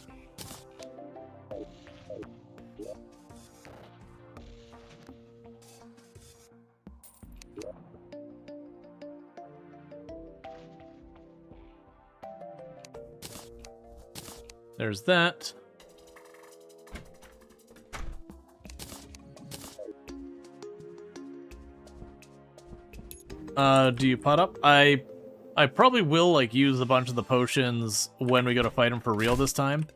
There's that. Do you pot up? I probably will, like, use a bunch of the potions when we go to fight him for real this time.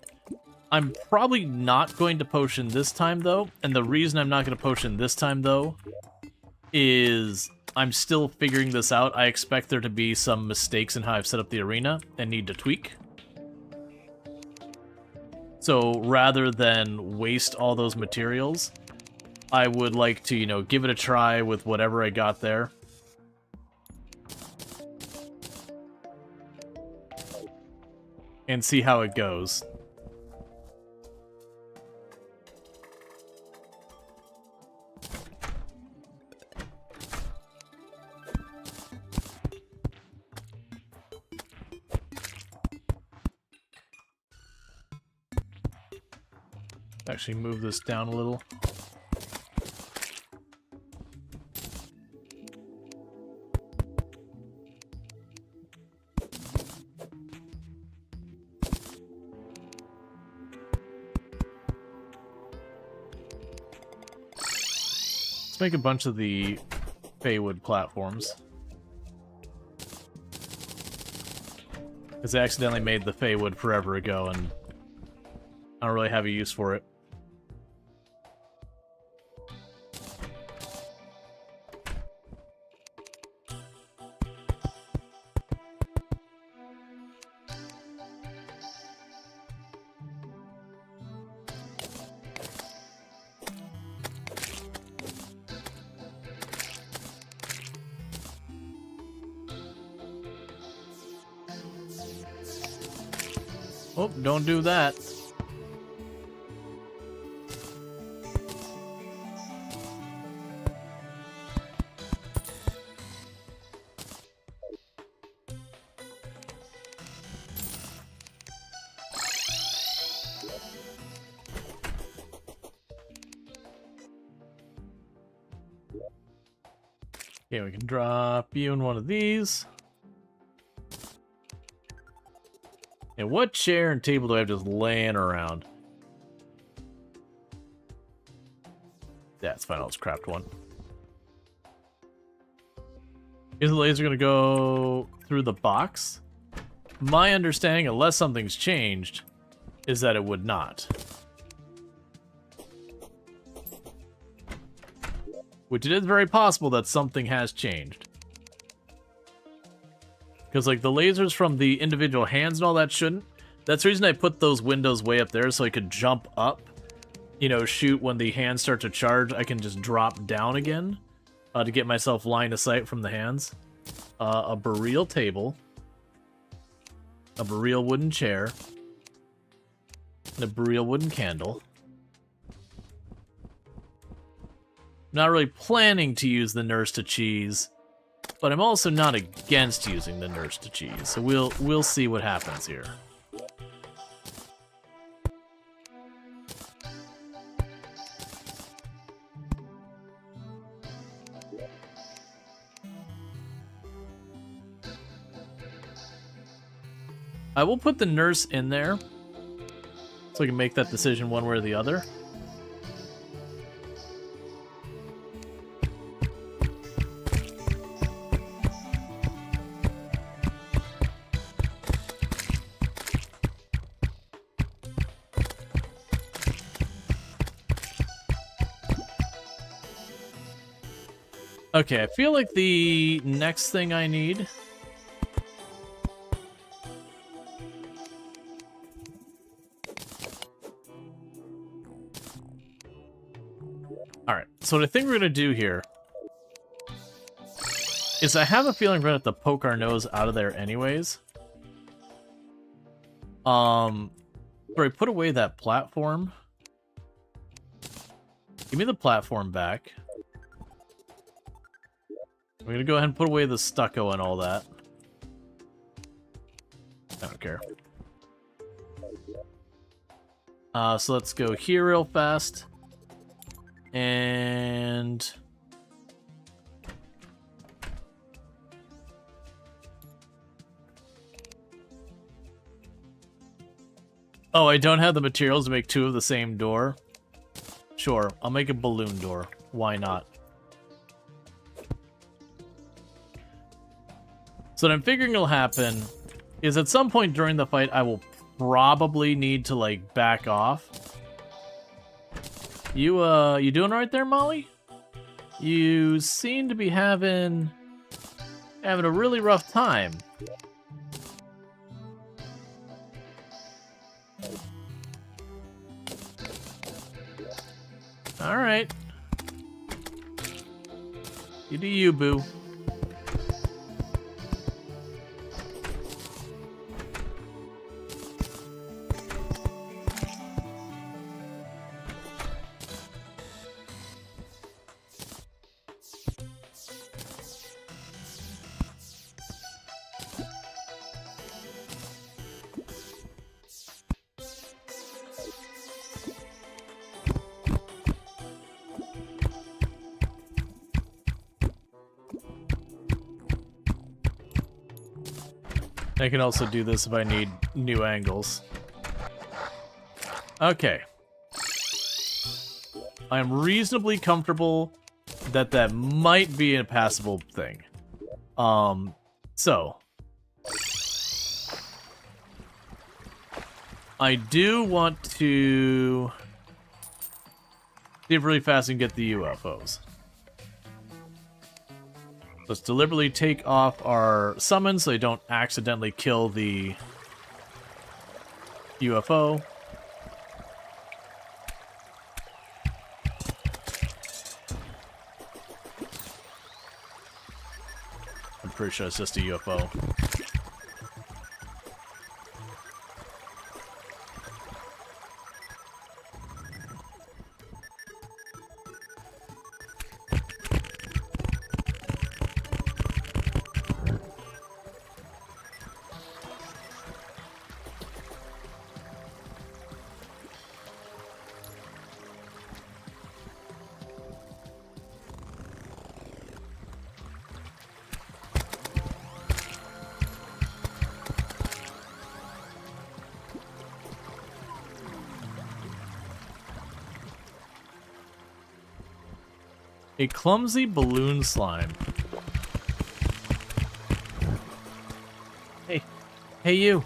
I'm probably not going to potion this time, though, and the reason I'm not going to potion this time, though, is I'm still figuring this out. I expect there to be some mistakes in how I've set up the arena and need to tweak. So rather than waste all those materials, I would like to, you know, give it a try with whatever I got there. And see how it goes. Actually move this down a little. Let's make a bunch of the Feywood platforms. Because I accidentally made the Feywood forever ago and I don't really have a use for it. Oh, don't do that. Okay, we can drop you in one of these. And what chair and table do I have just laying around? That's fine, I'll just craft one. Is the laser gonna go through the box? My understanding, unless something's changed, is that it would not. Which it is very possible that something has changed. Because, like, the lasers from the individual hands and all that shouldn't. That's the reason I put those windows way up there, so I could jump up, you know, shoot when the hands start to charge. I can just drop down again to get myself line of sight from the hands. A burial table. A burial wooden chair. And a burial wooden candle. Not really planning to use the nurse to cheese, but I'm also not against using the nurse to cheese. So we'll see what happens here. I will put the nurse in there so I can make that decision one way or the other. Okay, I feel like the next thing I need... Alright, so what I think we're going to do here is I have a feeling we're going to have to poke our nose out of there anyways. Sorry, put away that platform. Give me the platform back. We're gonna go ahead and put away the stucco and all that. I don't care. So let's go here real fast. And... oh, I don't have the materials to make two of the same door. Sure, I'll make a balloon door. Why not? So what I'm figuring will happen is at some point during the fight, I will probably need to, like, back off. You doing right there, Molly? You seem to be having a really rough time. All right. You do you, boo. I can also do this if I need new angles. Okay. I'm reasonably comfortable that that might be a passable thing. So. I do want to see if really fast and get the UFOs. Let's deliberately take off our summons so they don't accidentally kill the UFO. I'm pretty sure it's just a UFO. A clumsy balloon slime. Hey, you.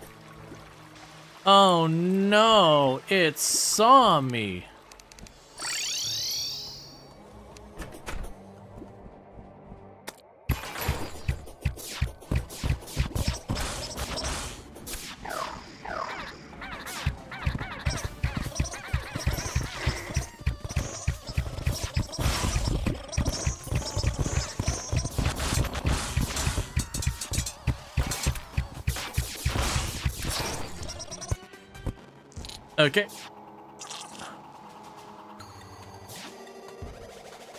Oh no, it saw me. Okay.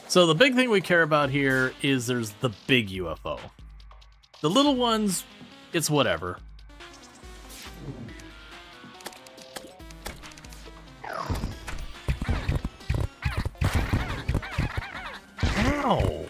So the big thing we care about here is there's the big UFO. The little ones, it's whatever. Ow.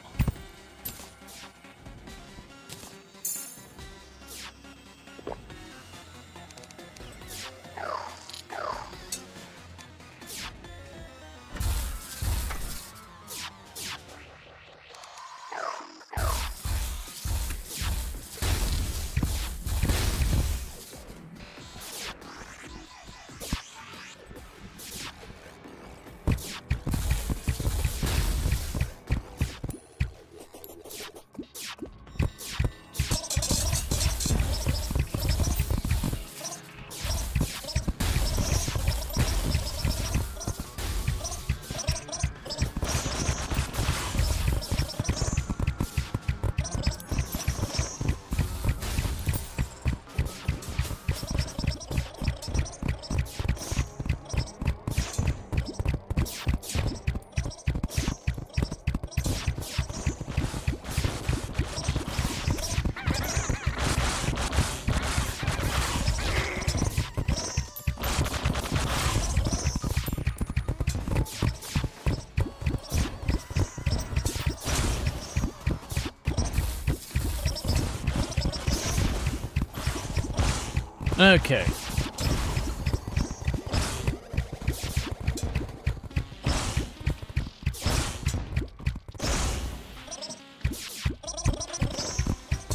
Okay.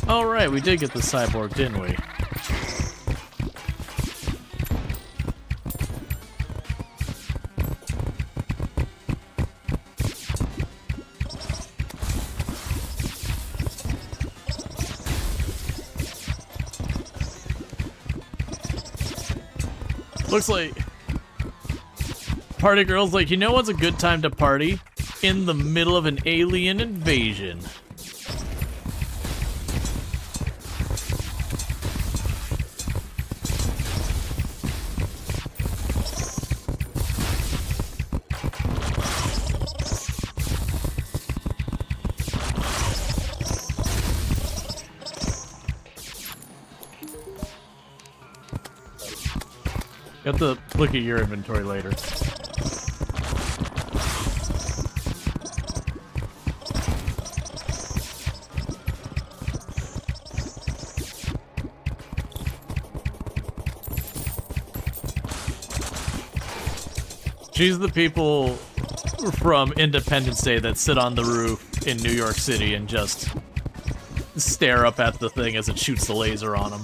All right, we did get the cyborg, didn't we? Looks like Party Girl's like, you know what's a good time to party? In the middle of an alien invasion. You have to look at your inventory later. She's the people from Independence Day that sit on the roof in New York City and just stare up at the thing as it shoots the laser on them.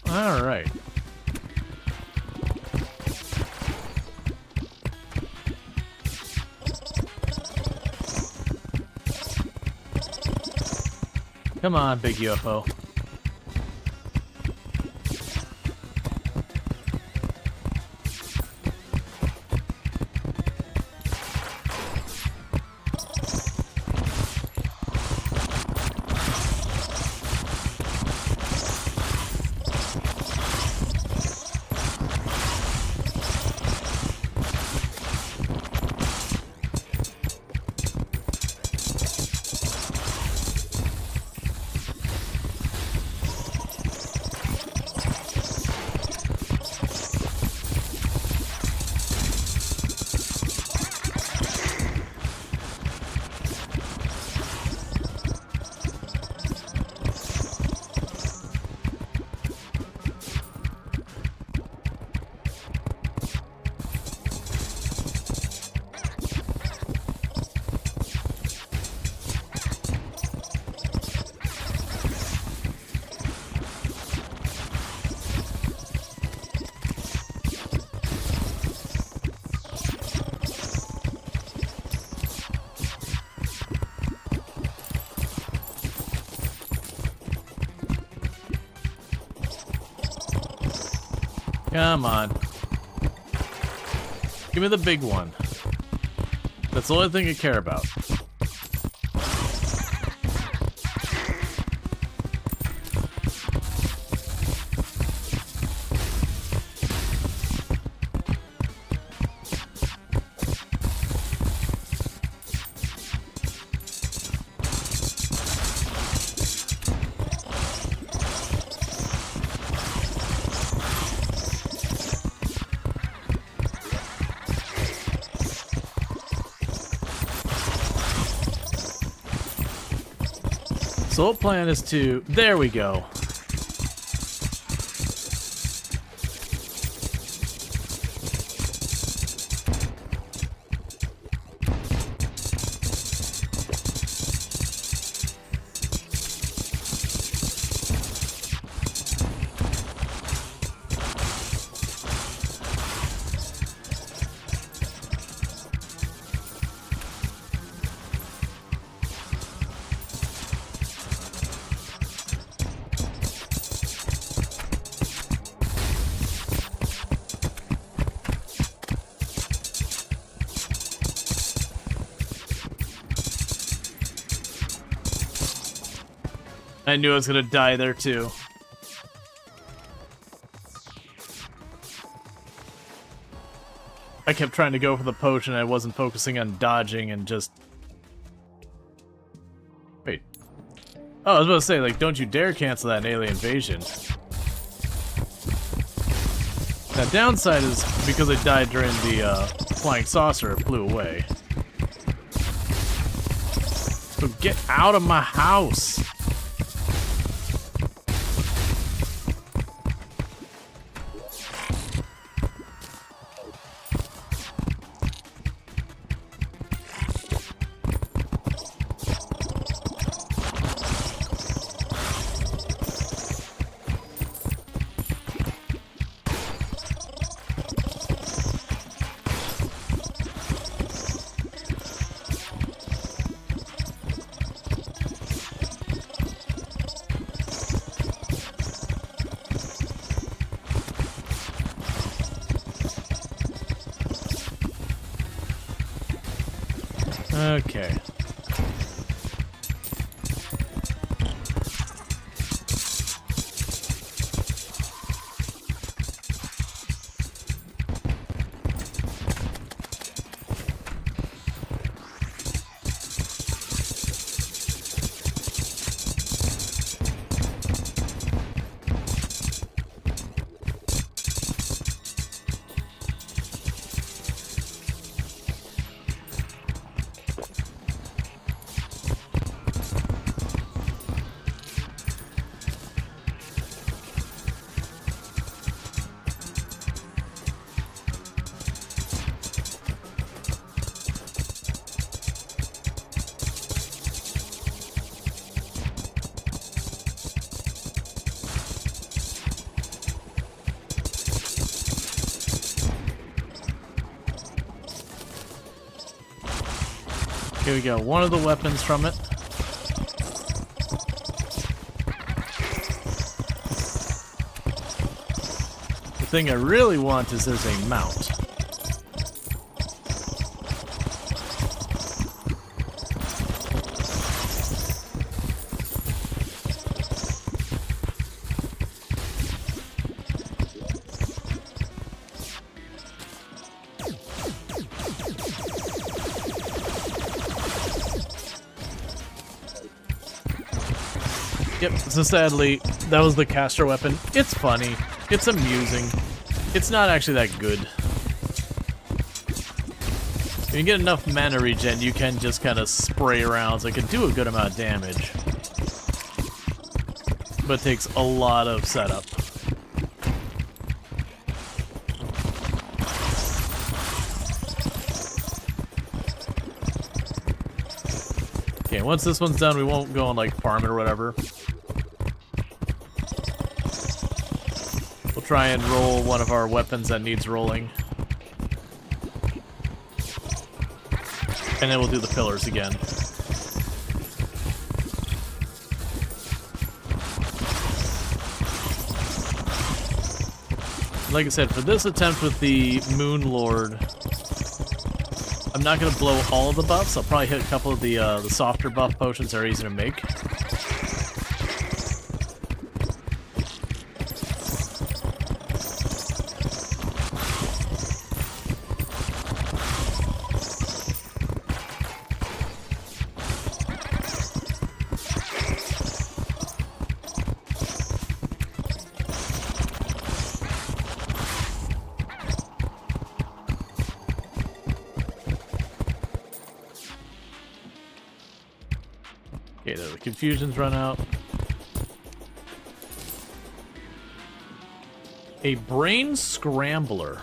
All right. Come on, big UFO. Come on. Give me the big one. That's the only thing I care about. So the plan is to... There we go. I knew I was gonna die there too. I kept trying to go for the potion, I wasn't focusing on dodging and just... Wait. Oh, I was about to say, like, don't you dare cancel that alien invasion. Now, downside is, because I died during the flying saucer, it flew away. So get out of my house! Okay. Here we go, one of the weapons from it. The thing I really want is there's a mount. Yep, so sadly, that was the caster weapon. It's funny. It's amusing. It's not actually that good. If you get enough mana regen, you can just kind of spray around, so it can do a good amount of damage. But it takes a lot of setup. Okay, once this one's done, we won't go and like farm it or whatever. We'll try and roll one of our weapons that needs rolling. And then we'll do the pillars again. like I said, for this attempt with the Moon Lord, I'm not going to blow all of the buffs. I'll probably hit a couple of the softer buff potions that are easy to make. Okay, the confusion's run out. A brain scrambler.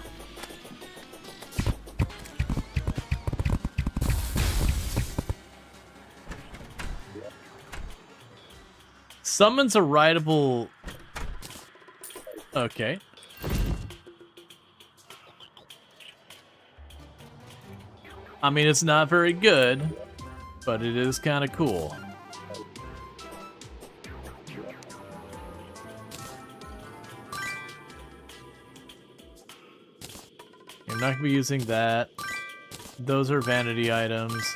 Summons a rideable... Okay. I mean, it's not very good, but it is kind of cool. I'm not gonna be using that. Those are vanity items.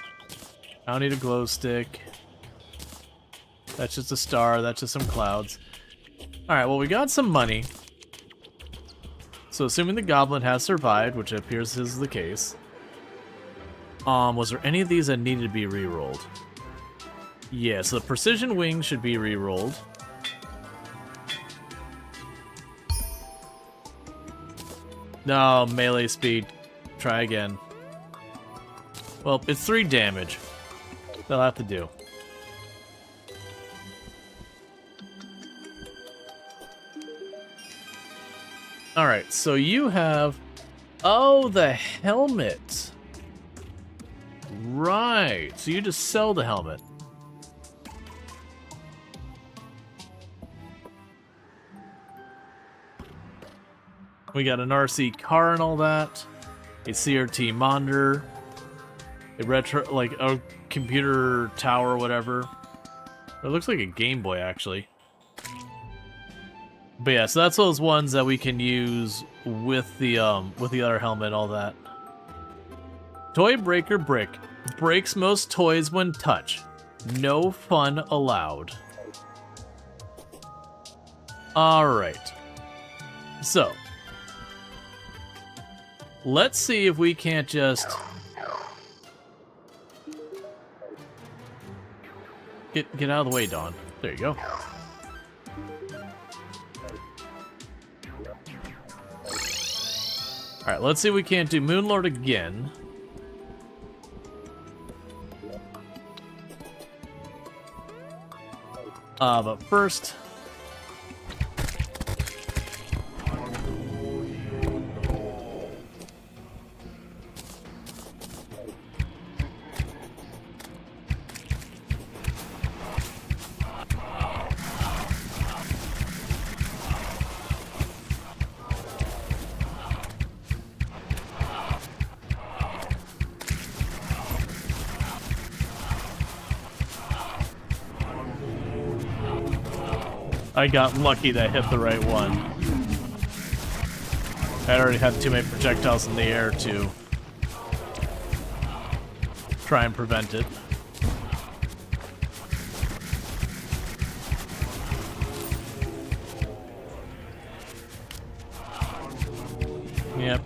I don't need a glow stick. That's just a star. That's just some clouds. Alright, well, we got some money. So assuming the goblin has survived, which it appears is the case. Was there any of these that needed to be re-rolled? Yeah, so the precision wing should be re-rolled. No, melee speed. Try again. Well, it's 3 damage. They'll have to do. Alright, so you have... Oh, the helmet! Right, so you just sell the helmet. We got an RC car and all that. A CRT monitor. A retro, like a computer tower or whatever. It looks like a Game Boy, actually. But yeah, so that's those ones that we can use with the other helmet and all that. Toy breaker brick. Breaks most toys when touched. No fun allowed. Alright. So. Let's see if we can't just... Get out of the way, Dawn. There you go. Alright, let's see if we can't do Moonlord again. But first... I got lucky that I hit the right one. I already had too many projectiles in the air to try and prevent it. Yep.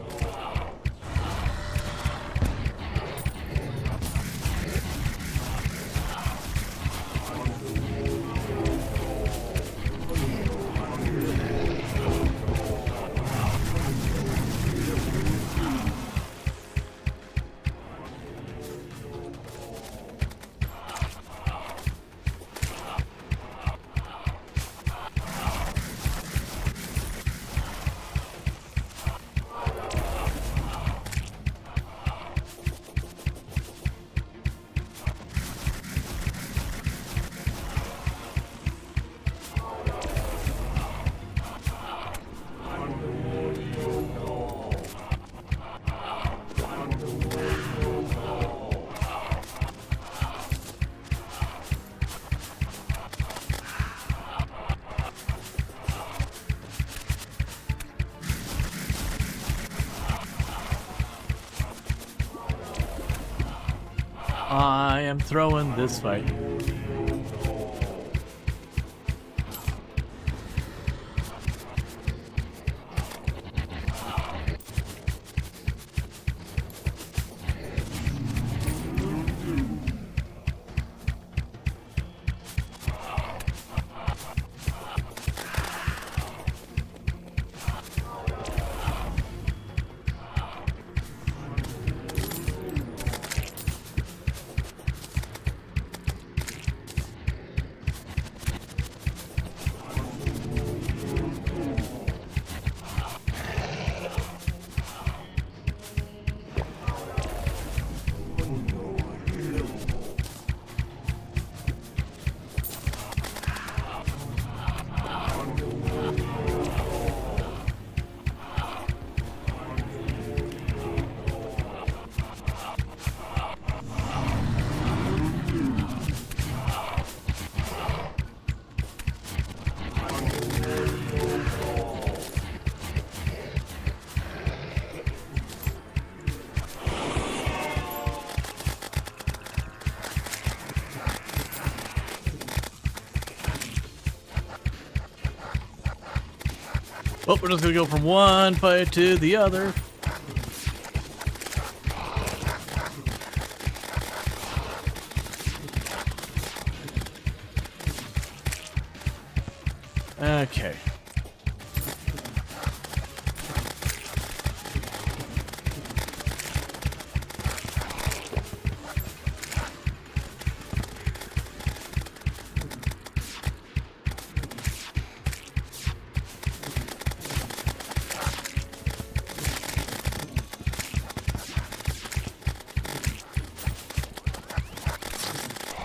I am throwing this fight. Oh, we're just gonna go from one fight to the other. Okay.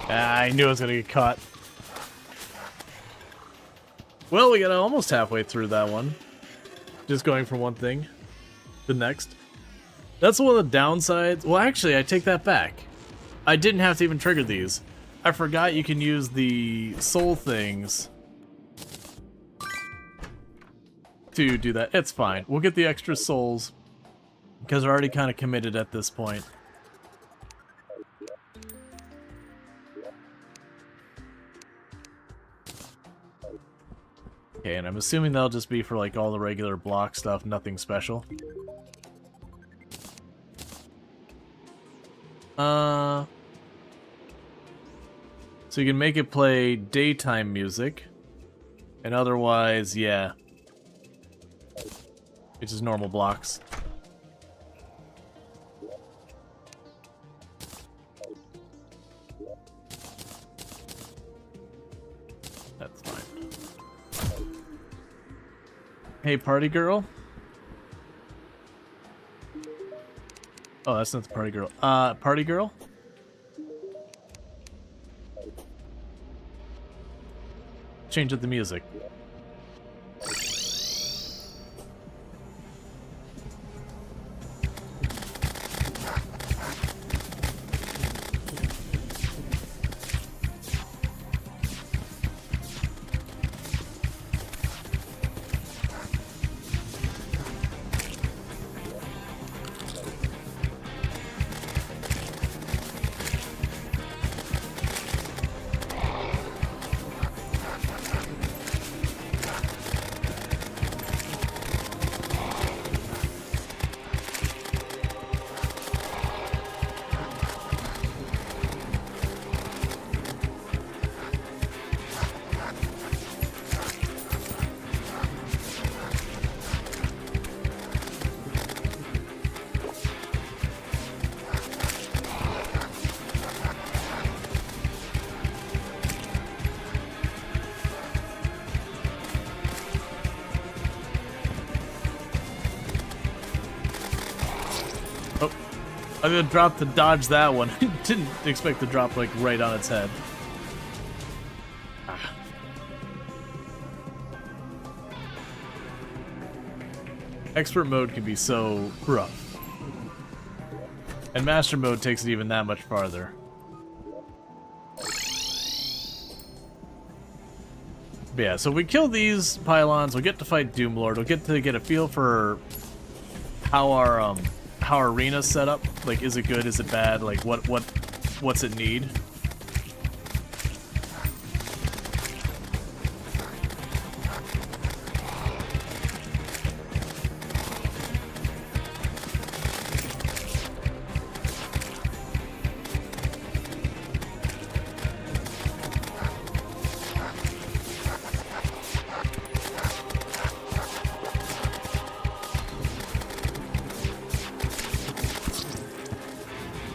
I knew I was gonna get caught. Well, we got almost halfway through that one. Just going from one thing to the next. That's one of the downsides. Well, actually, I take that back. I didn't have to even trigger these. I forgot you can use the soul things to do that. It's fine. We'll get the extra souls because we're already kind of committed at this point. Okay, and I'm assuming that'll just be for like all the regular block stuff, nothing special. So you can make it play daytime music, and otherwise, yeah, it's just normal blocks. That's fine. Hey, party girl. Oh, that's not the party girl. Party girl? Change up the music. I'm gonna drop to dodge that one. Didn't expect to drop like right on its head. Ah. Expert mode can be so rough. And master mode takes it even that much farther. But yeah, so we kill these pylons, we'll get to fight Doomlord, we'll get a feel for how our arena's set up. Like, is it good, is it bad? Like, what what's it need.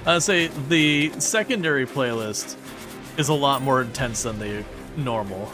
I'd say the secondary playlist is a lot more intense than the normal.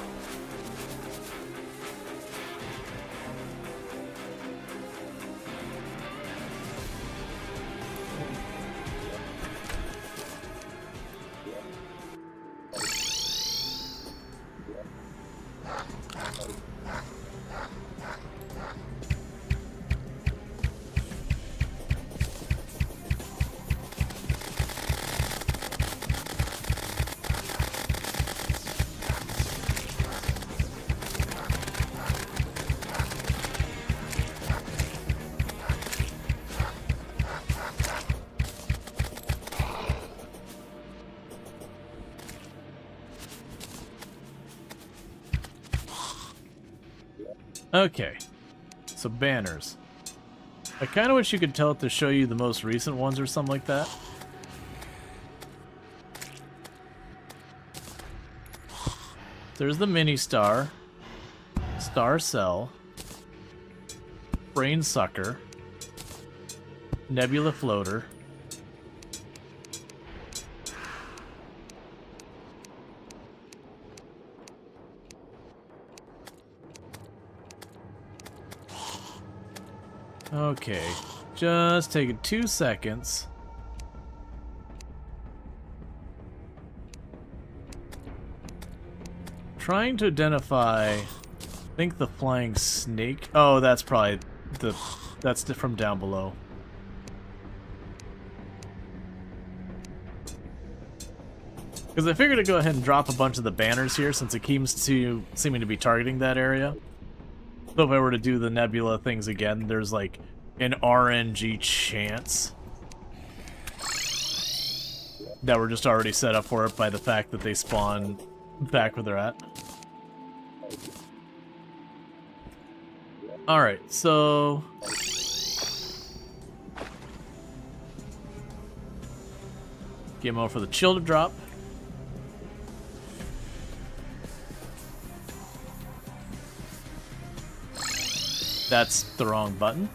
Okay, so banners. I kind of wish you could tell it to show you the most recent ones or something like that. There's the mini star, star cell, brain sucker, nebula floater, okay, just taking 2 seconds. Trying to identify, I think the flying snake. Oh, that's probably that's from down below. Because I figured to go ahead and drop a bunch of the banners here since it seeming to be targeting that area. So if I were to do the nebula things again, there's like an RNG chance that we're just already set up for it by the fact that they spawn back where they're at. Alright, so game over for the chill to drop. That's the wrong button.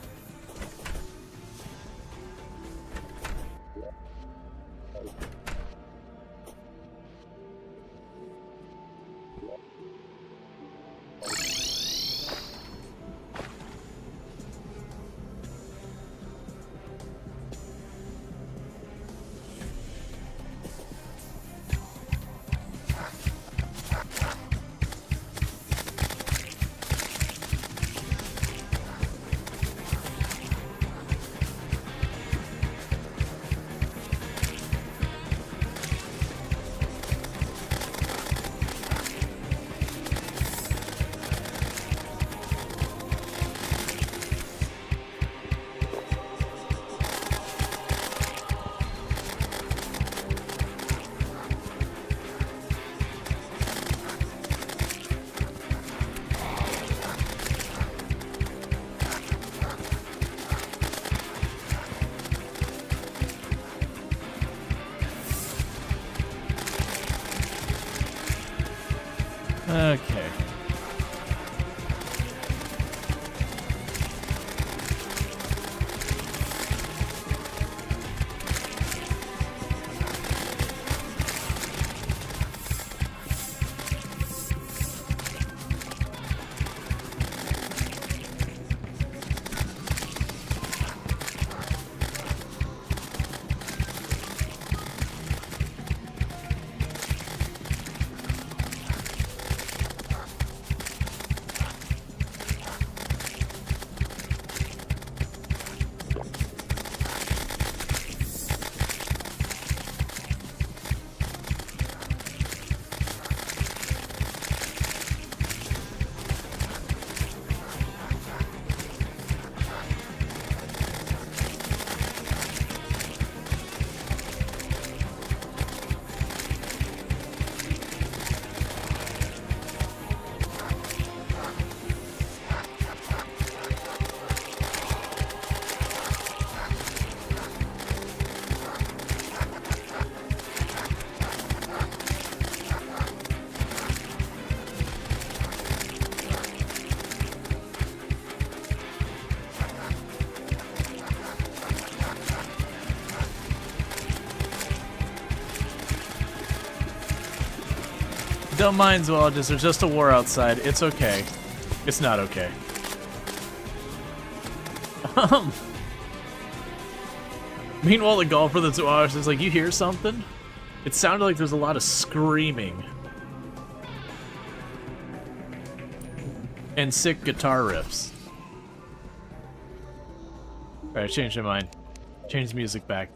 Okay. Don't mind zoologists, there's just a war outside. It's okay. It's not okay. Meanwhile, the golfer that's zoologist is like, you hear something? It sounded like there's a lot of screaming. And sick guitar riffs. Alright, I changed my mind. Change the music back.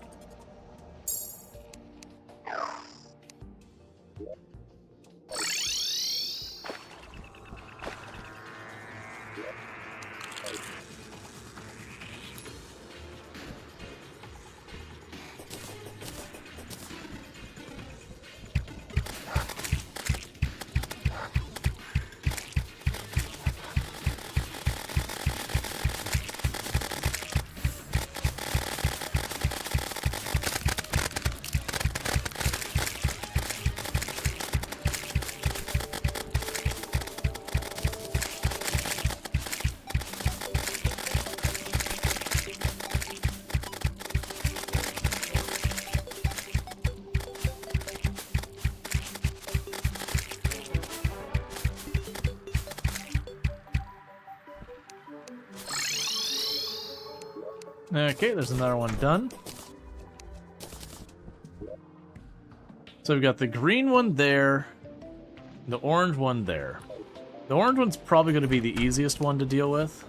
Okay, there's another one done. So we've got the green one there, the orange one there. The orange one's probably going to be the easiest one to deal with.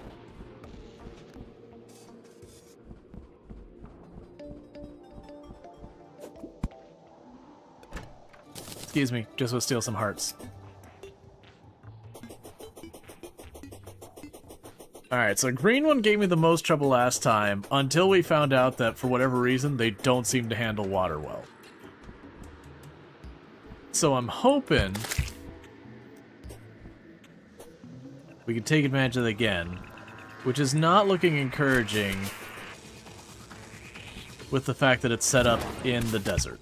Excuse me, just want to steal some hearts. Alright, so green one gave me the most trouble last time, until we found out that, for whatever reason, they don't seem to handle water well. So I'm hoping we can take advantage of it again, which is not looking encouraging with the fact that it's set up in the desert.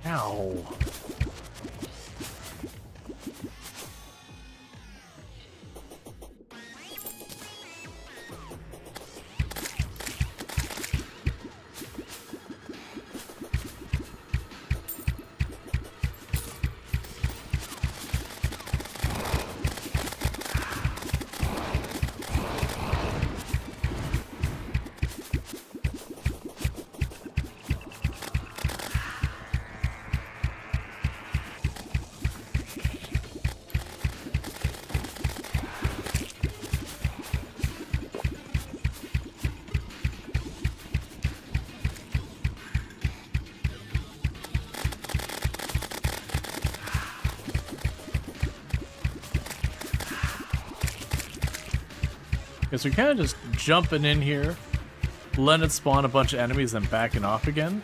Ow. Guess we're kind of just jumping in here, letting it spawn a bunch of enemies, then backing off again.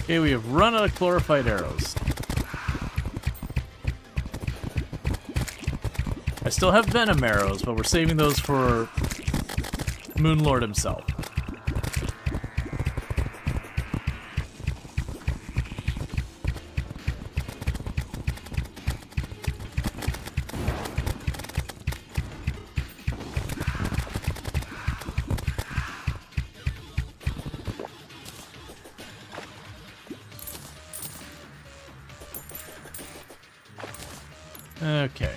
Okay, we have run out of chlorophyte arrows. I still have venom arrows, but we're saving those for Moonlord himself. Okay.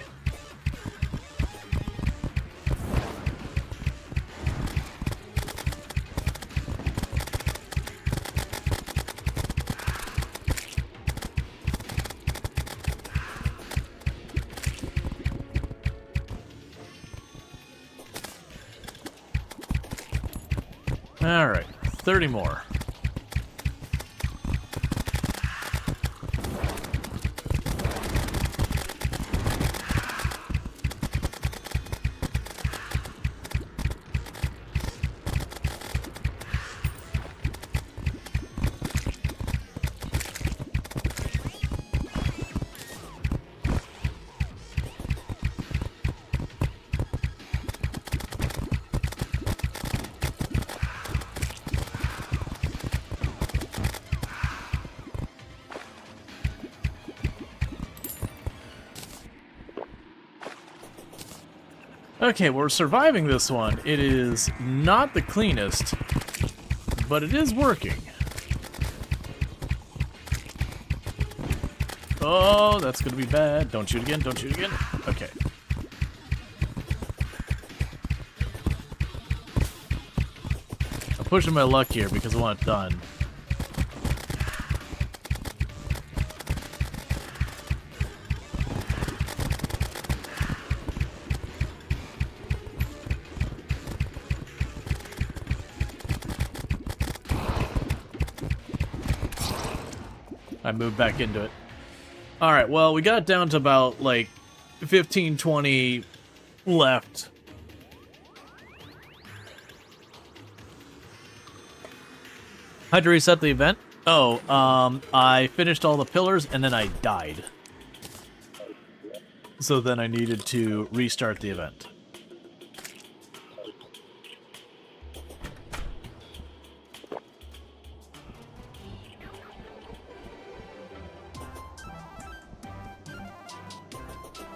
All right, 30 more. Okay, we're surviving this one. It is not the cleanest, but it is working. Oh, that's gonna be bad. Don't shoot again, don't shoot again. Okay. I'm pushing my luck here because I want it done. I moved back into it. Alright, well, we got down to about, like, 15, 20 left. How'd you reset the event? Oh, I finished all the pillars, and then I died. So then I needed to restart the event.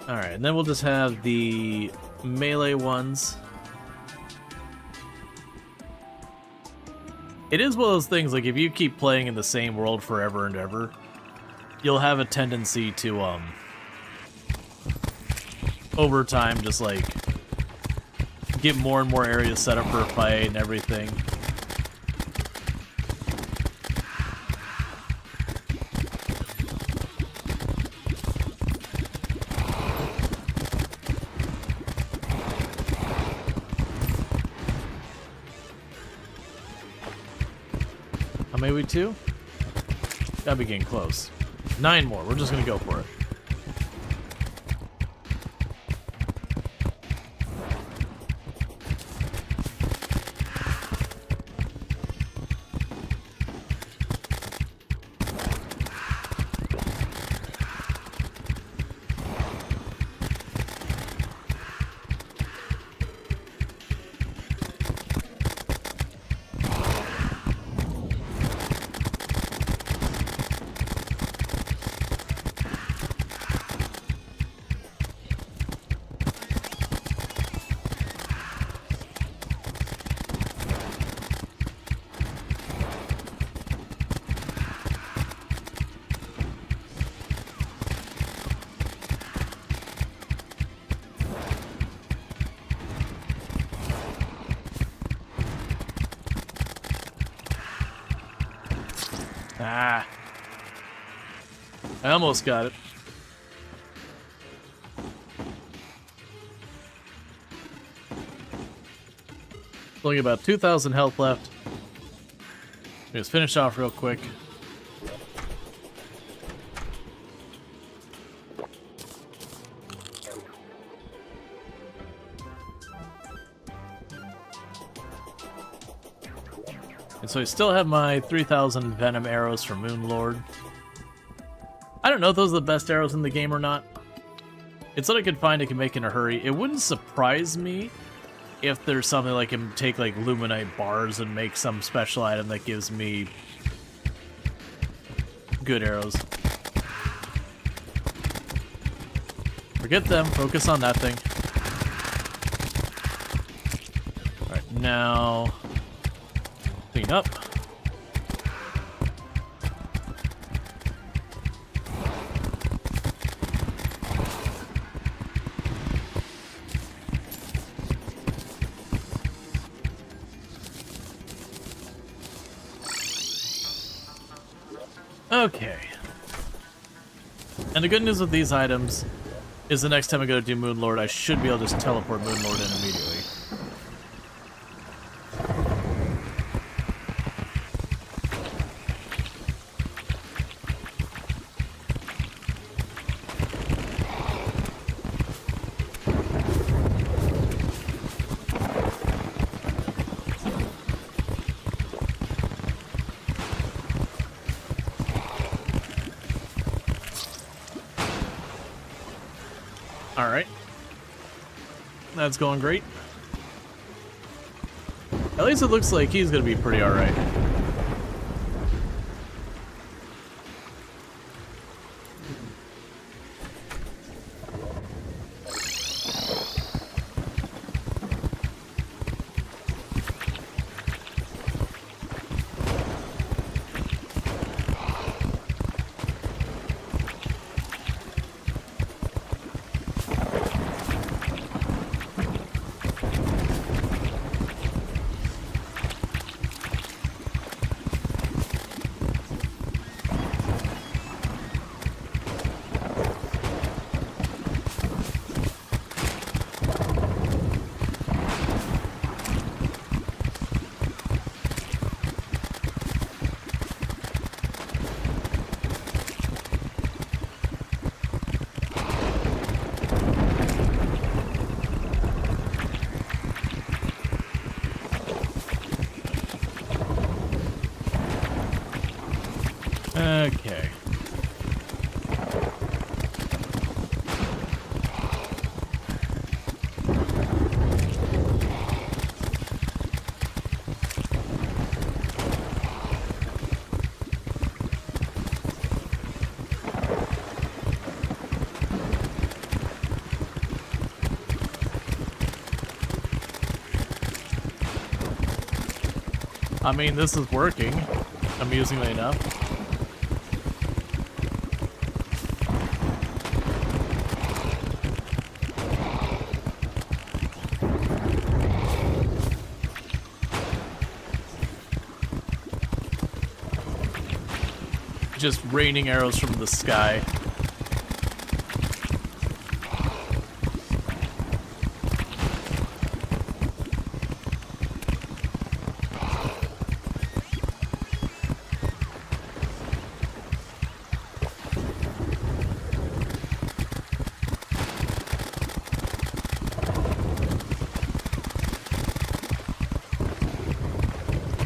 Alright, and then we'll just have the melee ones. It is one of those things, like, if you keep playing in the same world forever and ever, you'll have a tendency to, over time, just, like, get more and more areas set up for a fight and everything. Maybe 2? Gotta be getting close. 9 more. We're just gonna go for it. Ah. I almost got it. Only about 2,000 health left. Just finish off real quick. And so I still have my 3,000 venom arrows from Moonlord. I don't know if those are the best arrows in the game or not. It's what I could find I can make in a hurry. It wouldn't surprise me if there's something like I can take like Luminite bars and make some special item that gives me good arrows. Forget them, focus on that thing. Alright, now clean up. Okay. And the good news with these items is the next time I go to do Moonlord, I should be able to just teleport Moonlord in immediately. Alright. That's going great. At least it looks like he's gonna be pretty alright. Okay. I mean, this is working, amusingly enough. Just raining arrows from the sky.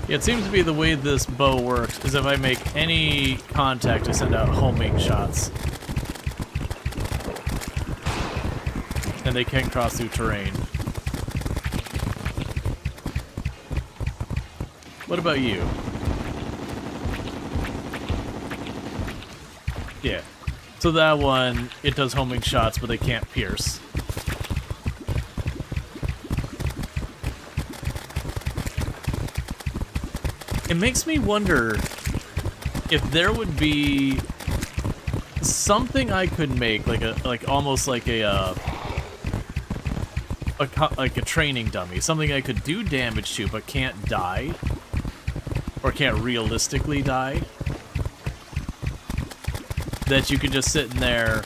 It seems to be the way this bow works is if I make any contact, I send out homing shots. And they can cross through terrain. What about you? Yeah. So that one, it does homing shots, but they can't pierce. It makes me wonder if there would be something I could make, like almost like a training dummy, something I could do damage to but can't die, or can't realistically die. That you could just sit in there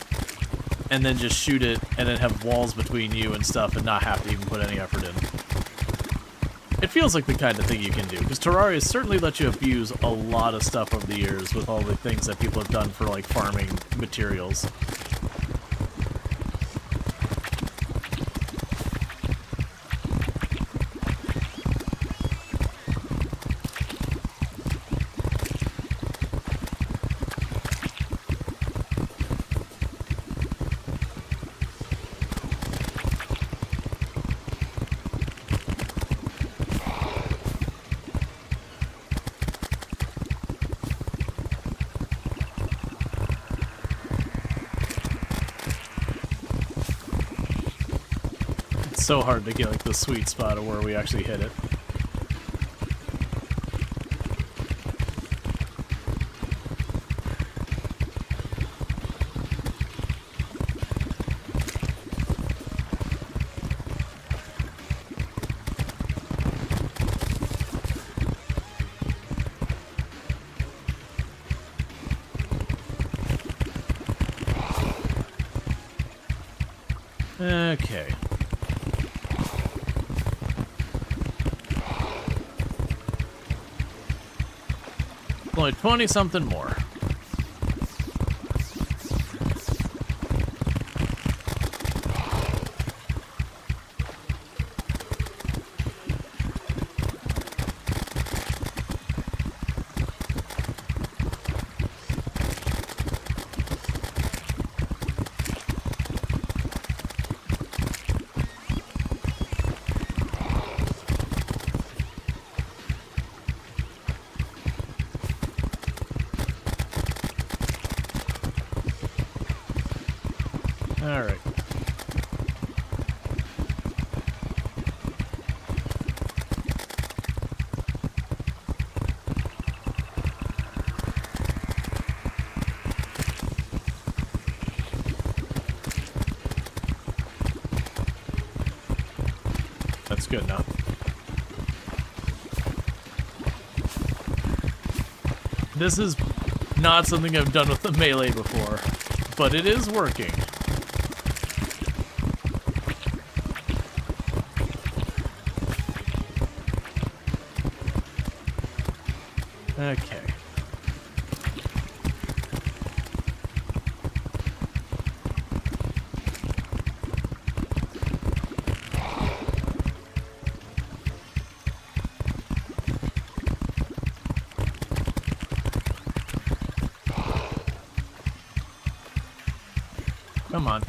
and then just shoot it, and then have walls between you and stuff, and not have to even put any effort in. It feels like the kind of thing you can do, because Terraria certainly lets you abuse a lot of stuff over the years with all the things that people have done for, like, farming materials. So hard to get like the sweet spot of where we actually hit it. Okay. Only 20-something more. Alright. That's good enough. This is not something I've done with the melee before, but it is working. Okay. Come on.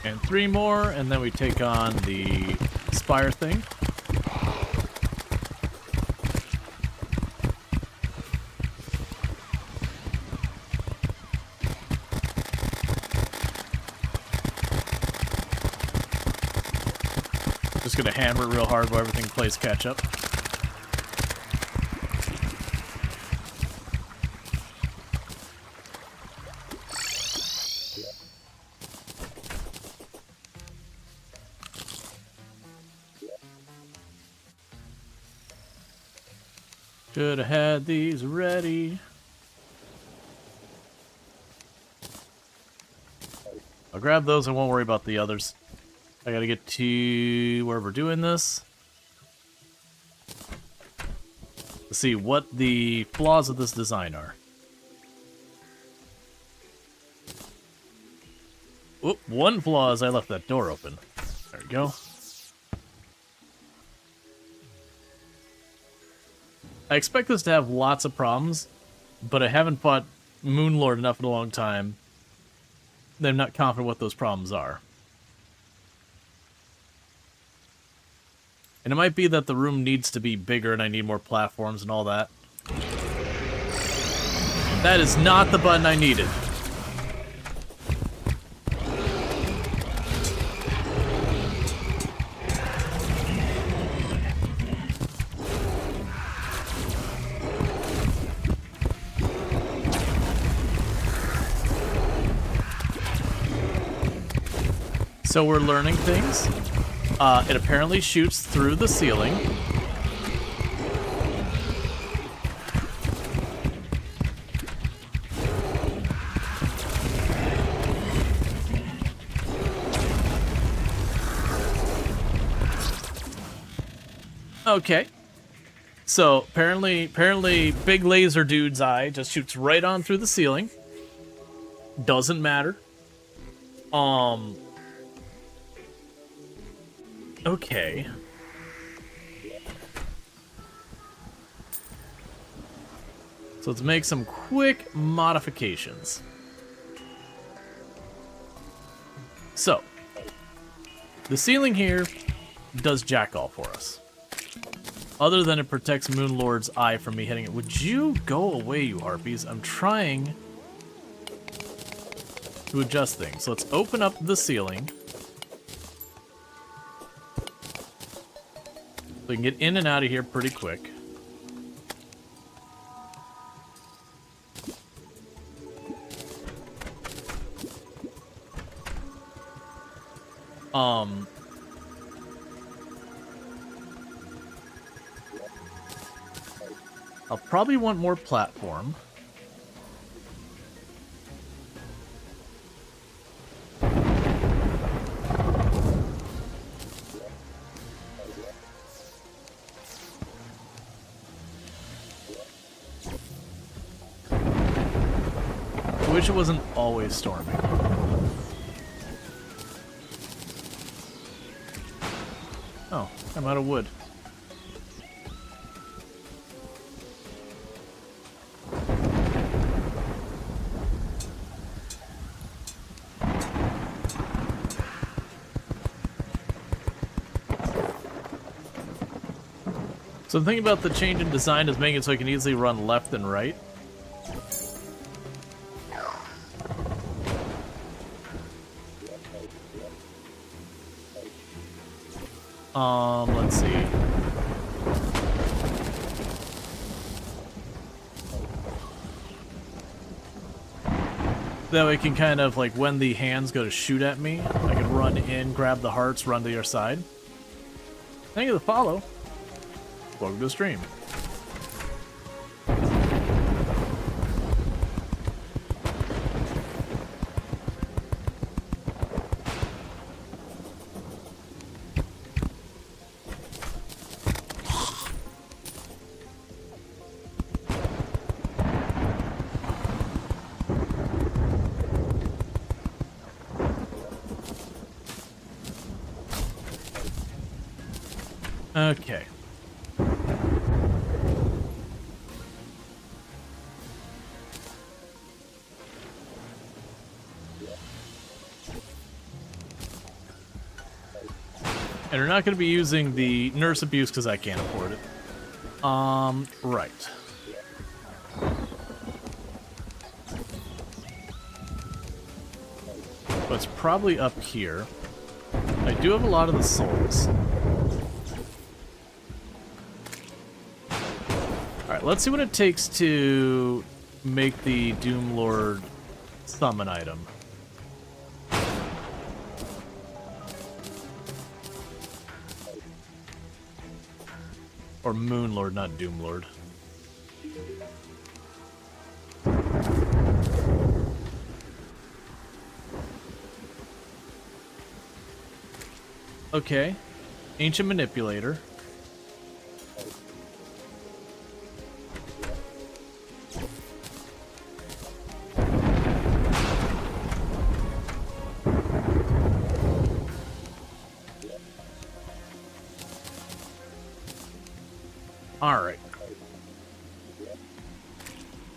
And 3 more, and then we take on the spire thing. Just gonna hammer it real hard while everything plays catch up. Should have had these ready. I'll grab those, I won't worry about the others. I gotta get to where we're doing this. Let's see what the flaws of this design are. Oop, one flaw is I left that door open. There we go. I expect this to have lots of problems, but I haven't fought Moonlord enough in a long time that I'm not confident what those problems are. And it might be that the room needs to be bigger and I need more platforms and all that. That is not the button I needed. So we're learning things. It apparently shoots through the ceiling. Okay. So apparently big laser dude's eye just shoots right on through the ceiling. Doesn't matter. Okay. So let's make some quick modifications. So, the ceiling here does jack all for us. Other than it protects Moonlord's eye from me hitting it. Would you go away, you harpies? I'm trying to adjust things. So let's open up the ceiling. We can get in and out of here pretty quick. I'll probably want more platform. I wish it wasn't always storming. Oh, I'm out of wood. So I'm thinking about the change in design is making it so I can easily run left and right. Let's see. That way I can kind of, like, when the hands go to shoot at me, I can run in, grab the hearts, run to your side. Thank you for the follow. Welcome to the stream. Okay. And we're not going to be using the nurse abuse because I can't afford it. Right. But it's probably up here. I do have a lot of the souls. Alright, let's see what it takes to make the Doom Lord summon item. Or Moon Lord, not Doom Lord. Okay. Ancient Manipulator. Alright.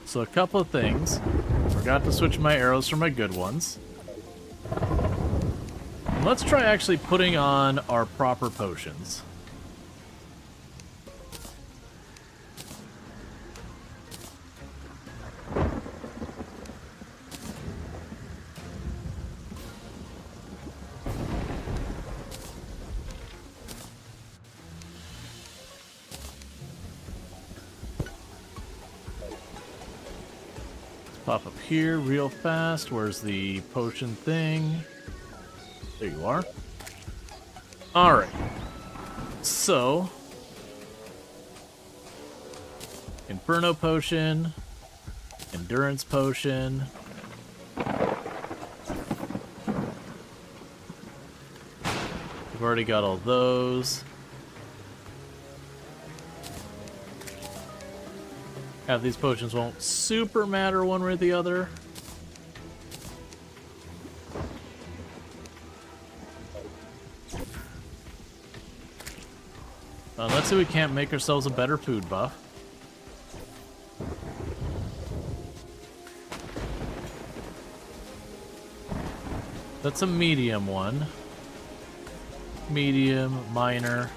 So a couple of things. Forgot to switch my arrows for my good ones. And let's try actually putting on our proper potions. Pop up here real fast. Where's the potion thing? There you are. Alright. So. Inferno potion. Endurance potion. We've already got all those. Half these potions won't super matter one way or the other. Let's see if we can't make ourselves a better food buff. That's a medium one. Medium, minor.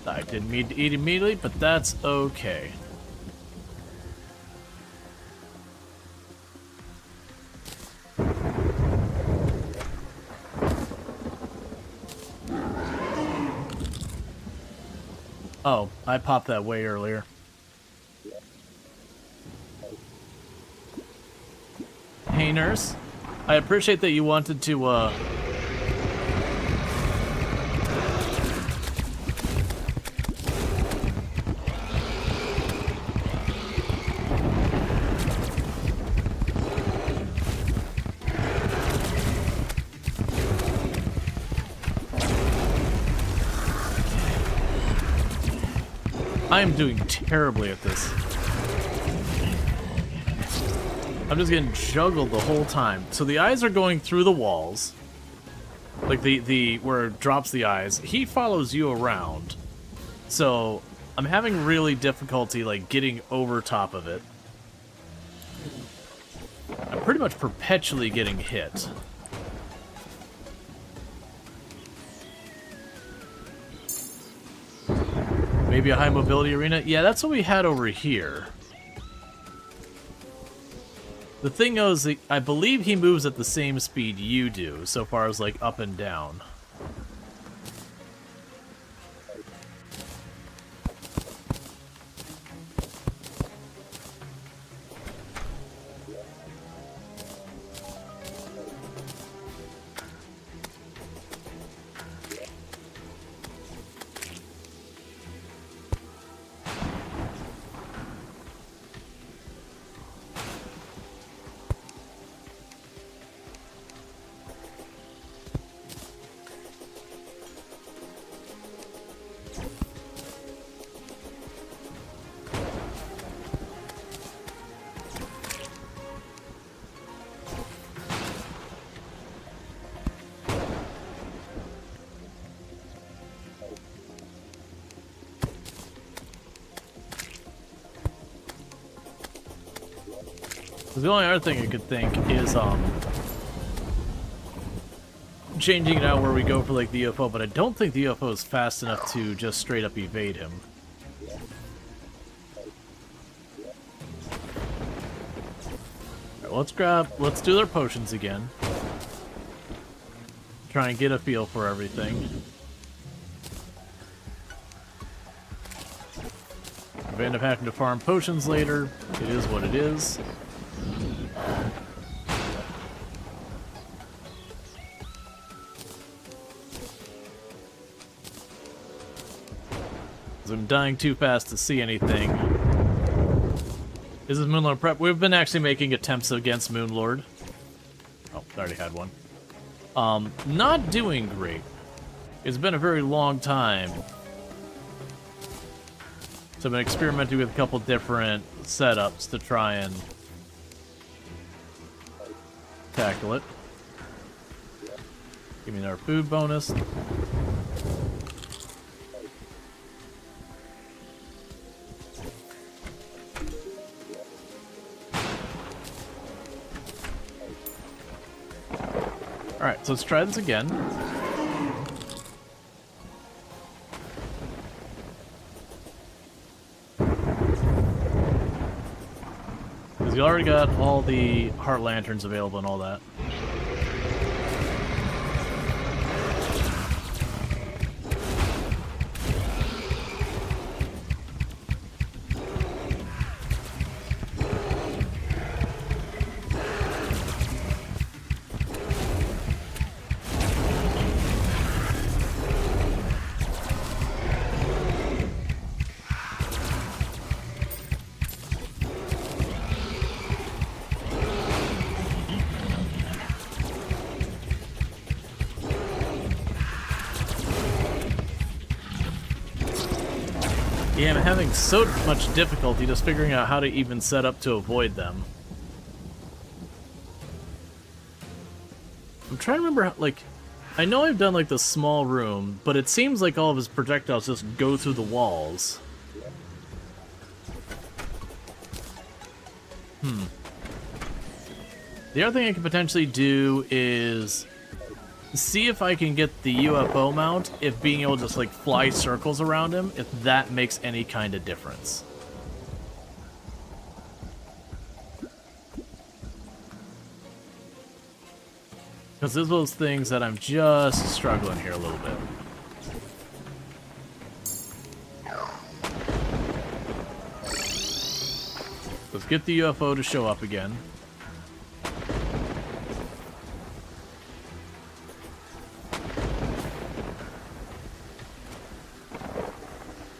I didn't mean to eat immediately, but that's okay. Oh, I popped that way earlier. Hey, nurse. I appreciate that you wanted to, I am doing terribly at this. I'm just getting juggled the whole time. So the eyes are going through the walls. Like the where it drops the eyes. He follows you around. So I'm having really difficulty like getting over top of it. I'm pretty much perpetually getting hit. Maybe a high mobility arena? Yeah, that's what we had over here. The thing is, I believe he moves at the same speed you do, so far as like up and down. The only other thing I could think is changing it out where we go for like the UFO, but I don't think the UFO is fast enough to just straight up evade him. Alright, let's do their potions again. Try and get a feel for everything. If I end up having to farm potions later, it is what it is. I'm dying too fast to see anything. Is this Moonlord prep? We've been actually making attempts against Moonlord. Oh, I already had one. Not doing great. It's been a very long time. So I've been experimenting with a couple different setups to try and tackle it. Give me another food bonus. Alright, so let's try this again. Because you already got all the heart lanterns available and all that. Yeah, I'm having so much difficulty just figuring out how to even set up to avoid them. I'm trying to remember how, like, I know I've done like the small room, but it seems like all of his projectiles just go through the walls. The other thing I could potentially do is see if I can get the UFO mount, if being able to just like fly circles around him, if that makes any kind of difference. Because this is those things that I'm just struggling here a little bit. Let's get the UFO to show up again.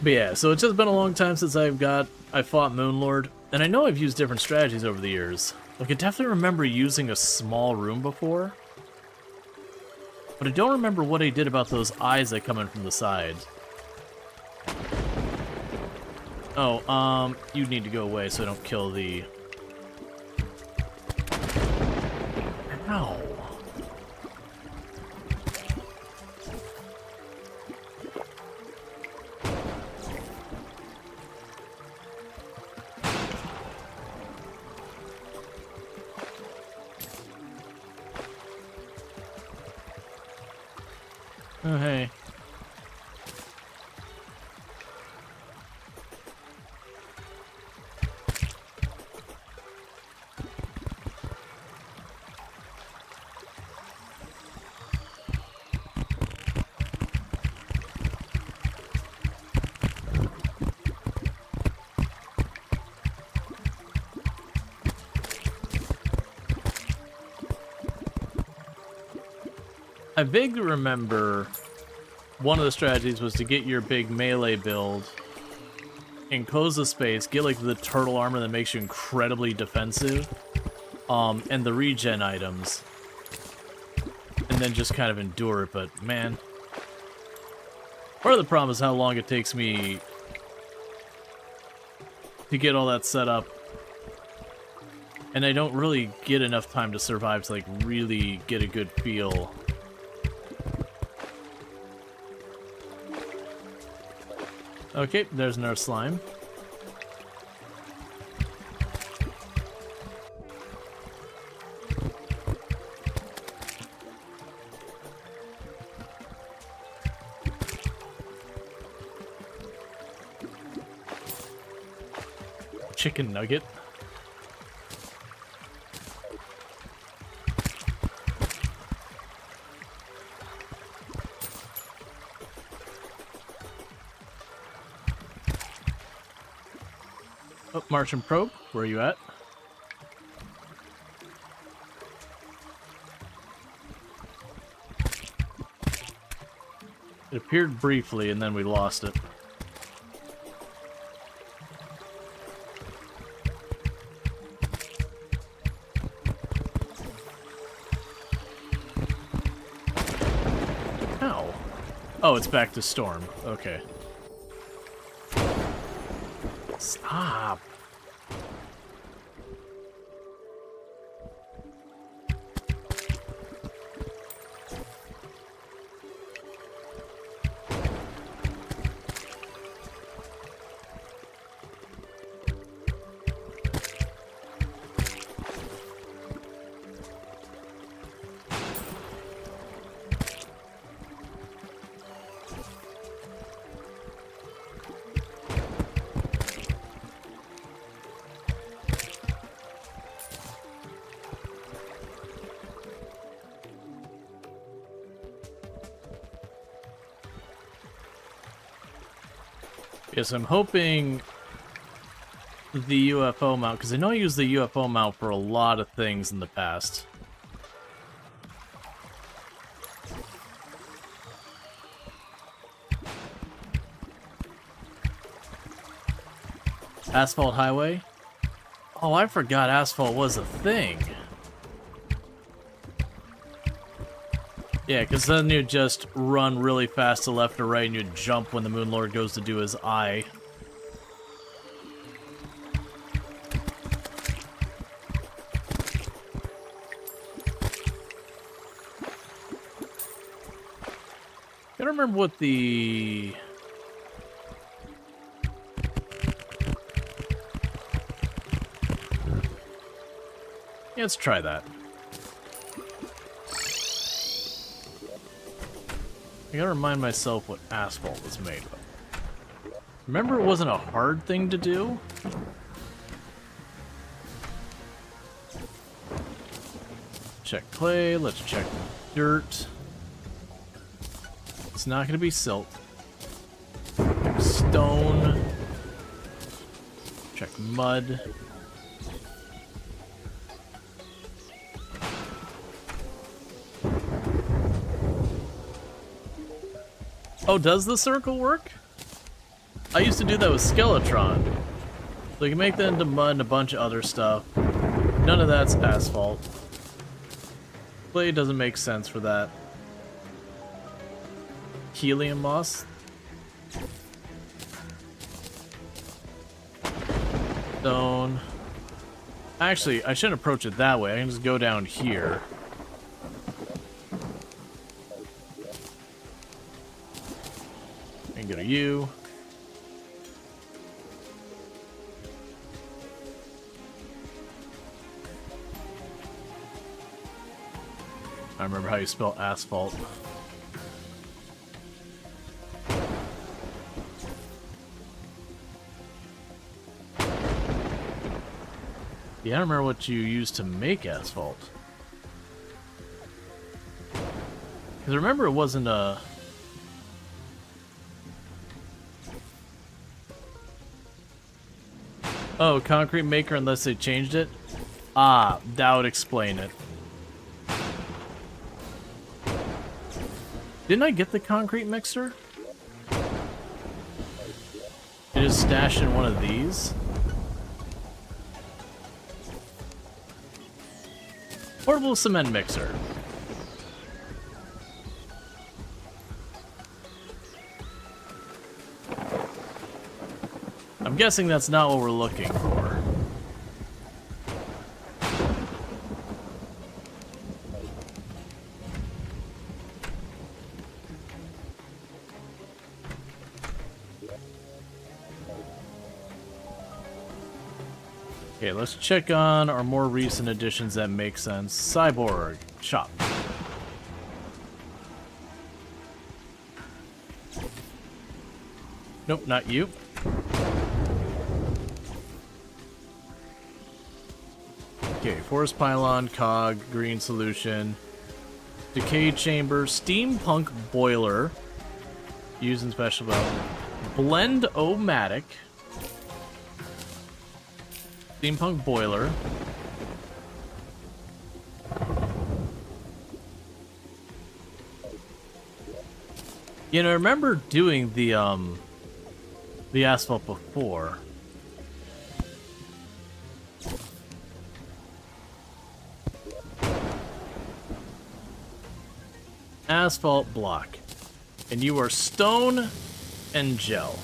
But yeah, so it's just been a long time since I fought Moonlord, and I know I've used different strategies over the years. Like, I definitely remember using a small room before, but I don't remember what I did about those eyes that come in from the side. Oh, you need to go away so I don't kill the... Ow. Oh, hey. I vaguely remember one of the strategies was to get your big melee build, enclose the space, get like the turtle armor that makes you incredibly defensive, and the regen items, and then just kind of endure it. But man, part of the problem is how long it takes me to get all that set up, and I don't really get enough time to survive to like really get a good feel. Okay, there's another slime. Chicken nugget. Oh, Martian probe, where are you at? It appeared briefly and then we lost it. Ow. Oh, it's back to storm. Okay. Stop. Yes, I'm hoping the UFO mount, because I know I used the UFO mount for a lot of things in the past. Asphalt highway? Oh, I forgot asphalt was a thing. Yeah, because then you just run really fast to left or right and you jump when the Moonlord goes to do his eye. Gotta remember what the... Yeah, let's try that. I gotta remind myself what asphalt was made of. Remember, it wasn't a hard thing to do? Check clay, let's check dirt. It's not gonna be silt. Check stone. Check mud. Oh, does the circle work? I used to do that with Skeletron. So you can make that into mud and a bunch of other stuff. None of that's asphalt. Clay doesn't make sense for that. Helium moss. Stone. Actually, I shouldn't approach it that way. I can just go down here. And go to you. I remember how you spell asphalt. Yeah, I don't remember what you used to make asphalt. Because remember, it wasn't a... Oh, concrete maker unless they changed it? Ah, that would explain it. Didn't I get the concrete mixer? It is stashed in one of these. Portable cement mixer. I'm guessing that's not what we're looking for. Okay, let's check on our more recent additions that make sense. Cyborg, shop. Nope, not you. Okay, forest pylon, cog, green solution, decay chamber, steampunk boiler, using special development, blend-o-matic, steampunk boiler, you know, I remember doing the asphalt before. Asphalt block. And you are stone and gel.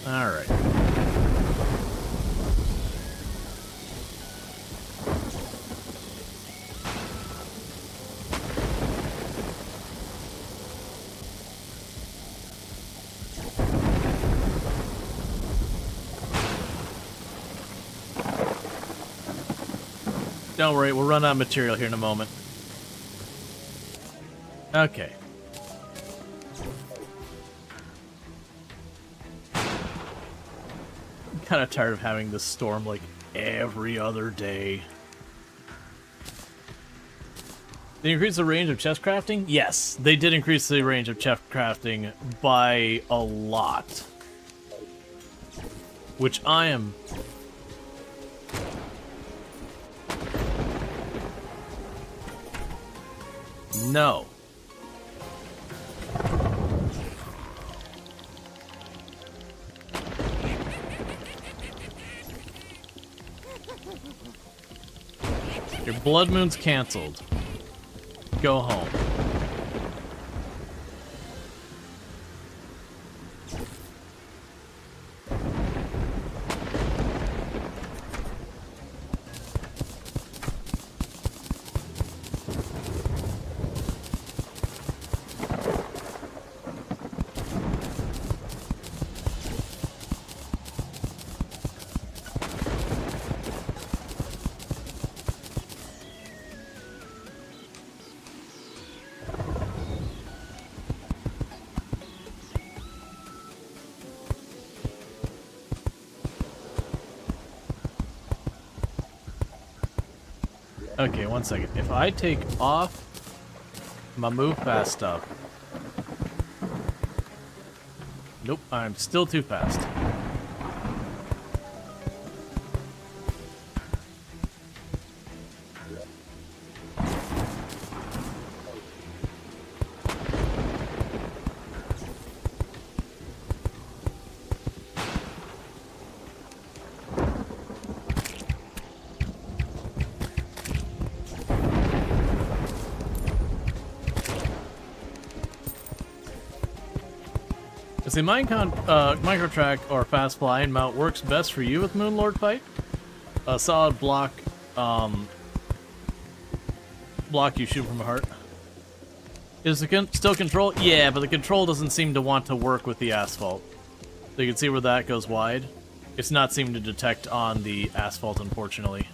All right. Don't worry, we'll run out of material here in a moment. Okay. I'm kind of tired of having this storm like every other day. They increase the range of chest crafting? Yes, they did increase the range of chest crafting by a lot. Which I am... No. Your blood moon's canceled. Go home. Okay, one second. If I take off my move fast stuff... Nope, I'm still too fast. Does the microtrack or fast flying mount works best for you with Moonlord fight? A solid block, block you shoot from a heart. Is it still control? Yeah, but the control doesn't seem to want to work with the asphalt. So you can see where that goes wide. It's not seeming to detect on the asphalt, unfortunately.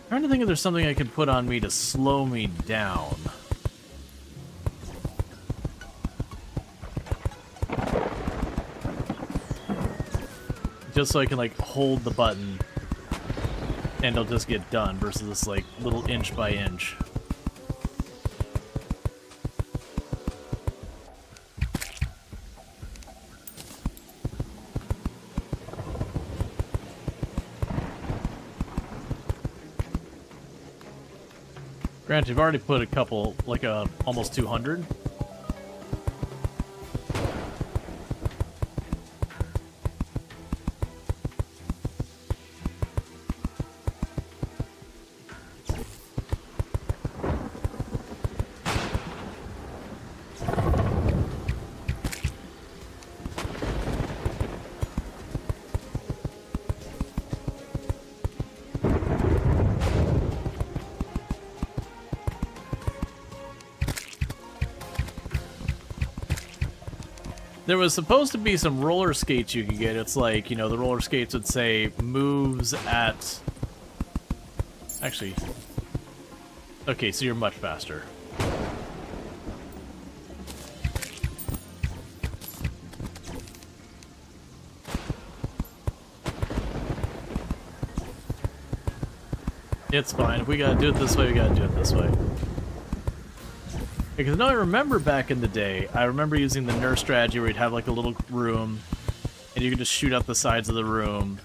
I'm trying to think if there's something I could put on me to slow me down. Just so I can, like, hold the button and it'll just get done versus this, like, little inch by inch. Granted, you've already put a couple, like almost 200. There was supposed to be some roller skates you could get. It's like, you know, the roller skates would say moves at... Actually... Okay, so you're much faster. It's fine. If we gotta do it this way, we gotta do it this way. Because I remember back in the day, I remember using the nurse strategy where you'd have like a little room, and you could just shoot up the sides of the room,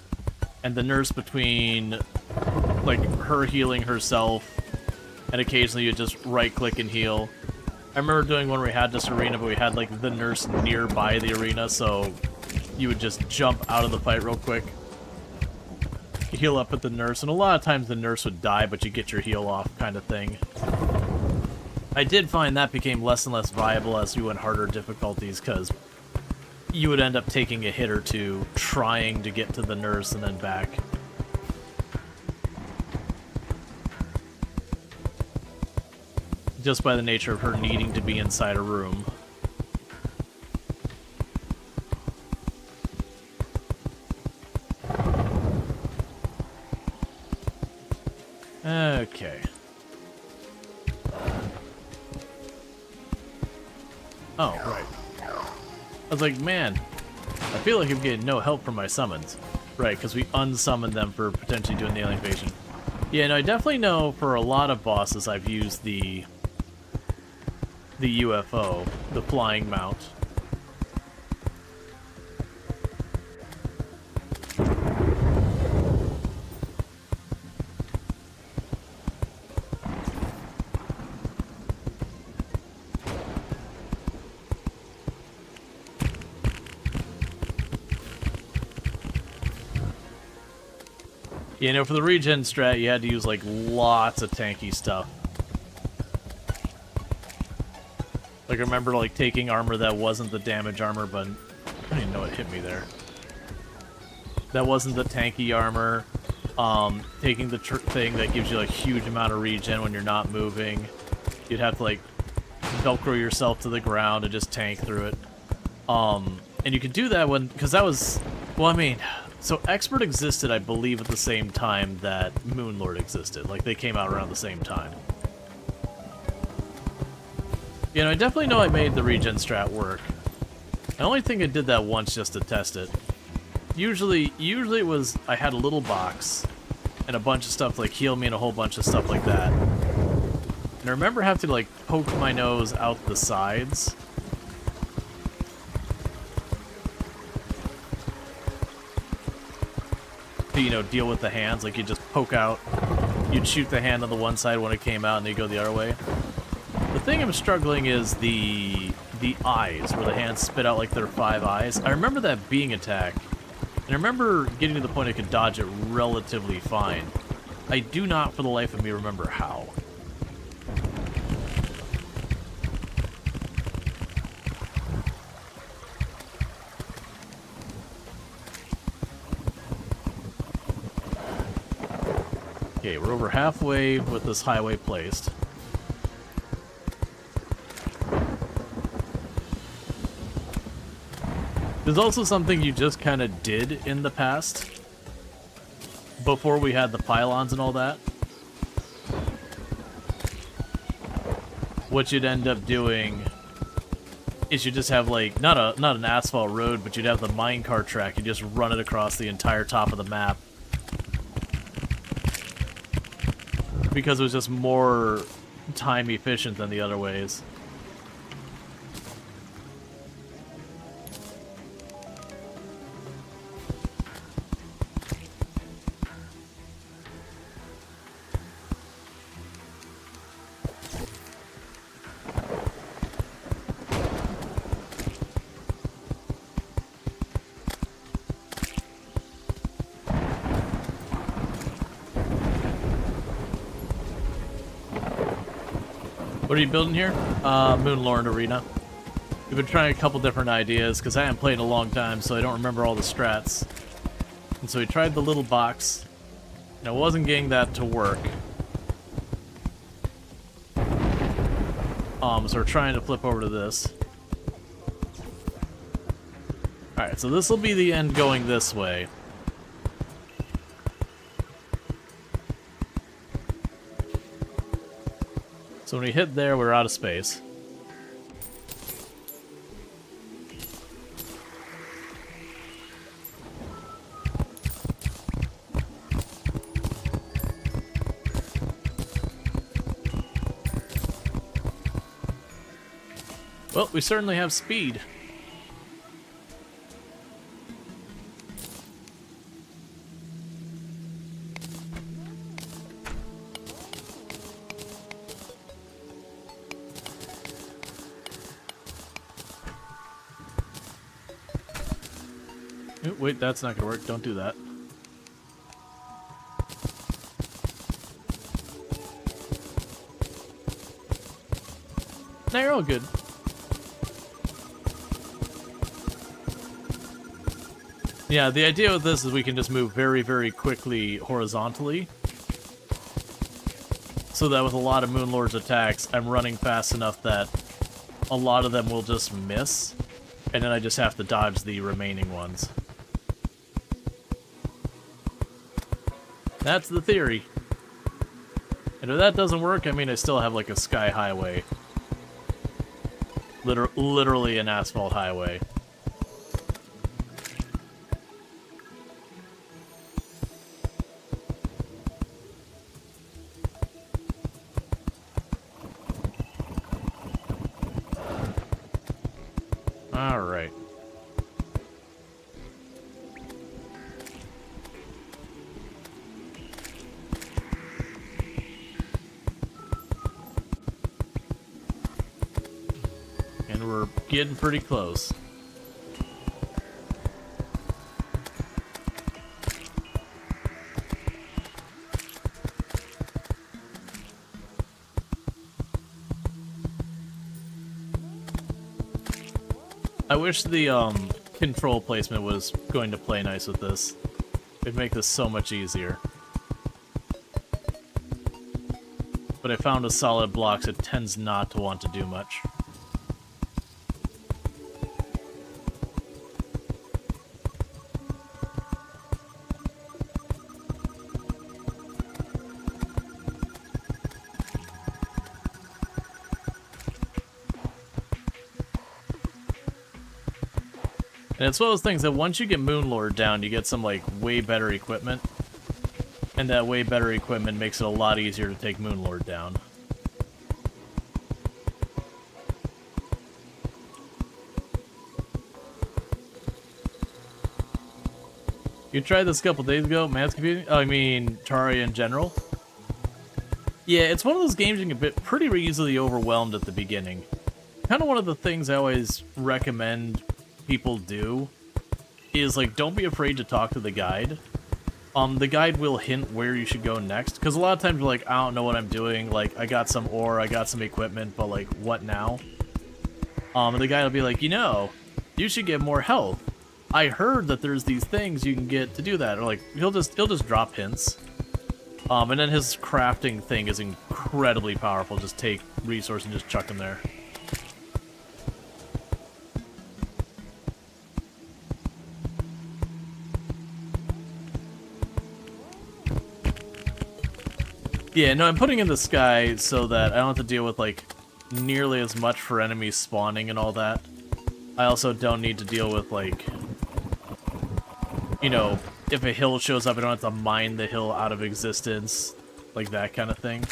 and the nurse between, like, her healing herself, and occasionally you'd just right-click and heal. I remember doing one where we had this arena, but we had, like, the nurse nearby the arena, so you would just jump out of the fight real quick, heal up with the nurse, and a lot of times the nurse would die, but you get your heal off kind of thing. I did find that became less and less viable as we went harder difficulties, because you would end up taking a hit or two trying to get to the nurse and then back. Just by the nature of her needing to be inside a room. Okay. Oh, right. I was like, man, I feel like I'm getting no help from my summons. Right, because we unsummoned them for potentially doing the alien invasion. Yeah, no, I definitely know for a lot of bosses I've used the UFO, the flying mount. You know, for the regen strat, you had to use, like, lots of tanky stuff. Like, I remember, like, taking armor that wasn't the damage armor, but I don't even know what hit me there. That wasn't the tanky armor. Taking the thing that gives you, like, huge amount of regen when you're not moving. You'd have to, like, Velcro yourself to the ground and just tank through it. And you could do that when, because that was, well, I mean... So Expert existed, I believe, at the same time that Moonlord existed. Like, they came out around the same time. You know, I definitely know I made the regen strat work. I only think I did that once just to test it. Usually it was, I had a little box, and a bunch of stuff, like, heal me and a whole bunch of stuff like that. And I remember having to, like, poke my nose out the sides. You know, deal with the hands, like you just poke out, you'd shoot the hand on the one side when it came out and then you go the other way. The thing I'm struggling is the eyes, where the hands spit out like their 5 eyes. I remember that being attack And I remember getting to the point I could dodge it relatively fine. I do not, for the life of me, remember how. Okay, we're over halfway with this highway placed. There's also something you just kind of did in the past, before we had the pylons and all that. What you'd end up doing is you just have, like, not an asphalt road, but you'd have the minecart track. You just run it across the entire top of the map. Because it was just more time efficient than the other ways. What are you building here? Moonlord Arena. We've been trying a couple different ideas, because I haven't played in a long time, so I don't remember all the strats. And so we tried the little box, and I wasn't getting that to work. So we're trying to flip over to this. Alright, so this will be the end going this way. So when we hit there, we're out of space. Well, we certainly have speed. Oh, wait, that's not gonna work. Don't do that. No, you're all good. Yeah, the idea with this is we can just move very, very quickly horizontally. So that with a lot of Moonlord's attacks, I'm running fast enough that a lot of them will just miss, and then I just have to dodge the remaining ones. That's the theory. And if that doesn't work, I mean, I still have like a sky highway. Literally an asphalt highway. All right. And we're getting pretty close. I wish the control placement was going to play nice with this. It'd make this so much easier. But I found with solid blocks, it tends not to want to do much. And it's one of those things that once you get Moonlord down, you get some, like, way better equipment. And that way better equipment makes it a lot easier to take Moonlord down. You tried this a couple days ago, Matt's confusing? Oh, I mean, Terraria in general? Yeah, it's one of those games you can get pretty easily overwhelmed at the beginning. Kind of one of the things I always recommend people do is like, don't be afraid to talk to the guide. The guide will hint where you should go next, because a lot of times you're like, I don't know what I'm doing, like, I got some ore, I got some equipment, but like, what now? And the guide will be like, you know, you should get more health. I heard that there's these things you can get to do that. Or like, he'll just drop hints. And then his crafting thing is incredibly powerful. Just take resource and just chuck them there. Yeah, no, I'm putting in the sky so that I don't have to deal with, like, nearly as much for enemies spawning and all that. I also don't need to deal with, like, you know, if a hill shows up, I don't have to mine the hill out of existence. Like that kind of thing.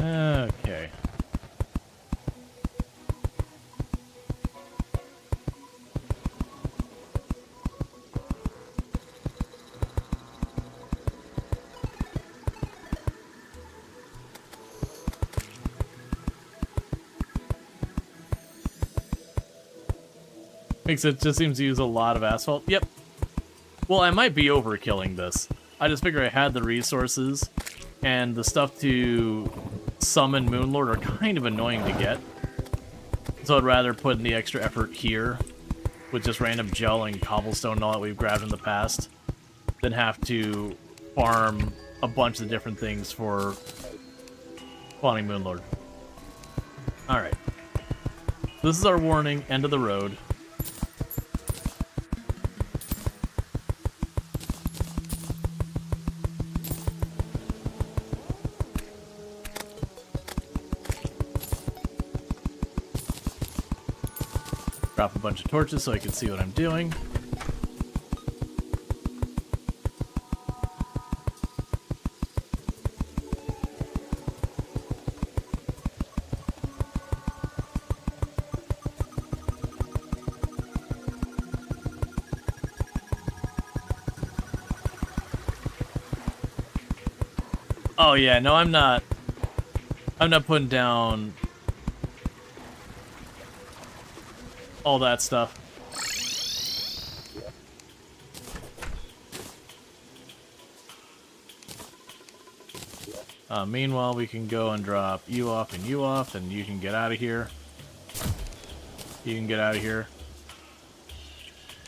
Okay. Makes it just seems to use a lot of asphalt. Yep. Well, I might be overkilling this. I just figure I had the resources, and the stuff to summon Moonlord are kind of annoying to get. So I'd rather put in the extra effort here, with just random gel and cobblestone and all that we've grabbed in the past, than have to farm a bunch of different things for spawning Moonlord. Alright. This is our warning, end of the road. Drop a bunch of torches so I can see what I'm doing. Oh yeah, no, I'm not putting down all that stuff. Meanwhile, we can go and drop you off, and you can get out of here. You can get out of here.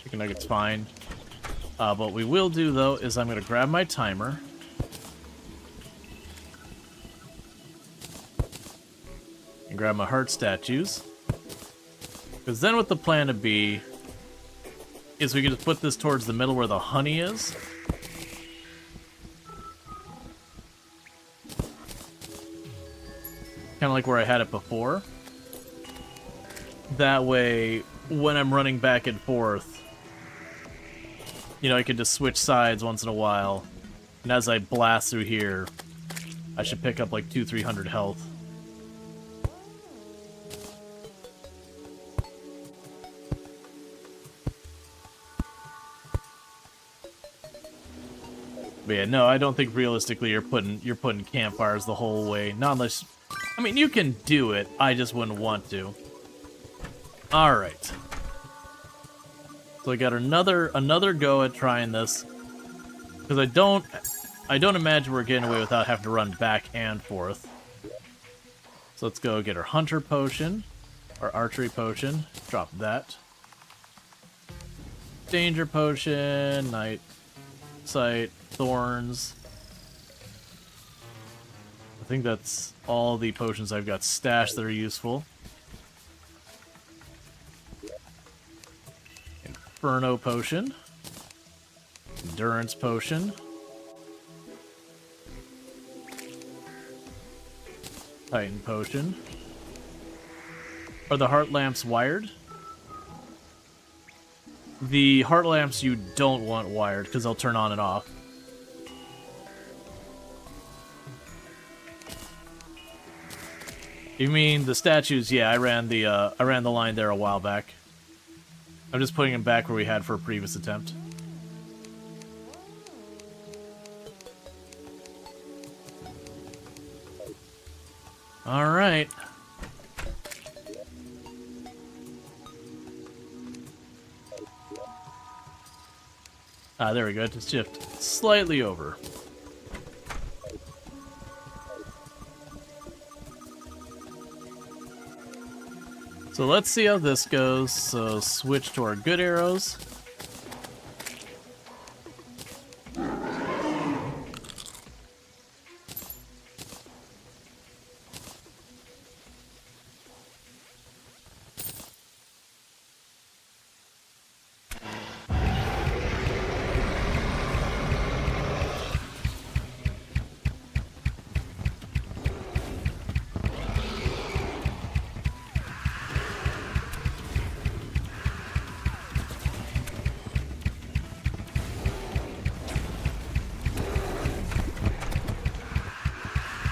Chicken nugget's fine. What we will do, though, is I'm going to grab my timer. And grab my heart statues. Because then what the plan to be is we can just put this towards the middle where the honey is. Kind of like where I had it before. That way, when I'm running back and forth, you know, I can just switch sides once in a while. And as I blast through here, I should pick up like 200-300 health. But yeah, no, I don't think realistically you're putting campfires the whole way. Not unless, I mean, you can do it. I just wouldn't want to. All right. So I got another go at trying this, because I don't imagine we're getting away without having to run back and forth. So let's go get our hunter potion, our archery potion. Drop that. Danger potion, night sight. Thorns. I think that's all the potions I've got stashed that are useful. Inferno potion. Endurance potion. Titan potion. Are the heart lamps wired? The heart lamps you don't want wired because they'll turn on and off. You mean the statues? Yeah, I ran the line there a while back. I'm just putting them back where we had for a previous attempt. All right. Ah, there we go. Just shift slightly over. So let's see how this goes. So switch to our good arrows.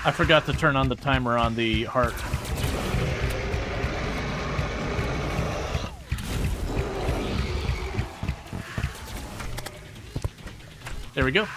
I forgot to turn on the timer on the heart. There we go.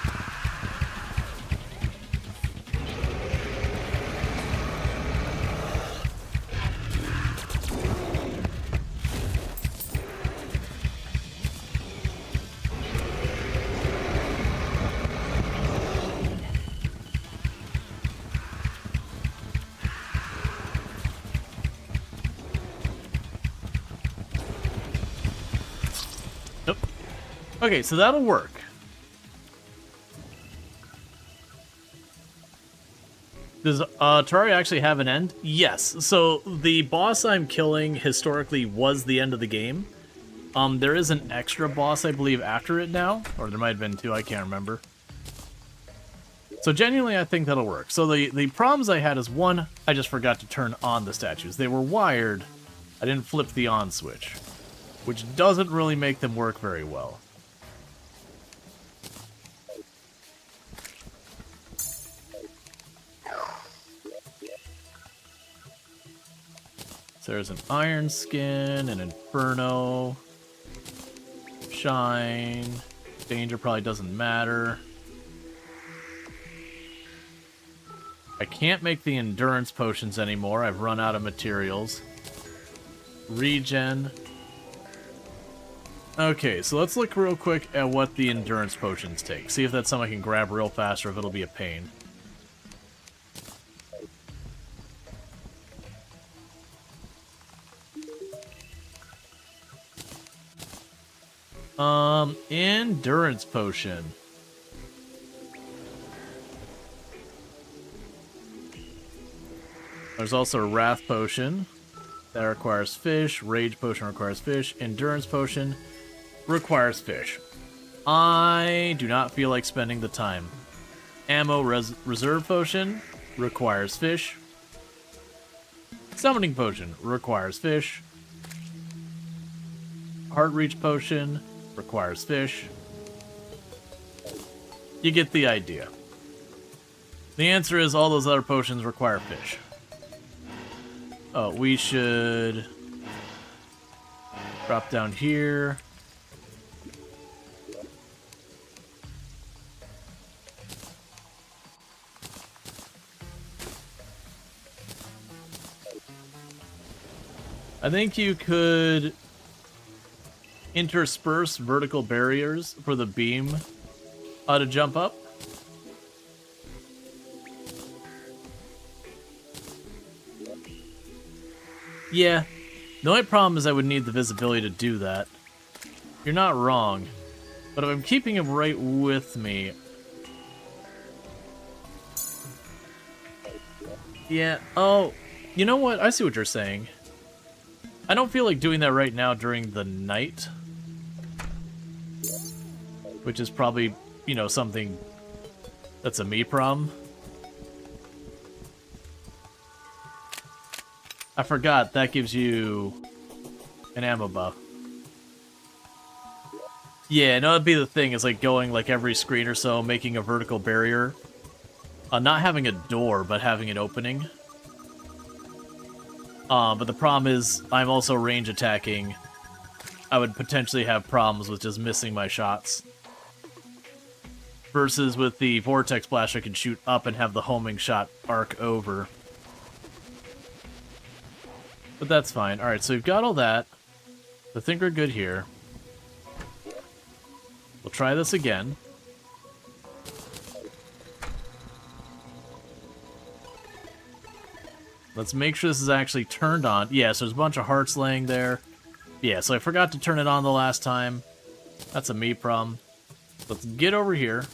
Nope. Okay, so that'll work. Does Terraria actually have an end? Yes. So the boss I'm killing historically was the end of the game. There is an extra boss, I believe, after it now. Or there might have been two, I can't remember. So genuinely, I think that'll work. So the problems I had is, one, I just forgot to turn on the statues. They were wired. I didn't flip the on switch, which doesn't really make them work very well. So there's an Iron Skin, an Inferno, Shine, Danger probably doesn't matter. I can't make the Endurance Potions anymore, I've run out of materials. Regen. Okay, so let's look real quick at what the Endurance Potions take. See if that's something I can grab real fast or if it'll be a pain. Endurance Potion. There's also a Wrath Potion. That requires fish. Rage Potion requires fish. Endurance Potion requires fish. I do not feel like spending the time. Ammo Reserve Potion requires fish. Summoning Potion requires fish. Heart Reach Potion requires fish. You get the idea. The answer is all those other potions require fish. Oh, we should drop down here. I think you could intersperse vertical barriers for the beam to jump up. Yeah, the only problem is I would need the visibility to do that. You're not wrong, but if I'm keeping him right with me... Yeah, oh, you know what? I see what you're saying. I don't feel like doing that right now during the night. Which is probably, you know, something that's a me problem. I forgot, that gives you an ammo buff. Yeah, no, that'd be the thing, is like going like every screen or so, making a vertical barrier. Not having a door, but having an opening. But the problem is, I'm also range attacking. I would potentially have problems with just missing my shots. Versus with the Vortex Blast, I can shoot up and have the homing shot arc over. But that's fine. Alright, so we've got all that. I think we're good here. We'll try this again. Let's make sure this is actually turned on. Yeah, so there's a bunch of hearts laying there. Yeah, so I forgot to turn it on the last time. That's a me problem. Let's get over here.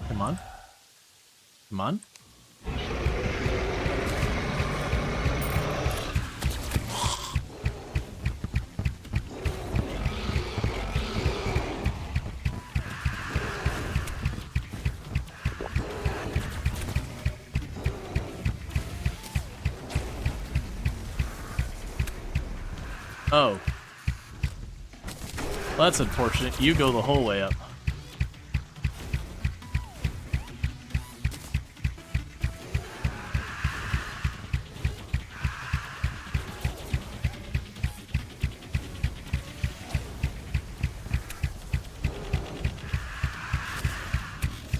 Come on. Come on. Oh. Well, that's unfortunate. You go the whole way up.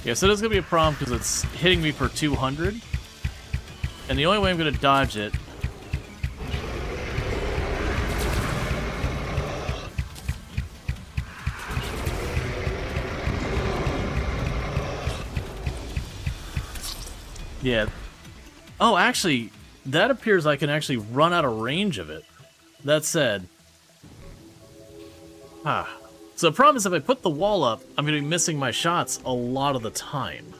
Yeah, so that's going to be a problem because it's hitting me for 200. And the only way I'm going to dodge it... Yeah. Oh, actually, that appears I can actually run out of range of it. That said... So the problem is if I put the wall up, I'm going to be missing my shots a lot of the time.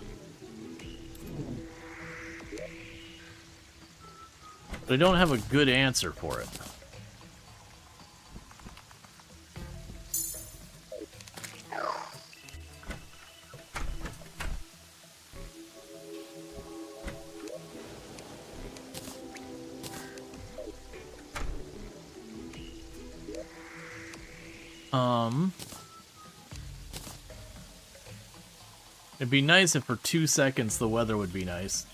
But I don't have a good answer for it. It'd be nice if for 2 seconds the weather would be nice.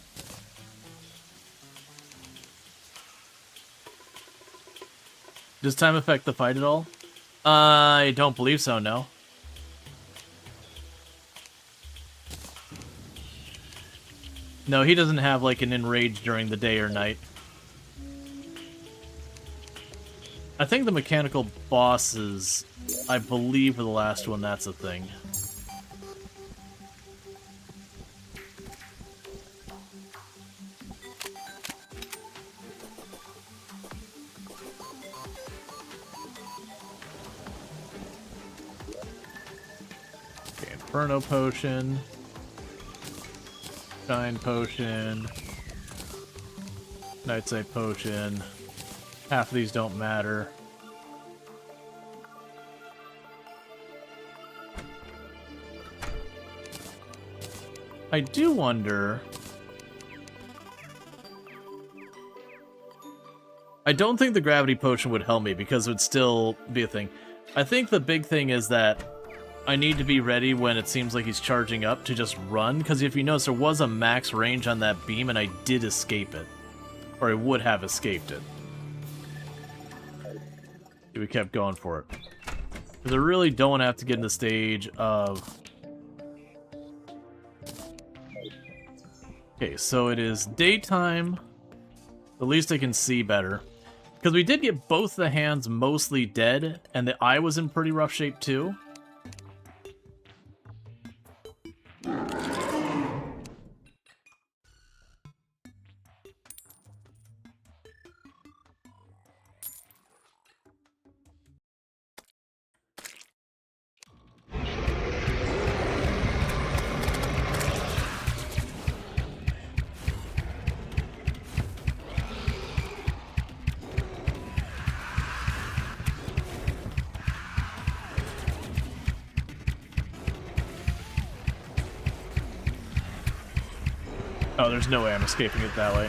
Does time affect the fight at all? I don't believe so, no. No, he doesn't have like an enrage during the day or night. I think the mechanical bosses, I believe for the last one, that's a thing. Okay, Inferno Potion. Shine Potion. Nightside Potion. Half of these don't matter. I do wonder... I don't think the Gravity Potion would help me because it would still be a thing. I think the big thing is that I need to be ready when it seems like he's charging up to just run, because if you notice, there was a max range on that beam and I did escape it. Or I would have escaped it. We kept going for it. Because I really don't want to have to get in the stage of... Okay, so it is daytime. At least I can see better. Because we did get both the hands mostly dead, and the eye was in pretty rough shape too. Oh, there's no way I'm escaping it that way.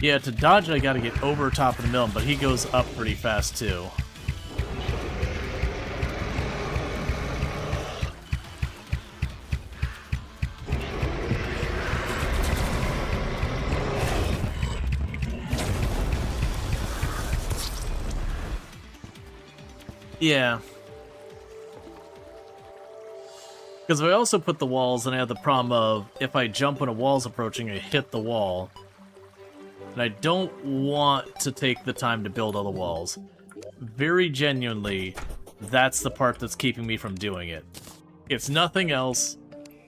Yeah, to dodge it, I gotta get over top of the mill, but he goes up pretty fast, too. Yeah. Because if I also put the walls, then I have the problem of, if I jump when a wall's approaching, I hit the wall. And I don't want to take the time to build all the walls. Very genuinely, that's the part that's keeping me from doing it. It's nothing else.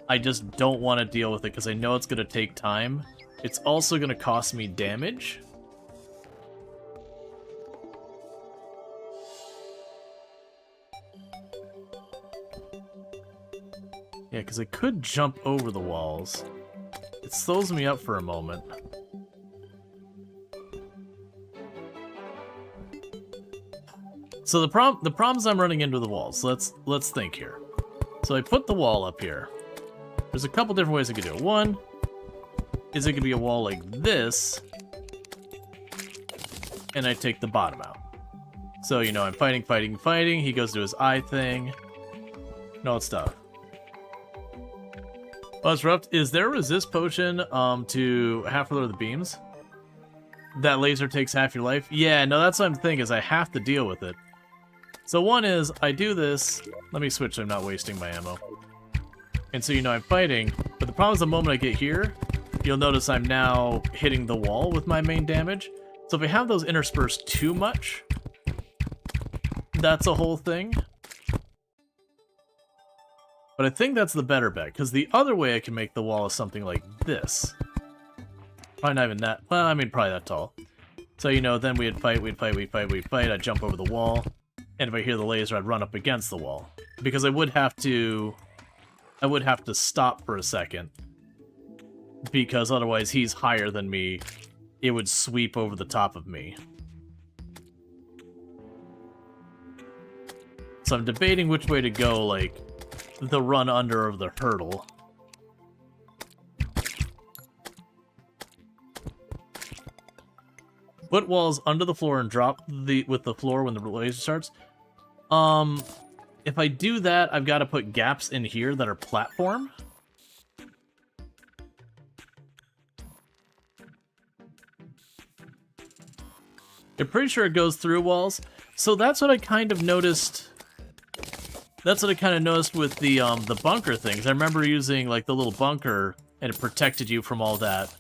I just don't want to deal with it because I know it's going to take time. It's also going to cost me damage. Yeah, because I could jump over the walls. It slows me up for a moment. So the problems I'm running into the walls. Let's think here. So I put the wall up here. There's a couple different ways I could do it. One is it could be a wall like this, and I take the bottom out. So, you know, I'm fighting. He goes to his eye thing. No, it's tough. Buzzrupt, is there a resist potion to half lower the beams? That laser takes half your life? Yeah, no, that's what I'm thinking, is I have to deal with it. So one is, I do this. Let me switch so I'm not wasting my ammo. And so, you know, I'm fighting, but the problem is the moment I get here, you'll notice I'm now hitting the wall with my main damage. So if I have those interspersed too much, that's a whole thing. But I think that's the better bet, because the other way I can make the wall is something like this. Probably not even that. Well, I mean, probably that tall. So, you know, then we'd fight. I'd jump over the wall. And if I hear the laser, I'd run up against the wall. Because I would have to stop for a second. Because otherwise he's higher than me. It would sweep over the top of me. So I'm debating which way to go, like, the run under of the hurdle. Put walls under the floor and drop with the floor when the laser starts. If I do that, I've got to put gaps in here that are platform. I'm pretty sure it goes through walls. So that's what I kind of noticed. That's what I kind of noticed with the bunker things. I remember using like the little bunker, and it protected you from all that.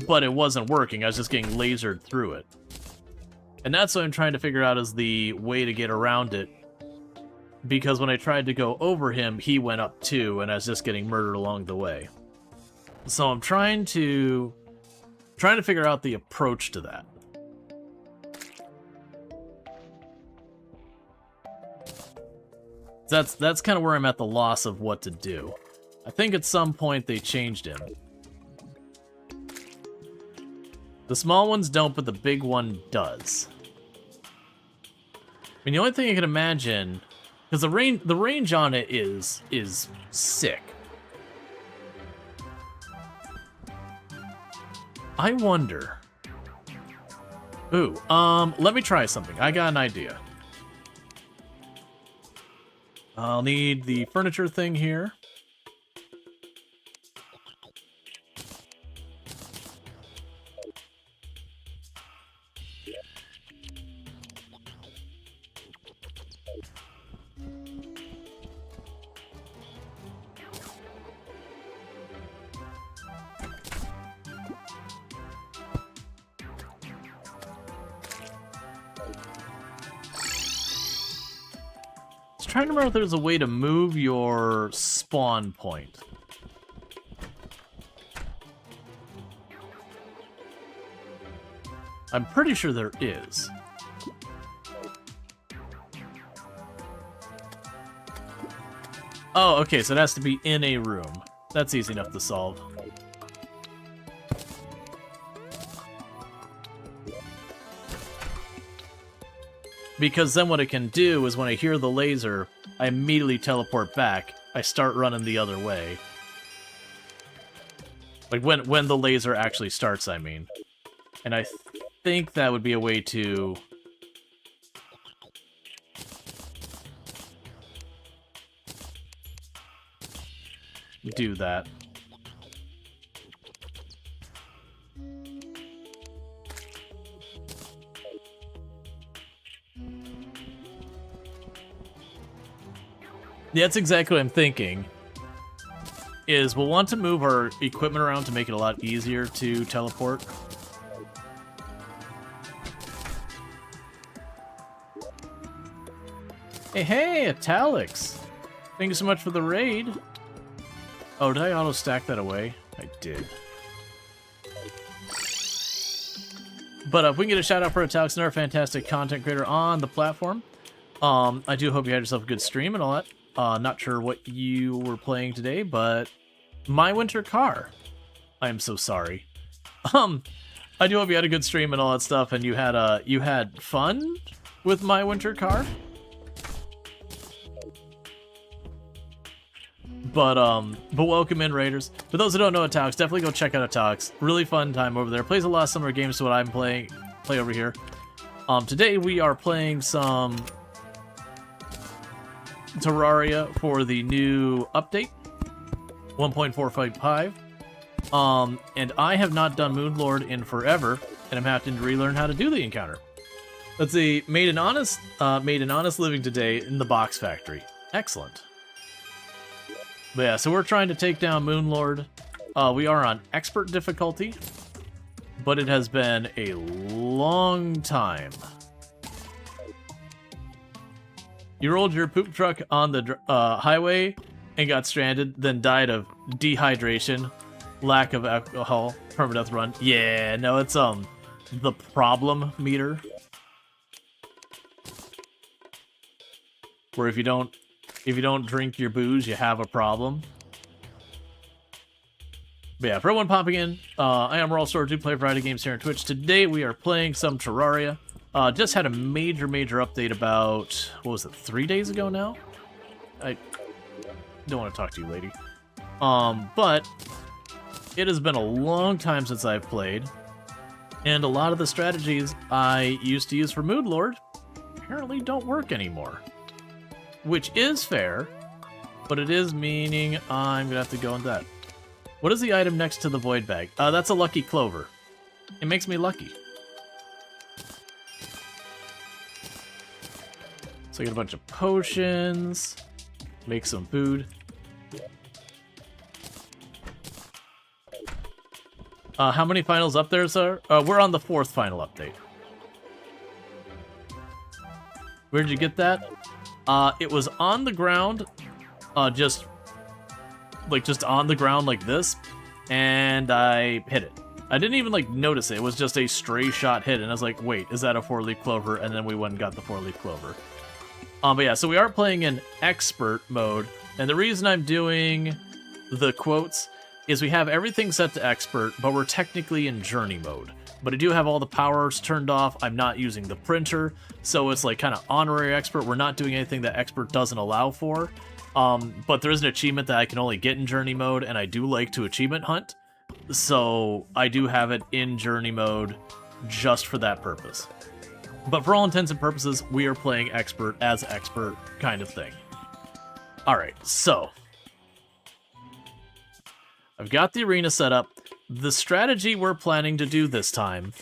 But it wasn't working. I was just getting lasered through it. And that's what I'm trying to figure out is the way to get around it. Because when I tried to go over him, he went up too, and I was just getting murdered along the way. So I'm trying to figure out the approach to that. That's kind of where I'm at the loss of what to do. I think at some point they changed him. The small ones don't, but the big one does. I mean, the only thing I can imagine, because the range on it is sick. I wonder. Ooh, let me try something. I got an idea. I'll need the furniture thing here. Trying to remember if there's a way to move your spawn point. I'm pretty sure there is. Oh, okay, so it has to be in a room. That's easy enough to solve. Because then what I can do is when I hear the laser, I immediately teleport back. I start running the other way. Like when the laser actually starts, I mean. And I think that would be a way to... do that. Yeah, that's exactly what I'm thinking. Is we'll want to move our equipment around to make it a lot easier to teleport. Hey, Italics! Thank you so much for the raid. Oh, did I auto-stack that away? I did. But if we can get a shout-out for Italics, another fantastic content creator on the platform. I do hope you had yourself a good stream and all that. Not sure what you were playing today, but My Winter Car. I am so sorry. I do hope you had a good stream and all that stuff, and you had fun with My Winter Car. But welcome in, Raiders. For those who don't know Italics, definitely go check out Italics. Really fun time over there. Plays a lot of similar games to what I'm play over here. Today we are playing some Terraria for the new update, 1.455. And I have not done Moonlord in forever, and I'm having to relearn how to do the encounter. Let's see, made an honest living today in the box factory. Excellent. But yeah, so we're trying to take down Moonlord. We are on expert difficulty, but it has been a long time. You rolled your poop truck on the highway and got stranded, then died of dehydration, lack of alcohol, permadeath run. Yeah, no, it's the problem meter, where if you don't drink your booze, you have a problem. But yeah, for everyone popping in, I am Rual, Storge, do play a variety of games here on Twitch. Today we are playing some Terraria. Just had a major update about, what was it, 3 days ago now? I don't want to talk to you, lady. But it has been a long time since I've played, and a lot of the strategies I used to use for Moonlord apparently don't work anymore. Which is fair, but it is meaning I'm gonna have to go on that. What is the item next to the void bag? That's a lucky clover. It makes me lucky. So I get a bunch of potions, make some food. How many finals up there, sir? We're on the 4th final update. Where'd you get that? It was on the ground, just on the ground like this, and I hit it. I didn't even, notice it. It was just a stray shot hit, and I was like, wait, is that a 4-leaf clover? And then we went and got the 4-leaf clover. But yeah, so we are playing in expert mode, and the reason I'm doing the quotes is we have everything set to expert, but we're technically in journey mode. But I do have all the powers turned off. I'm not using the printer, so it's kind of honorary expert. We're not doing anything that expert doesn't allow for. But there is an achievement that I can only get in journey mode, and I do like to achievement hunt. So I do have it in journey mode just for that purpose. But for all intents and purposes, we are playing expert as expert kind of thing. Alright, so I've got the arena set up. The strategy we're planning to do this time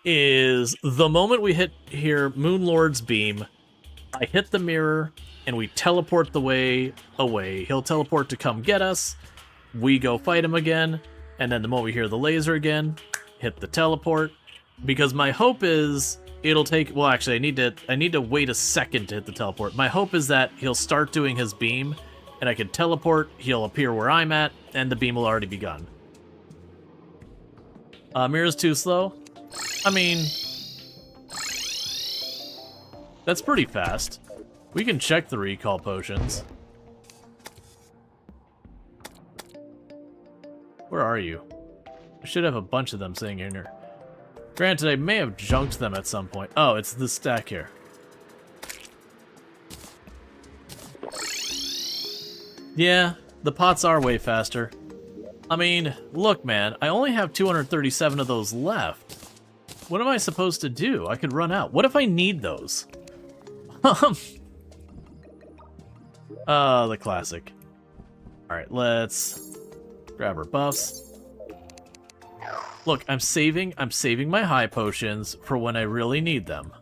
is the moment we hit here Moonlord's beam, I hit the mirror and we teleport the way away. He'll teleport to come get us. We go fight him again, and then the moment we hear the laser again, hit the teleport. Because my hope is it'll take, well, actually I need to wait a second to hit the teleport. My hope is that he'll start doing his beam and I can teleport, he'll appear where I'm at, and the beam will already be gone. Mirror's too slow? I mean, that's pretty fast. We can check the recall potions. Where are you? I should have a bunch of them sitting in here. Granted, I may have junked them at some point. Oh, it's this stack here. Yeah, the pots are way faster. I mean, look, man, I only have 237 of those left. What am I supposed to do? I could run out. What if I need those? The classic. Alright, let's grab our buffs. Look, I'm saving my high potions for when I really need them.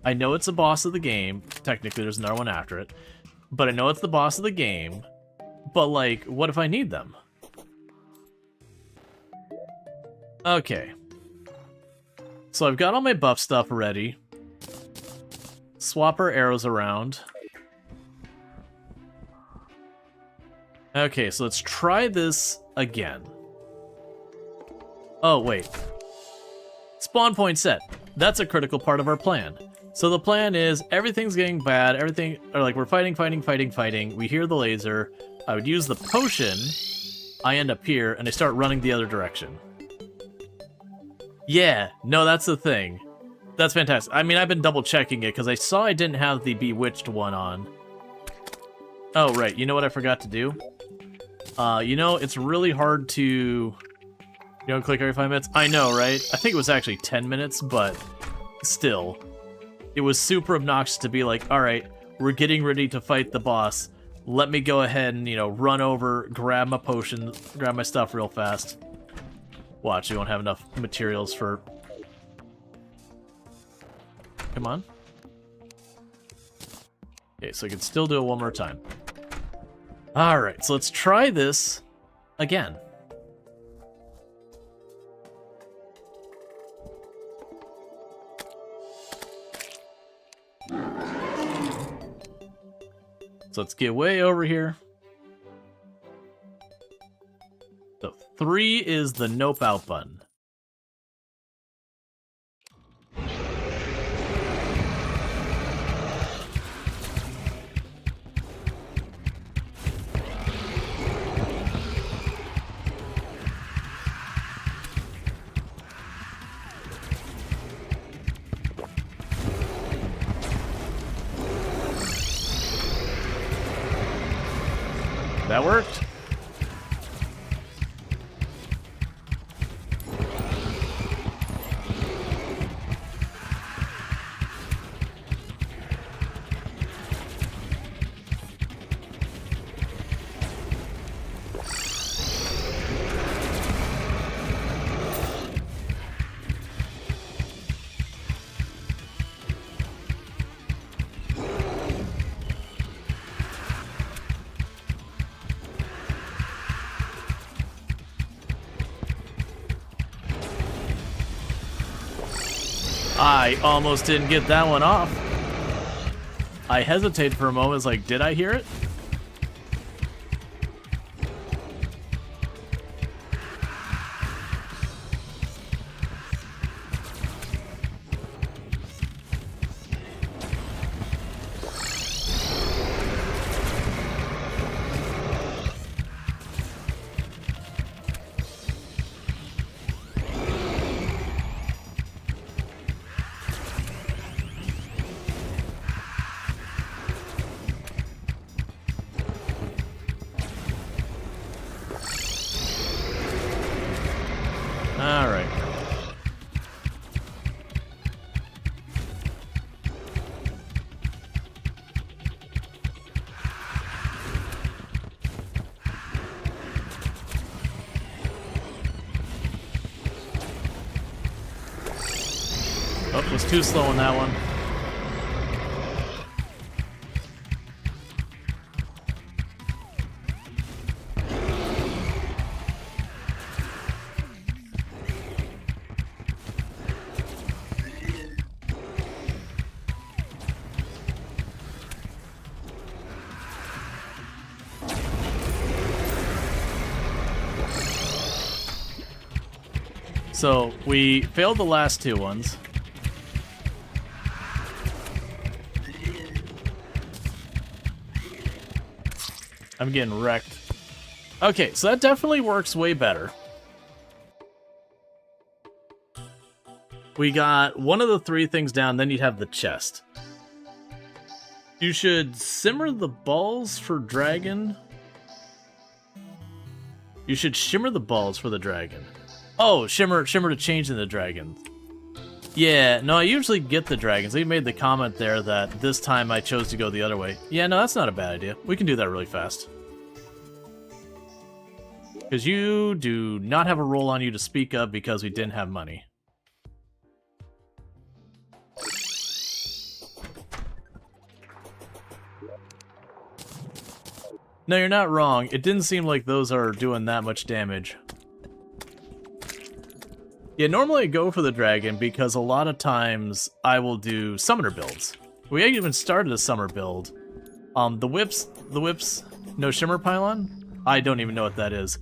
I know it's a boss of the game. Technically, there's another one after it. But I know it's the boss of the game. But, like, what if I need them? Okay. So I've got all my buff stuff ready. Swap our arrows around. Okay, so let's try this again. Oh, wait. Spawn point set. That's a critical part of our plan. So the plan is, everything's getting bad, we're fighting. We hear the laser. I would use the potion. I end up here, and I start running the other direction. Yeah, no, that's the thing. That's fantastic. I mean, I've been double checking it, because I saw I didn't have the Bewitched one on. Oh, right, you know what I forgot to do? You know, it's really hard to... You don't click every 5 minutes? I know, right? I think it was actually 10 minutes, but still. It was super obnoxious to be like, alright, we're getting ready to fight the boss. Let me go ahead and, you know, run over, grab my potion, grab my stuff real fast. Watch, we won't have enough materials for... Come on. Okay, so I can still do it one more time. Alright, so let's try this again. So let's get way over here. So 3 is the nope out button. That worked. I almost didn't get that one off. I hesitated for a moment, was like, did I hear it? Alright. Oh, was too slow on that one. So, we failed the last two ones. I'm getting wrecked. Okay, so that definitely works way better. We got one of the 3 things down, then you'd have the chest. You should simmer the balls for dragon. You should shimmer the balls for the dragon. Oh, shimmer to change in the dragons. Yeah, no, I usually get the dragons. They made the comment there that this time I chose to go the other way. Yeah, no, that's not a bad idea. We can do that really fast. Because you do not have a roll on you to speak of because we didn't have money. No, you're not wrong. It didn't seem like those are doing that much damage. Yeah, normally I go for the dragon because a lot of times I will do summoner builds. We even started a summer build. The whips, no shimmer pylon? I don't even know what that is.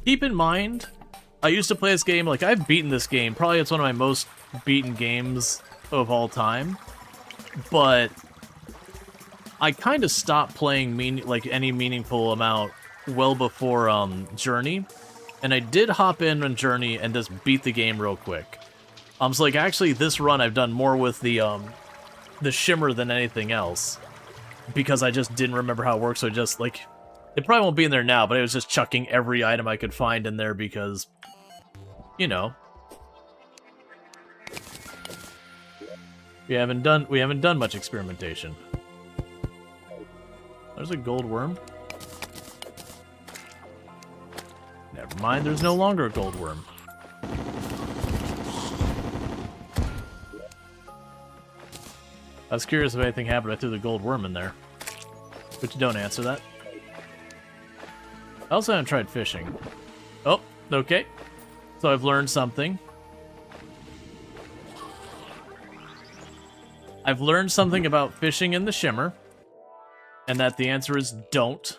Keep in mind, I used to play this game, like I've beaten this game. Probably it's one of my most beaten games of all time. But I kind of stopped playing any meaningful amount well before Journey. And I did hop in on Journey and just beat the game real quick. So like actually this run I've done more with the shimmer than anything else. Because I just didn't remember how it works, so just like it probably won't be in there now, but I was just chucking every item I could find in there because you know. We haven't done much experimentation. There's a gold worm. Never mind, there's no longer a gold worm. I was curious if anything happened. I threw the gold worm in there. But you don't answer that. I also haven't tried fishing. Oh, okay. So I've learned something. I've learned something about fishing in the shimmer. And that the answer is don't.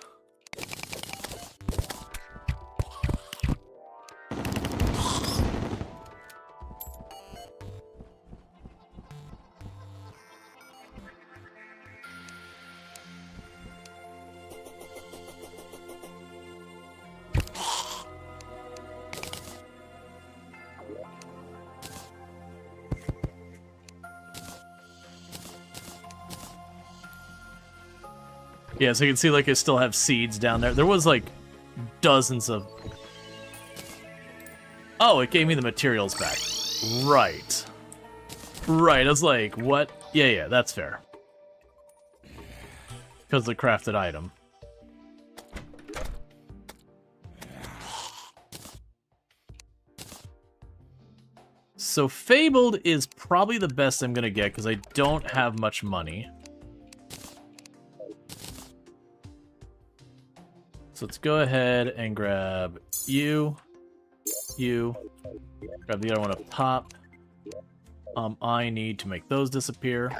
Yeah, so you can see, like, I still have seeds down there. There was, like, dozens of... Oh, it gave me the materials back. Right. Right, I was like, what? Yeah, that's fair. Because of the crafted item. So Fabled is probably the best I'm gonna get, because I don't have much money. So let's go ahead and grab you, grab the other one up top. I need to make those disappear.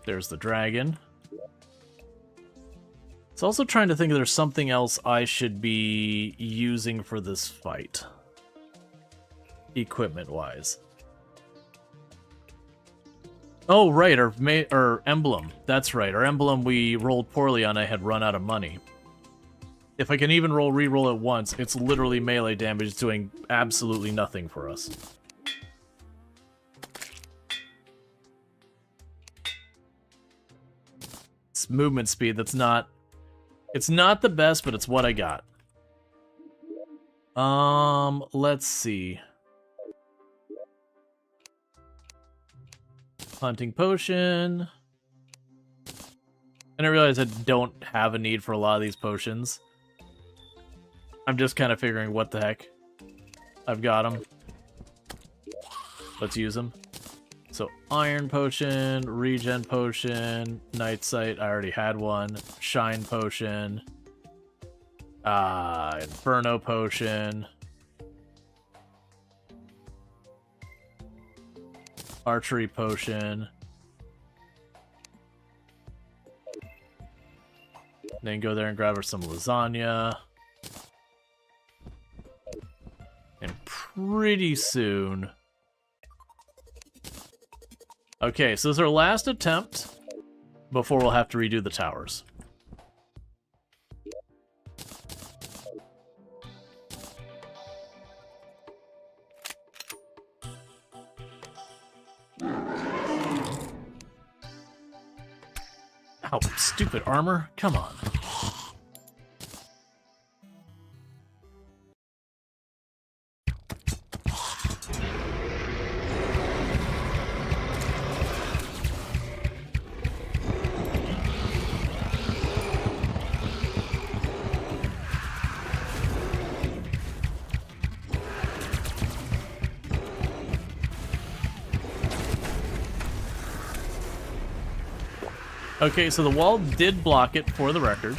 There's the dragon. It's also trying to think if there's something else I should be using for this fight. Equipment-wise. Oh, right, our emblem. That's right, our emblem we rolled poorly on. I had run out of money. If I can even re-roll it once, it's literally melee damage. It's doing absolutely nothing for us. It's movement speed. That's not... It's not the best, but it's what I got. Let's see. Hunting potion. And I realize I don't have a need for a lot of these potions. I'm just kind of figuring what the heck. I've got them. Let's use them. So iron potion, regen potion, night sight, I already had one. Shine potion. Inferno potion. Archery potion. Then go there and grab her some lasagna. And pretty soon... Okay, so this is our last attempt before we'll have to redo the towers. Ow, stupid armor. Come on. Okay, so the wall did block it, for the record.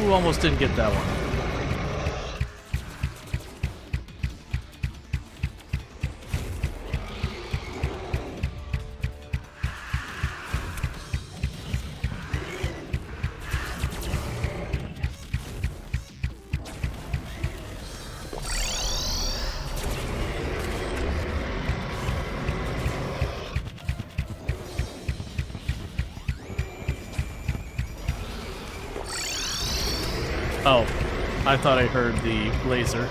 Almost didn't get that one. Oh, I thought I heard the laser.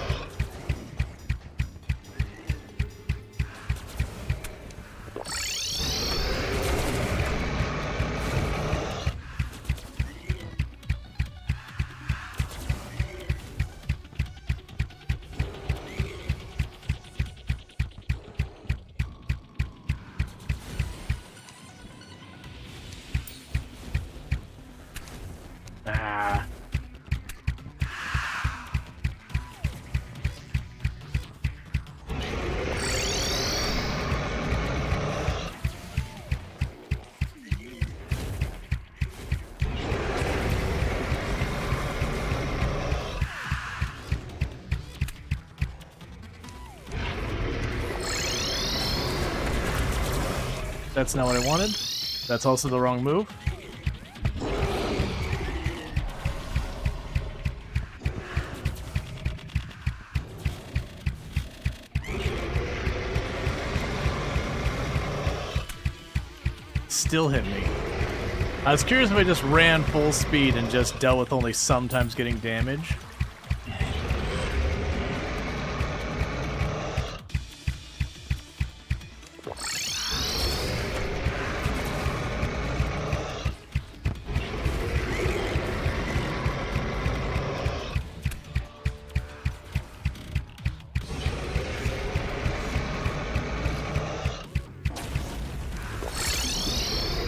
Ah. That's not what I wanted. That's also the wrong move. Still hit me. I was curious if I just ran full speed and just dealt with only sometimes getting damage.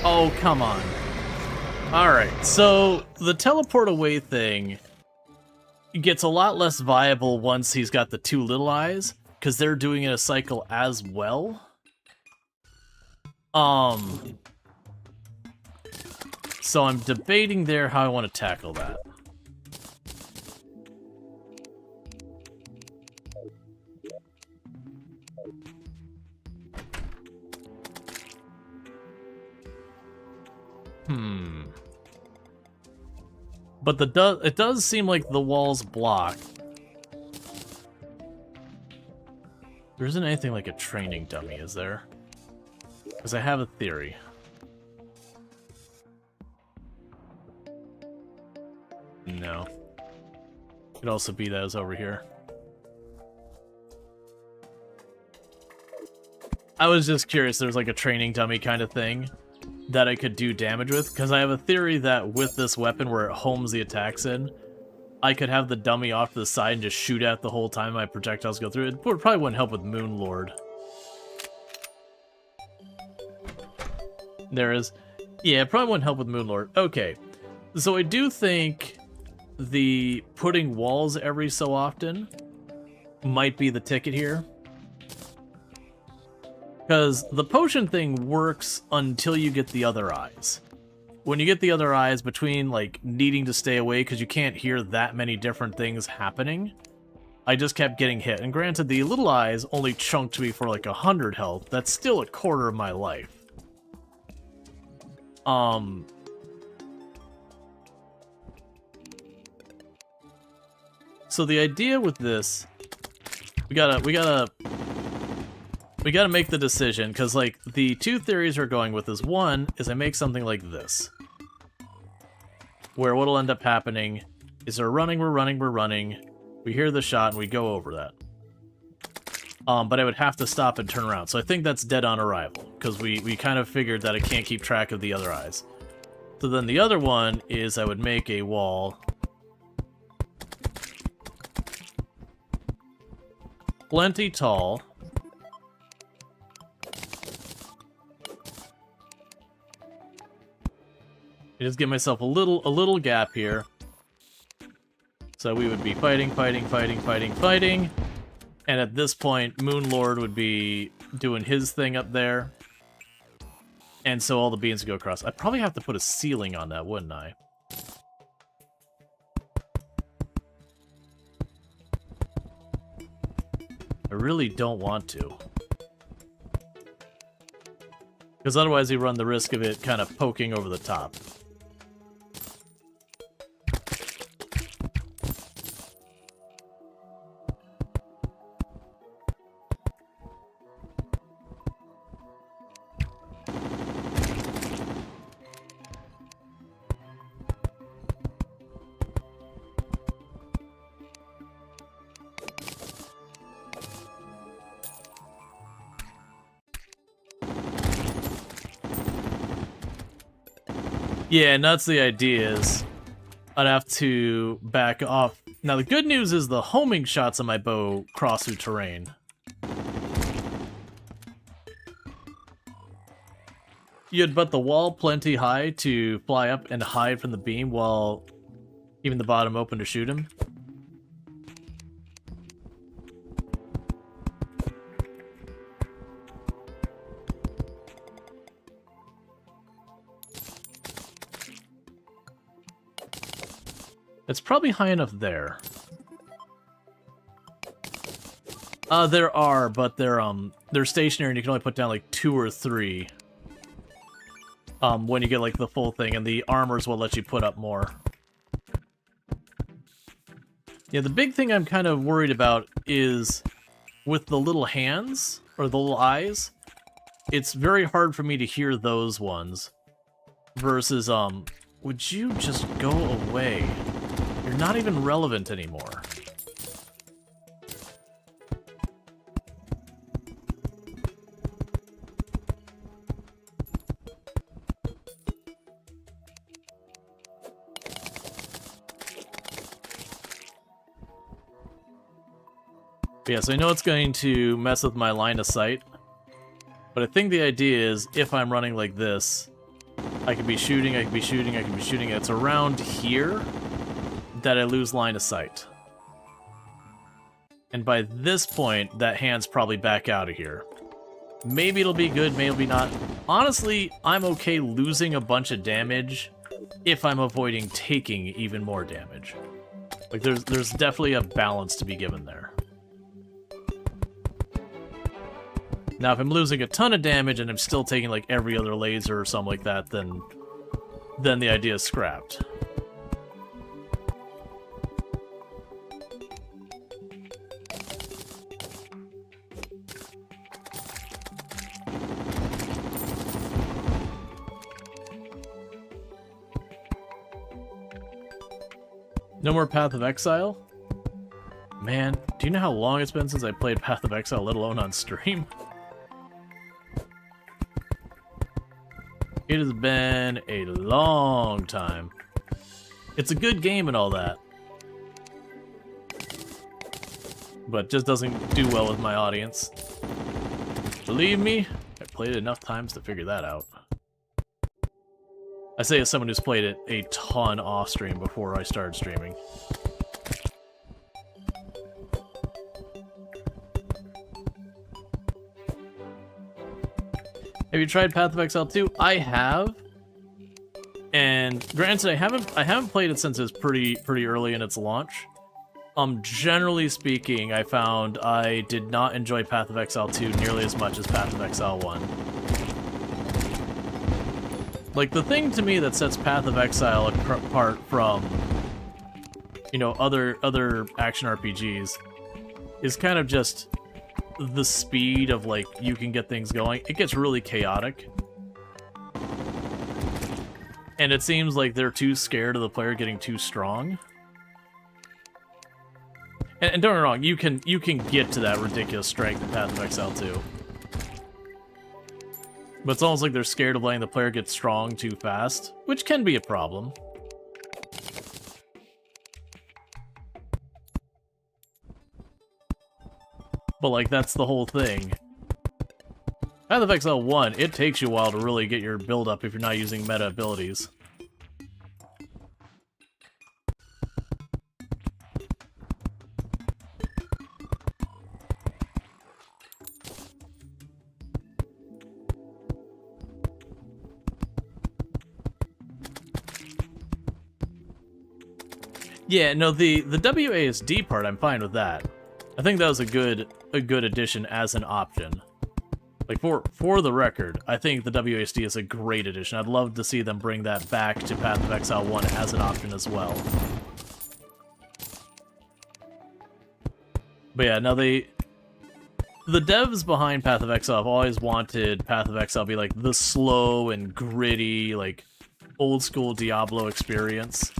Oh, come on. Alright, so the teleport away thing gets a lot less viable once he's got the two little eyes, because they're doing it a cycle as well. So I'm debating there how I want to tackle that. But it does seem like the wall's blocked. There isn't anything like a training dummy, is there? Because I have a theory. No. Could also be that it's over here. I was just curious, there's like a training dummy kind of thing that I could do damage with, because I have a theory that with this weapon where it homes the attacks in, I could have the dummy off to the side and just shoot at the whole time my projectiles go through. It probably wouldn't help with Moon Lord. There is. Yeah, it probably wouldn't help with Moon Lord. Okay. So I do think the putting walls every so often might be the ticket here. Because the potion thing works until you get the other eyes. When you get the other eyes, between like needing to stay away because you can't hear that many different things happening, I just kept getting hit. And granted, the little eyes only chunked me for like 100 health. That's still a quarter of my life. So the idea with this, we gotta make the decision, because like the two theories we're going with is, one is I make something like this, where what'll end up happening is we're running, we hear the shot and we go over that. but I would have to stop and turn around. So I think that's dead on arrival, because we kind of figured that it can't keep track of the other eyes. So then the other one is I would make a wall plenty tall. I just give myself a little gap here. So we would be fighting. And at this point, Moon Lord would be doing his thing up there. And so all the beams would go across. I'd probably have to put a ceiling on that, wouldn't I? I really don't want to. Because otherwise you run the risk of it kind of poking over the top. Yeah, and that's the idea is I'd have to back off. Now the good news is the homing shots on my bow cross through terrain. You'd butt the wall plenty high to fly up and hide from the beam while keeping the bottom open to shoot him. It's probably high enough there. There are, but they're stationary and you can only put down like 2 or 3. When you get like the full thing, and the armors will let you put up more. Yeah, the big thing I'm kind of worried about is with the little hands, or the little eyes, it's very hard for me to hear those ones. Versus, would you just go away? You're not even relevant anymore. Yeah, so I know it's going to mess with my line of sight. But I think the idea is, if I'm running like this, I could be shooting, I could be shooting, I could be shooting. It's around here that I lose line of sight. And by this point, that hand's probably back out of here. Maybe it'll be good, maybe not. Honestly, I'm okay losing a bunch of damage if I'm avoiding taking even more damage. Like, there's definitely a balance to be given there. Now, if I'm losing a ton of damage and I'm still taking, like, every other laser or something like that, then the idea is scrapped. No more Path of Exile? Man, do you know how long it's been since I played Path of Exile, let alone on stream? It has been a long time. It's a good game and all that. But just doesn't do well with my audience. Believe me, I've played it enough times to figure that out. I say as someone who's played it a ton off stream before I started streaming. Have you tried Path of Exile 2? I have. And granted, I haven't played it since it was pretty early in its launch. Generally speaking, I found I did not enjoy Path of Exile 2 nearly as much as Path of Exile 1. Like, the thing to me that sets Path of Exile apart from, you know, other action RPGs is kind of just the speed of, like, you can get things going. It gets really chaotic. And it seems like they're too scared of the player getting too strong. And don't get me wrong, you can get to that ridiculous strength in Path of Exile too. But it's almost like they're scared of letting the player get strong too fast, which can be a problem. But like, that's the whole thing. Path of Exile 1, it takes you a while to really get your build up if you're not using meta abilities. Yeah, no, the WASD part, I'm fine with that. I think that was a good addition as an option. Like, for the record, I think the WASD is a great addition. I'd love to see them bring that back to Path of Exile 1 as an option as well. But yeah, now the devs behind Path of Exile have always wanted Path of Exile to be like the slow and gritty, like, old school Diablo experience.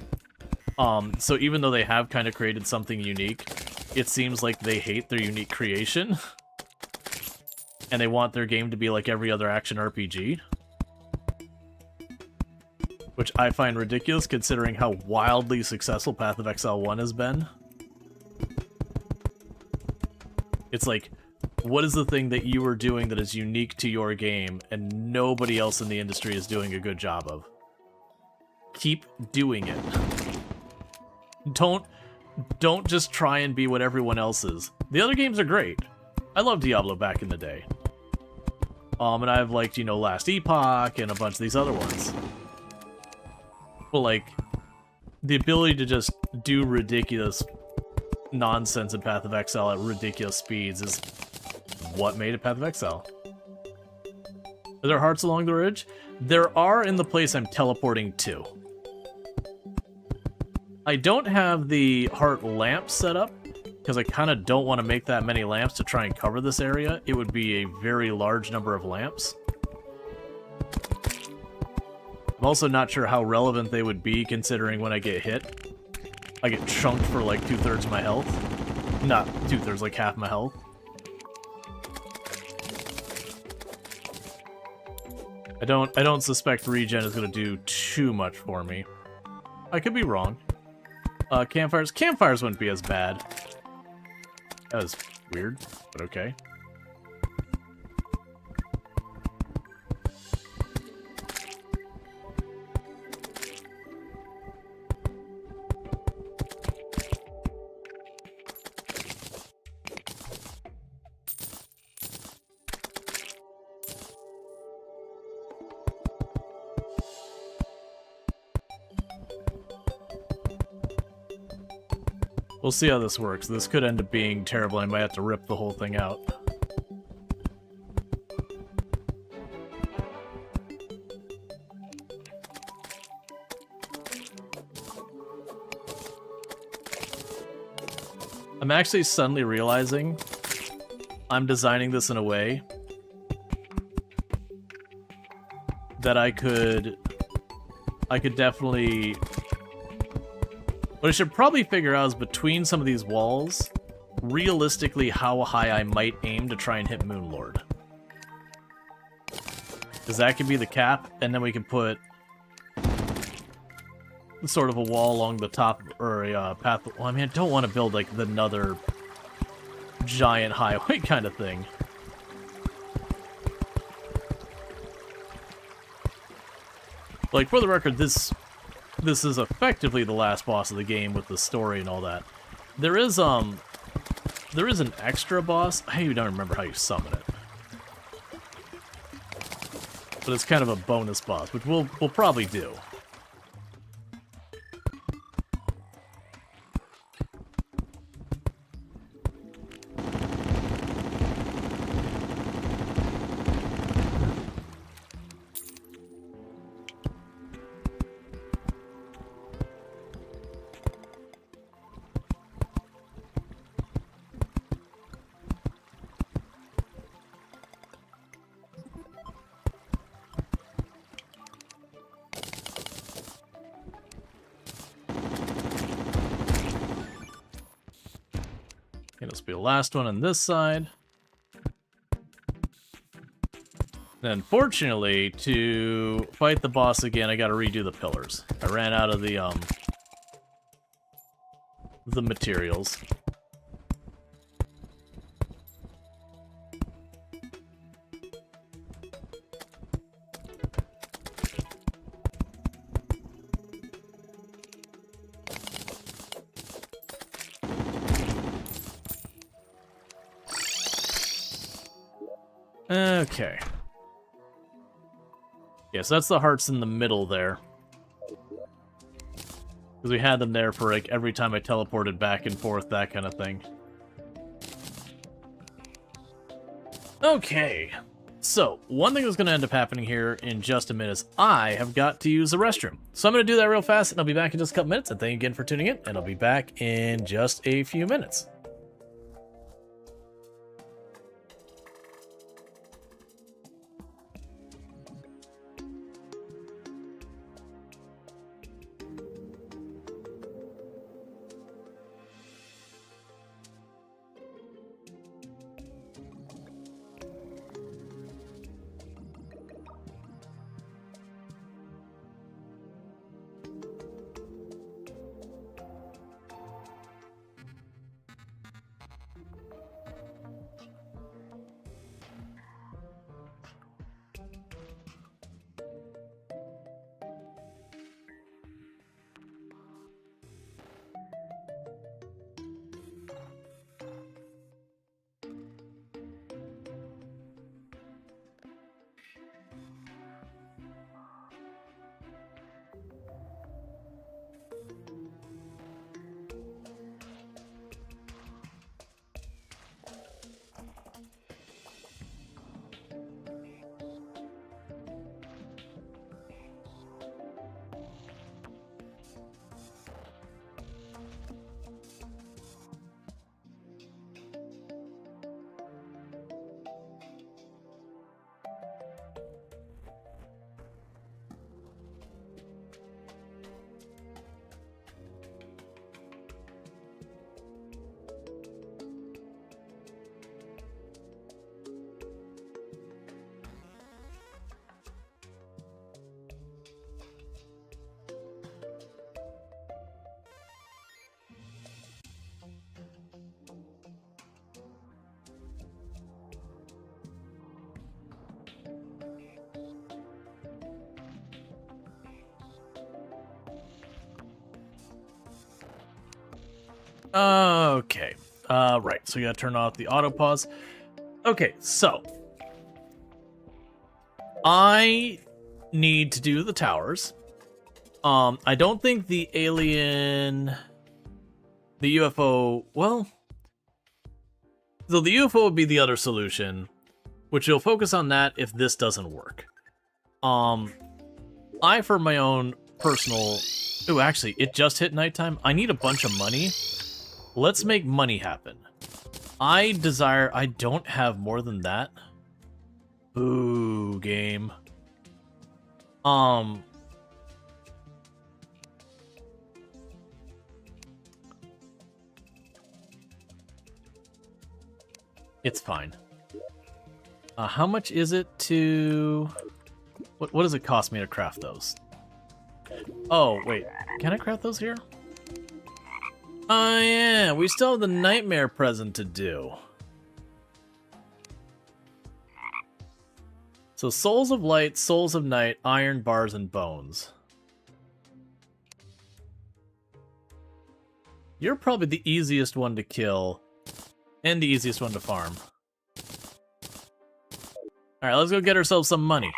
So even though they have kind of created something unique, it seems like they hate their unique creation. And they want their game to be like every other action RPG. Which I find ridiculous considering how wildly successful Path of Exile 1 has been. It's like, what is the thing that you are doing that is unique to your game and nobody else in the industry is doing a good job of? Keep doing it. Don't just try and be what everyone else is. The other games are great. I loved Diablo back in the day. And I've liked, you know, Last Epoch and a bunch of these other ones. But, like, the ability to just do ridiculous nonsense in Path of Exile at ridiculous speeds is what made it Path of Exile. Are there hearts along the ridge? There are in the place I'm teleporting to. I don't have the heart lamp set up, because I kind of don't want to make that many lamps to try and cover this area. It would be a very large number of lamps. I'm also not sure how relevant they would be, considering when I get hit, I get chunked for like 2/3 of my health. Not 2/3, like half my health. I don't suspect regen is going to do too much for me. I could be wrong. Campfires wouldn't be as bad. That was weird, but okay. We'll see how this works. This could end up being terrible. I might have to rip the whole thing out. I'm actually suddenly realizing I'm designing this in a way that I could definitely... What I should probably figure out is between some of these walls, realistically how high I might aim to try and hit Moonlord. Because that could be the cap, and then we can put sort of a wall along the top, or a path. Well, I mean, I don't want to build like another giant highway kind of thing. Like, for the record, this is effectively the last boss of the game with the story and all that. There is an extra boss. I even don't remember how you summon it. But it's kind of a bonus boss, which we'll probably do. This will be the last one on this side. Then, fortunately, to fight the boss again, I gotta redo the pillars. I ran out of the materials. Okay. Yeah, so that's the hearts in the middle there. Because we had them there for like every time I teleported back and forth, that kind of thing. Okay. So, one thing that's going to end up happening here in just a minute is I have got to use the restroom. So I'm going to do that real fast, and I'll be back in just a couple minutes. And thank you again for tuning in, and I'll be back in just a few minutes. Okay. Right. So you gotta turn off the auto pause. Okay, so I need to do the towers. I don't think the alien, the UFO. Well, so the UFO would be the other solution, which you'll focus on that if this doesn't work. I, for my own personal. Oh, actually, it just hit nighttime. I need a bunch of money. Let's make money happen. I don't have more than that. Ooh, game. It's fine. How much is it to... What does it cost me to craft those? Oh, wait. Can I craft those here? Oh, yeah. We still have the nightmare present to do. So, souls of light, souls of night, iron bars, and bones. You're probably the easiest one to kill and the easiest one to farm. Alright, let's go get ourselves some money.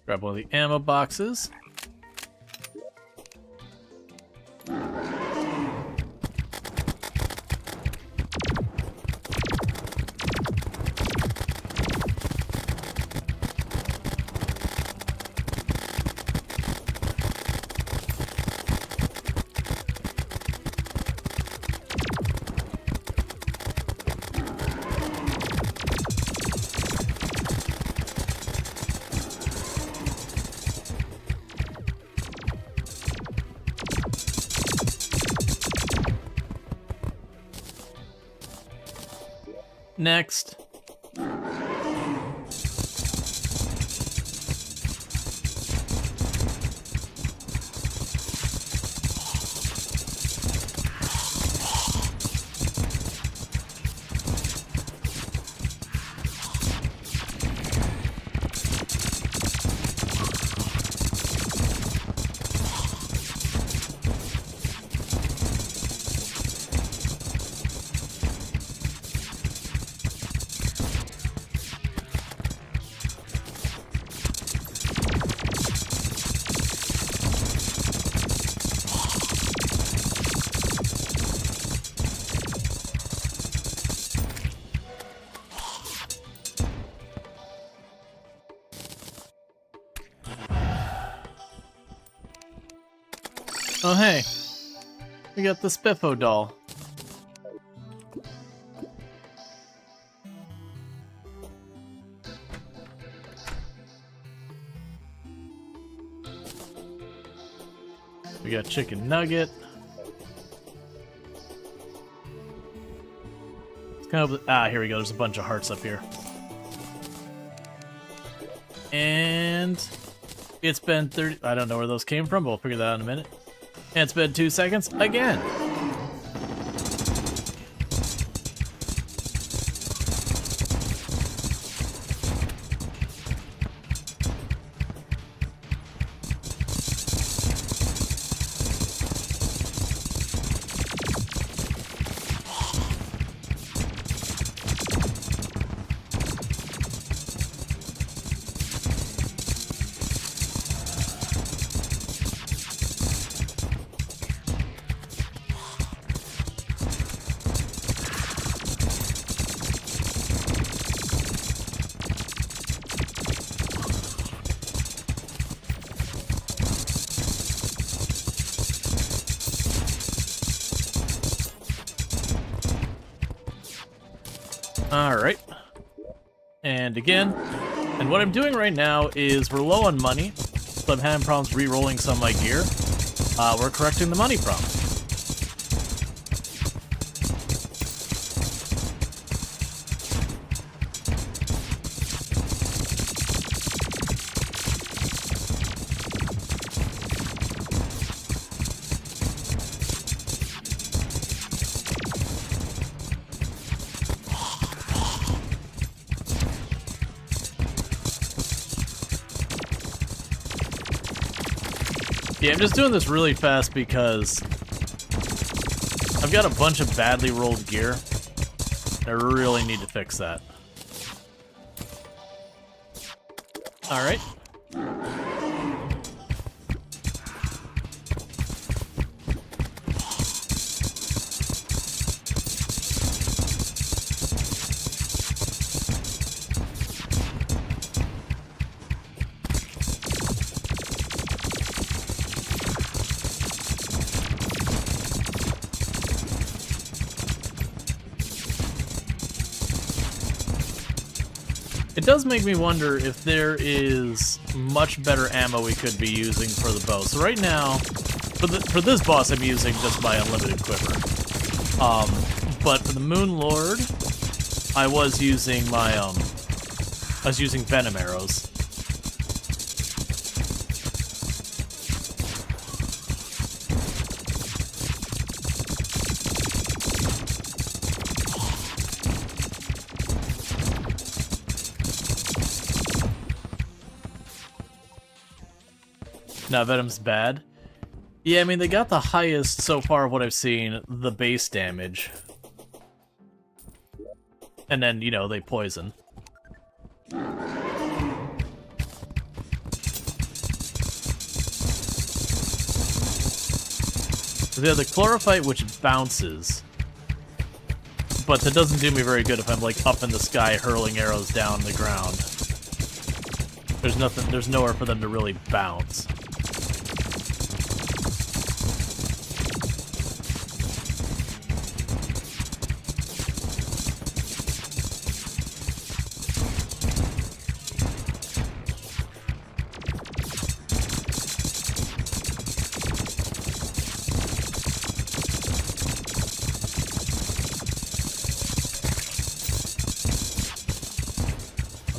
Grab one of the ammo boxes. Next. Oh hey, we got the Spiffo doll. We got chicken nugget. It's kind of, here we go. There's a bunch of hearts up here. And it's been 30. I don't know where those came from, but we'll figure that out in a minute. And it's been 2 seconds again. Alright. And again. And what I'm doing right now is we're low on money, so I'm having problems re-rolling some of my gear. We're correcting the money problem. Yeah, I'm just doing this really fast because I've got a bunch of badly rolled gear. I really need to fix that. Alright. It does make me wonder if there is much better ammo we could be using for the bow. So right now, for this boss, I'm using just my unlimited quiver. But for the Moon Lord, I was using my venom arrows. Now, Venom's bad. Yeah, I mean, they got the highest, so far of what I've seen, the base damage. And then, you know, they poison. They have the Chlorophyte, which bounces. But that doesn't do me very good if I'm, like, up in the sky hurling arrows down the ground. There's nowhere for them to really bounce.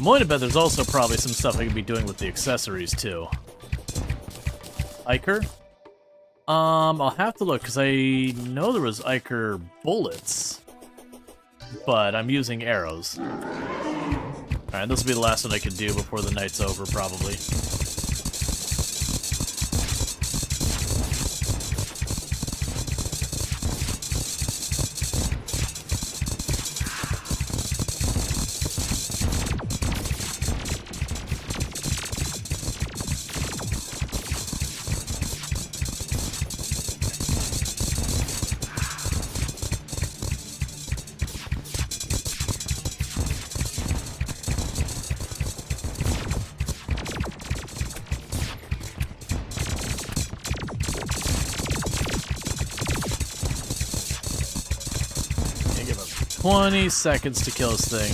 I'm willing to bet there's also probably some stuff I could be doing with the accessories, too. Iker? I'll have to look, because I know there was Iker bullets. But I'm using arrows. Alright, this will be the last one I can do before the night's over, probably. Give him 20 seconds to kill this thing.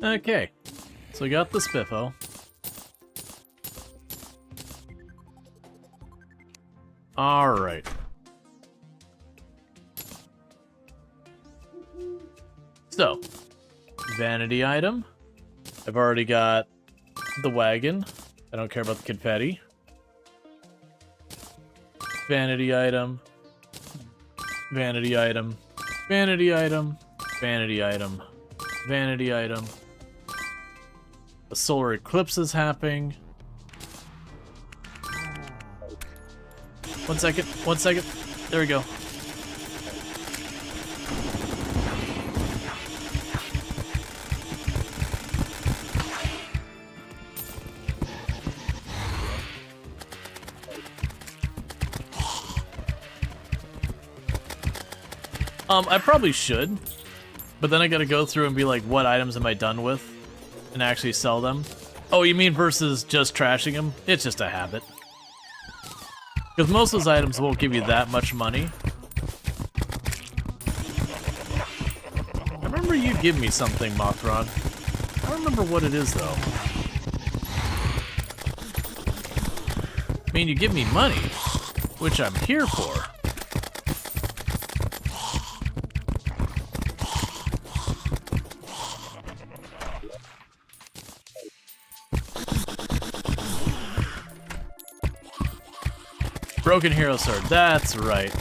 Okay, so we got the Spiffo. Alright. So, vanity item. I've already got the wagon. I don't care about the confetti. Vanity item. Vanity item. Vanity item. Vanity item. Vanity item. The solar eclipse is happening. 1 second. 1 second. There we go. I probably should, but then I gotta go through and be like, what items am I done with? And actually sell them. Oh, you mean versus just trashing them? It's just a habit. Because most of those items won't give you that much money. I remember you give me something, Mothron. I don't remember what it is, though. I mean, you give me money, which I'm here for. Broken Hero Sword, that's right.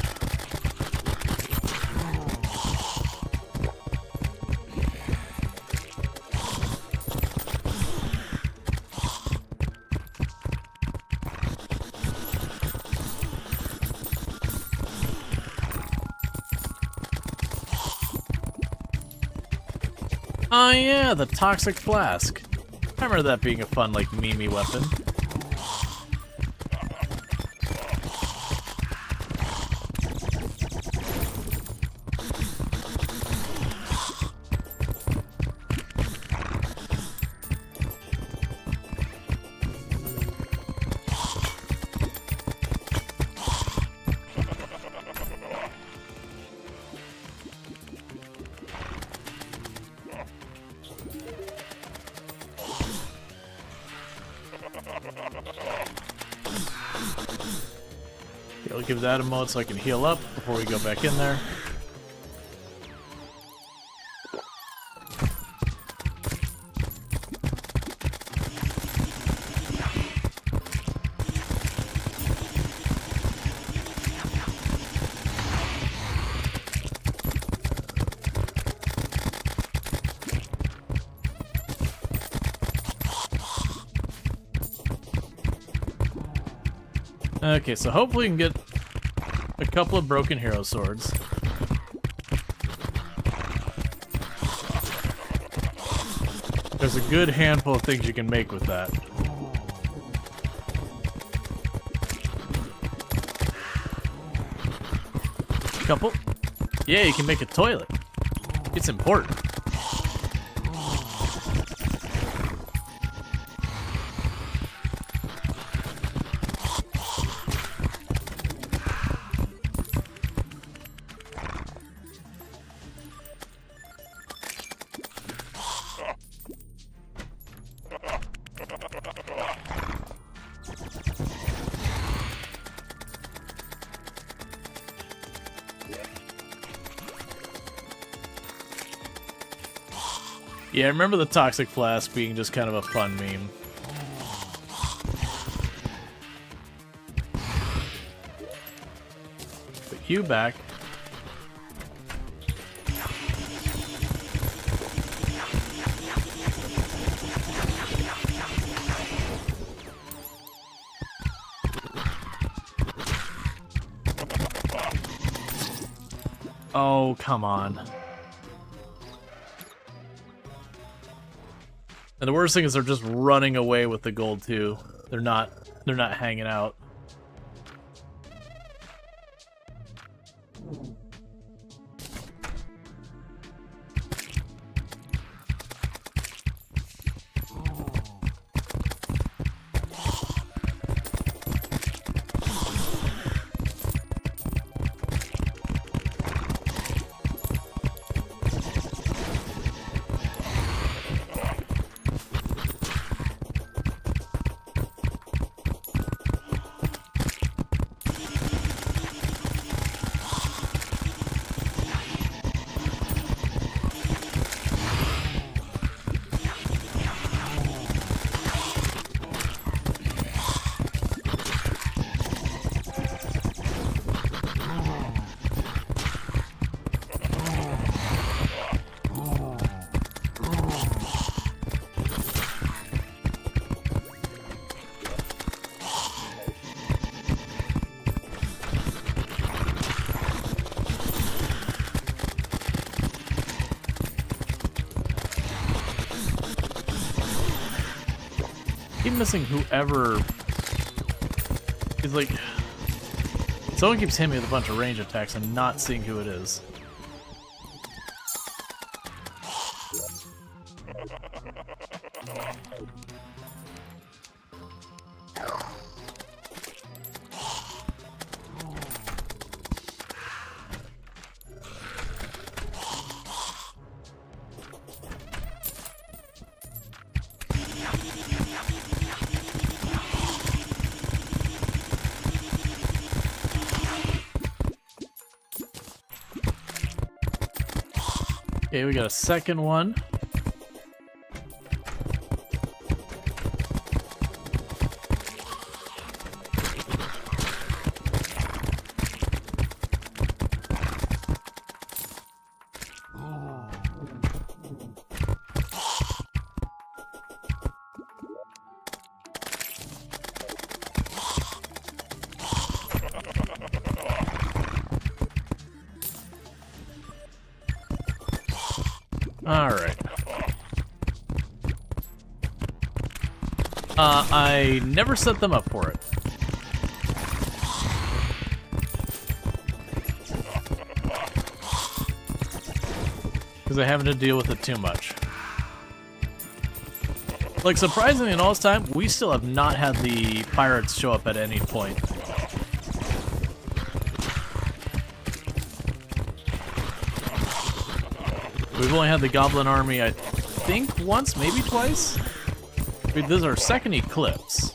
Oh yeah, the Toxic Flask. I remember that being a fun, like, meme-y weapon. Okay, I'll give that a mode so I can heal up before we go back in there. Okay, so hopefully we can get a couple of Broken Hero Swords. There's a good handful of things you can make with that. Couple. Yeah, you can make a toilet. It's important. Yeah, I remember the Toxic Flask being just kind of a fun meme. Put Hugh back. Oh, come on. And the worst thing is they're just running away with the gold too. They're not hanging out. Keep missing whoever is like. Someone keeps hitting me with a bunch of range attacks and not seeing who it is. Okay, we got a second one. Alright. I never set them up for it. Because I haven't to deal with it too much. Like, surprisingly, in all this time, we still have not had the pirates show up at any point. We've only had the Goblin Army, I think, once, maybe twice? I mean, this is our second eclipse.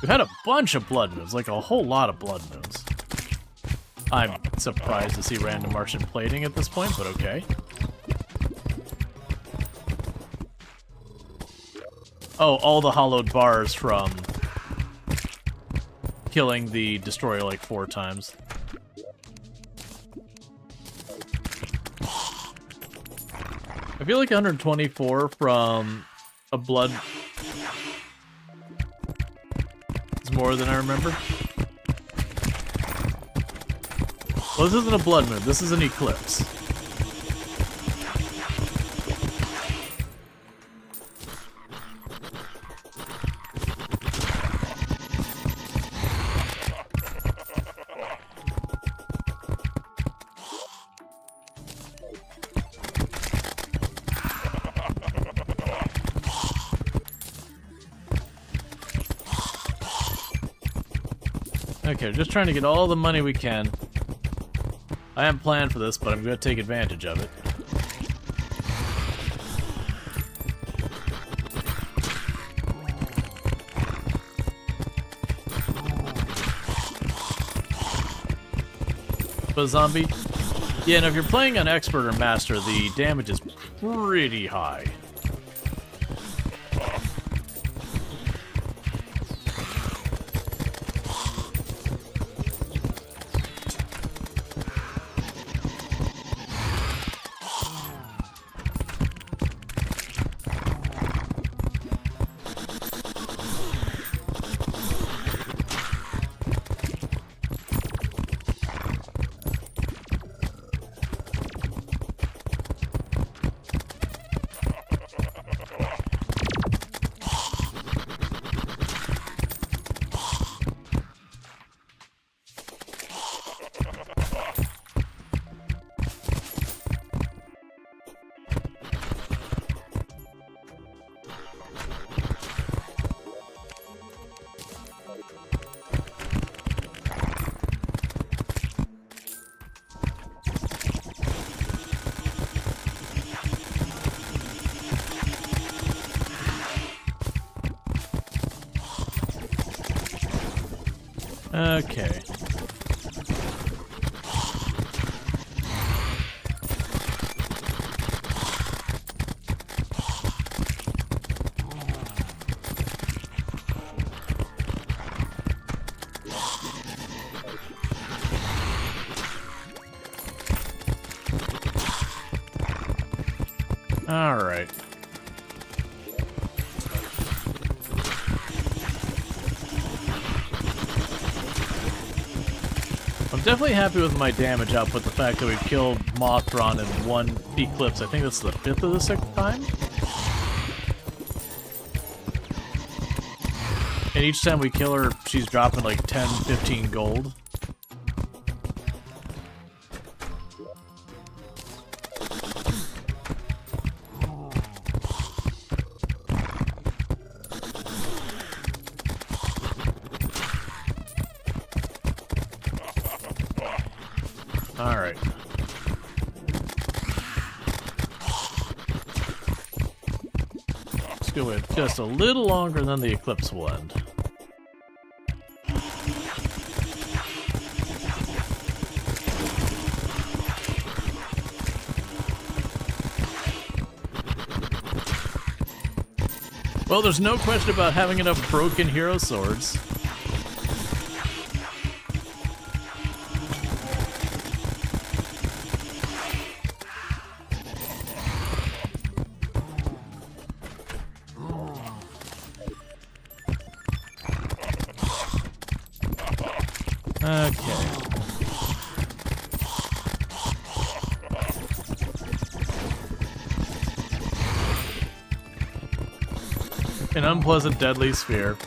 We've had a bunch of blood moons, like a whole lot of blood moons. I'm surprised to see random Martian plating at this point, but okay. Oh, all the hollowed bars from killing the destroyer like 4 times. I feel like 124 from a blood is more than I remember. Well, this isn't a blood moon, this is an eclipse. Okay, just trying to get all the money we can. I haven't planned for this, but I'm going to take advantage of it. But zombie? Yeah, and if you're playing on expert or master, the damage is pretty high. Okay. All right. I'm definitely happy with my damage output, the fact that we killed Mothron in one eclipse. I think that's the 5th or the 6th time? And each time we kill her, she's dropping like 10, 15 gold. Alright. Let's go with just a little longer than the eclipse will end. Well, there's no question about having enough broken hero swords. Okay. An unpleasant deadly sphere.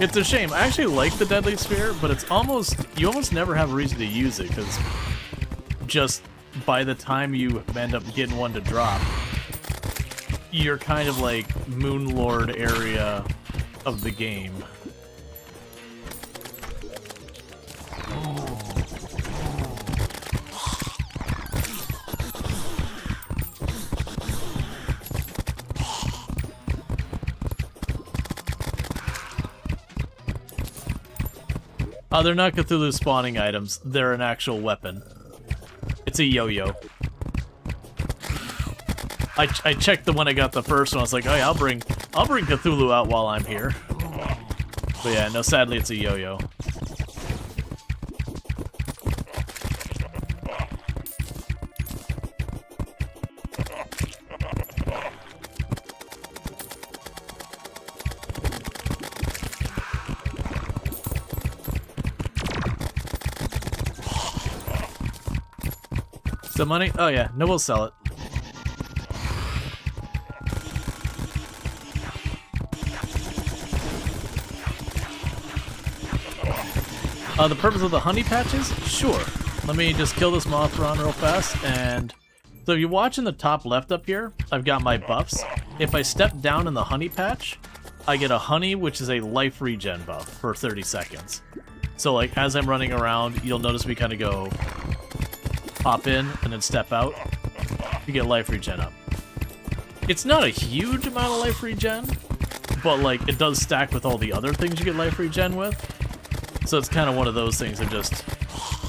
It's a shame. I actually like the deadly sphere, but it's almost, you almost never have a reason to use it, because just by the time you end up getting one to drop, you're kind of like Moon Lord area of the game. They're not Cthulhu spawning items. They're an actual weapon. It's a yo-yo. I checked the one I got the first one. I was like, oh yeah, I'll bring Cthulhu out while I'm here. But yeah, no, sadly it's a yo-yo. The money? Oh yeah, no, we'll sell it. The purpose of the honey patches? Sure. Let me just kill this Mothron real fast, and... So if you watch in the top left up here, I've got my buffs. If I step down in the honey patch, I get a honey, which is a life regen buff for 30 seconds. So like, as I'm running around, you'll notice me kind of go... pop in, and then step out. You get life regen up. It's not a huge amount of life regen, but like, it does stack with all the other things you get life regen with. So it's kind of one of those things of just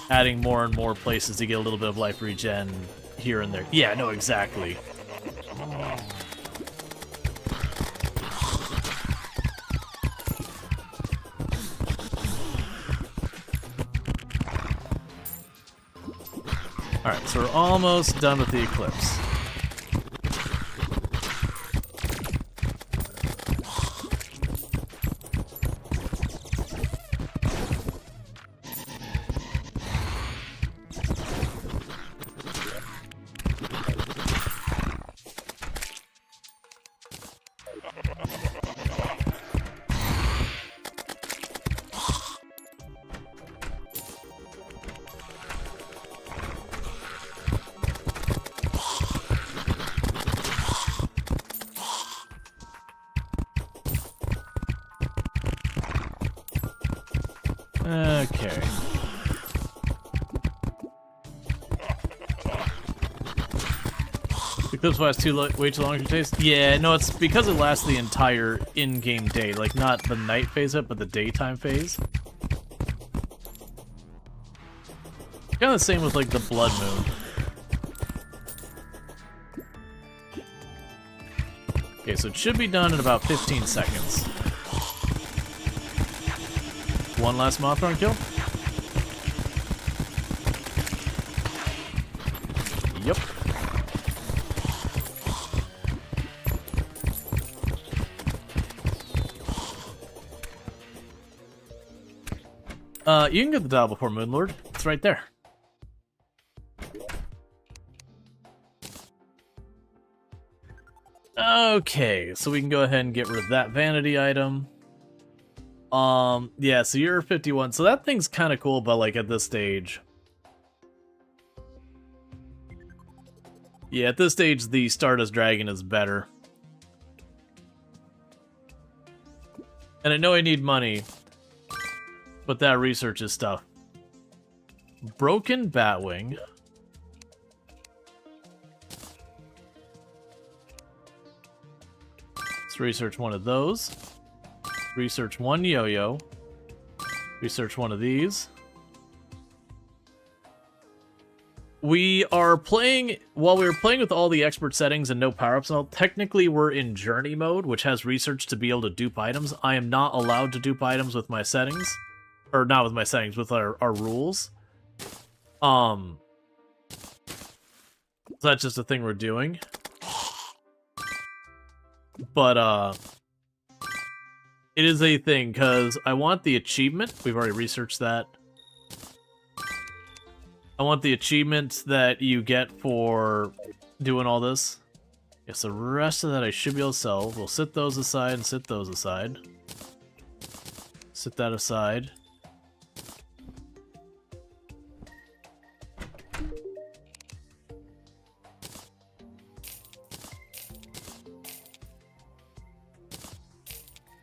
adding more and more places to get a little bit of life regen here and there. Yeah, no, exactly. Alright, so we're almost done with the eclipse. Okay. Eclipse lasts way too long to taste? Yeah, no, it's because it lasts the entire in-game day. Like, not the night phase of it, but the daytime phase. Kind of the same with like the blood moon. Okay, so it should be done in about 15 seconds. One last Mothron kill. Yep. You can get the dial before Moonlord. It's right there. Okay, so we can go ahead and get rid of that vanity item. Yeah, so you're 51. So that thing's kind of cool, but like at this stage. Yeah, at this stage, the Stardust Dragon is better. And I know I need money, but that research is stuff. Broken Batwing. Let's research one of those. Research one yo-yo. Research one of these. We are playing, while we were playing with all the expert settings and no power-ups and all, technically we're in journey mode, which has research to be able to dupe items. I am not allowed to dupe items with my settings. Or not with my settings, with our rules. So that's just a thing we're doing. But, it is a thing, because I want the achievement. We've already researched that. I want the achievement that you get for doing all this. Yes, the rest of that I should be able to sell. We'll sit those aside and sit those aside. Sit that aside.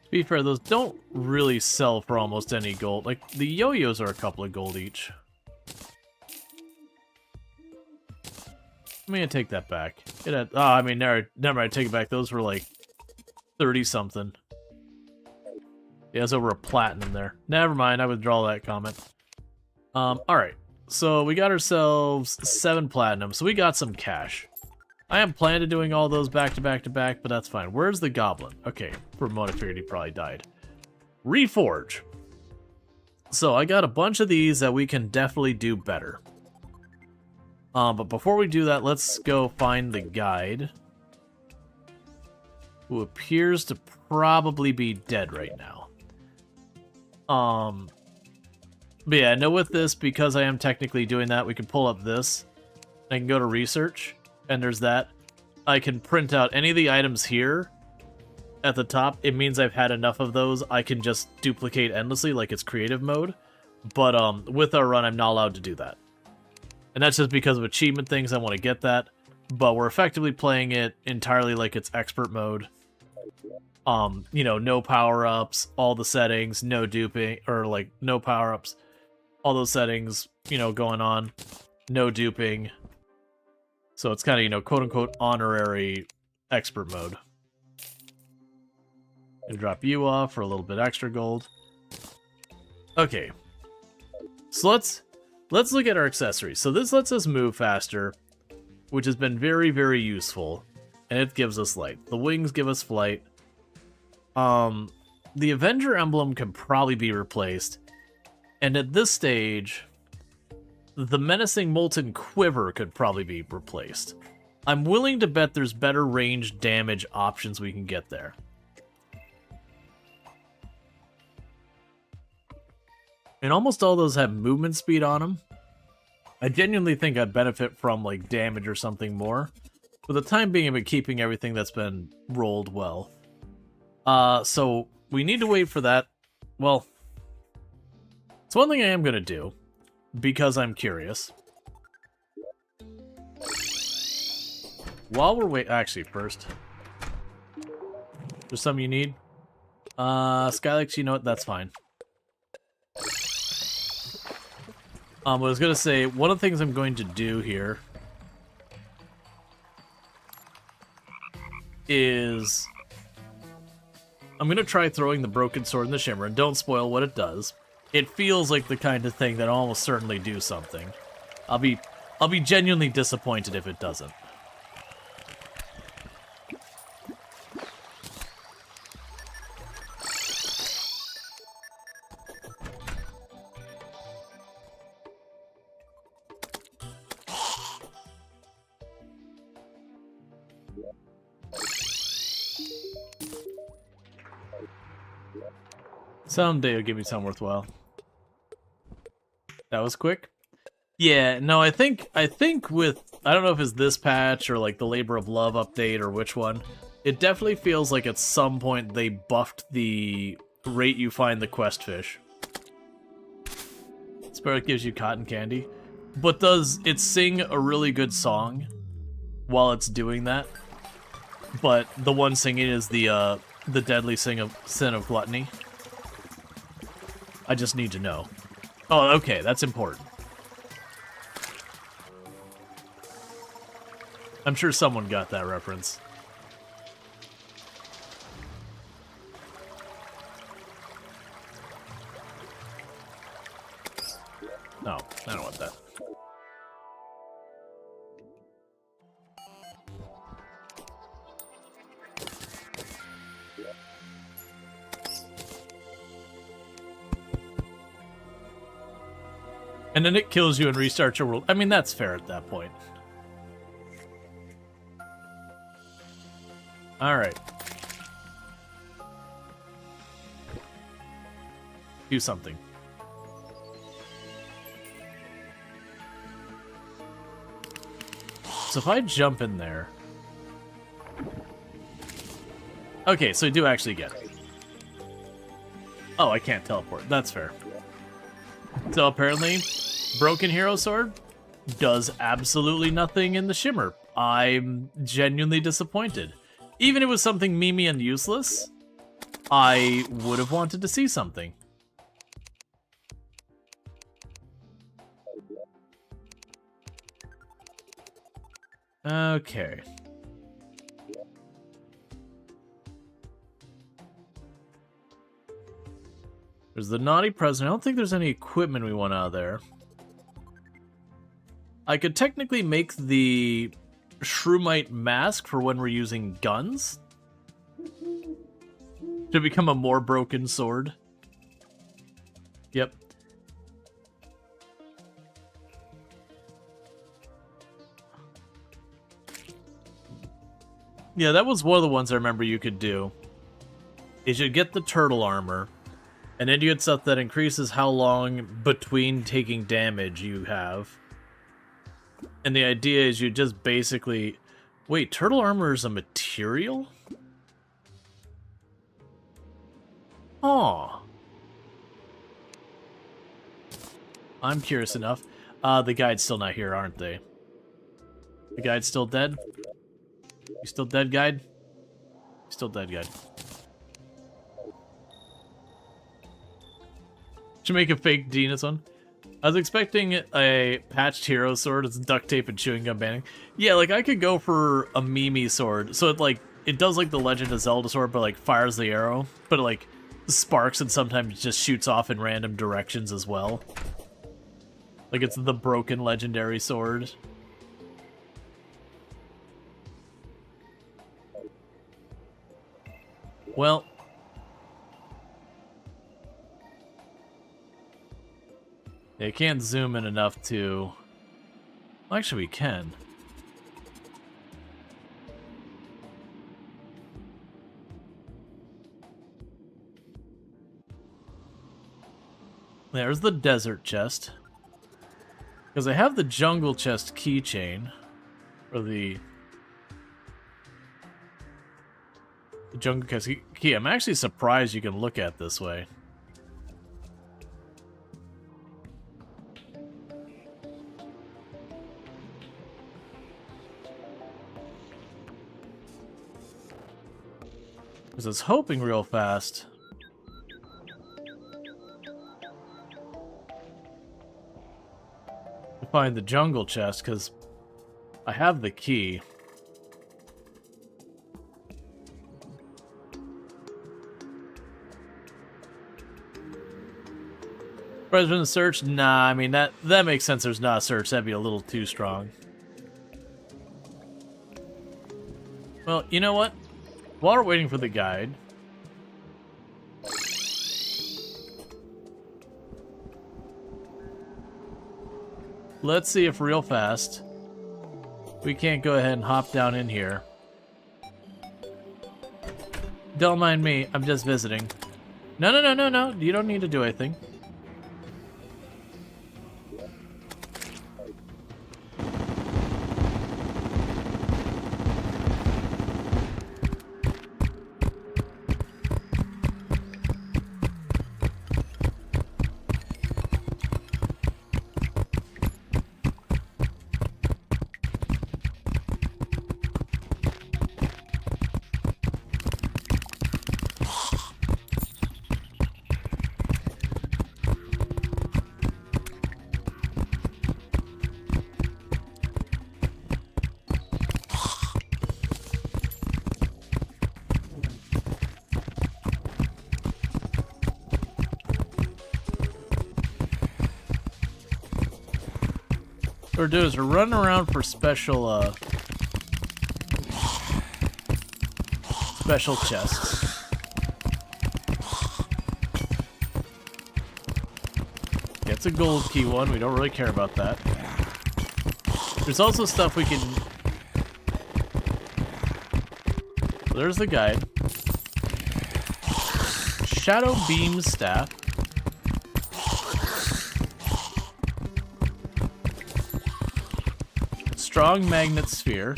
To be fair, those don't really sell for almost any gold. Like, the yo-yos are a couple of gold each. I'm gonna take that back. It had, I mean, never mind, take it back. Those were like 30-something. Yeah, there's over a platinum there. Never mind, I withdraw that comment. Alright. So we got ourselves 7 platinum, so we got some cash. I am planning to doing all those back to back to back, but that's fine. Where's the goblin? Okay, for a moment I figured he probably died. Reforge. So I got a bunch of these that we can definitely do better. But before we do that, let's go find the guide. Who appears to probably be dead right now. But yeah, no, with this, because I am technically doing that, we can pull up this. I can go to research, and there's that. I can print out any of the items here at the top. It means I've had enough of those. I can just duplicate endlessly, like it's creative mode. But with our run, I'm not allowed to do that. And that's just because of achievement things, I want to get that. But we're effectively playing it entirely like it's expert mode. You know, no power-ups, all the settings, no duping, or like no power-ups, all those settings, you know, going on, no duping. So it's kind of, you know, quote-unquote honorary expert mode. And drop you off for a little bit extra gold. Okay. So let's look at our accessories. So this lets us move faster, which has been very, very useful. And it gives us light. The wings give us flight. The Avenger emblem can probably be replaced. And at this stage, the Menacing Molten Quiver could probably be replaced. I'm willing to bet there's better range damage options we can get there. And almost all those have movement speed on them. I genuinely think I'd benefit from, like, damage or something more. For the time being, I've been keeping everything that's been rolled well. So we need to wait for that. Well, it's one thing I am going to do, because I'm curious. While we're waiting... Actually, first. There's something you need? Skylex, you know what? That's fine. I was going to say, one of the things I'm going to do here is I'm going to try throwing the Broken Sword in the Shimmer, and don't spoil what it does. It feels like the kind of thing that almost certainly do something. I'll be genuinely disappointed if it doesn't. Someday it'll give me something worthwhile. That was quick. Yeah, no, I think with, I don't know if it's this patch or like the Labor of Love update or which one, it definitely feels like at some point they buffed the rate you find the quest fish. Spirit gives you cotton candy. But does it sing a really good song while it's doing that? But the one singing is the deadly sin of gluttony. I just need to know. Oh, okay, that's important. I'm sure someone got that reference. No, I don't want that. And then it kills you and restarts your world. I mean, that's fair at that point. Alright. Do something. So if I jump in there... Okay, so I do actually get it. Oh, I can't teleport. That's fair. So apparently, Broken Hero Sword does absolutely nothing in the Shimmer. I'm genuinely disappointed. Even if it was something memey and useless, I would have wanted to see something. Okay. There's the naughty present. I don't think there's any equipment we want out of there. I could technically make the Shroomite mask for when we're using guns to become a more broken sword. Yep. Yeah, that was one of the ones I remember you could do. Is you get the turtle armor, and then you get stuff that increases how long between taking damage you have. And the idea is you just basically... Wait, turtle armor is a material? Oh. I'm curious enough. The guide's still not here, aren't they? The guide's still dead? You still dead, guide? Still dead, guide. Should make a fake Genus one. I was expecting a patched hero sword. It's duct tape and chewing gum banning. Yeah, like I could go for a Mimi sword. So it does like the Legend of Zelda sword, but like fires the arrow, but it like sparks and sometimes just shoots off in random directions as well. Like it's the broken legendary sword. Well, yeah, you can't zoom in enough to... Well, actually, we can. There's the desert chest. Because I have the jungle chest keychain. Or the jungle chest key. I'm actually surprised you can look at this way. Because I was hoping real fast to find the jungle chest, because I have the key. President search? Nah, I mean, that makes sense. There's not a search. That'd be a little too strong. Well, you know what? While we're waiting for the guide... let's see if real fast we can't go ahead and hop down in here. Don't mind me. I'm just visiting. No. You don't need to do anything. What we're doing is we're running around for special chests. Yeah, it's a gold key one. We don't really care about that. There's also stuff we can... there's the guide. Shadow Beam Staff. Strong Magnet Sphere.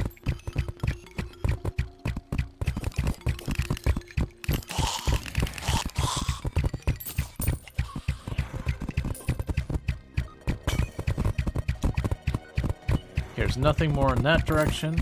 There's nothing more in that direction.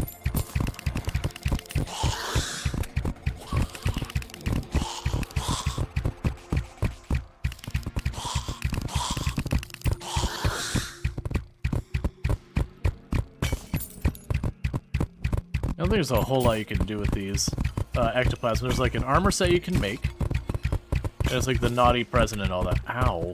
I don't think there's a whole lot you can do with these ectoplasm. There's like an armor set you can make. There's like the naughty president and all that. Ow.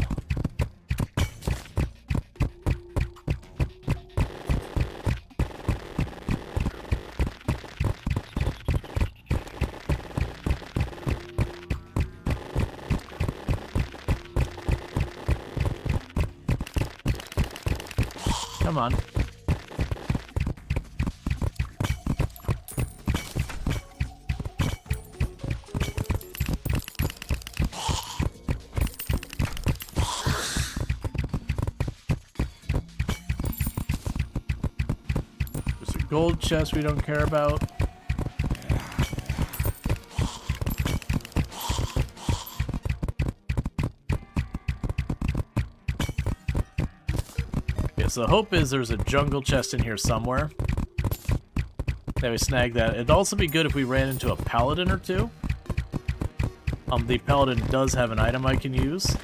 Come on. Gold chest we don't care about. Yeah, so the hope is there's a jungle chest in here somewhere. That we snag that. It'd also be good if we ran into a paladin or two. The paladin does have an item I can use.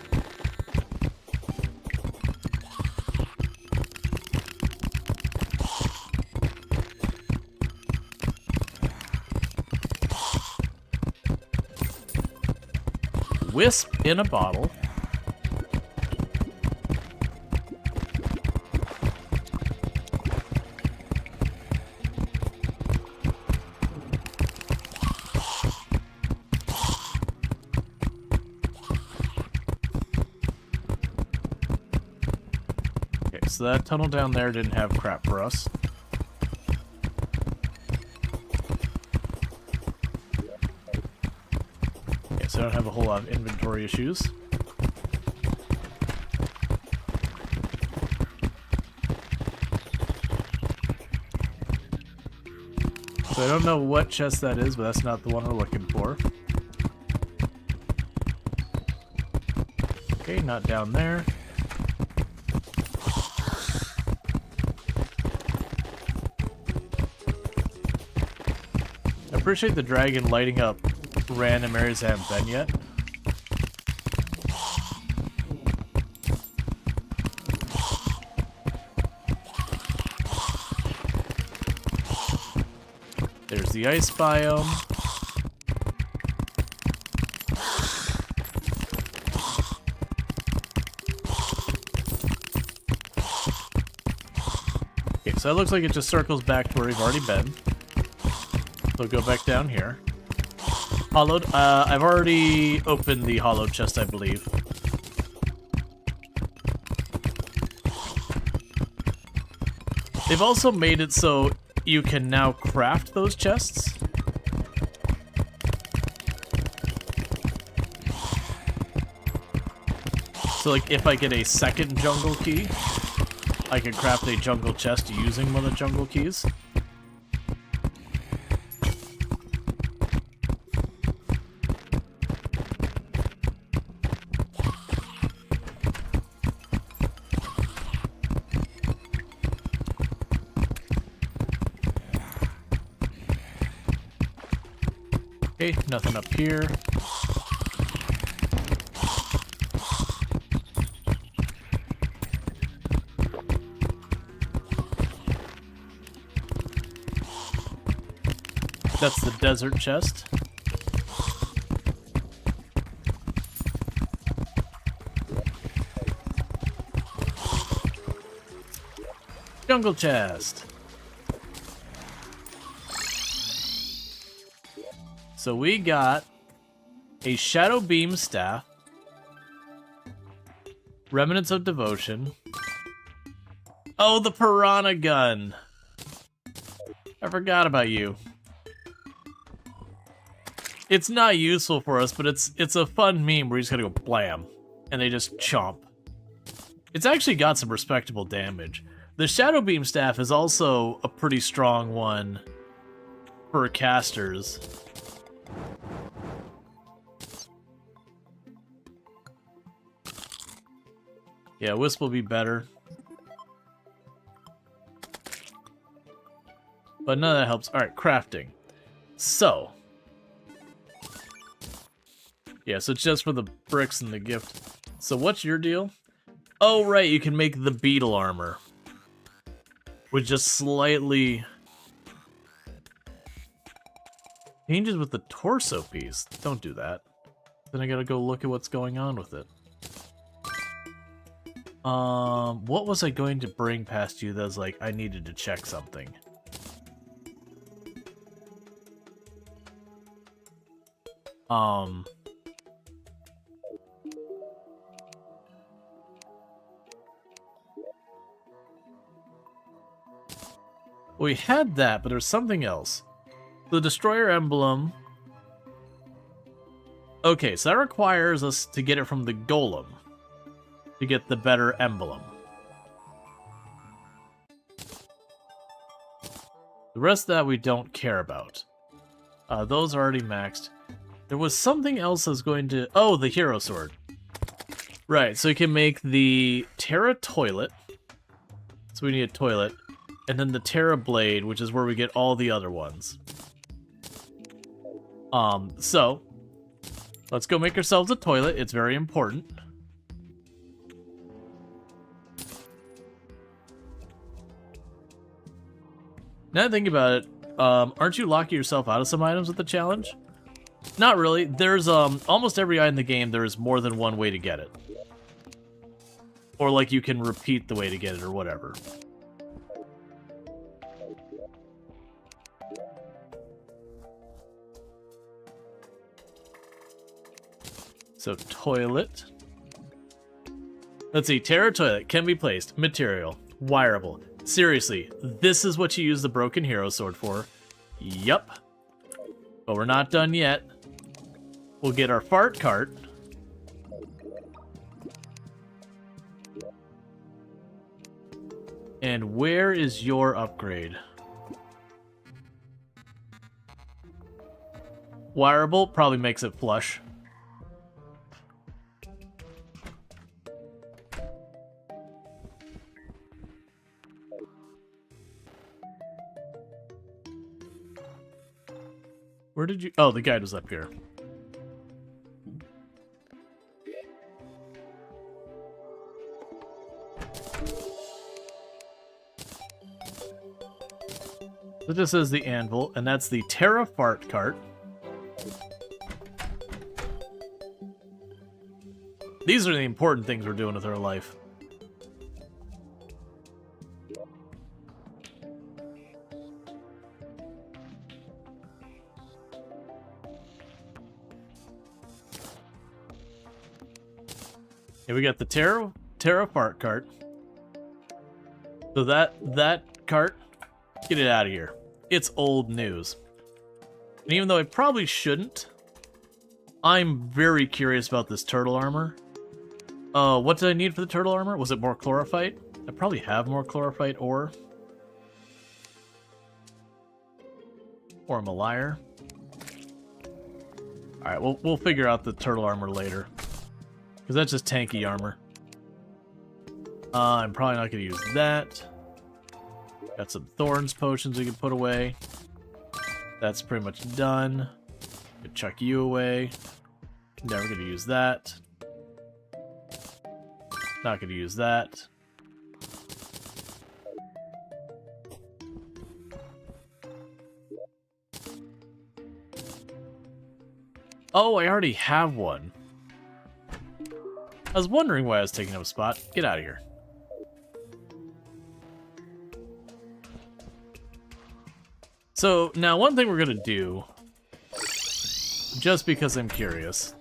Wisp in a bottle. Okay, so that tunnel down there didn't have crap for us. So I don't have a whole lot of inventory issues. So I don't know what chest that is, but that's not the one we're looking for. Okay, not down there. I appreciate the dragon lighting up random areas I haven't been yet. There's the ice biome. so it looks like it just circles back to where we've already been. So go back down here. Hollowed. I've already opened the hollowed chest, I believe. They've also made it so you can now craft those chests. So, like, if I get a second jungle key, I can craft a jungle chest using one of the jungle keys. Okay, nothing up here. That's the desert chest. Jungle chest. So we got a Shadow Beam staff, Remnants of Devotion. Oh, the Piranha gun. I forgot about you. It's not useful for us, but it's a fun meme where you just gotta go blam, and they just chomp. It's actually got some respectable damage. The Shadow Beam staff is also a pretty strong one for casters. Yeah, Wisp will be better. But none of that helps. Alright, crafting. So. Yeah, so it's just for the bricks and the gift. So what's your deal? Oh, right, you can make the beetle armor. With just slightly... changes with the torso piece. Don't do that. Then I gotta go look at what's going on with it. What was I going to bring past you that was like, I needed to check something? We had that, but there's something else. The Destroyer Emblem. Okay, so that requires us to get it from the Golem to get the better emblem. The rest of that we don't care about. Those are already maxed. There was something else I was going to... Oh, the Hero Sword. Right, so you can make the Terra Toilet. So we need a toilet. And then the Terra Blade, which is where we get all the other ones. So... let's go make ourselves a toilet. It's very important. Now that I think about it, aren't you locking yourself out of some items with the challenge? Not really. There's, almost every item in the game, there is more than one way to get it. Or, like, you can repeat the way to get it or whatever. So, toilet. Let's see. Terra Toilet can be placed. Material. Wireable. Seriously, this is what you use the Broken Hero Sword for. Yup. But we're not done yet. We'll get our fart cart. And where is your upgrade? Wireable probably makes it flush. Where did you... oh, the guide was up here. So this is the anvil, and that's the Terra Fart Cart. These are the important things we're doing with our life. Yeah, we got the Terra fart cart. So that cart, get it out of here. It's old news. And even though I probably shouldn't, I'm very curious about this turtle armor. What did I need for the turtle armor? Was it more chlorophyte? I probably have more chlorophyte ore. Or I'm a liar. Alright, we'll figure out the turtle armor later. Because that's just tanky armor. I'm probably not going to use that. Got some thorns potions we can put away. That's pretty much done. Could chuck you away. Never going to use that. Not going to use that. Oh, I already have one. I was wondering why I was taking up a spot. Get out of here. So, now one thing we're gonna do, just because I'm curious.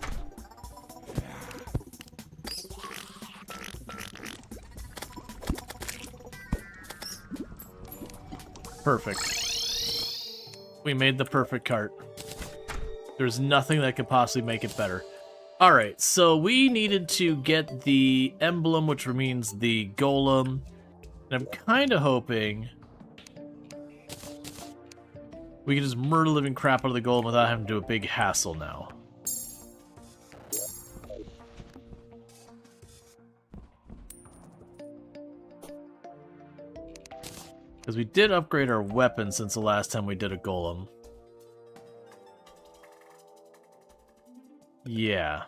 Perfect. We made the perfect cart. There's nothing that could possibly make it better. Alright, so we needed to get the emblem, which means the golem. And I'm kind of hoping we can just murder the living crap out of the golem without having to do a big hassle now. Because we did upgrade our weapon since the last time we did a golem. Yeah.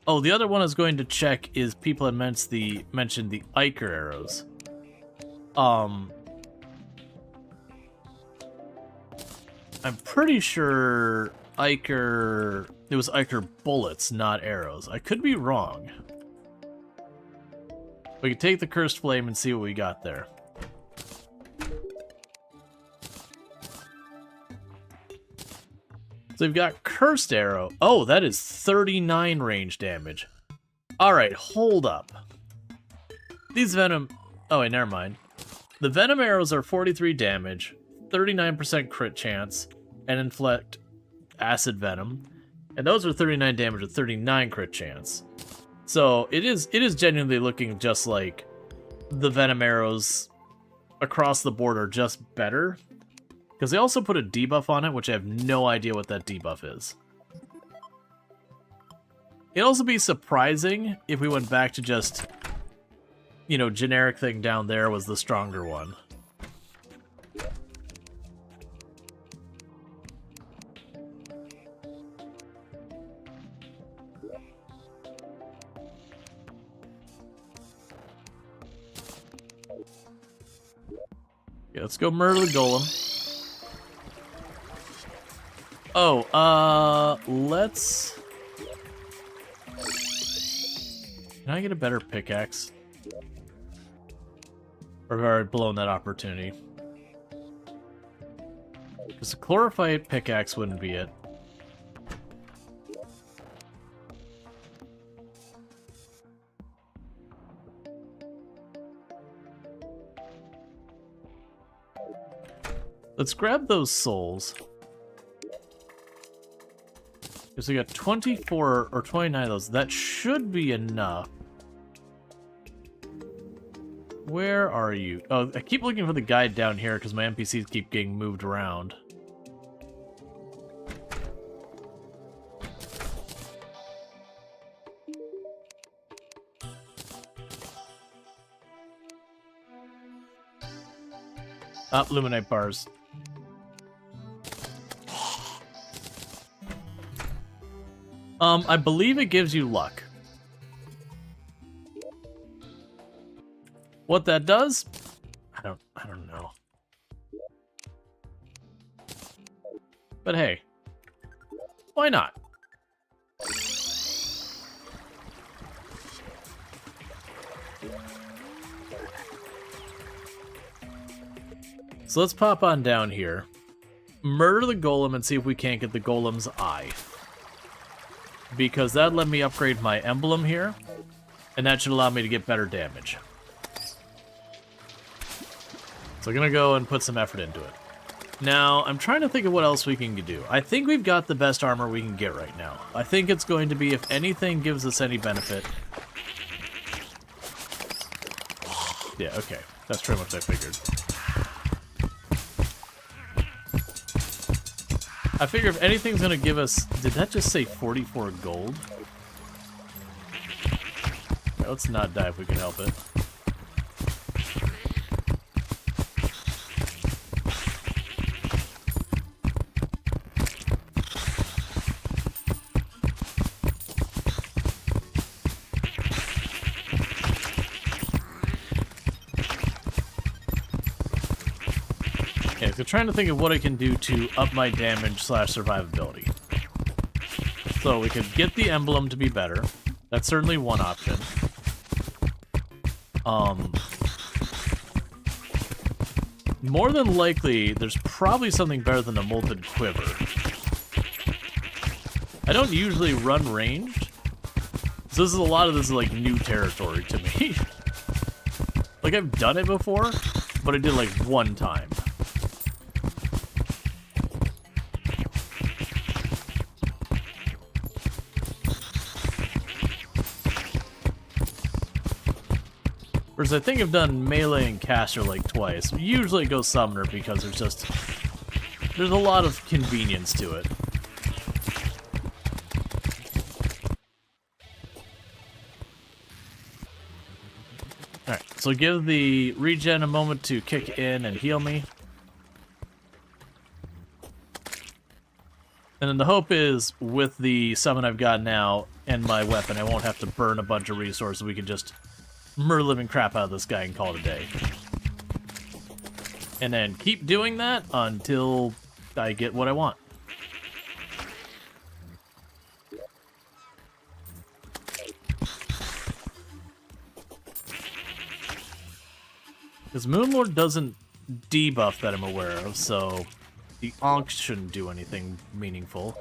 Oh, the other one I was going to check is people had mentioned the Iker arrows. I'm pretty sure it was Iker bullets, not arrows. I could be wrong. We can take the Cursed Flame and see what we got there. So we've got Cursed Arrow. Oh, that is 39 range damage. Alright, hold up. These Venom... Oh, wait, never mind. The Venom arrows are 43 damage, 39% crit chance, and inflict acid venom. And those are 39 damage with 39 crit chance. So it is genuinely looking just like the Venom arrows across the board are just better. Because they also put a debuff on it, which I have no idea what that debuff is. It'd also be surprising if we went back to just, you know, generic thing down there was the stronger one. Yeah, let's go murder the golem. Oh, let's... Can I get a better pickaxe? Or have I already blown that opportunity? Because the chlorophyte pickaxe wouldn't be it. Let's grab those souls. Because we got 24 or 29 of those. That should be enough. Where are you? Oh, I keep looking for the guide down here because my NPCs keep getting moved around. Luminite bars. I believe it gives you luck. What that does? I don't know. But hey, why not? So let's pop on down here, murder the golem, and see if we can't get the golem's eye. because that let me upgrade my emblem here, and that should allow me to get better damage. So I'm gonna go and put some effort into it. Now, I'm trying to think of what else we can do. I think we've got the best armor we can get right now. I think it's going to be, if anything gives us any benefit... Yeah, okay. That's pretty much what I figured. I figure if anything's gonna give us... Did that just say 44 gold? Okay, let's not die if we can help it. Okay, so trying to think of what I can do to up my damage / survivability. So we could get the emblem to be better. That's certainly one option. More than likely, there's probably something better than a molded quiver. I don't usually run ranged, so a lot of this is like new territory to me. Like I've done it before, but I did like one time. Whereas I think I've done melee and caster like twice. Usually it goes summoner because there's a lot of convenience to it. Alright, so give the regen a moment to kick in and heal me. And then the hope is, with the summon I've got now and my weapon, I won't have to burn a bunch of resources. We can just murder living crap out of this guy and call it a day. And then keep doing that until I get what I want. Because Moonlord doesn't debuff that I'm aware of, so the Ankh shouldn't do anything meaningful.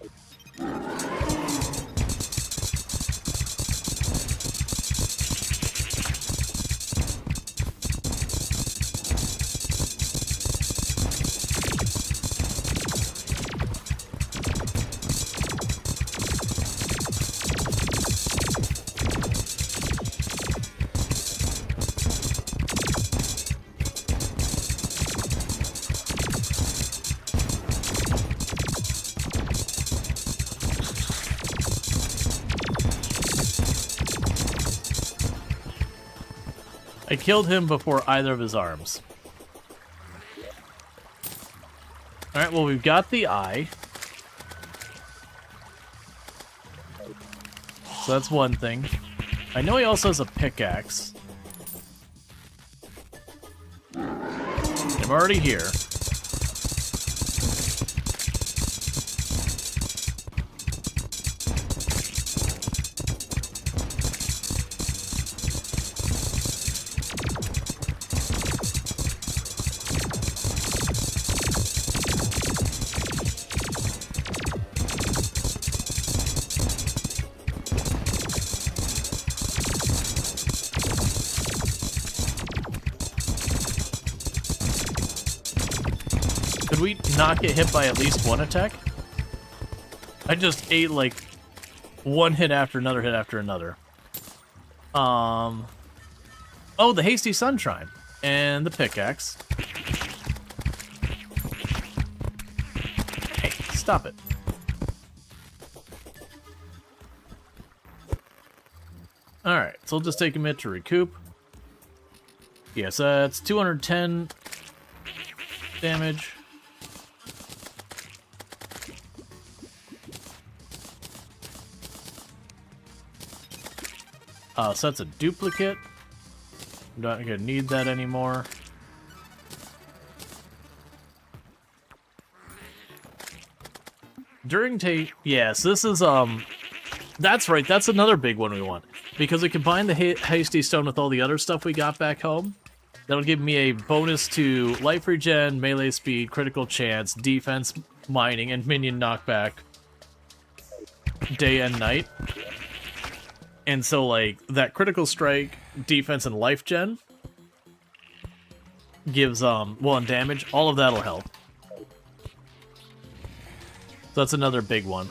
I killed him before either of his arms. Alright, well, we've got the eye. So that's one thing. I know he also has a pickaxe. I'm already here. Could we not get hit by at least one attack? I just ate like one hit after another hit after another. Oh, the Hasty Sunshine and the pickaxe. Hey, stop it. Alright, so we'll just take a minute to recoup. Yes, that's 210 damage. So that's a duplicate. I'm not gonna need that anymore. During yes, this is, that's right, that's another big one we want. Because we combine the Hasty Stone with all the other stuff we got back home. That'll give me a bonus to life regen, melee speed, critical chance, defense, mining, and minion knockback. day and night. And so, like, that critical strike, defense, and life gen gives, well, and damage, all of that'll help. So that's another big one.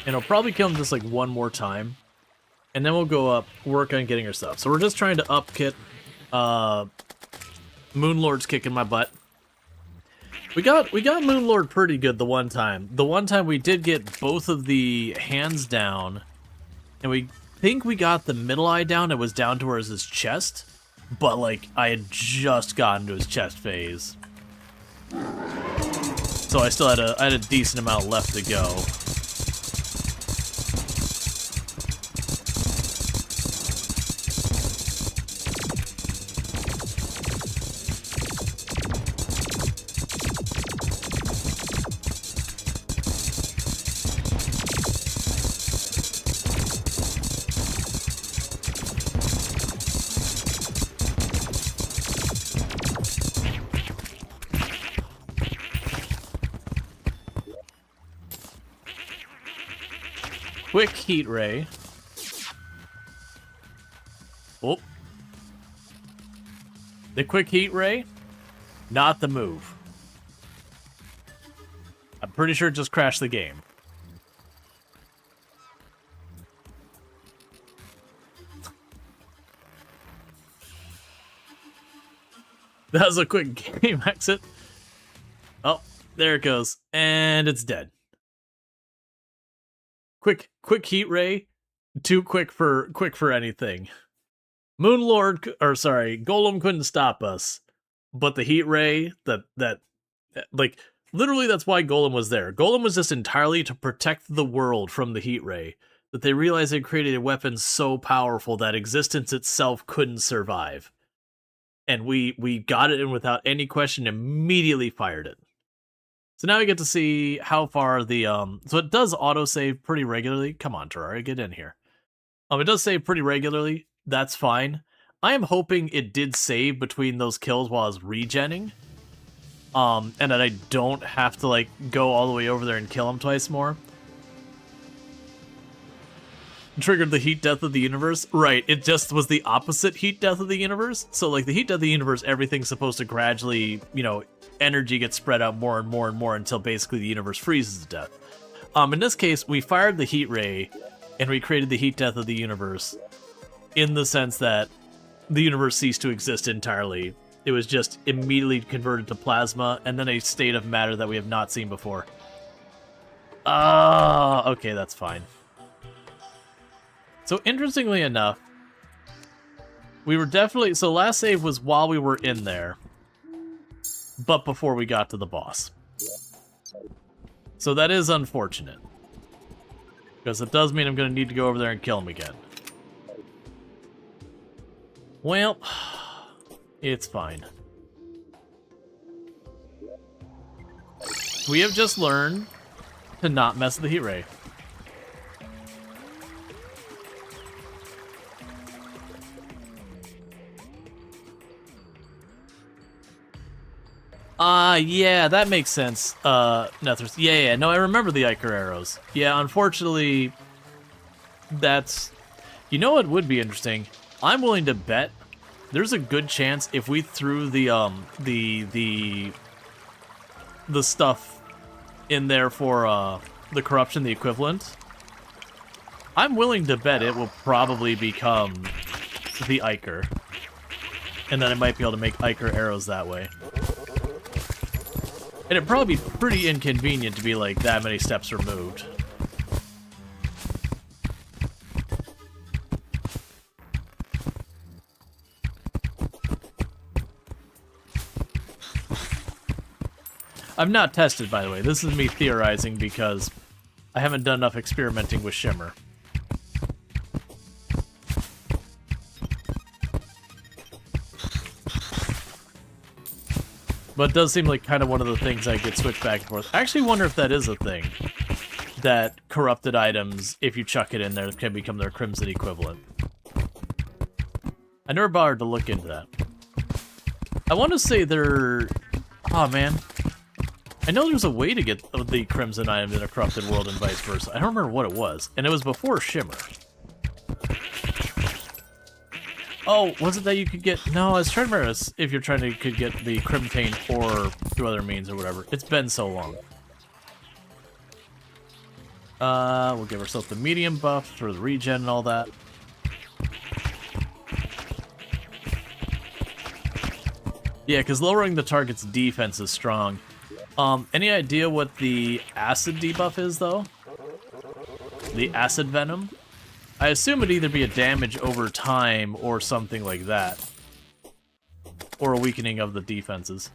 And I'll probably kill him just like one more time. And then we'll go up, work on getting her stuff. So we're just trying to up kit Moonlord's kicking my butt. We got Moonlord pretty good the one time. The one time we did get both of the hands down, and we think we got the middle eye down. It was down towards his chest, but like I had just gotten to his chest phase, so I still had a decent amount left to go. Quick heat ray. Oh. The quick heat ray, not the move. I'm pretty sure it just crashed the game. That was a quick game exit. Oh, there it goes. And it's dead. Quick heat ray, too quick for anything. Moonlord, or sorry, Golem couldn't stop us, but the heat ray, that like literally that's why Golem was there. Golem was just entirely to protect the world from the heat ray. That they realized they created a weapon so powerful that existence itself couldn't survive, and we got it in without any question. Immediately fired it. So now we get to see how far the, so it does autosave pretty regularly. Come on, Terraria, get in here. It does save pretty regularly. That's fine. I am hoping it did save between those kills while I was regenning. And that I don't have to, like, go all the way over there and kill him twice more. Triggered the heat death of the universe. Right, it just was the opposite heat death of the universe. So, like, the heat death of the universe, everything's supposed to gradually, you know, energy gets spread out more and more and more until basically the universe freezes to death. In this case, we fired the heat ray, and we created the heat death of the universe, in the sense that the universe ceased to exist entirely. It was just immediately converted to plasma, and then a state of matter that we have not seen before. Okay, that's fine. So interestingly enough, we were definitely... So last save was while we were in there, but before we got to the boss. So that is unfortunate, because it does mean I'm going to need to go over there and kill him again. Well, it's fine. We have just learned to not mess with the heat ray. Yeah, that makes sense. Nethers. Yeah, no, I remember the Iker arrows. Yeah, unfortunately, that's... You know what would be interesting? I'm willing to bet there's a good chance if we threw the stuff in there for, the corruption, the equivalent, I'm willing to bet it will probably become the Iker. And then I might be able to make Iker arrows that way. And it'd probably be pretty inconvenient to be, like, that many steps removed. I'm not tested, by the way. This is me theorizing because I haven't done enough experimenting with Shimmer. But it does seem like kind of one of the things I get switched back and forth. I actually wonder if that is a thing. That corrupted items, if you chuck it in there, can become their Crimson equivalent. I never bothered to look into that. I want to say they're... Oh, man. I know there's a way to get the Crimson items in a corrupted world and vice versa. I don't remember what it was. And it was before Shimmer. Oh, was it that you could get... No, I was trying to remember if you're trying to could get the Crimtane or through other means or whatever. It's been so long. We'll give ourselves the medium buff for the regen and all that. Yeah, because lowering the target's defense is strong. Any idea what the acid debuff is, though? The acid venom? I assume it'd either be a damage over time or something like that. Or a weakening of the defenses.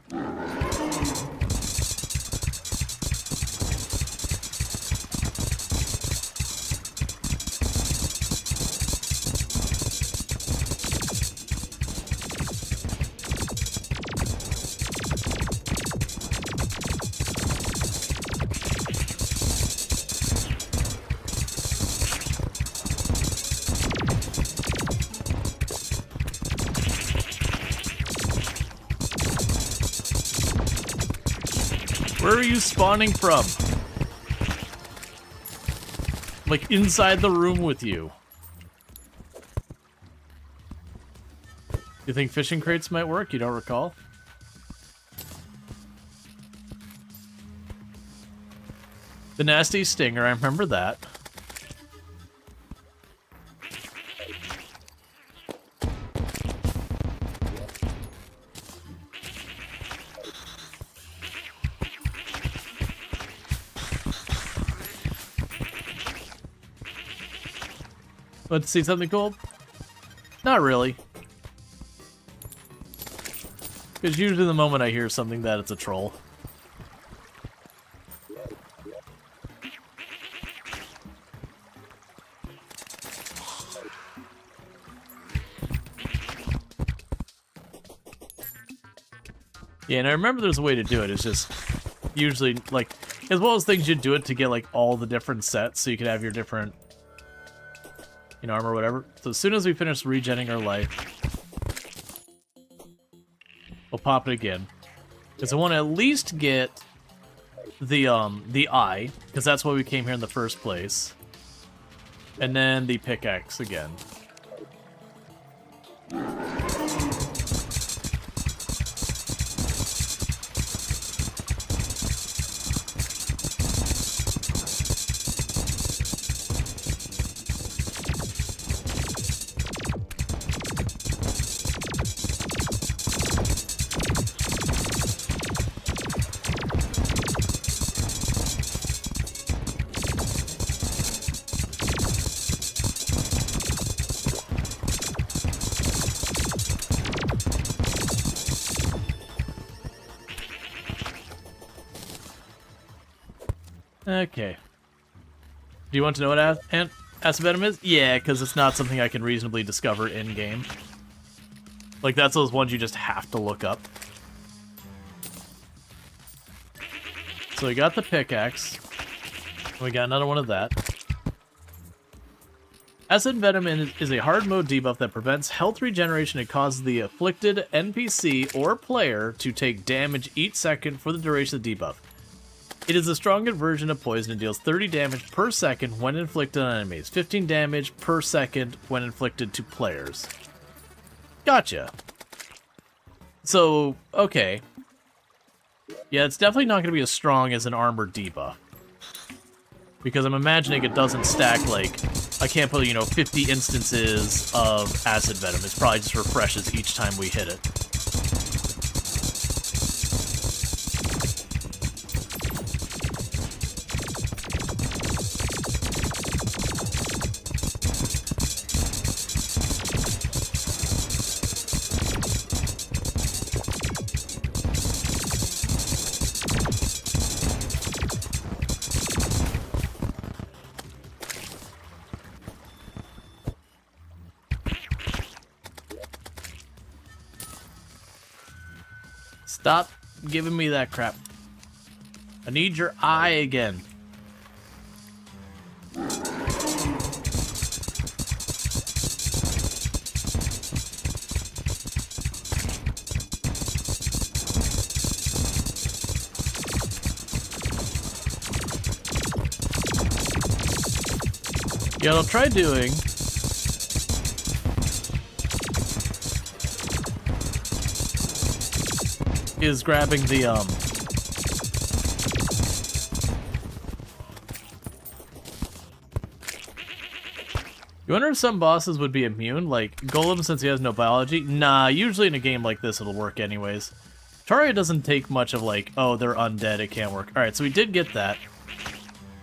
Where are you spawning from? Like, inside the room with you. You think fishing crates might work? You don't recall? The nasty stinger, I remember that. Want to see something cool? Not really. Because usually the moment I hear something that it's a troll. Yeah, and I remember there's a way to do it. It's just usually, like, as well as things you do it to get, like, all the different sets so you can have your different, you know, armor or whatever. So as soon as we finish regenning our life, we'll pop it again. Because I want to at least get the eye, because that's why we came here in the first place. And then the pickaxe again. Okay. Do you want to know what acid venom is? Yeah, because it's not something I can reasonably discover in-game. Like, that's those ones you just have to look up. So we got the pickaxe. We got another one of that. Acid venom is a hard mode debuff that prevents health regeneration and causes the afflicted NPC or player to take damage each second for the duration of the debuff. It is a stronger version of poison and deals 30 damage per second when inflicted on enemies, 15 damage per second when inflicted to players. Gotcha. So, okay. Yeah, it's definitely not going to be as strong as an armor debuff. Because I'm imagining it doesn't stack, like, I can't put, you know, 50 instances of acid venom. It's probably just refreshes each time we hit it. Stop giving me that crap. I need your eye again. Yeah, what I'll try doing is grabbing the, You wonder if some bosses would be immune? Like, Golem, since he has no biology? Nah, usually in a game like this it'll work anyways. Terraria doesn't take much of like, oh, they're undead, it can't work. Alright, so we did get that.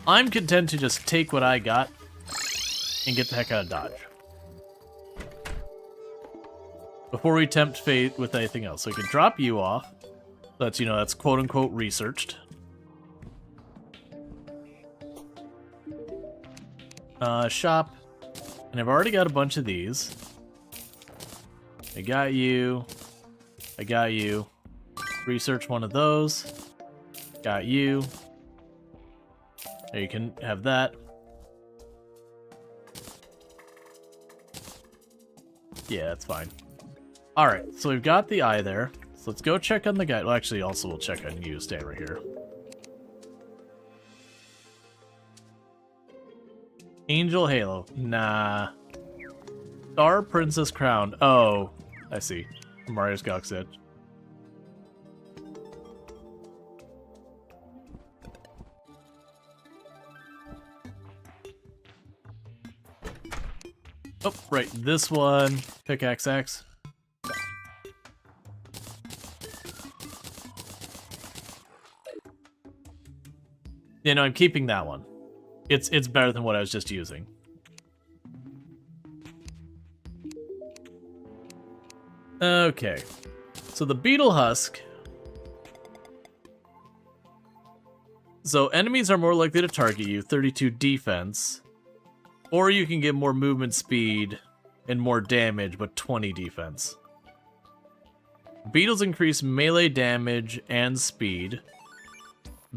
I'm content to just take what I got and get the heck out of Dodge. Before we tempt fate with anything else. So we can drop you off. That's, you know, that's quote-unquote researched. Shop. And I've already got a bunch of these. I got you. I got you. Research one of those. Got you. There, you can have that. Yeah, that's fine. Alright, so we've got the eye there. So let's go check on the guy. Well, actually, also we'll check on you. Stay right here. Angel Halo. Nah. Star Princess Crown. Oh, I see. Mario's Galaxy Edge. Oh, right. This one. Pickaxe X. Yeah, no, I'm keeping that one. It's better than what I was just using. Okay. So the beetle husk. So enemies are more likely to target you, 32 defense. Or you can get more movement speed and more damage, but 20 defense. Beetles increase melee damage and speed.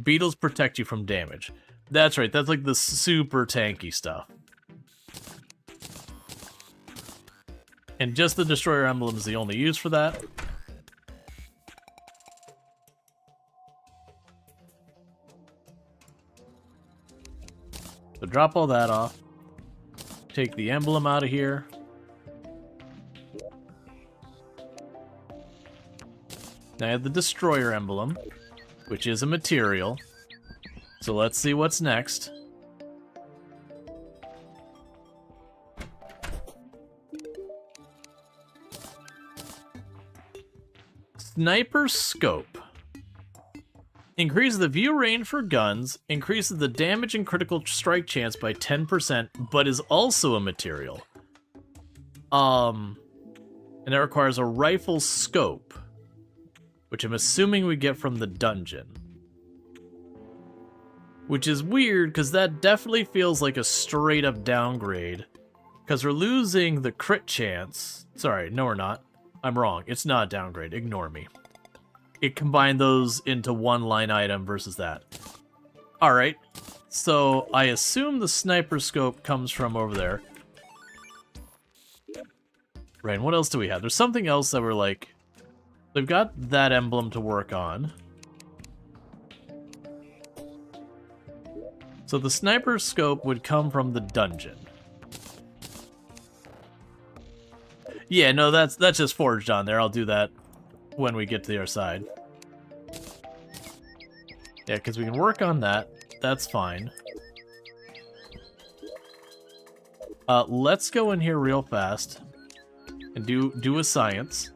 Beetles protect you from damage. That's right, that's like the super tanky stuff. And just the Destroyer Emblem is the only use for that. So drop all that off. Take the emblem out of here. Now I have the Destroyer Emblem, which is a material. So let's see what's next. Sniper Scope. Increases the view range for guns, increases the damage and critical strike chance by 10%, but is also a material. And it requires a rifle scope, which I'm assuming we get from the dungeon. Which is weird, because that definitely feels like a straight-up downgrade. Because we're losing the crit chance. Sorry, no we're not. I'm wrong. It's not a downgrade. Ignore me. It combined those into one line item versus that. Alright. So, I assume the sniper scope comes from over there. Right, and what else do we have? There's something else that we're like... We've got that emblem to work on. So the sniper scope would come from the dungeon. Yeah, no, that's just forged on there. I'll do that when we get to the other side. Yeah, because we can work on that. That's fine. Let's go in here real fast and do a science.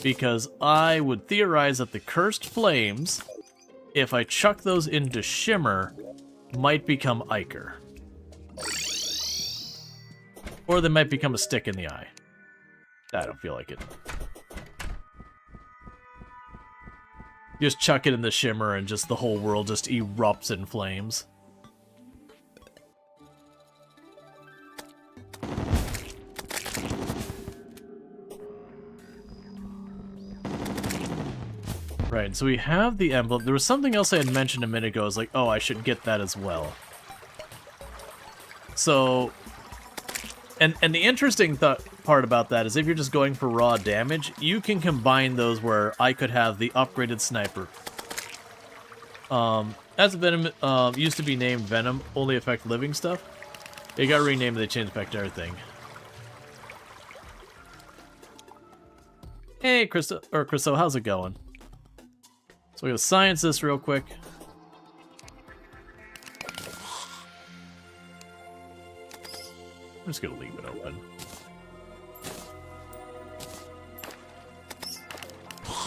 Because I would theorize that the cursed flames, if I chuck those into Shimmer, might become Ichor. Or they might become a stick in the eye. I don't feel like it. Just chuck it in the Shimmer and just the whole world just erupts in flames. Right, so we have the emblem. There was something else I had mentioned a minute ago. I was like, oh, I should get that as well. So, and the interesting part about that is if you're just going for raw damage, you can combine those where I could have the upgraded sniper. As Venom used to be named Venom, only affect living stuff. It got renamed and they changed back to everything. Hey, Christo, how's it going? So we're gonna science this real quick. I'm just gonna leave it open.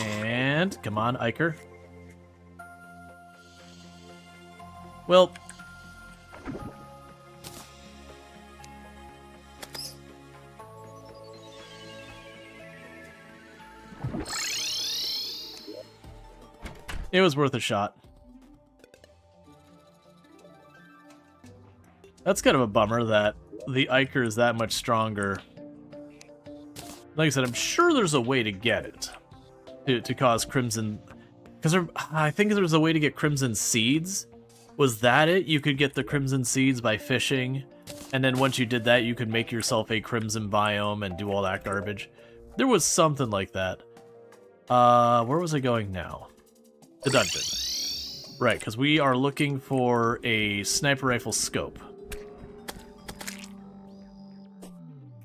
And come on, Iker. Well, it was worth a shot. That's kind of a bummer that the Iker is that much stronger. Like I said, I'm sure there's a way to get it to cause Crimson, because I think there's a way to get Crimson Seeds. Was that it? You could get the Crimson Seeds by fishing, and then once you did that, you could make yourself a Crimson biome and do all that garbage. There was something like that. Where was I going now? The dungeon. Right, because we are looking for a sniper rifle scope.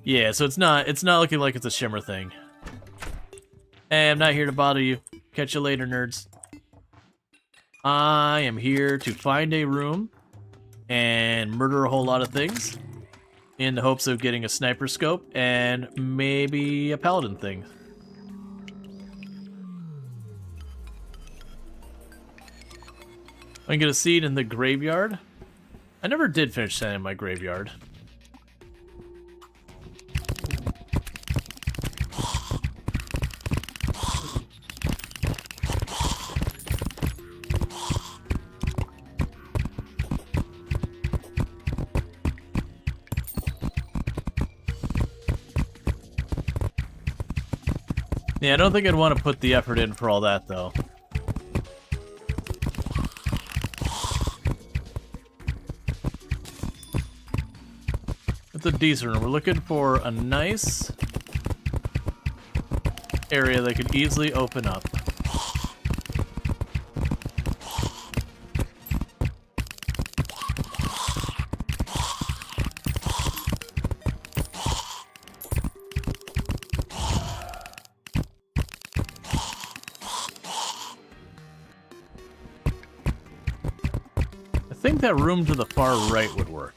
Yeah, so it's not looking like it's a shimmer thing. Hey, I'm not here to bother you. Catch you later, nerds. I am here to find a room and murder a whole lot of things in the hopes of getting a sniper scope and maybe a paladin thing. I can get a seed in the graveyard. I never did finish sanding my graveyard. Yeah, I don't think I'd want to put the effort in for all that, though. It's a decent room. We're looking for a nice area that could easily open up. I think that room to the far right would work.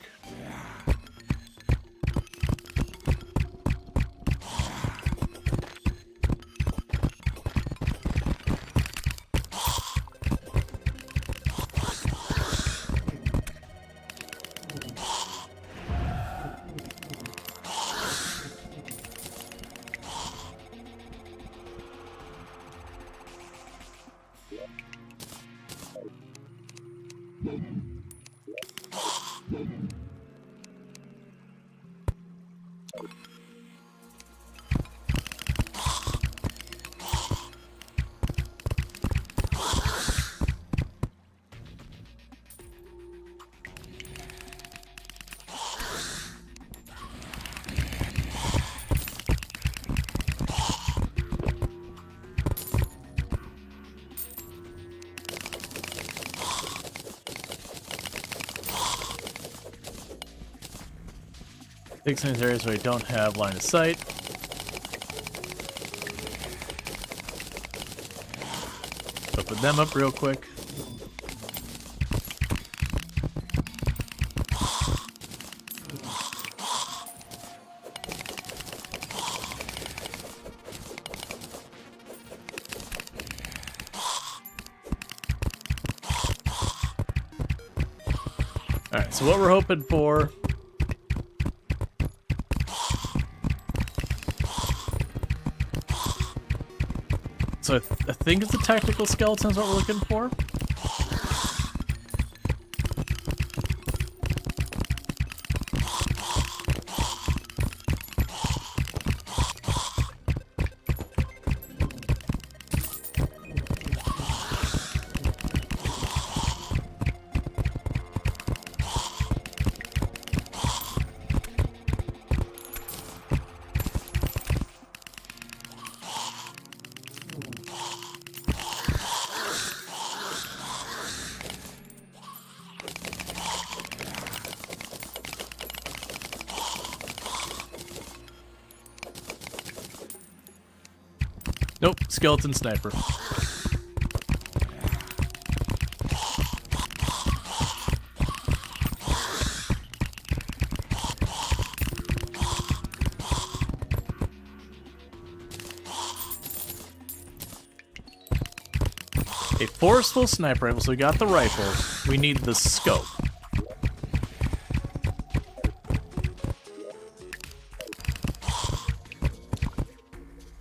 Take some areas where I don't have line of sight. Open them up real quick. Alright, so what we're hoping for... So I think it's a tactical skeleton is what we're looking for. Nope, skeleton sniper. A forceful sniper rifle, so we got the rifle. We need the scope.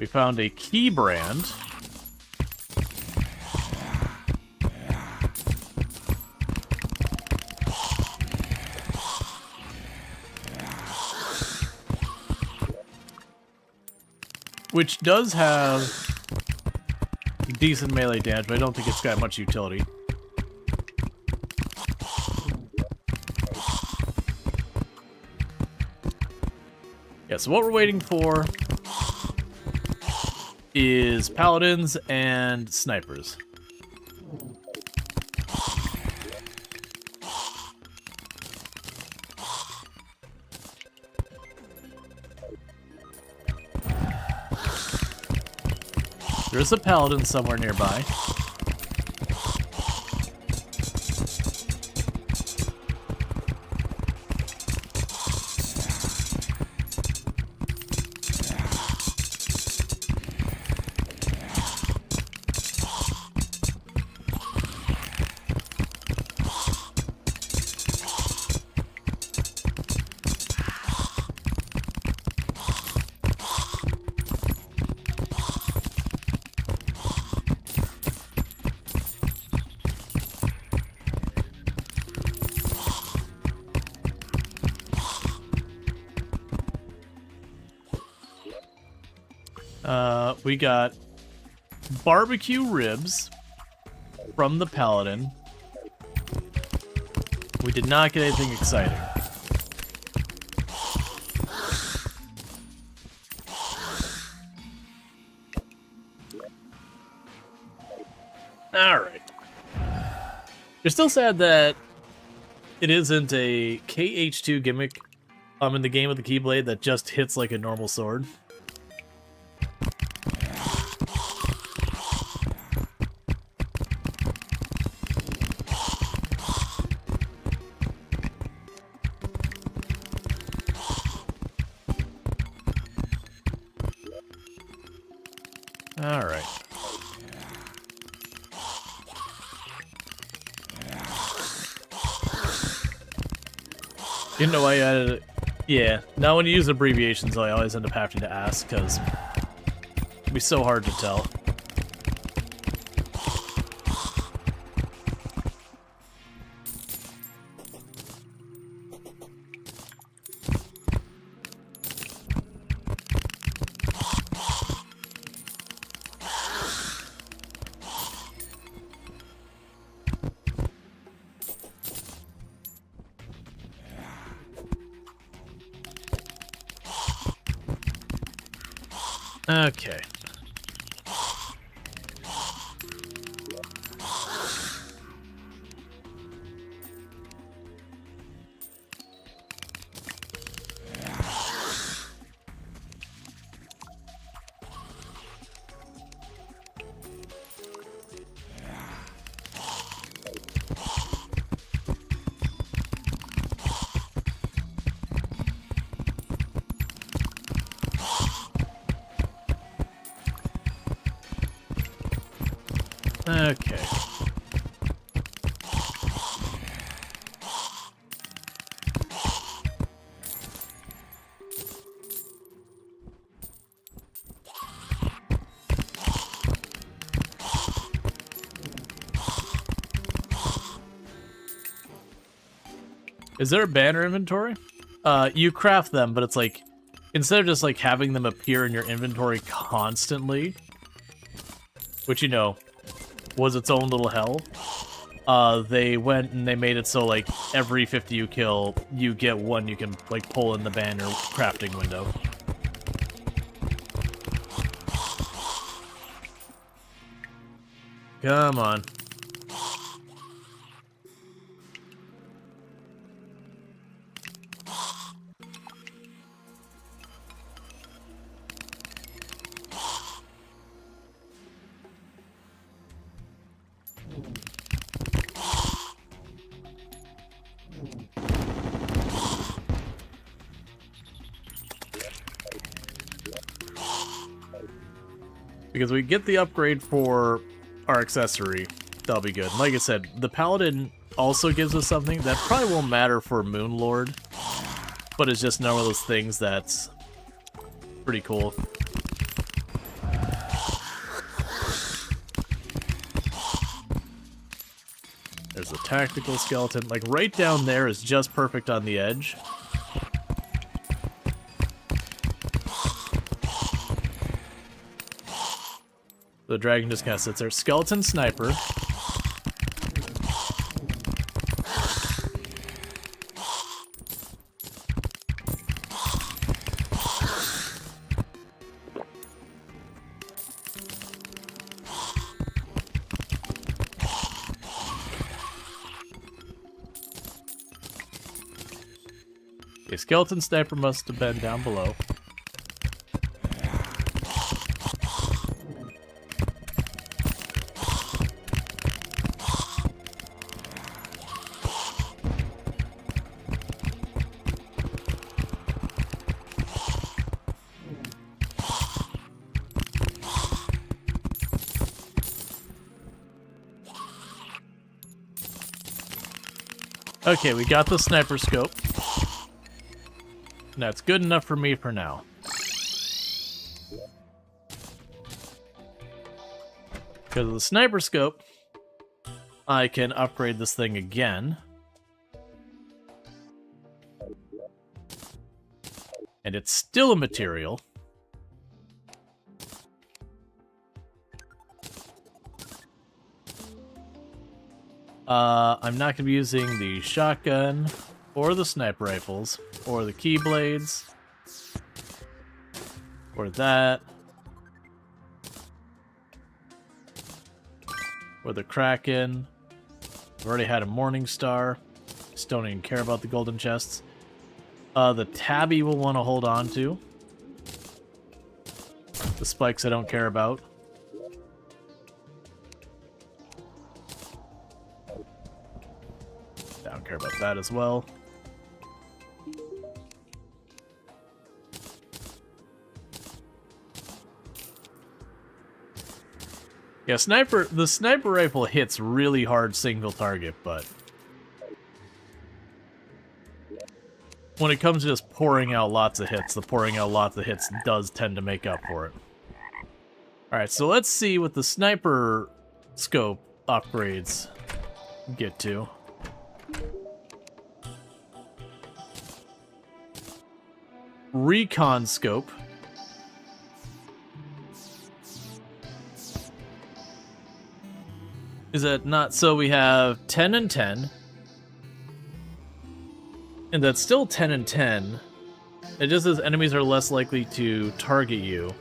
We found a key brand. Which does have decent melee damage, but I don't think it's got much utility. Yeah, so what we're waiting for is paladins and snipers. There's a paladin somewhere nearby. We got barbecue ribs from the paladin. We did not get anything exciting. Alright. You're still sad that it isn't a KH2 gimmick in the game with the Keyblade that just hits like a normal sword. Alright. Didn't know why you added it. Yeah. Now when you use abbreviations, I always end up having to ask, because it'd be so hard to tell. Okay. Okay. Is there a banner inventory? You craft them, but it's like, instead of just like having them appear in your inventory constantly, which, you know, was its own little hell, they went and they made it so like every 50 you kill, you get one you can like pull in the banner crafting window. Come on. Because we get the upgrade for our accessory, that'll be good. Like I said, the Paladin also gives us something that probably won't matter for Moonlord, but it's just one of those things that's pretty cool. There's a tactical skeleton. Like, right down there is just perfect on the edge. The dragon just kind of sits there. Skeleton sniper. A skeleton sniper must have been down below. Okay, we got the sniper scope. That's good enough for me for now. Because of the sniper scope, I can upgrade this thing again. And it's still a material. I'm not going to be using the shotgun, or the sniper rifles, or the keyblades, or that, or the Kraken. I've already had a Morning Star. Just don't even care about the golden chests. The Tabby will want to hold on to. The spikes I don't care about. I don't care about that as well. Yeah, the sniper rifle hits really hard single target, but when it comes to just pouring out lots of hits, the pouring out lots of hits does tend to make up for it. Alright, so let's see what the sniper scope upgrades get to. Recon scope. Is that not so? We have 10 and 10. And that's still 10 and 10. It just says enemies are less likely to target you.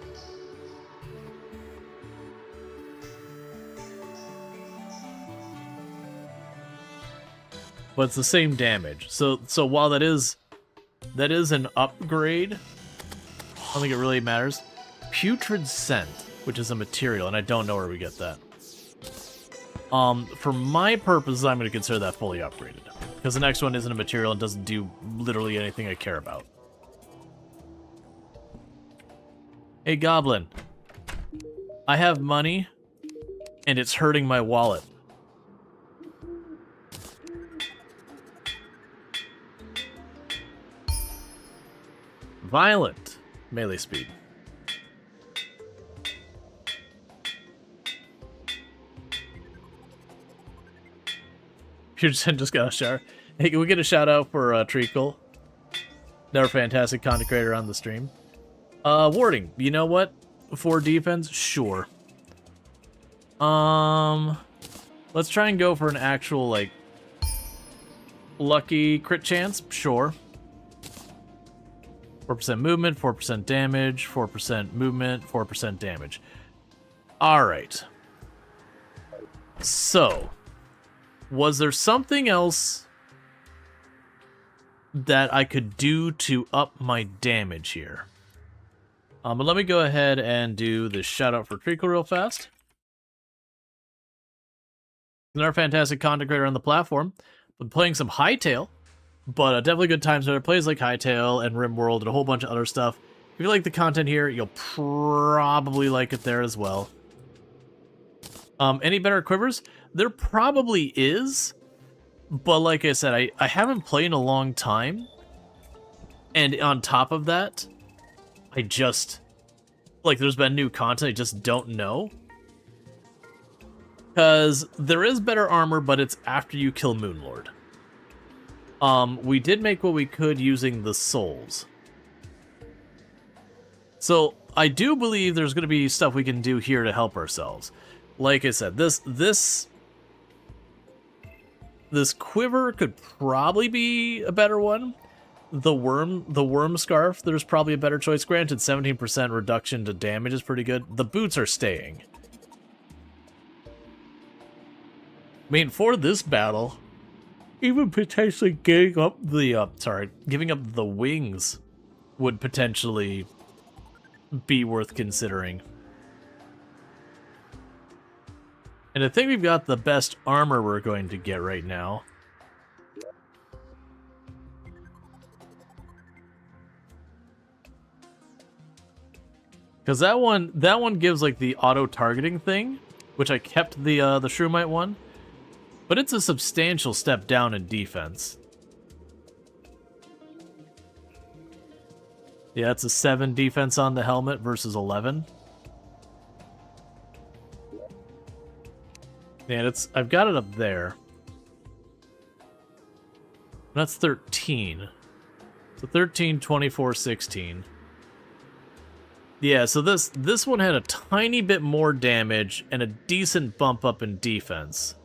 But it's the same damage. So while that is an upgrade, I don't think it really matters. Putrid Scent, which is a material, and I don't know where we get that. For my purposes, I'm going to consider that fully upgraded. Because the next one isn't a material and doesn't do literally anything I care about. Hey, Goblin. I have money, and it's hurting my wallet. Violent. Melee speed. Peterson just got a shower. Hey, can we get a shout out for Treacle? Another fantastic content creator on the stream. Warding. You know what? For defense, sure. Let's try and go for an actual, like, lucky crit chance. Sure. 4% movement, 4% damage, 4% movement, 4% damage. Alright. So, was there something else that I could do to up my damage here? But let me go ahead and do the shout out for Treacle real fast. Another fantastic content creator on the platform. Been playing some Hytale, but definitely good times where it plays like Hytale and RimWorld and a whole bunch of other stuff. If you like the content here, you'll probably like it there as well. Any better quivers? There probably is, but like I said, I haven't played in a long time. And on top of that, I just, like, there's been new content, I just don't know. Because there is better armor, but it's after you kill Moonlord. We did make what we could using the souls. So, I do believe there's going to be stuff we can do here to help ourselves. Like I said, this quiver could probably be a better one. The worm scarf, there's probably a better choice. Granted, 17% reduction to damage is pretty good. The boots are staying. I mean, for this battle, even potentially giving up the wings would potentially be worth considering. And I think we've got the best armor we're going to get right now. Because that one gives like the auto-targeting thing, which I kept the Shroomite one. But it's a substantial step down in defense. Yeah, it's a 7 defense on the helmet versus 11. And I've got it up there. That's 13. So 13, 24, 16. Yeah, so this one had a tiny bit more damage and a decent bump up in defense.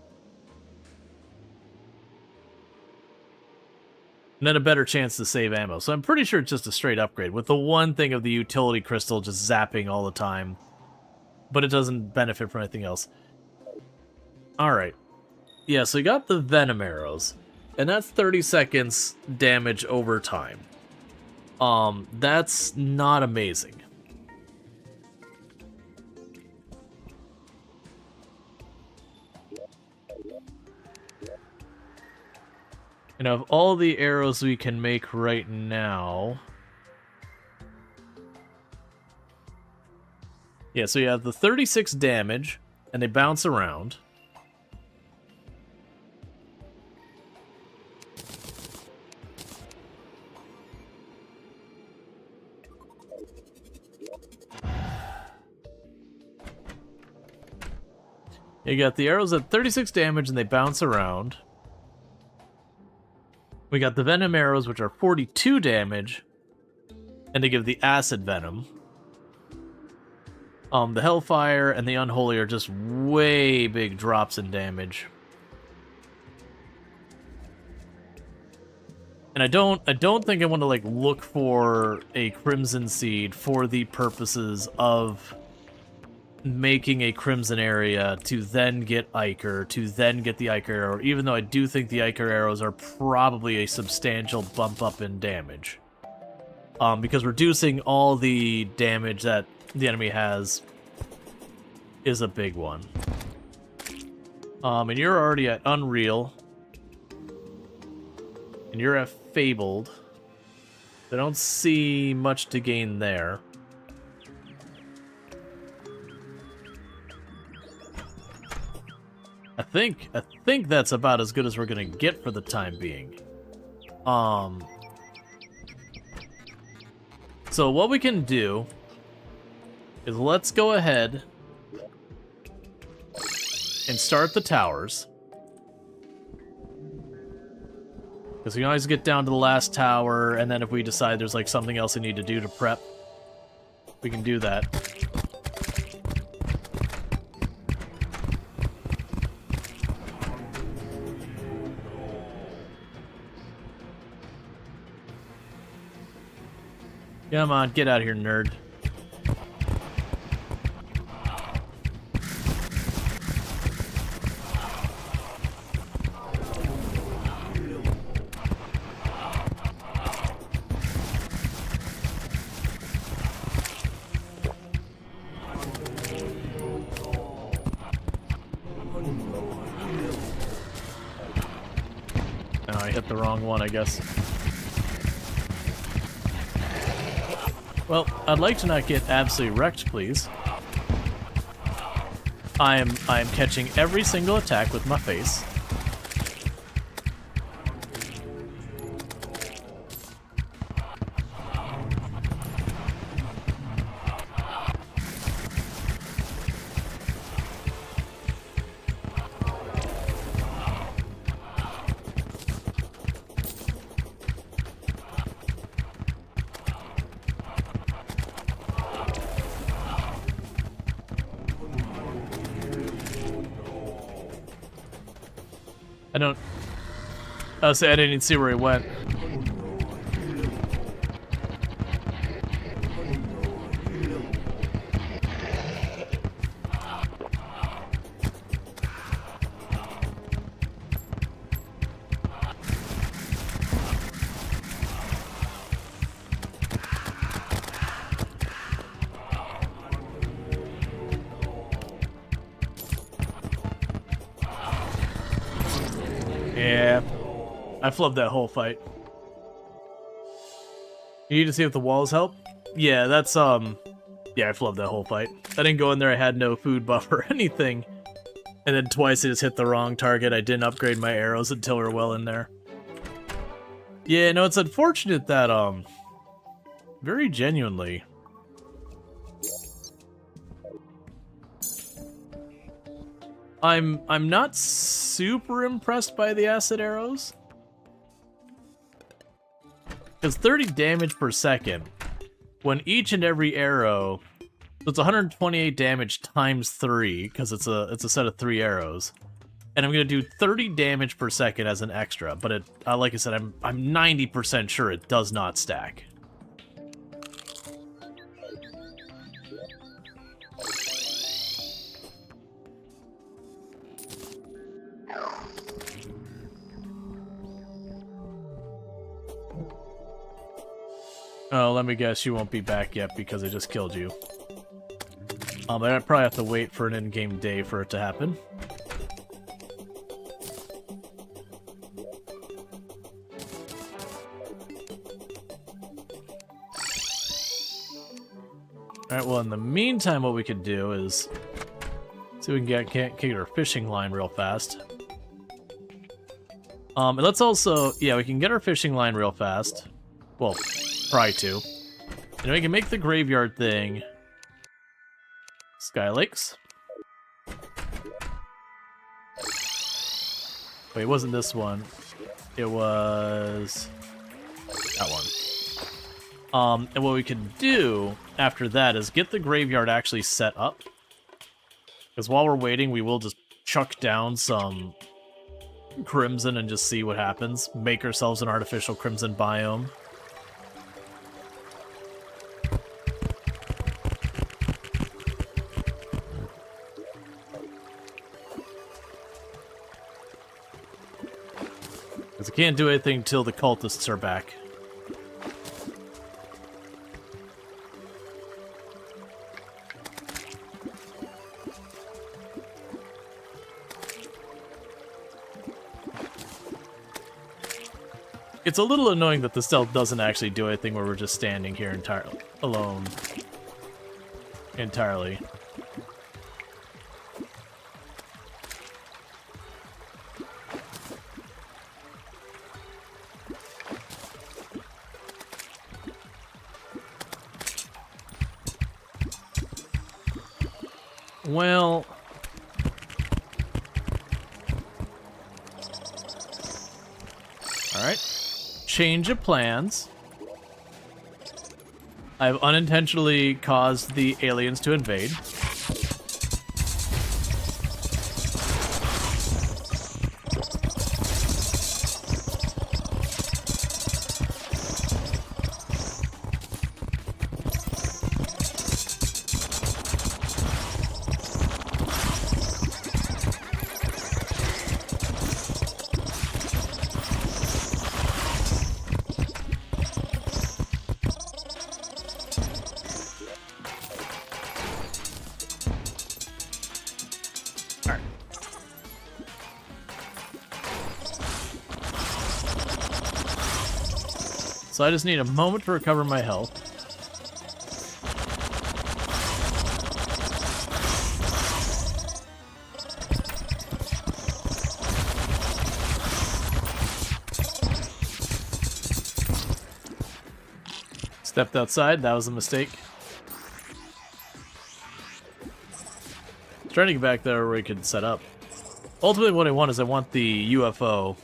And then a better chance to save ammo. So I'm pretty sure it's just a straight upgrade, with the one thing of the utility crystal just zapping all the time. But it doesn't benefit from anything else. Alright. Yeah, so we got the venom arrows. And that's 30 seconds damage over time. That's not amazing. And of all the arrows we can make right now... Yeah, so you have the 36 damage, and they bounce around. You got the arrows at 36 damage, and they bounce around. We got the venom arrows, which are 42 damage, and they give the acid venom. The hellfire and the unholy are just way big drops in damage. And I don't think I want to like look for a crimson seed for the purposes of making a crimson area to then get Ichor, to then get the Ichor arrow, even though I do think the Ichor arrows are probably a substantial bump up in damage. Because reducing all the damage that the enemy has is a big one. And you're already at Unreal. And you're at Fabled. I don't see much to gain there. I think that's about as good as we're gonna get for the time being. So what we can do is let's go ahead and start the towers. Because we can always get down to the last tower, and then if we decide there's like something else we need to do to prep, we can do that. Come on, get out of here, nerd. Oh, I hit the wrong one, I guess. Well, I'd like to not get absolutely wrecked, please. I am catching every single attack with my face. I didn't even see where he went. Yeah. I flubbed that whole fight. You need to see if the walls help? Yeah, that's, yeah, I flubbed that whole fight. I didn't go in there, I had no food buff or anything. And then twice I just hit the wrong target. I didn't upgrade my arrows until we were well in there. Yeah, no, it's unfortunate that, very genuinely. I'm not super impressed by the acid arrows. Because 30 damage per second, when each and every arrow, so it's 128 damage times 3, because it's a set of 3 arrows, and I'm gonna do 30 damage per second as an extra. But it, like I said, I'm 90% sure it does not stack. Oh, let me guess, you won't be back yet because I just killed you. I probably have to wait for an in-game day for it to happen. Alright, well, in the meantime, what we could do is see if we can get our fishing line real fast. And let's also, yeah, we can get our fishing line real fast. Well, try to. And we can make the graveyard thing. Sky Lakes. Wait, it wasn't this one. It was that one. And what we can do after that is get the graveyard actually set up. Because while we're waiting, we will just chuck down some crimson and just see what happens. Make ourselves an artificial crimson biome. Because I can't do anything till the cultists are back. It's a little annoying that the stealth doesn't actually do anything where we're just standing here alone. Entirely. Well... Alright. Change of plans. I've unintentionally caused the aliens to invade. So I just need a moment to recover my health. Stepped outside, that was a mistake. Trying to get back there where we could set up. Ultimately what I want is I want the UFO,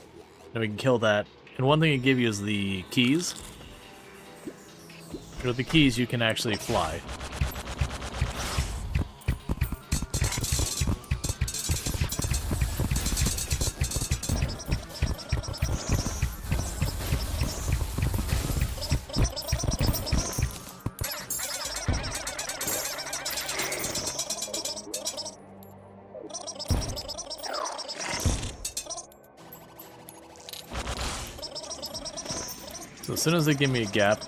and we can kill that. And one thing it give you is the keys. With the keys you can actually fly. So as soon as they give me a gap,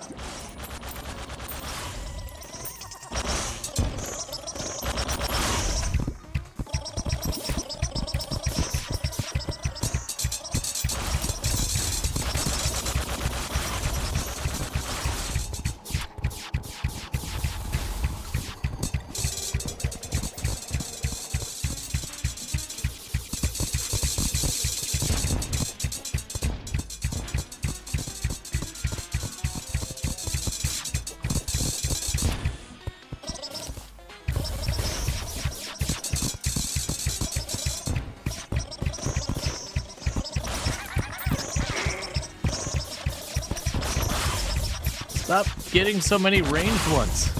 stop getting so many ranged ones.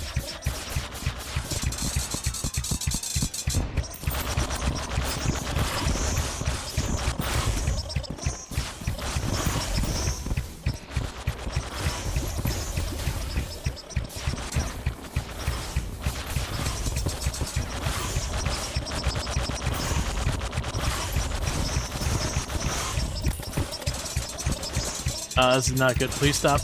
This is not good. Please stop.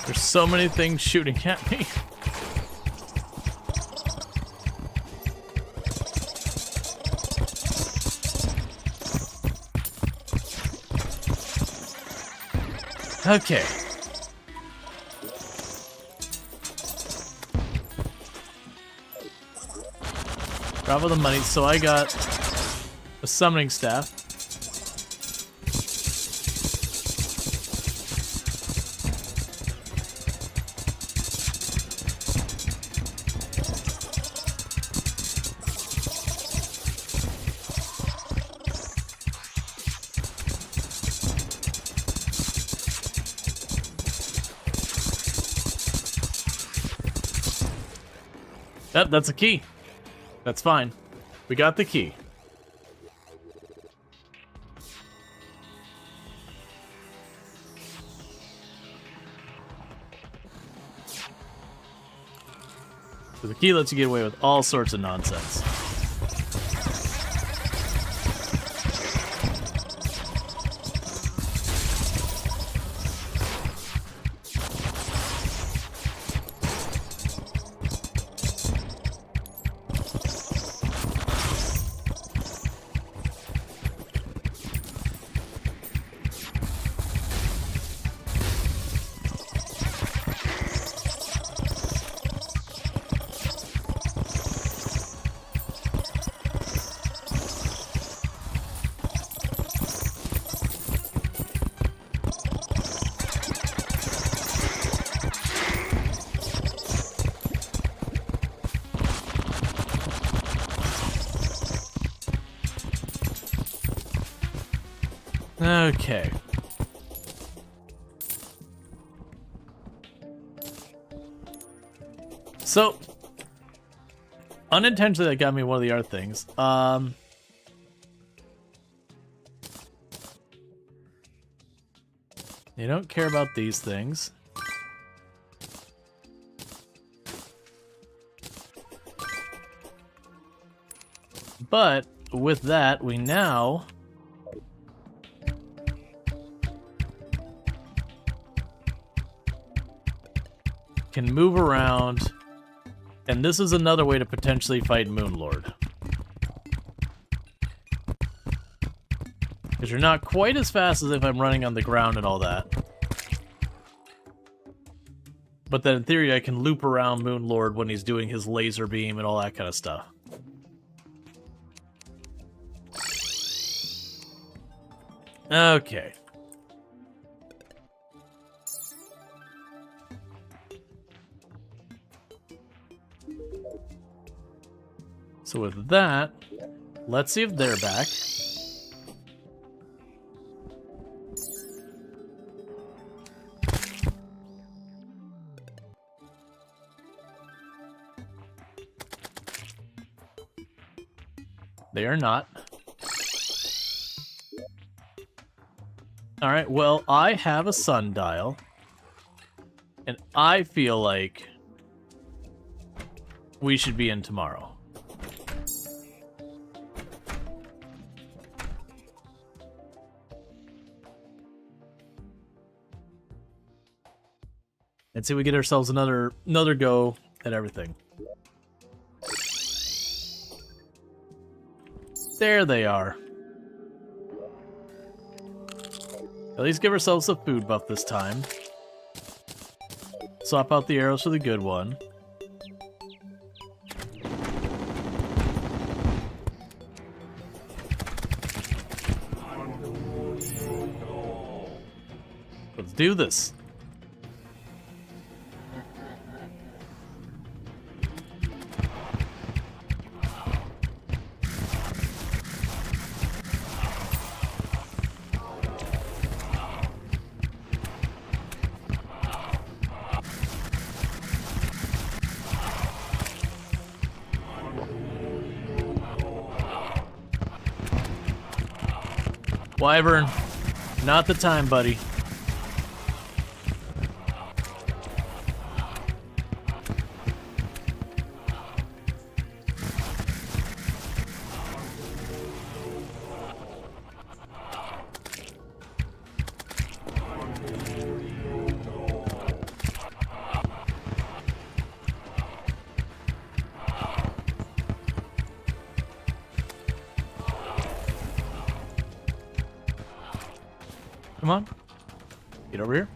There's so many things shooting at me. Okay. Bravo the money. So I got a summoning staff. Yep, that's a key. That's fine. We got the key. So the key lets you get away with all sorts of nonsense. Okay. So, unintentionally that got me one of the art things. You don't care about these things. But with that, we now can move around, and this is another way to potentially fight Moonlord. Because you're not quite as fast as if I'm running on the ground and all that. But then in theory I can loop around Moonlord when he's doing his laser beam and all that kind of stuff. Okay. So with that, let's see if they're back. They are not. Alright, well, I have a sundial. And I feel like we should be in tomorrow. And see if we get ourselves another go at everything. There they are. At least give ourselves a food buff this time. Swap out the arrows for the good one. Let's do this. Wyvern, not the time, buddy. Come on. Get over here.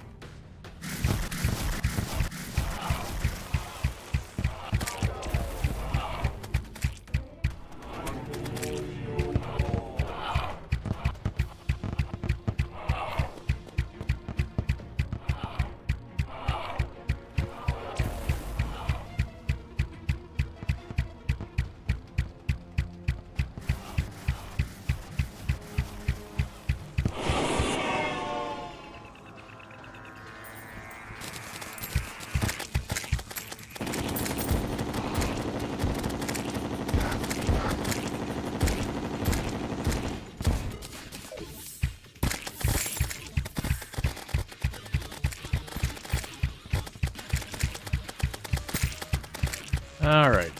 All right.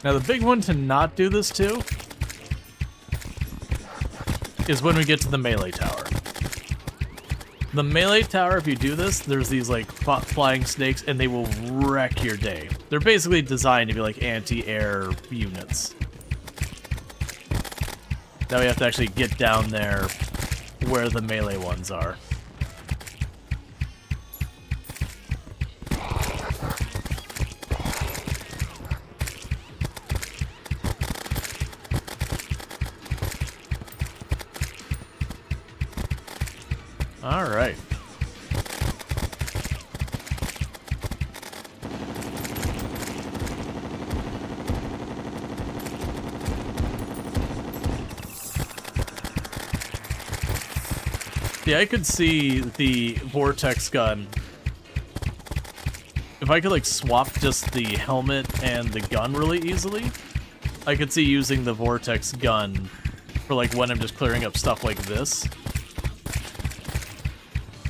Now the big one to not do this to is when we get to the melee tower. The melee tower, if you do this, there's these like flying snakes and they will wreck your day. They're basically designed to be like anti-air units. Now we have to actually get down there where the melee ones are. All right. Yeah, I could see the vortex gun. If I could like swap just the helmet and the gun really easily, I could see using the vortex gun for like when I'm just clearing up stuff like this,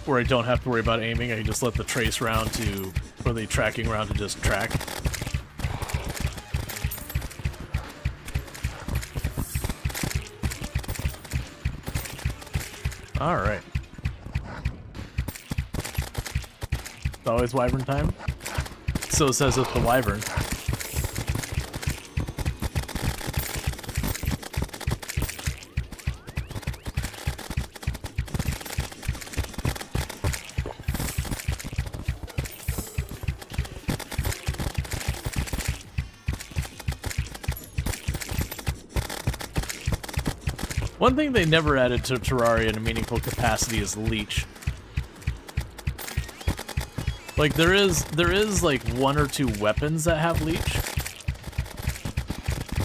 where I don't have to worry about aiming. I can just let the trace round to, or the tracking round to just track. All right. It's always wyvern time. So says it the wyvern. One thing they never added to Terraria in a meaningful capacity is leech. Like there is like one or two weapons that have leech,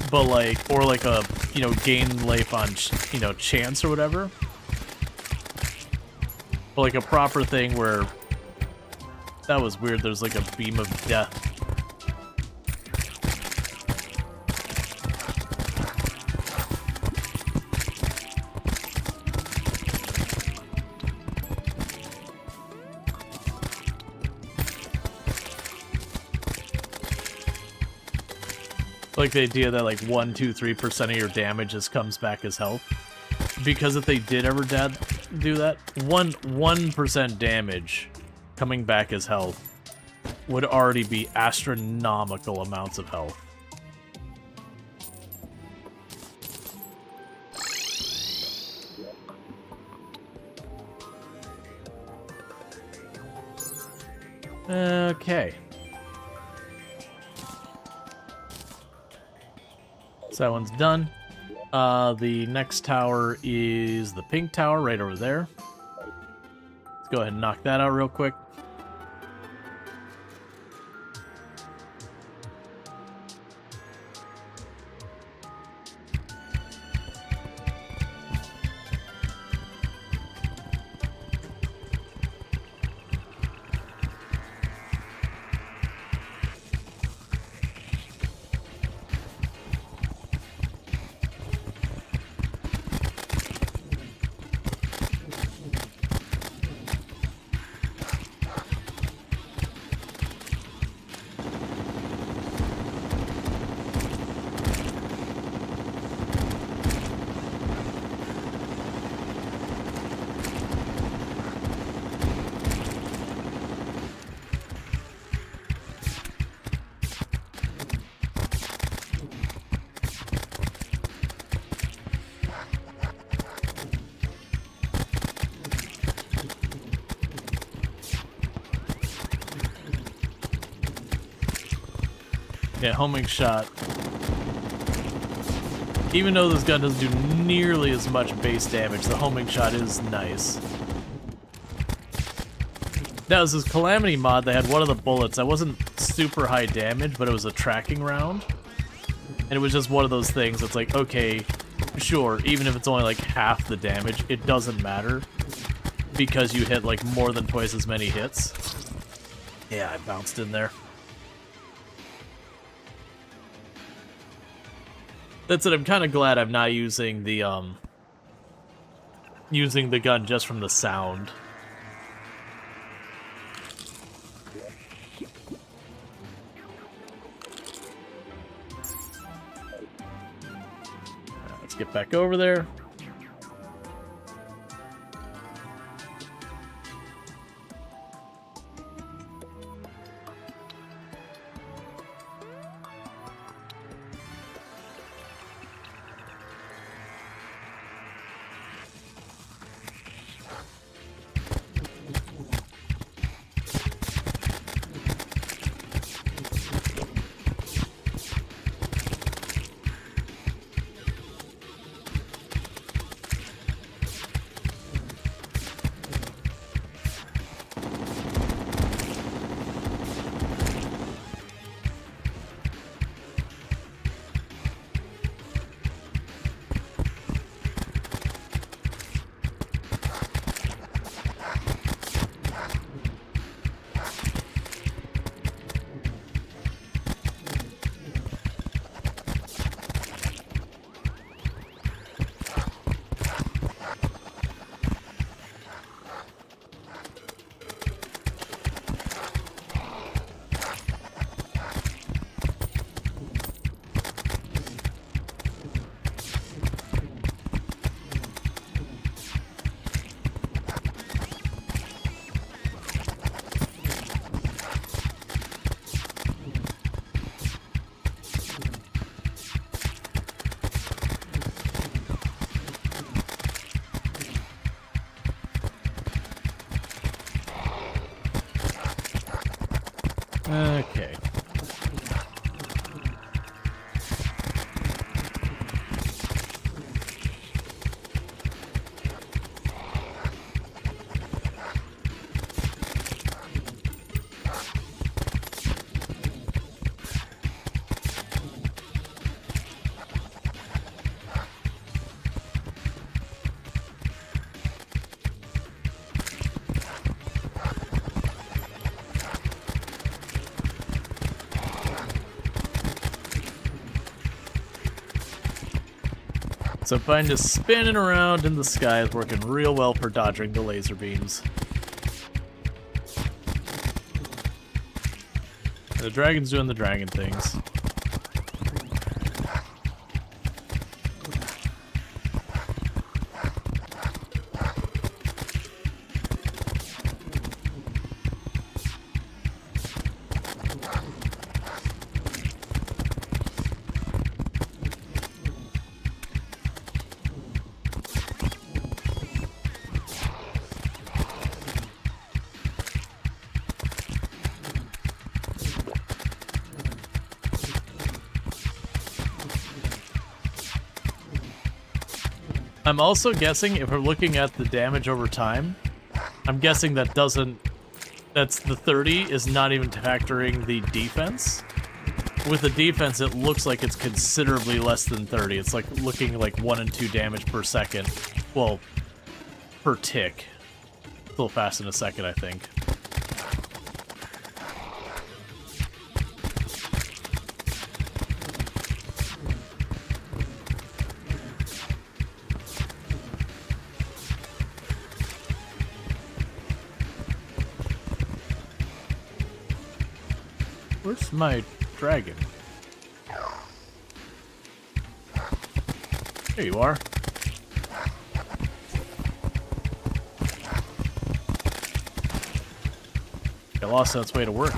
but like, or like a, you know, gain life on, you know, chance or whatever. But like a proper thing where, that was weird, there's like a beam of death. Like the idea that like 1, 2, 3% of your damage just comes back as health. Because if they did ever do that, 1% damage coming back as health would already be astronomical amounts of health. Okay. So that one's done. The next tower is the pink tower right over there. Let's go ahead and knock that out real quick. Yeah, homing shot. Even though this gun doesn't do nearly as much base damage, the homing shot is nice. That was this Calamity mod. They had one of the bullets that wasn't super high damage, but it was a tracking round. And it was just one of those things that's like, okay, sure, even if it's only like half the damage, it doesn't matter. Because you hit like more than twice as many hits. Yeah, I bounced in there. That's it. I'm kind of glad I'm not using the gun just from the sound. Let's get back over there. Okay. So Bind is spinning around in the sky is working real well for dodging the laser beams. The dragon's doing the dragon things. I'm also guessing if we're looking at the damage over time, I'm guessing that that's the 30 is not even factoring the defense. With the defense, it looks like it's considerably less than 30. It's like looking like 1 and 2 damage per second. Well, per tick. A little fast in a second, I think. Where's my dragon? There you are. It lost its way to work.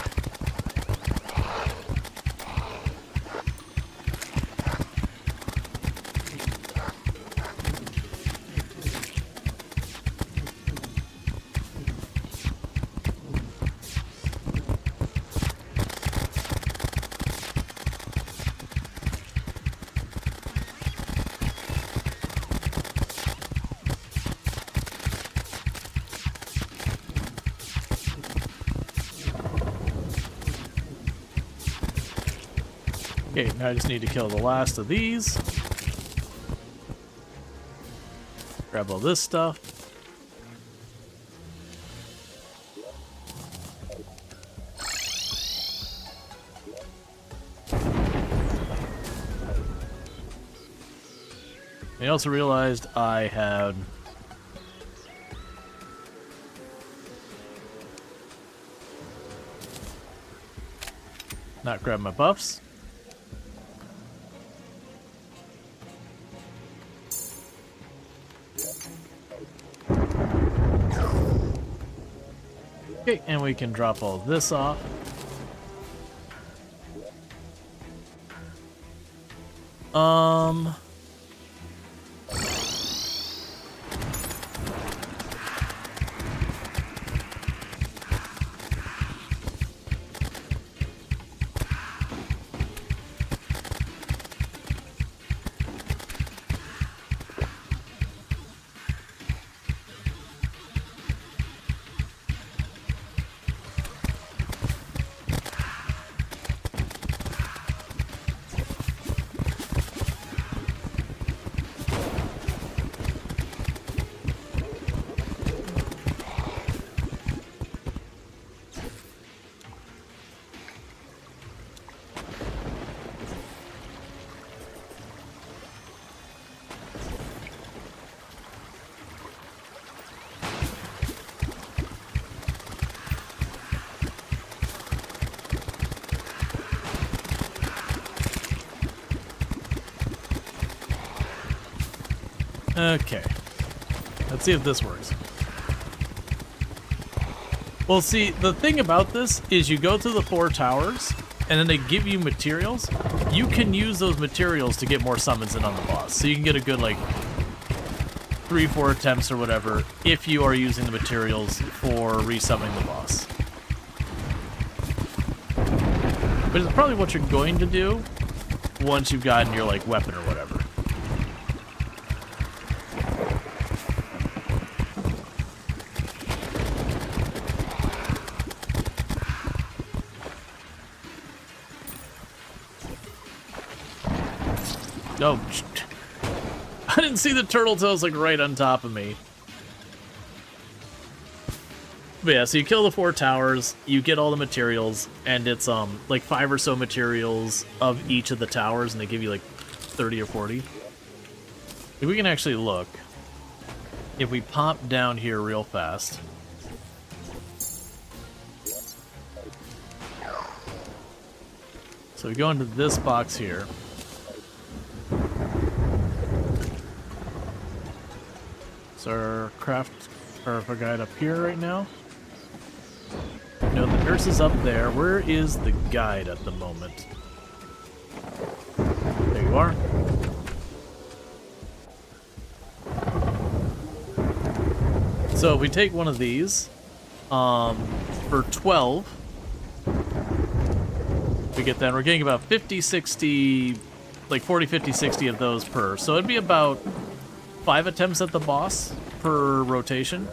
Okay, now I just need to kill the last of these. Grab all this stuff. I also realized I had not grabbed my buffs. Okay, and we can drop all this off. Okay. Let's see if this works. Well, see, the thing about this is you go to the 4 towers, and then they give you materials. You can use those materials to get more summons in on the boss. So you can get a good, like, 3-4 attempts or whatever if you are using the materials for resummoning the boss. Which is probably what you're going to do once you've gotten your, like, weapon or whatever. No, I didn't see the turtle toes like right on top of me. But yeah, so you kill the 4 towers, you get all the materials, and it's like 5 or so materials of each of the towers, and they give you like 30 or 40. If we can actually look, if we pop down here real fast. So we go into this box here. So our craft, or our guide up here right now. No, the nurse is up there. Where is the guide at the moment? There you are. So if we take one of these, for 12, we get that. We're getting about 50, 60, like 40, 50, 60 of those per. So it'd be about 5 attempts at the boss per rotation.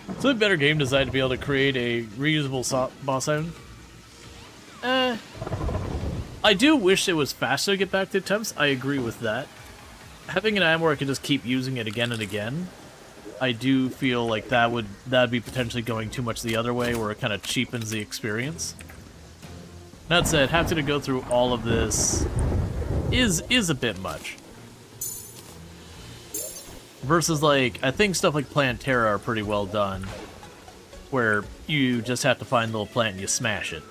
It's a better game design to be able to create a reusable boss item. I do wish it was faster to get back to attempts. I agree with that. Having an item where I can just keep using it again and again, I do feel like that'd be potentially going too much the other way, where it kind of cheapens the experience. That said, having to go through all of this is a bit much. Versus, like, I think stuff like Plantera are pretty well done, where you just have to find the little plant and you smash it.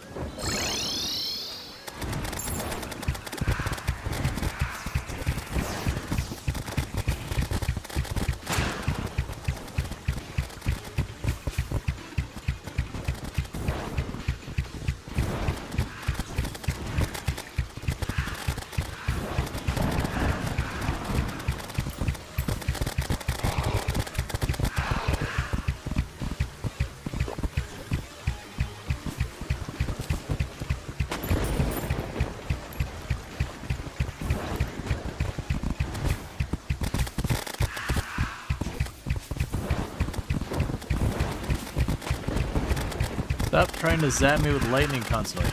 Stop trying to zap me with lightning constantly.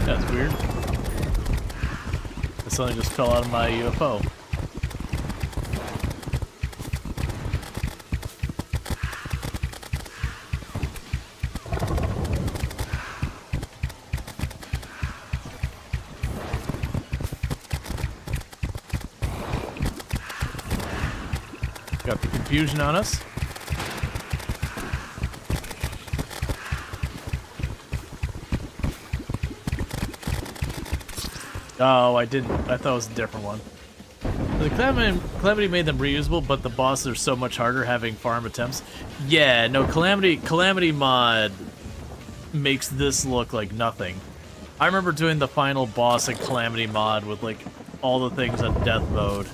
That's weird. Something just fell out of my UFO. Got the confusion on us. Oh, I didn't. I thought it was a different one. The Calamity made them reusable, but the bosses are so much harder having farm attempts. Yeah, no, Calamity mod makes this look like nothing. I remember doing the final boss in Calamity mod with like all the things on death mode,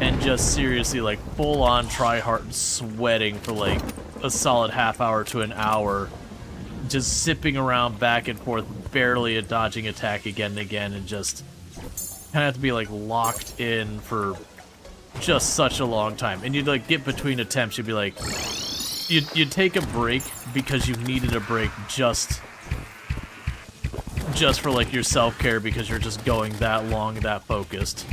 and just seriously like full on try hard and sweating for like a solid half hour to an hour, just zipping around back and forth, barely dodging attack again and again, and just kind of have to be like locked in for just such a long time. And you'd like get between attempts, you'd be like, you'd take a break because you needed a break just for like your self-care, because you're just going that long, that focused.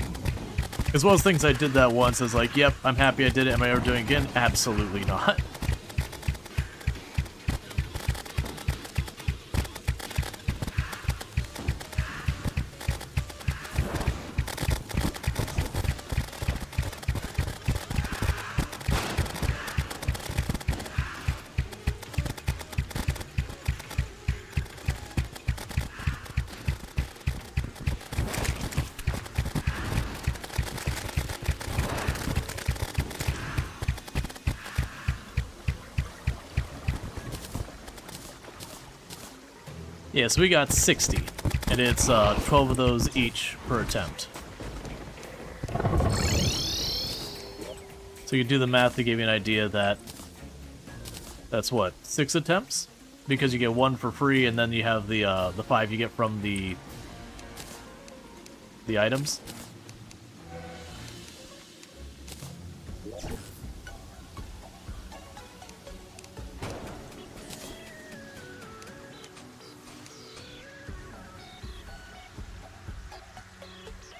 As well as things I did that once, I was like, yep, I'm happy I did it. Am I ever doing it again? Absolutely not. Yeah, so we got 60, and it's 12 of those each per attempt. So you do the math to give you an idea that that's what, 6 attempts? Because you get 1 for free, and then you have the 5 you get from the items.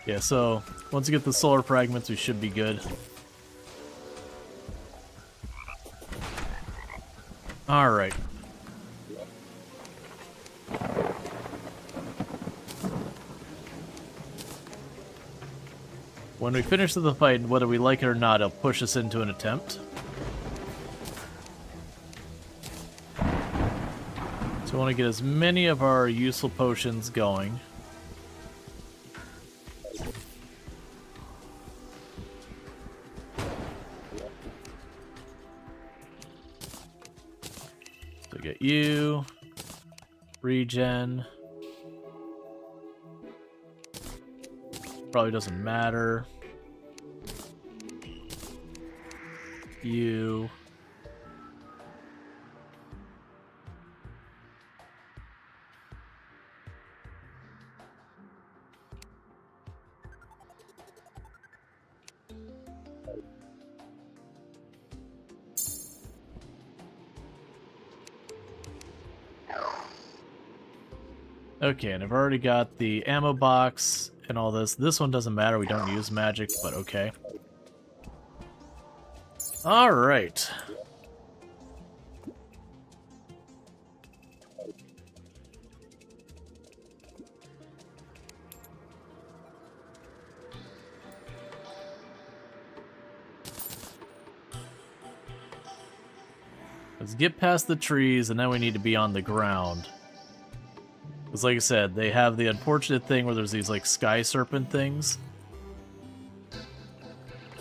Yeah, so once you get the solar fragments, we should be good. Alright. When we finish the fight, whether we like it or not, it'll push us into an attempt. So we want to get as many of our useful potions going. So get you, regen. Probably doesn't matter. You. Okay, and I've already got the ammo box and all this. This one doesn't matter, we don't use magic, but okay. Alright. Let's get past the trees, and then we need to be on the ground. Because like I said, they have the unfortunate thing where there's these like sky serpent things.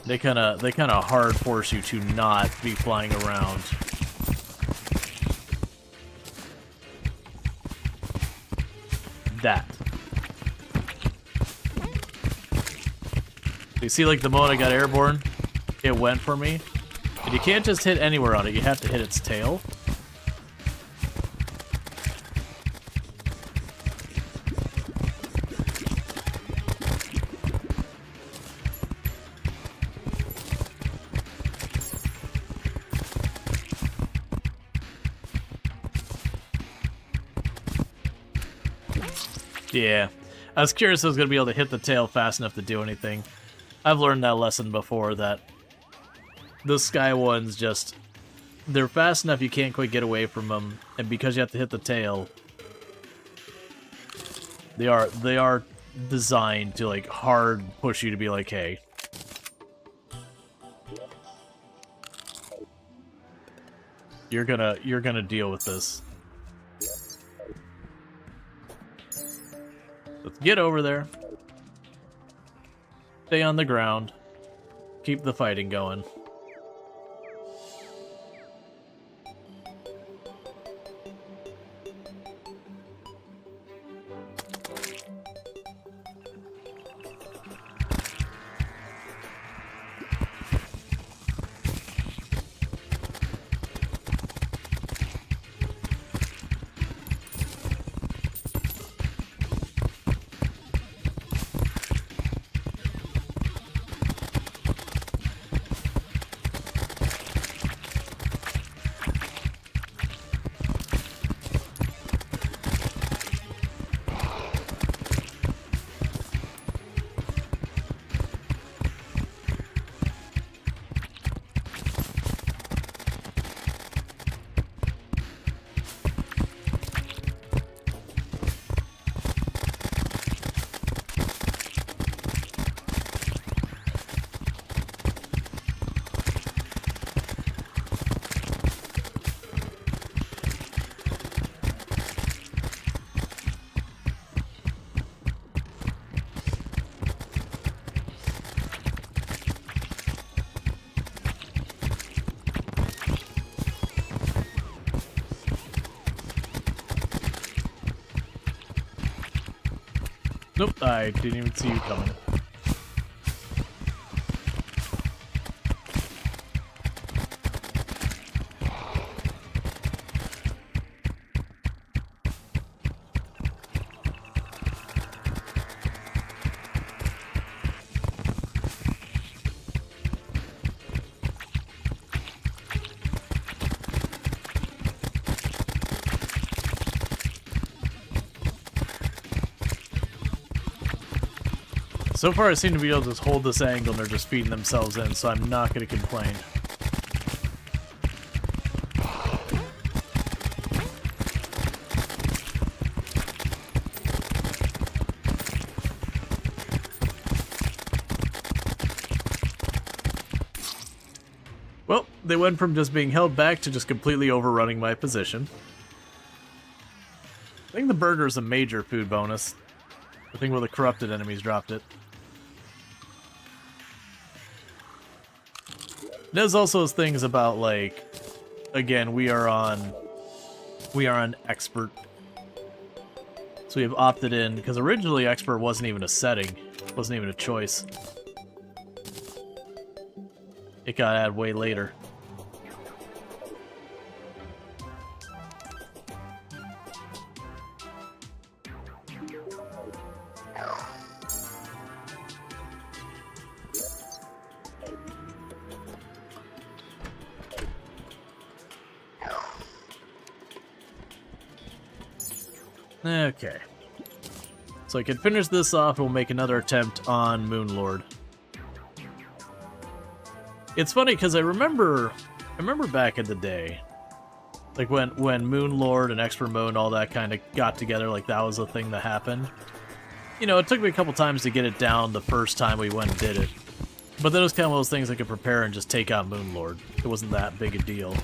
They kind of hard force you to not be flying around. That. You see, like the moment I got airborne, it went for me. And you can't just hit anywhere on it, you have to hit its tail. Yeah, I was curious if I was going to be able to hit the tail fast enough to do anything. I've learned that lesson before, that the sky ones just, they're fast enough you can't quite get away from them, and because you have to hit the tail, they are designed to like hard push you to be like, hey. You're gonna deal with this. Let's get over there. Stay on the ground. Keep the fighting going. Nope, I didn't even see you coming. So far, I seem to be able to just hold this angle and they're just feeding themselves in, so I'm not going to complain. Well, they went from just being held back to just completely overrunning my position. I think the burger is a major food bonus. I think where the corrupted enemies dropped it. There's also things about, like, again, we are on expert. So we have opted in, because originally expert wasn't even a setting, wasn't even a choice. It got added way later. Okay. So I can finish this off and we'll make another attempt on Moonlord. It's funny because I remember back in the day, like when Moonlord and Expert Mode and all that kind of got together, like that was a thing that happened. You know, it took me a couple times to get it down the first time we went and did it. But then it was kind of one of those things I could prepare and just take out Moonlord. It wasn't that big a deal.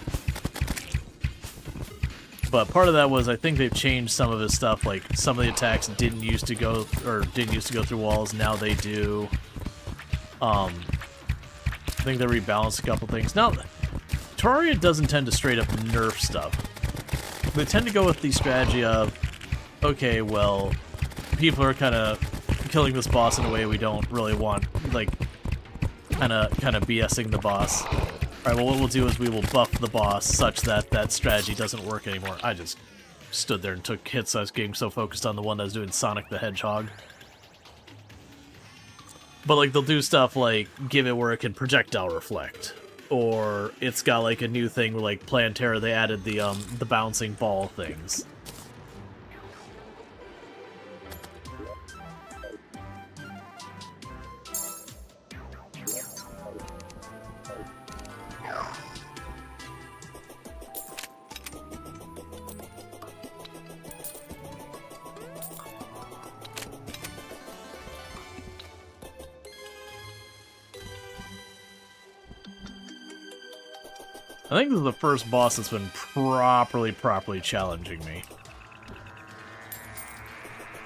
But part of that was I think they've changed some of his stuff. Like some of the attacks didn't used to go through walls. Now they do. I think they rebalanced a couple things. Now, Terraria doesn't tend to straight up nerf stuff. They tend to go with the strategy of, okay, well, people are kind of killing this boss in a way we don't really want, like, kind of BSing the boss. Alright, well, what we'll do is we will buff the boss such that that strategy doesn't work anymore. I just stood there and took hits. I was getting so focused on the one that was doing Sonic the Hedgehog. But, like, they'll do stuff like give it where it can projectile reflect. Or it's got, like, a new thing where, like, Plantera, they added the bouncing ball things. I think this is the first boss that's been properly challenging me.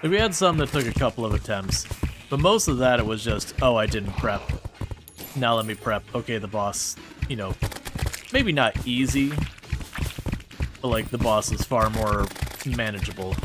Like, we had some that took a couple of attempts, but most of that it was just, oh, I didn't prep. Now let me prep. Okay, the boss, you know, maybe not easy, but like the boss is far more manageable.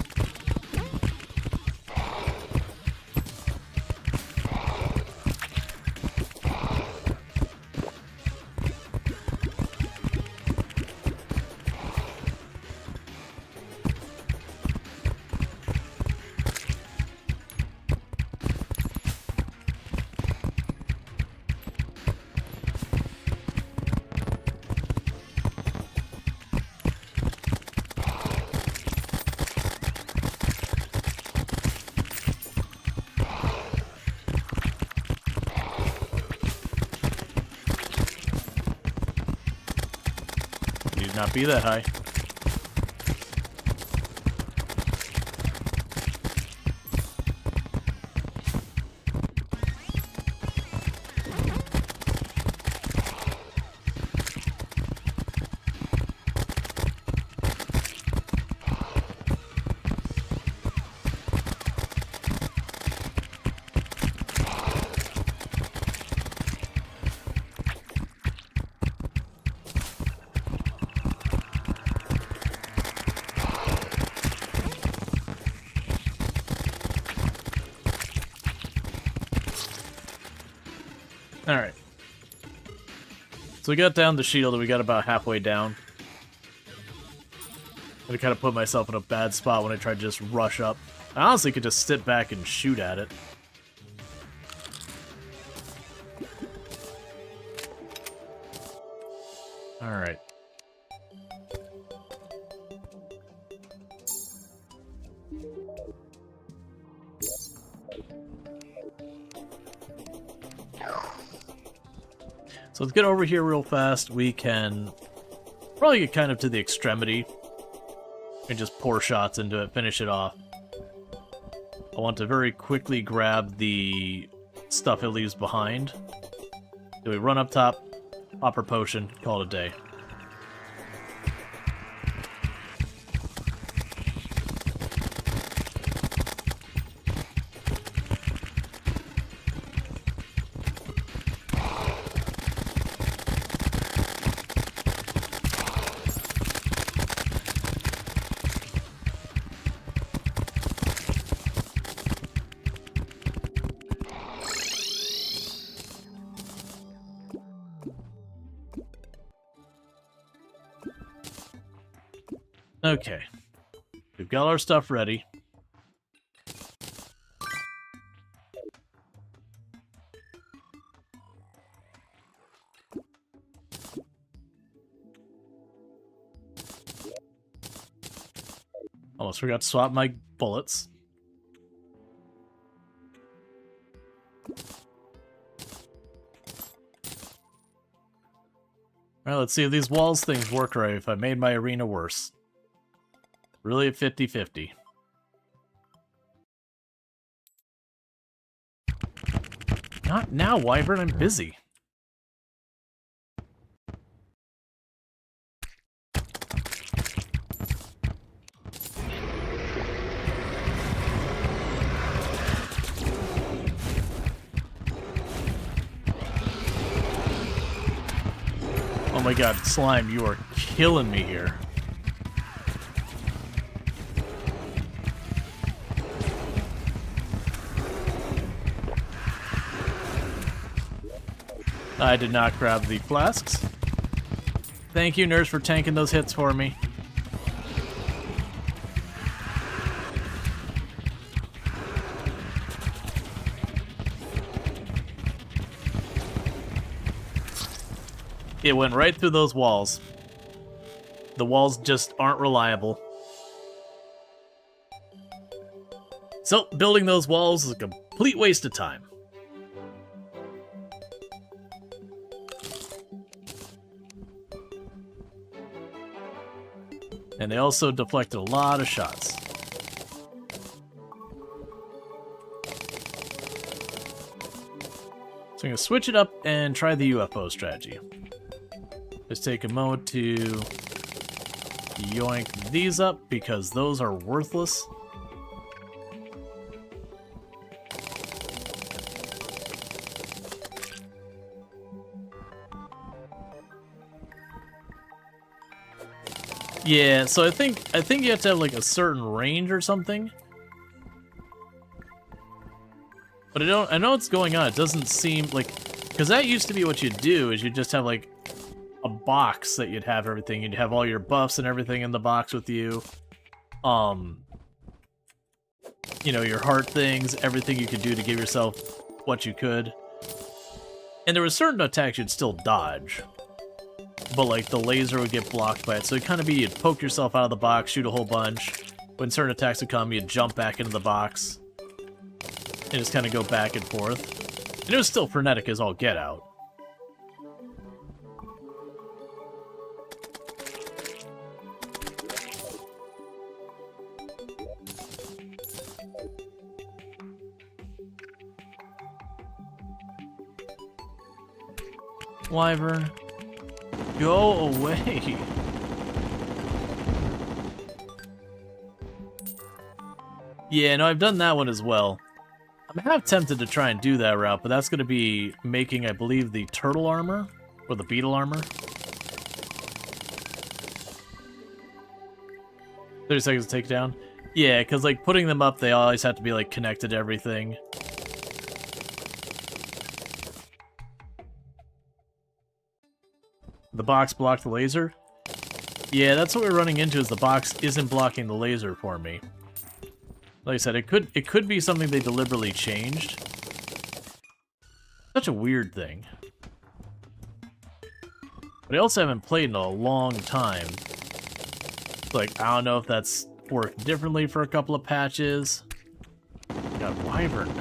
Not be that high. Alright. So we got down the shield and we got about halfway down. I kind of put myself in a bad spot when I tried to just rush up. I honestly could just sit back and shoot at it. Alright. So let's get over here real fast. We can probably get kind of to the extremity and just pour shots into it, finish it off. I want to very quickly grab the stuff it leaves behind. Do we run up top, pop our potion, call it a day. Okay. We've got our stuff ready. Almost forgot to swap my bullets. Alright, let's see if these walls things work right, if I made my arena worse. Really a 50-50. Not now, Wyvern, I'm busy. Oh my god, Slime, you are killing me here. I did not grab the flasks. Thank you, Nurse, for tanking those hits for me. It went right through those walls. The walls just aren't reliable. So, building those walls is a complete waste of time. And they also deflected a lot of shots. So I'm going to switch it up and try the UFO strategy. Just take a moment to yoink these up because those are worthless. Yeah, so I think you have to have like a certain range or something. But I know what's going on. It doesn't seem like, because that used to be what you'd do, is you'd just have like a box that you'd have everything. You'd have all your buffs and everything in the box with you. You know, your heart things, everything you could do to give yourself what you could. And there were certain attacks you'd still dodge. But like the laser would get blocked by it. So it'd kind of be, you'd poke yourself out of the box, shoot a whole bunch. When certain attacks would come, you'd jump back into the box. And just kind of go back and forth. And it was still frenetic as all get out. Wyvern, go away. Yeah, no, I've done that one as well. I'm half tempted to try and do that route, but that's going to be making, I believe, the turtle armor, or the beetle armor. 30 seconds to take down? Yeah, because, like, putting them up, they always have to be, like, connected to everything. The box blocked the laser? Yeah, that's what we're running into, is the box isn't blocking the laser for me. Like I said, it could be something they deliberately changed. Such a weird thing. But I also haven't played in a long time. Like, I don't know if that's worked differently for a couple of patches. God, Wyvern.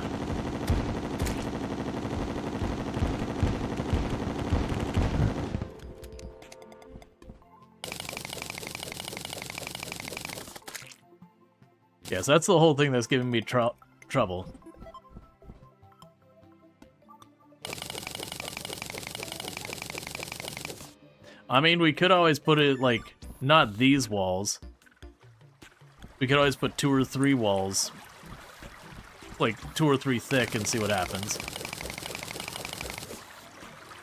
Yeah, so that's the whole thing that's giving me trouble. I mean, we could always put it, like, not these walls. We could always put 2 or 3 walls. Like, 2 or 3 thick and see what happens.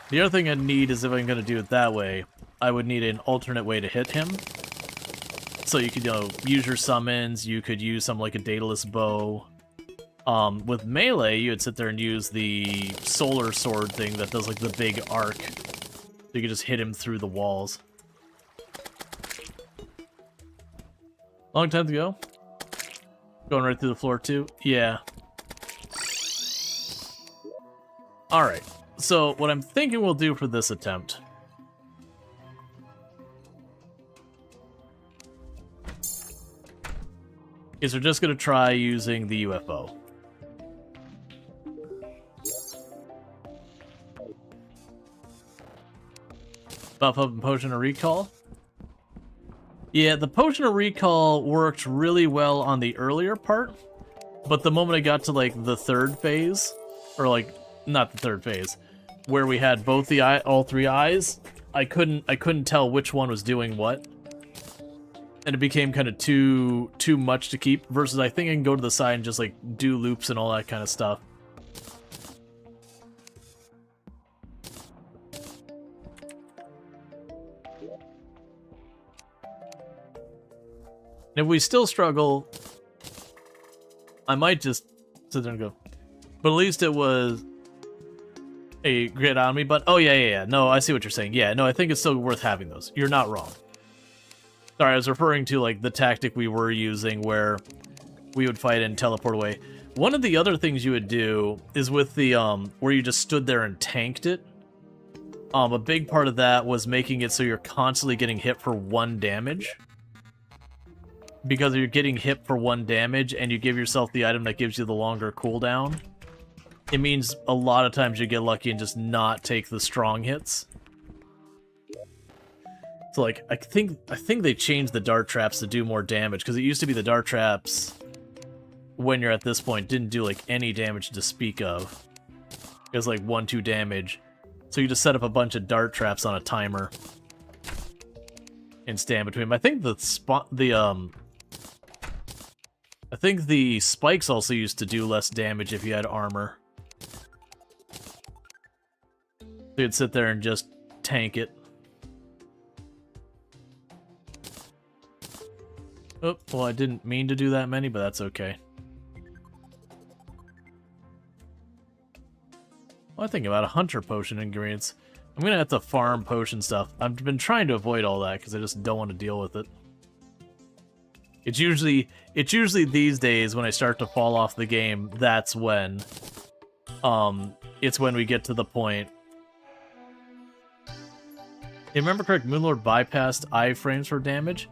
The other thing I'd need is, if I'm going to do it that way, I would need an alternate way to hit him. So you could, you know, use your summons, you could use something like a Daedalus bow. With melee, you would sit there and use the solar sword thing that does, like, the big arc. So you could just hit him through the walls. Long time to go? Going right through the floor, too? Yeah. Alright, so what I'm thinking we'll do for this attempt is we're just going to try using the UFO. Buff up and Potion of Recall. Yeah, the Potion of Recall worked really well on the earlier part, but the moment I got to, like, the third phase, or, like, not the third phase, where we had both all 3 eyes, I couldn't tell which one was doing what. And it became kind of too much to keep, versus I think I can go to the side and just, like, do loops and all that kind of stuff. And if we still struggle, I might just sit there and go. But at least it was a great on me, but oh yeah. No, I see what you're saying. Yeah, no, I think it's still worth having those. You're not wrong. Sorry, I was referring to, like, the tactic we were using where we would fight and teleport away. One of the other things you would do is with the, where you just stood there and tanked it. A big part of that was making it so you're constantly getting hit for 1 damage. Because you're getting hit for 1 damage and you give yourself the item that gives you the longer cooldown, it means a lot of times you get lucky and just not take the strong hits. So, like, I think they changed the dart traps to do more damage, because it used to be the dart traps, when you're at this point, didn't do, like, any damage to speak of. It was, like, 1-2 damage. So you just set up a bunch of dart traps on a timer and stand between them. I think I think the spikes also used to do less damage if you had armor. So you'd sit there and just tank it. Oh, well, I didn't mean to do that many, but that's okay. Well, I think about a hunter potion ingredients. I'm gonna have to farm potion stuff. I've been trying to avoid all that because I just don't want to deal with it. It's usually these days when I start to fall off the game, that's when it's when we get to the point. If I remember correct, Moonlord bypassed iframes for damage.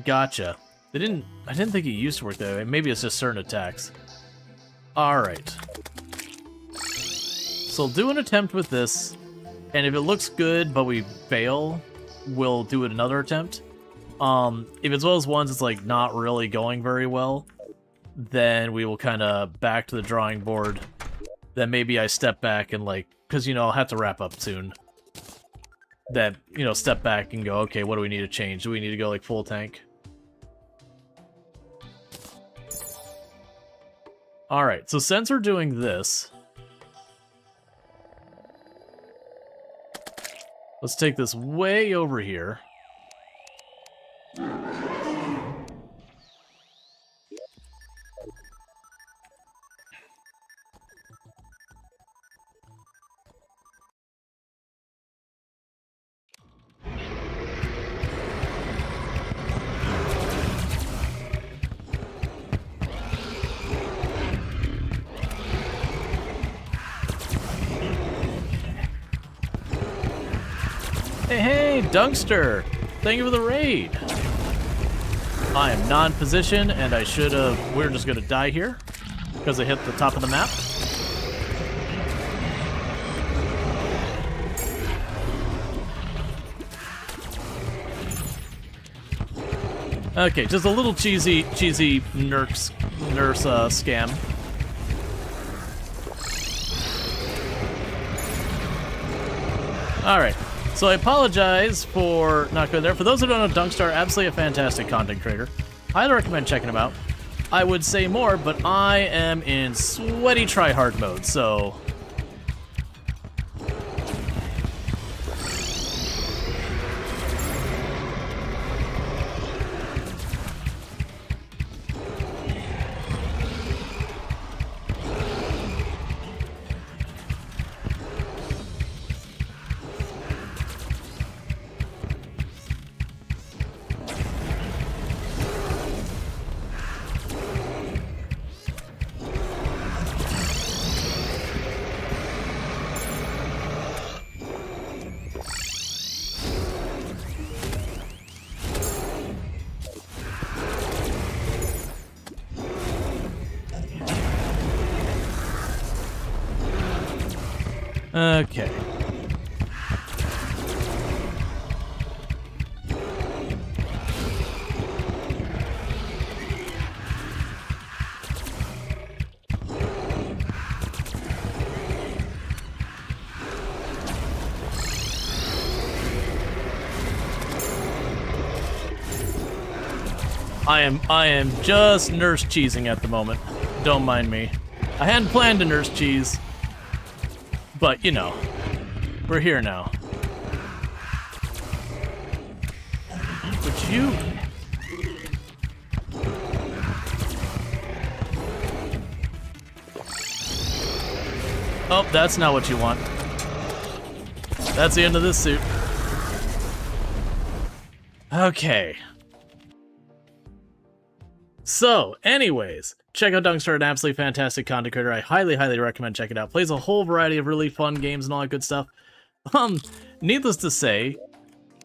Gotcha. I didn't think it used to work that way. Maybe it's just certain attacks. Alright. So I'll do an attempt with this, and if it looks good but we fail, we'll do it another attempt. If it's one of those ones that's like not really going very well, then we will kind of back to the drawing board. Then maybe I step back and like, because, you know, I'll have to wrap up soon. Then, you know, step back and go, okay, what do we need to change? Do we need to go like full tank? Alright, so since we're doing this, let's take this way over here. Hey, Dunkster! Thank you for the raid! I am not in position, and I should have... We're just gonna die here, because I hit the top of the map. Okay, just a little cheesy nurse scam. Alright. So I apologize for not going there. For those who don't know, Dunkstar, absolutely a fantastic content creator. Highly recommend checking him out. I would say more, but I am in sweaty tryhard mode, so... Okay. I am just nurse cheesing at the moment. Don't mind me. I hadn't planned to nurse cheese. But, you know, we're here now. Would you... Oh, that's not what you want. That's the end of this suit. Okay. So, anyways, check out Dunkster, an absolutely fantastic content creator. I highly recommend checking it out. Plays a whole variety of really fun games and all that good stuff. Needless to say,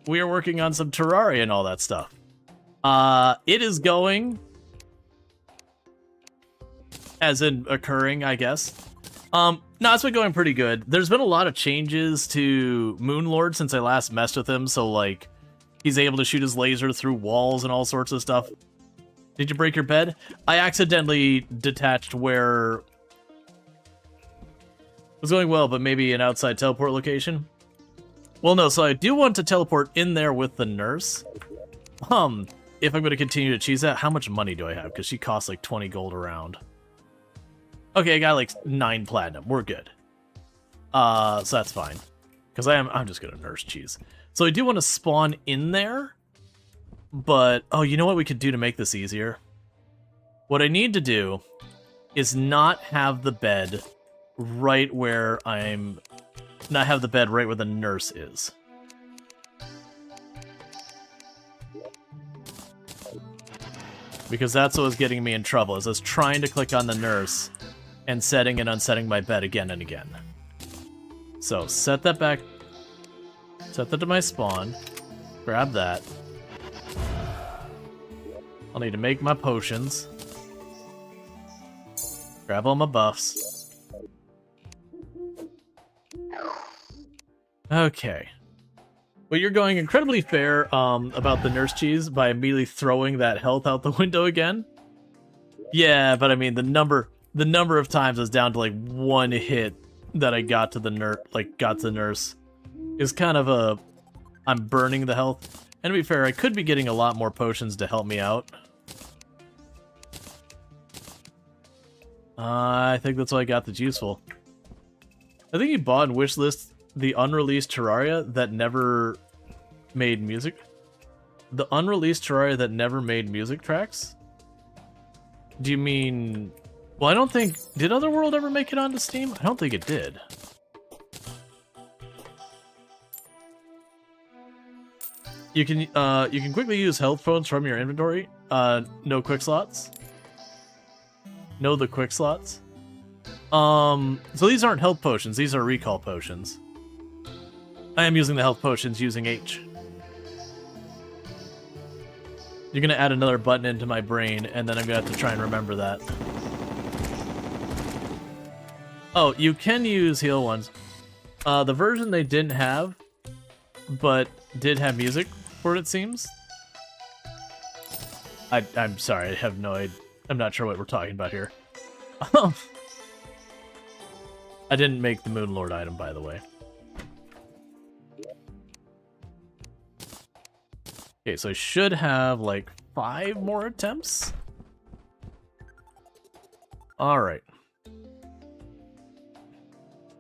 we are working on some Terraria and all that stuff. It is going, as in occurring, I guess. No, it's been going pretty good. There's been a lot of changes to Moonlord since I last messed with him, so like, he's able to shoot his laser through walls and all sorts of stuff. Did you break your bed? I accidentally detached where... It was going well, but maybe an outside teleport location? Well, no, so I do want to teleport in there with the nurse. If I'm going to continue to cheese that, how much money do I have? Because she costs like 20 gold a round. Okay, I got like 9 platinum. We're good. So that's fine. Because I'm just going to nurse cheese. So I do want to spawn in there. But, oh, you know what we could do to make this easier? What I need to do is not have the bed right where not have the bed right where the nurse is. Because that's what was getting me in trouble, is I was trying to click on the nurse and setting and unsetting my bed again and again. So, set that back. Set that to my spawn. Grab that. I'll need to make my potions. Grab all my buffs. Okay. Well, you're going incredibly fair about the nurse cheese by immediately throwing that health out the window again. Yeah, but I mean the number of times I was down to like one hit that I got to the nurse is kind of a I'm burning the health. And to be fair, I could be getting a lot more potions to help me out. I think that's what I got that's useful. I think you bought and wishlist the unreleased Terraria that never made music. The unreleased Terraria that never made music tracks? Do you mean... Well, I don't think... Did Otherworld ever make it onto Steam? I don't think it did. You can quickly use health potions from your inventory. No quick slots. No, the quick slots. So these aren't health potions, these are recall potions. I am using the health potions using H. You're gonna add another button into my brain, and then I'm gonna have to try and remember that. Oh, you can use heal ones. The version they didn't have, but did have music for it, seems. I'm sorry, I have no idea. I'm not sure what we're talking about here. I didn't make the Moon Lord item, by the way. Okay, so I should have like 5 more attempts. Alright.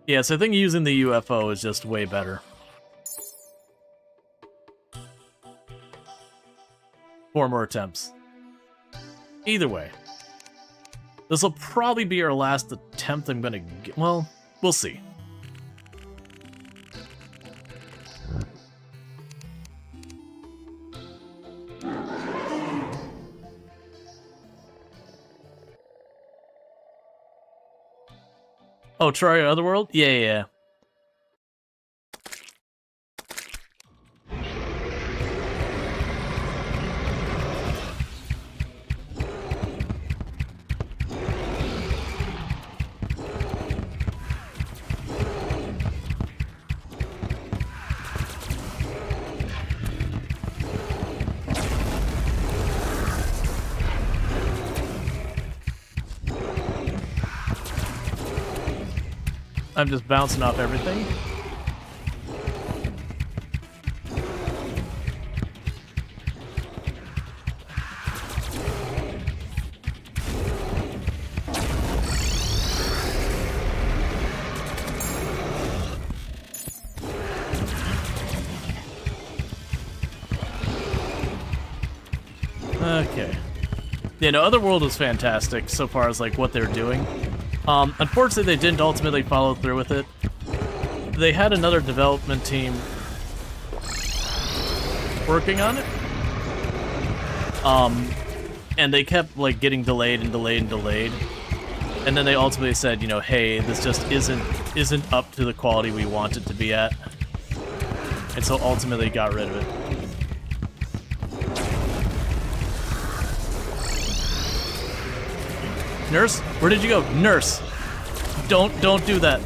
Yeah, so I think using the UFO is just way better. 4 more attempts. Either way. This will probably be our last attempt I'm gonna get. Well, we'll see. Oh, Terraria Otherworld? Yeah. I'm just bouncing off everything. Okay. Yeah, no, Otherworld was fantastic so far as like what they're doing. Unfortunately, they didn't ultimately follow through with it. They had another development team working on it. And they kept like getting delayed and delayed and delayed. And then they ultimately said, you know, hey, this just isn't up to the quality we want it to be at. And so ultimately got rid of it. Nurse? Where did you go? Nurse! Don't do that.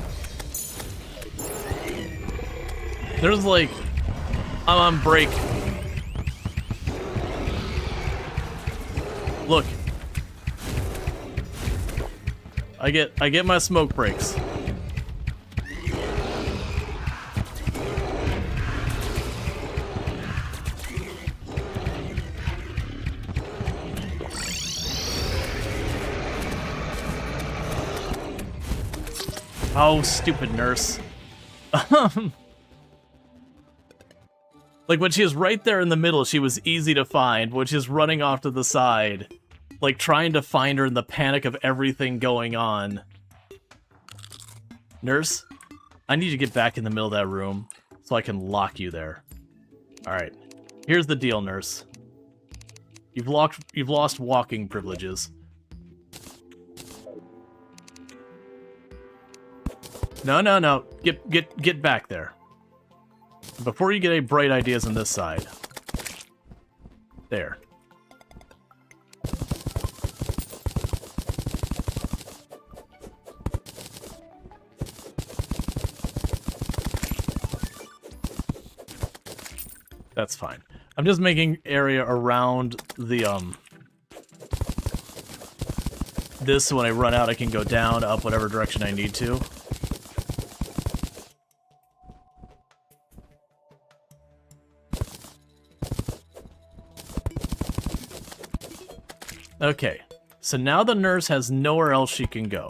There's like... I'm on break. Look. I get my smoke breaks. Oh, stupid nurse. Like, Like, when she was right there in the middle, she was easy to find. When she's running off to the side, like, trying to find her in the panic of everything going on. Nurse, I need you to get back in the middle of that room so I can lock you there. Alright. Here's the deal, nurse. You've lost walking privileges. No. Get back there. Before you get any bright ideas on this side. There. That's fine. I'm just making area around the, this, so when I run out, I can go down, up, whatever direction I need to. Okay, so now the nurse has nowhere else she can go.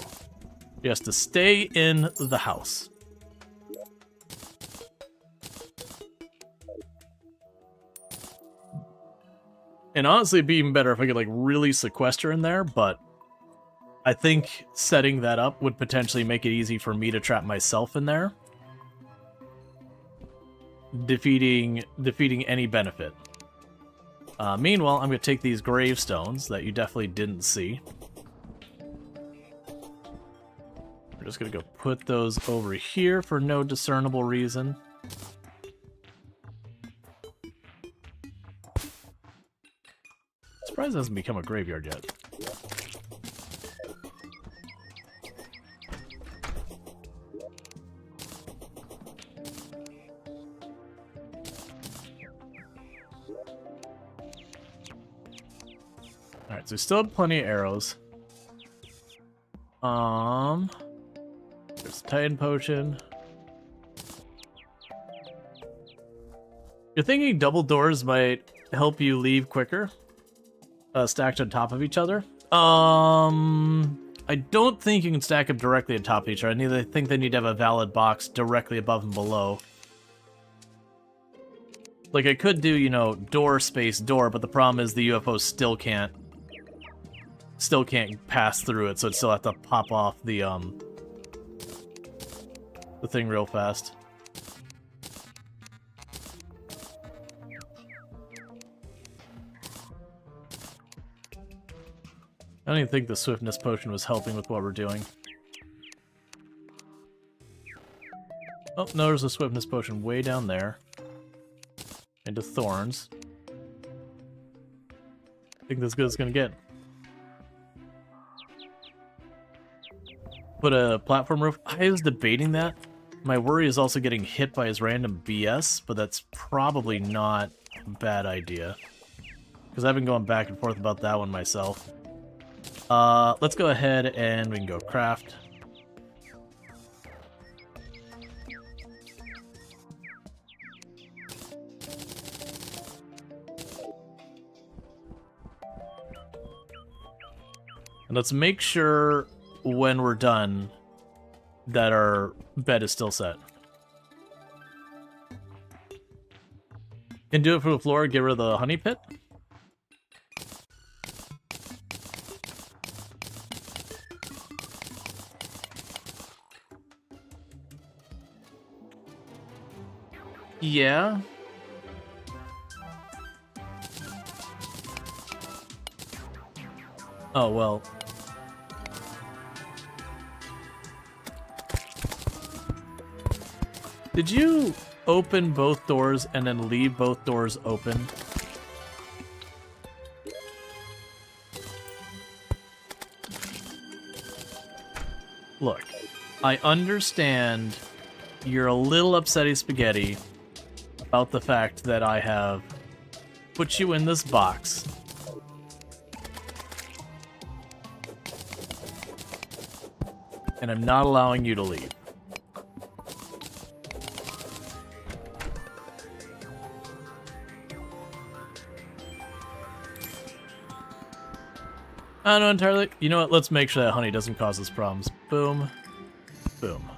She has to stay in the house. And honestly, it'd be even better if I could, like, really sequester in there, but I think setting that up would potentially make it easy for me to trap myself in there, defeating any benefit. Meanwhile, I'm going to take these gravestones that you definitely didn't see. We're just going to go put those over here for no discernible reason. Surprised it hasn't become a graveyard yet. Alright, so we still have plenty of arrows. There's Titan Potion. You're thinking double doors might help you leave quicker? Stacked on top of each other? I don't think you can stack them directly on top of each other. I think they need to have a valid box directly above and below. Like, I could do, you know, door, space, door, but the problem is the UFO still can't pass through it, so it'd still have to pop off the thing real fast. I don't even think the swiftness potion was helping with what we're doing. Oh, no, there's a swiftness potion way down there. Into thorns. I think that's as good as it's gonna get. Put a platform roof. I was debating that. My worry is also getting hit by his random BS, but that's probably not a bad idea. Because I've been going back and forth about that one myself. Let's go ahead and we can go craft. And let's make sure when we're done that our bed is still set. Can do it for the floor, get rid of the honey pit. Yeah. Oh, well. Did you open both doors and then leave both doors open? Look, I understand you're a little upsetty spaghetti about the fact that I have put you in this box. And I'm not allowing you to leave. I don't know entirely. You know what? Let's make sure that honey doesn't cause us problems. Boom. Boom.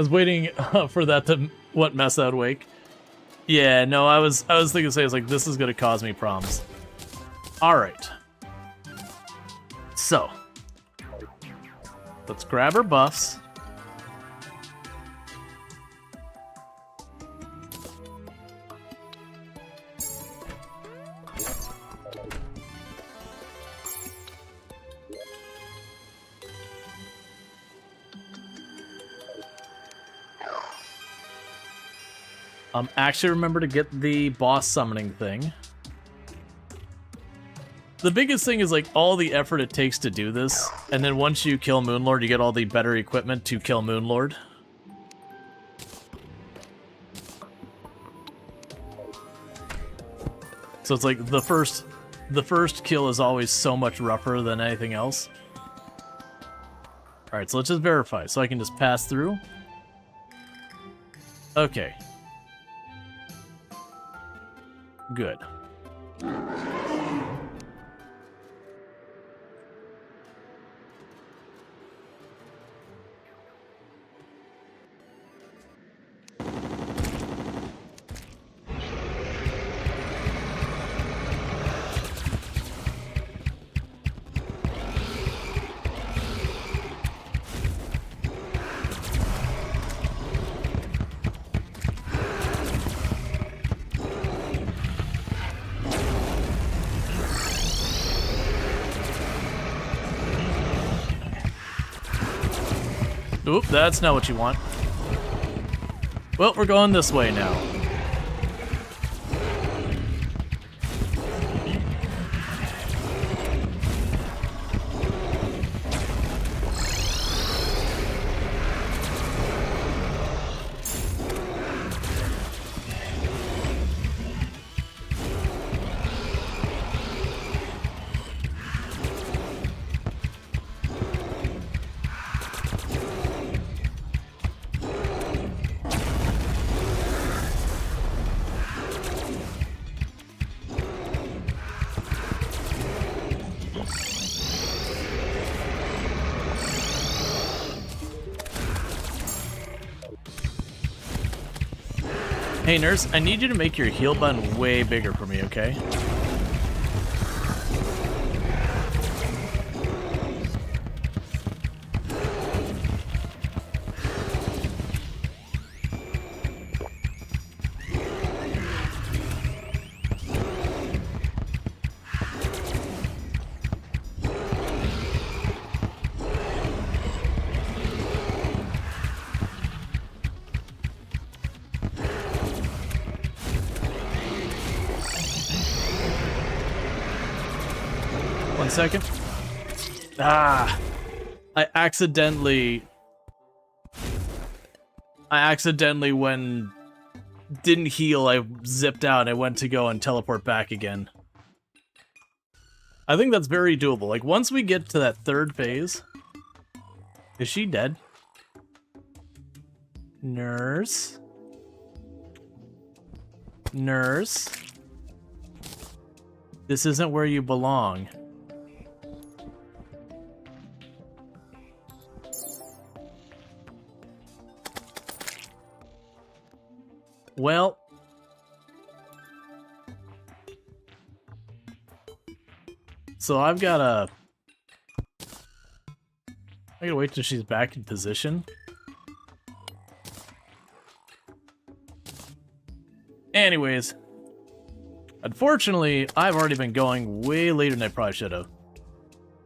was waiting for that to mess that would wake. Yeah, no, I was thinking, say, I was like, this is gonna cause me problems. All right. So, let's grab her buffs. Actually remember to get the boss summoning thing. The biggest thing is like all the effort it takes to do this, and then once you kill Moonlord, you get all the better equipment to kill Moonlord. So it's like the first kill is always so much rougher than anything else. Alright, so let's just verify, so I can just pass through. Okay. Good. Oop, that's not what you want. Well, we're going this way now. Hey, nurse, I need you to make your heal button way bigger for me, okay? Second. I accidentally when didn't heal, I zipped out and I went to go and teleport back again. I think that's very doable. Like once we get to that third phase. Is she dead? Nurse? Nurse? This isn't where you belong. Well, so I gotta wait till she's back in position. Anyways, unfortunately, I've already been going way later than I probably should have.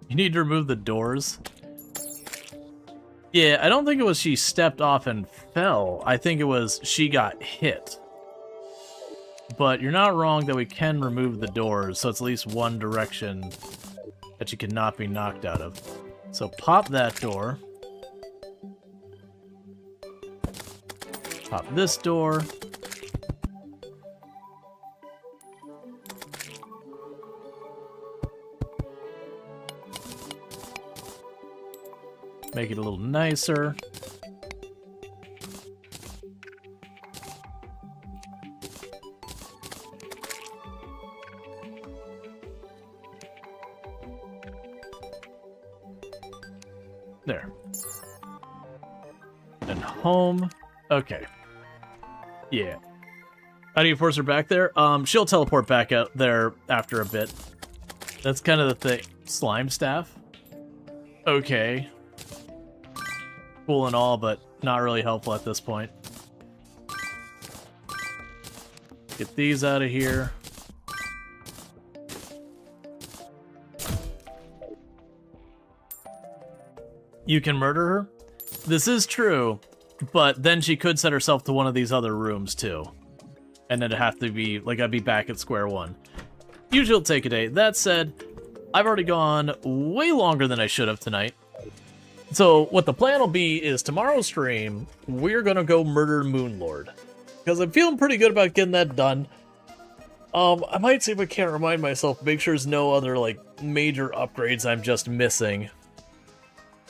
You need to remove the doors. Yeah, I don't think it was she stepped off and fell. I think it was she got hit. But you're not wrong that we can remove the doors, so it's at least one direction that you cannot be knocked out of. So pop that door. Pop this door. Make it a little nicer. There. And home. Okay. Yeah. How do you force her back there? She'll teleport back out there after a bit. That's kind of the thing. Slime staff? Okay. Cool and all, but not really helpful at this point. Get these out of here. You can murder her? This is true, but then she could set herself to one of these other rooms too. And then it'd have to be, like, I'd be back at square one. Usually it'll take a day. That said, I've already gone way longer than I should have tonight. So what the plan will be is tomorrow's stream, we're gonna go murder Moonlord. Because I'm feeling pretty good about getting that done. I might see if I can't remind myself, make sure there's no other, like, major upgrades I'm just missing.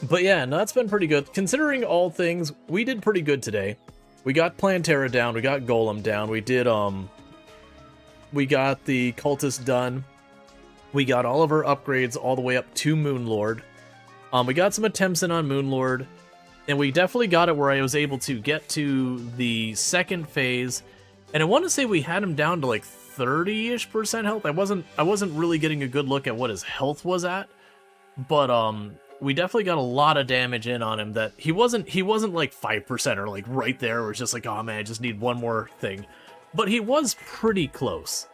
But yeah, no, that's been pretty good. Considering all things, we did pretty good today. We got Plantera down, we got Golem down, we did, we got the Cultist done. We got all of our upgrades all the way up to Moonlord. We got some attempts in on Moonlord, and we definitely got it where I was able to get to the second phase. And I want to say we had him down to like 30-ish% health. I wasn't really getting a good look at what his health was at, but we definitely got a lot of damage in on him. That he wasn't like 5% or like right there, where it's just like, oh man, I just need one more thing. But he was pretty close.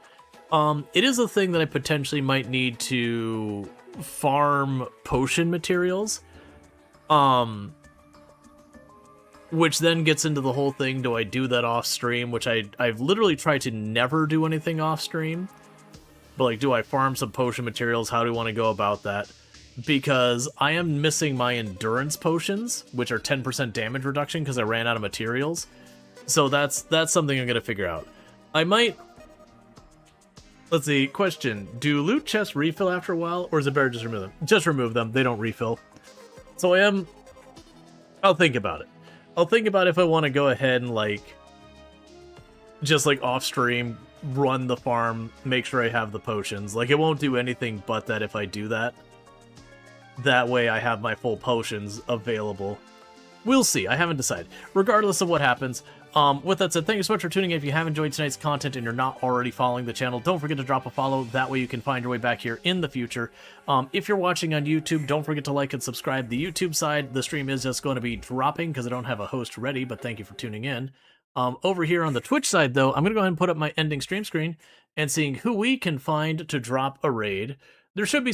It is a thing that I potentially might need to farm potion materials. Which then gets into the whole thing, do I do that off stream? Which I've literally tried to never do anything off stream. But like, do I farm some potion materials? How do I want to go about that? Because I am missing my endurance potions, which are 10% damage reduction because I ran out of materials. So that's something I'm gonna figure out. I might. Let's see. Question: do loot chests refill after a while, or is it better just remove them? Just remove them. They don't refill. So I'll think about it. I'll think about if I want to go ahead and like, just like off stream, run the farm, make sure I have the potions. Like, it won't do anything but that if I do that. That way I have my full potions available. We'll see. I haven't decided. Regardless of what happens, with that said, thank you so much for tuning in. If you have enjoyed tonight's content and you're not already following the channel, don't forget to drop a follow. That way you can find your way back here in the future. If you're watching on YouTube, don't forget to like and subscribe. The YouTube side, the stream is just going to be dropping because I don't have a host ready, but thank you for tuning in. Over here on the Twitch side, though, I'm going to go ahead and put up my ending stream screen and seeing who we can find to drop a raid. There should be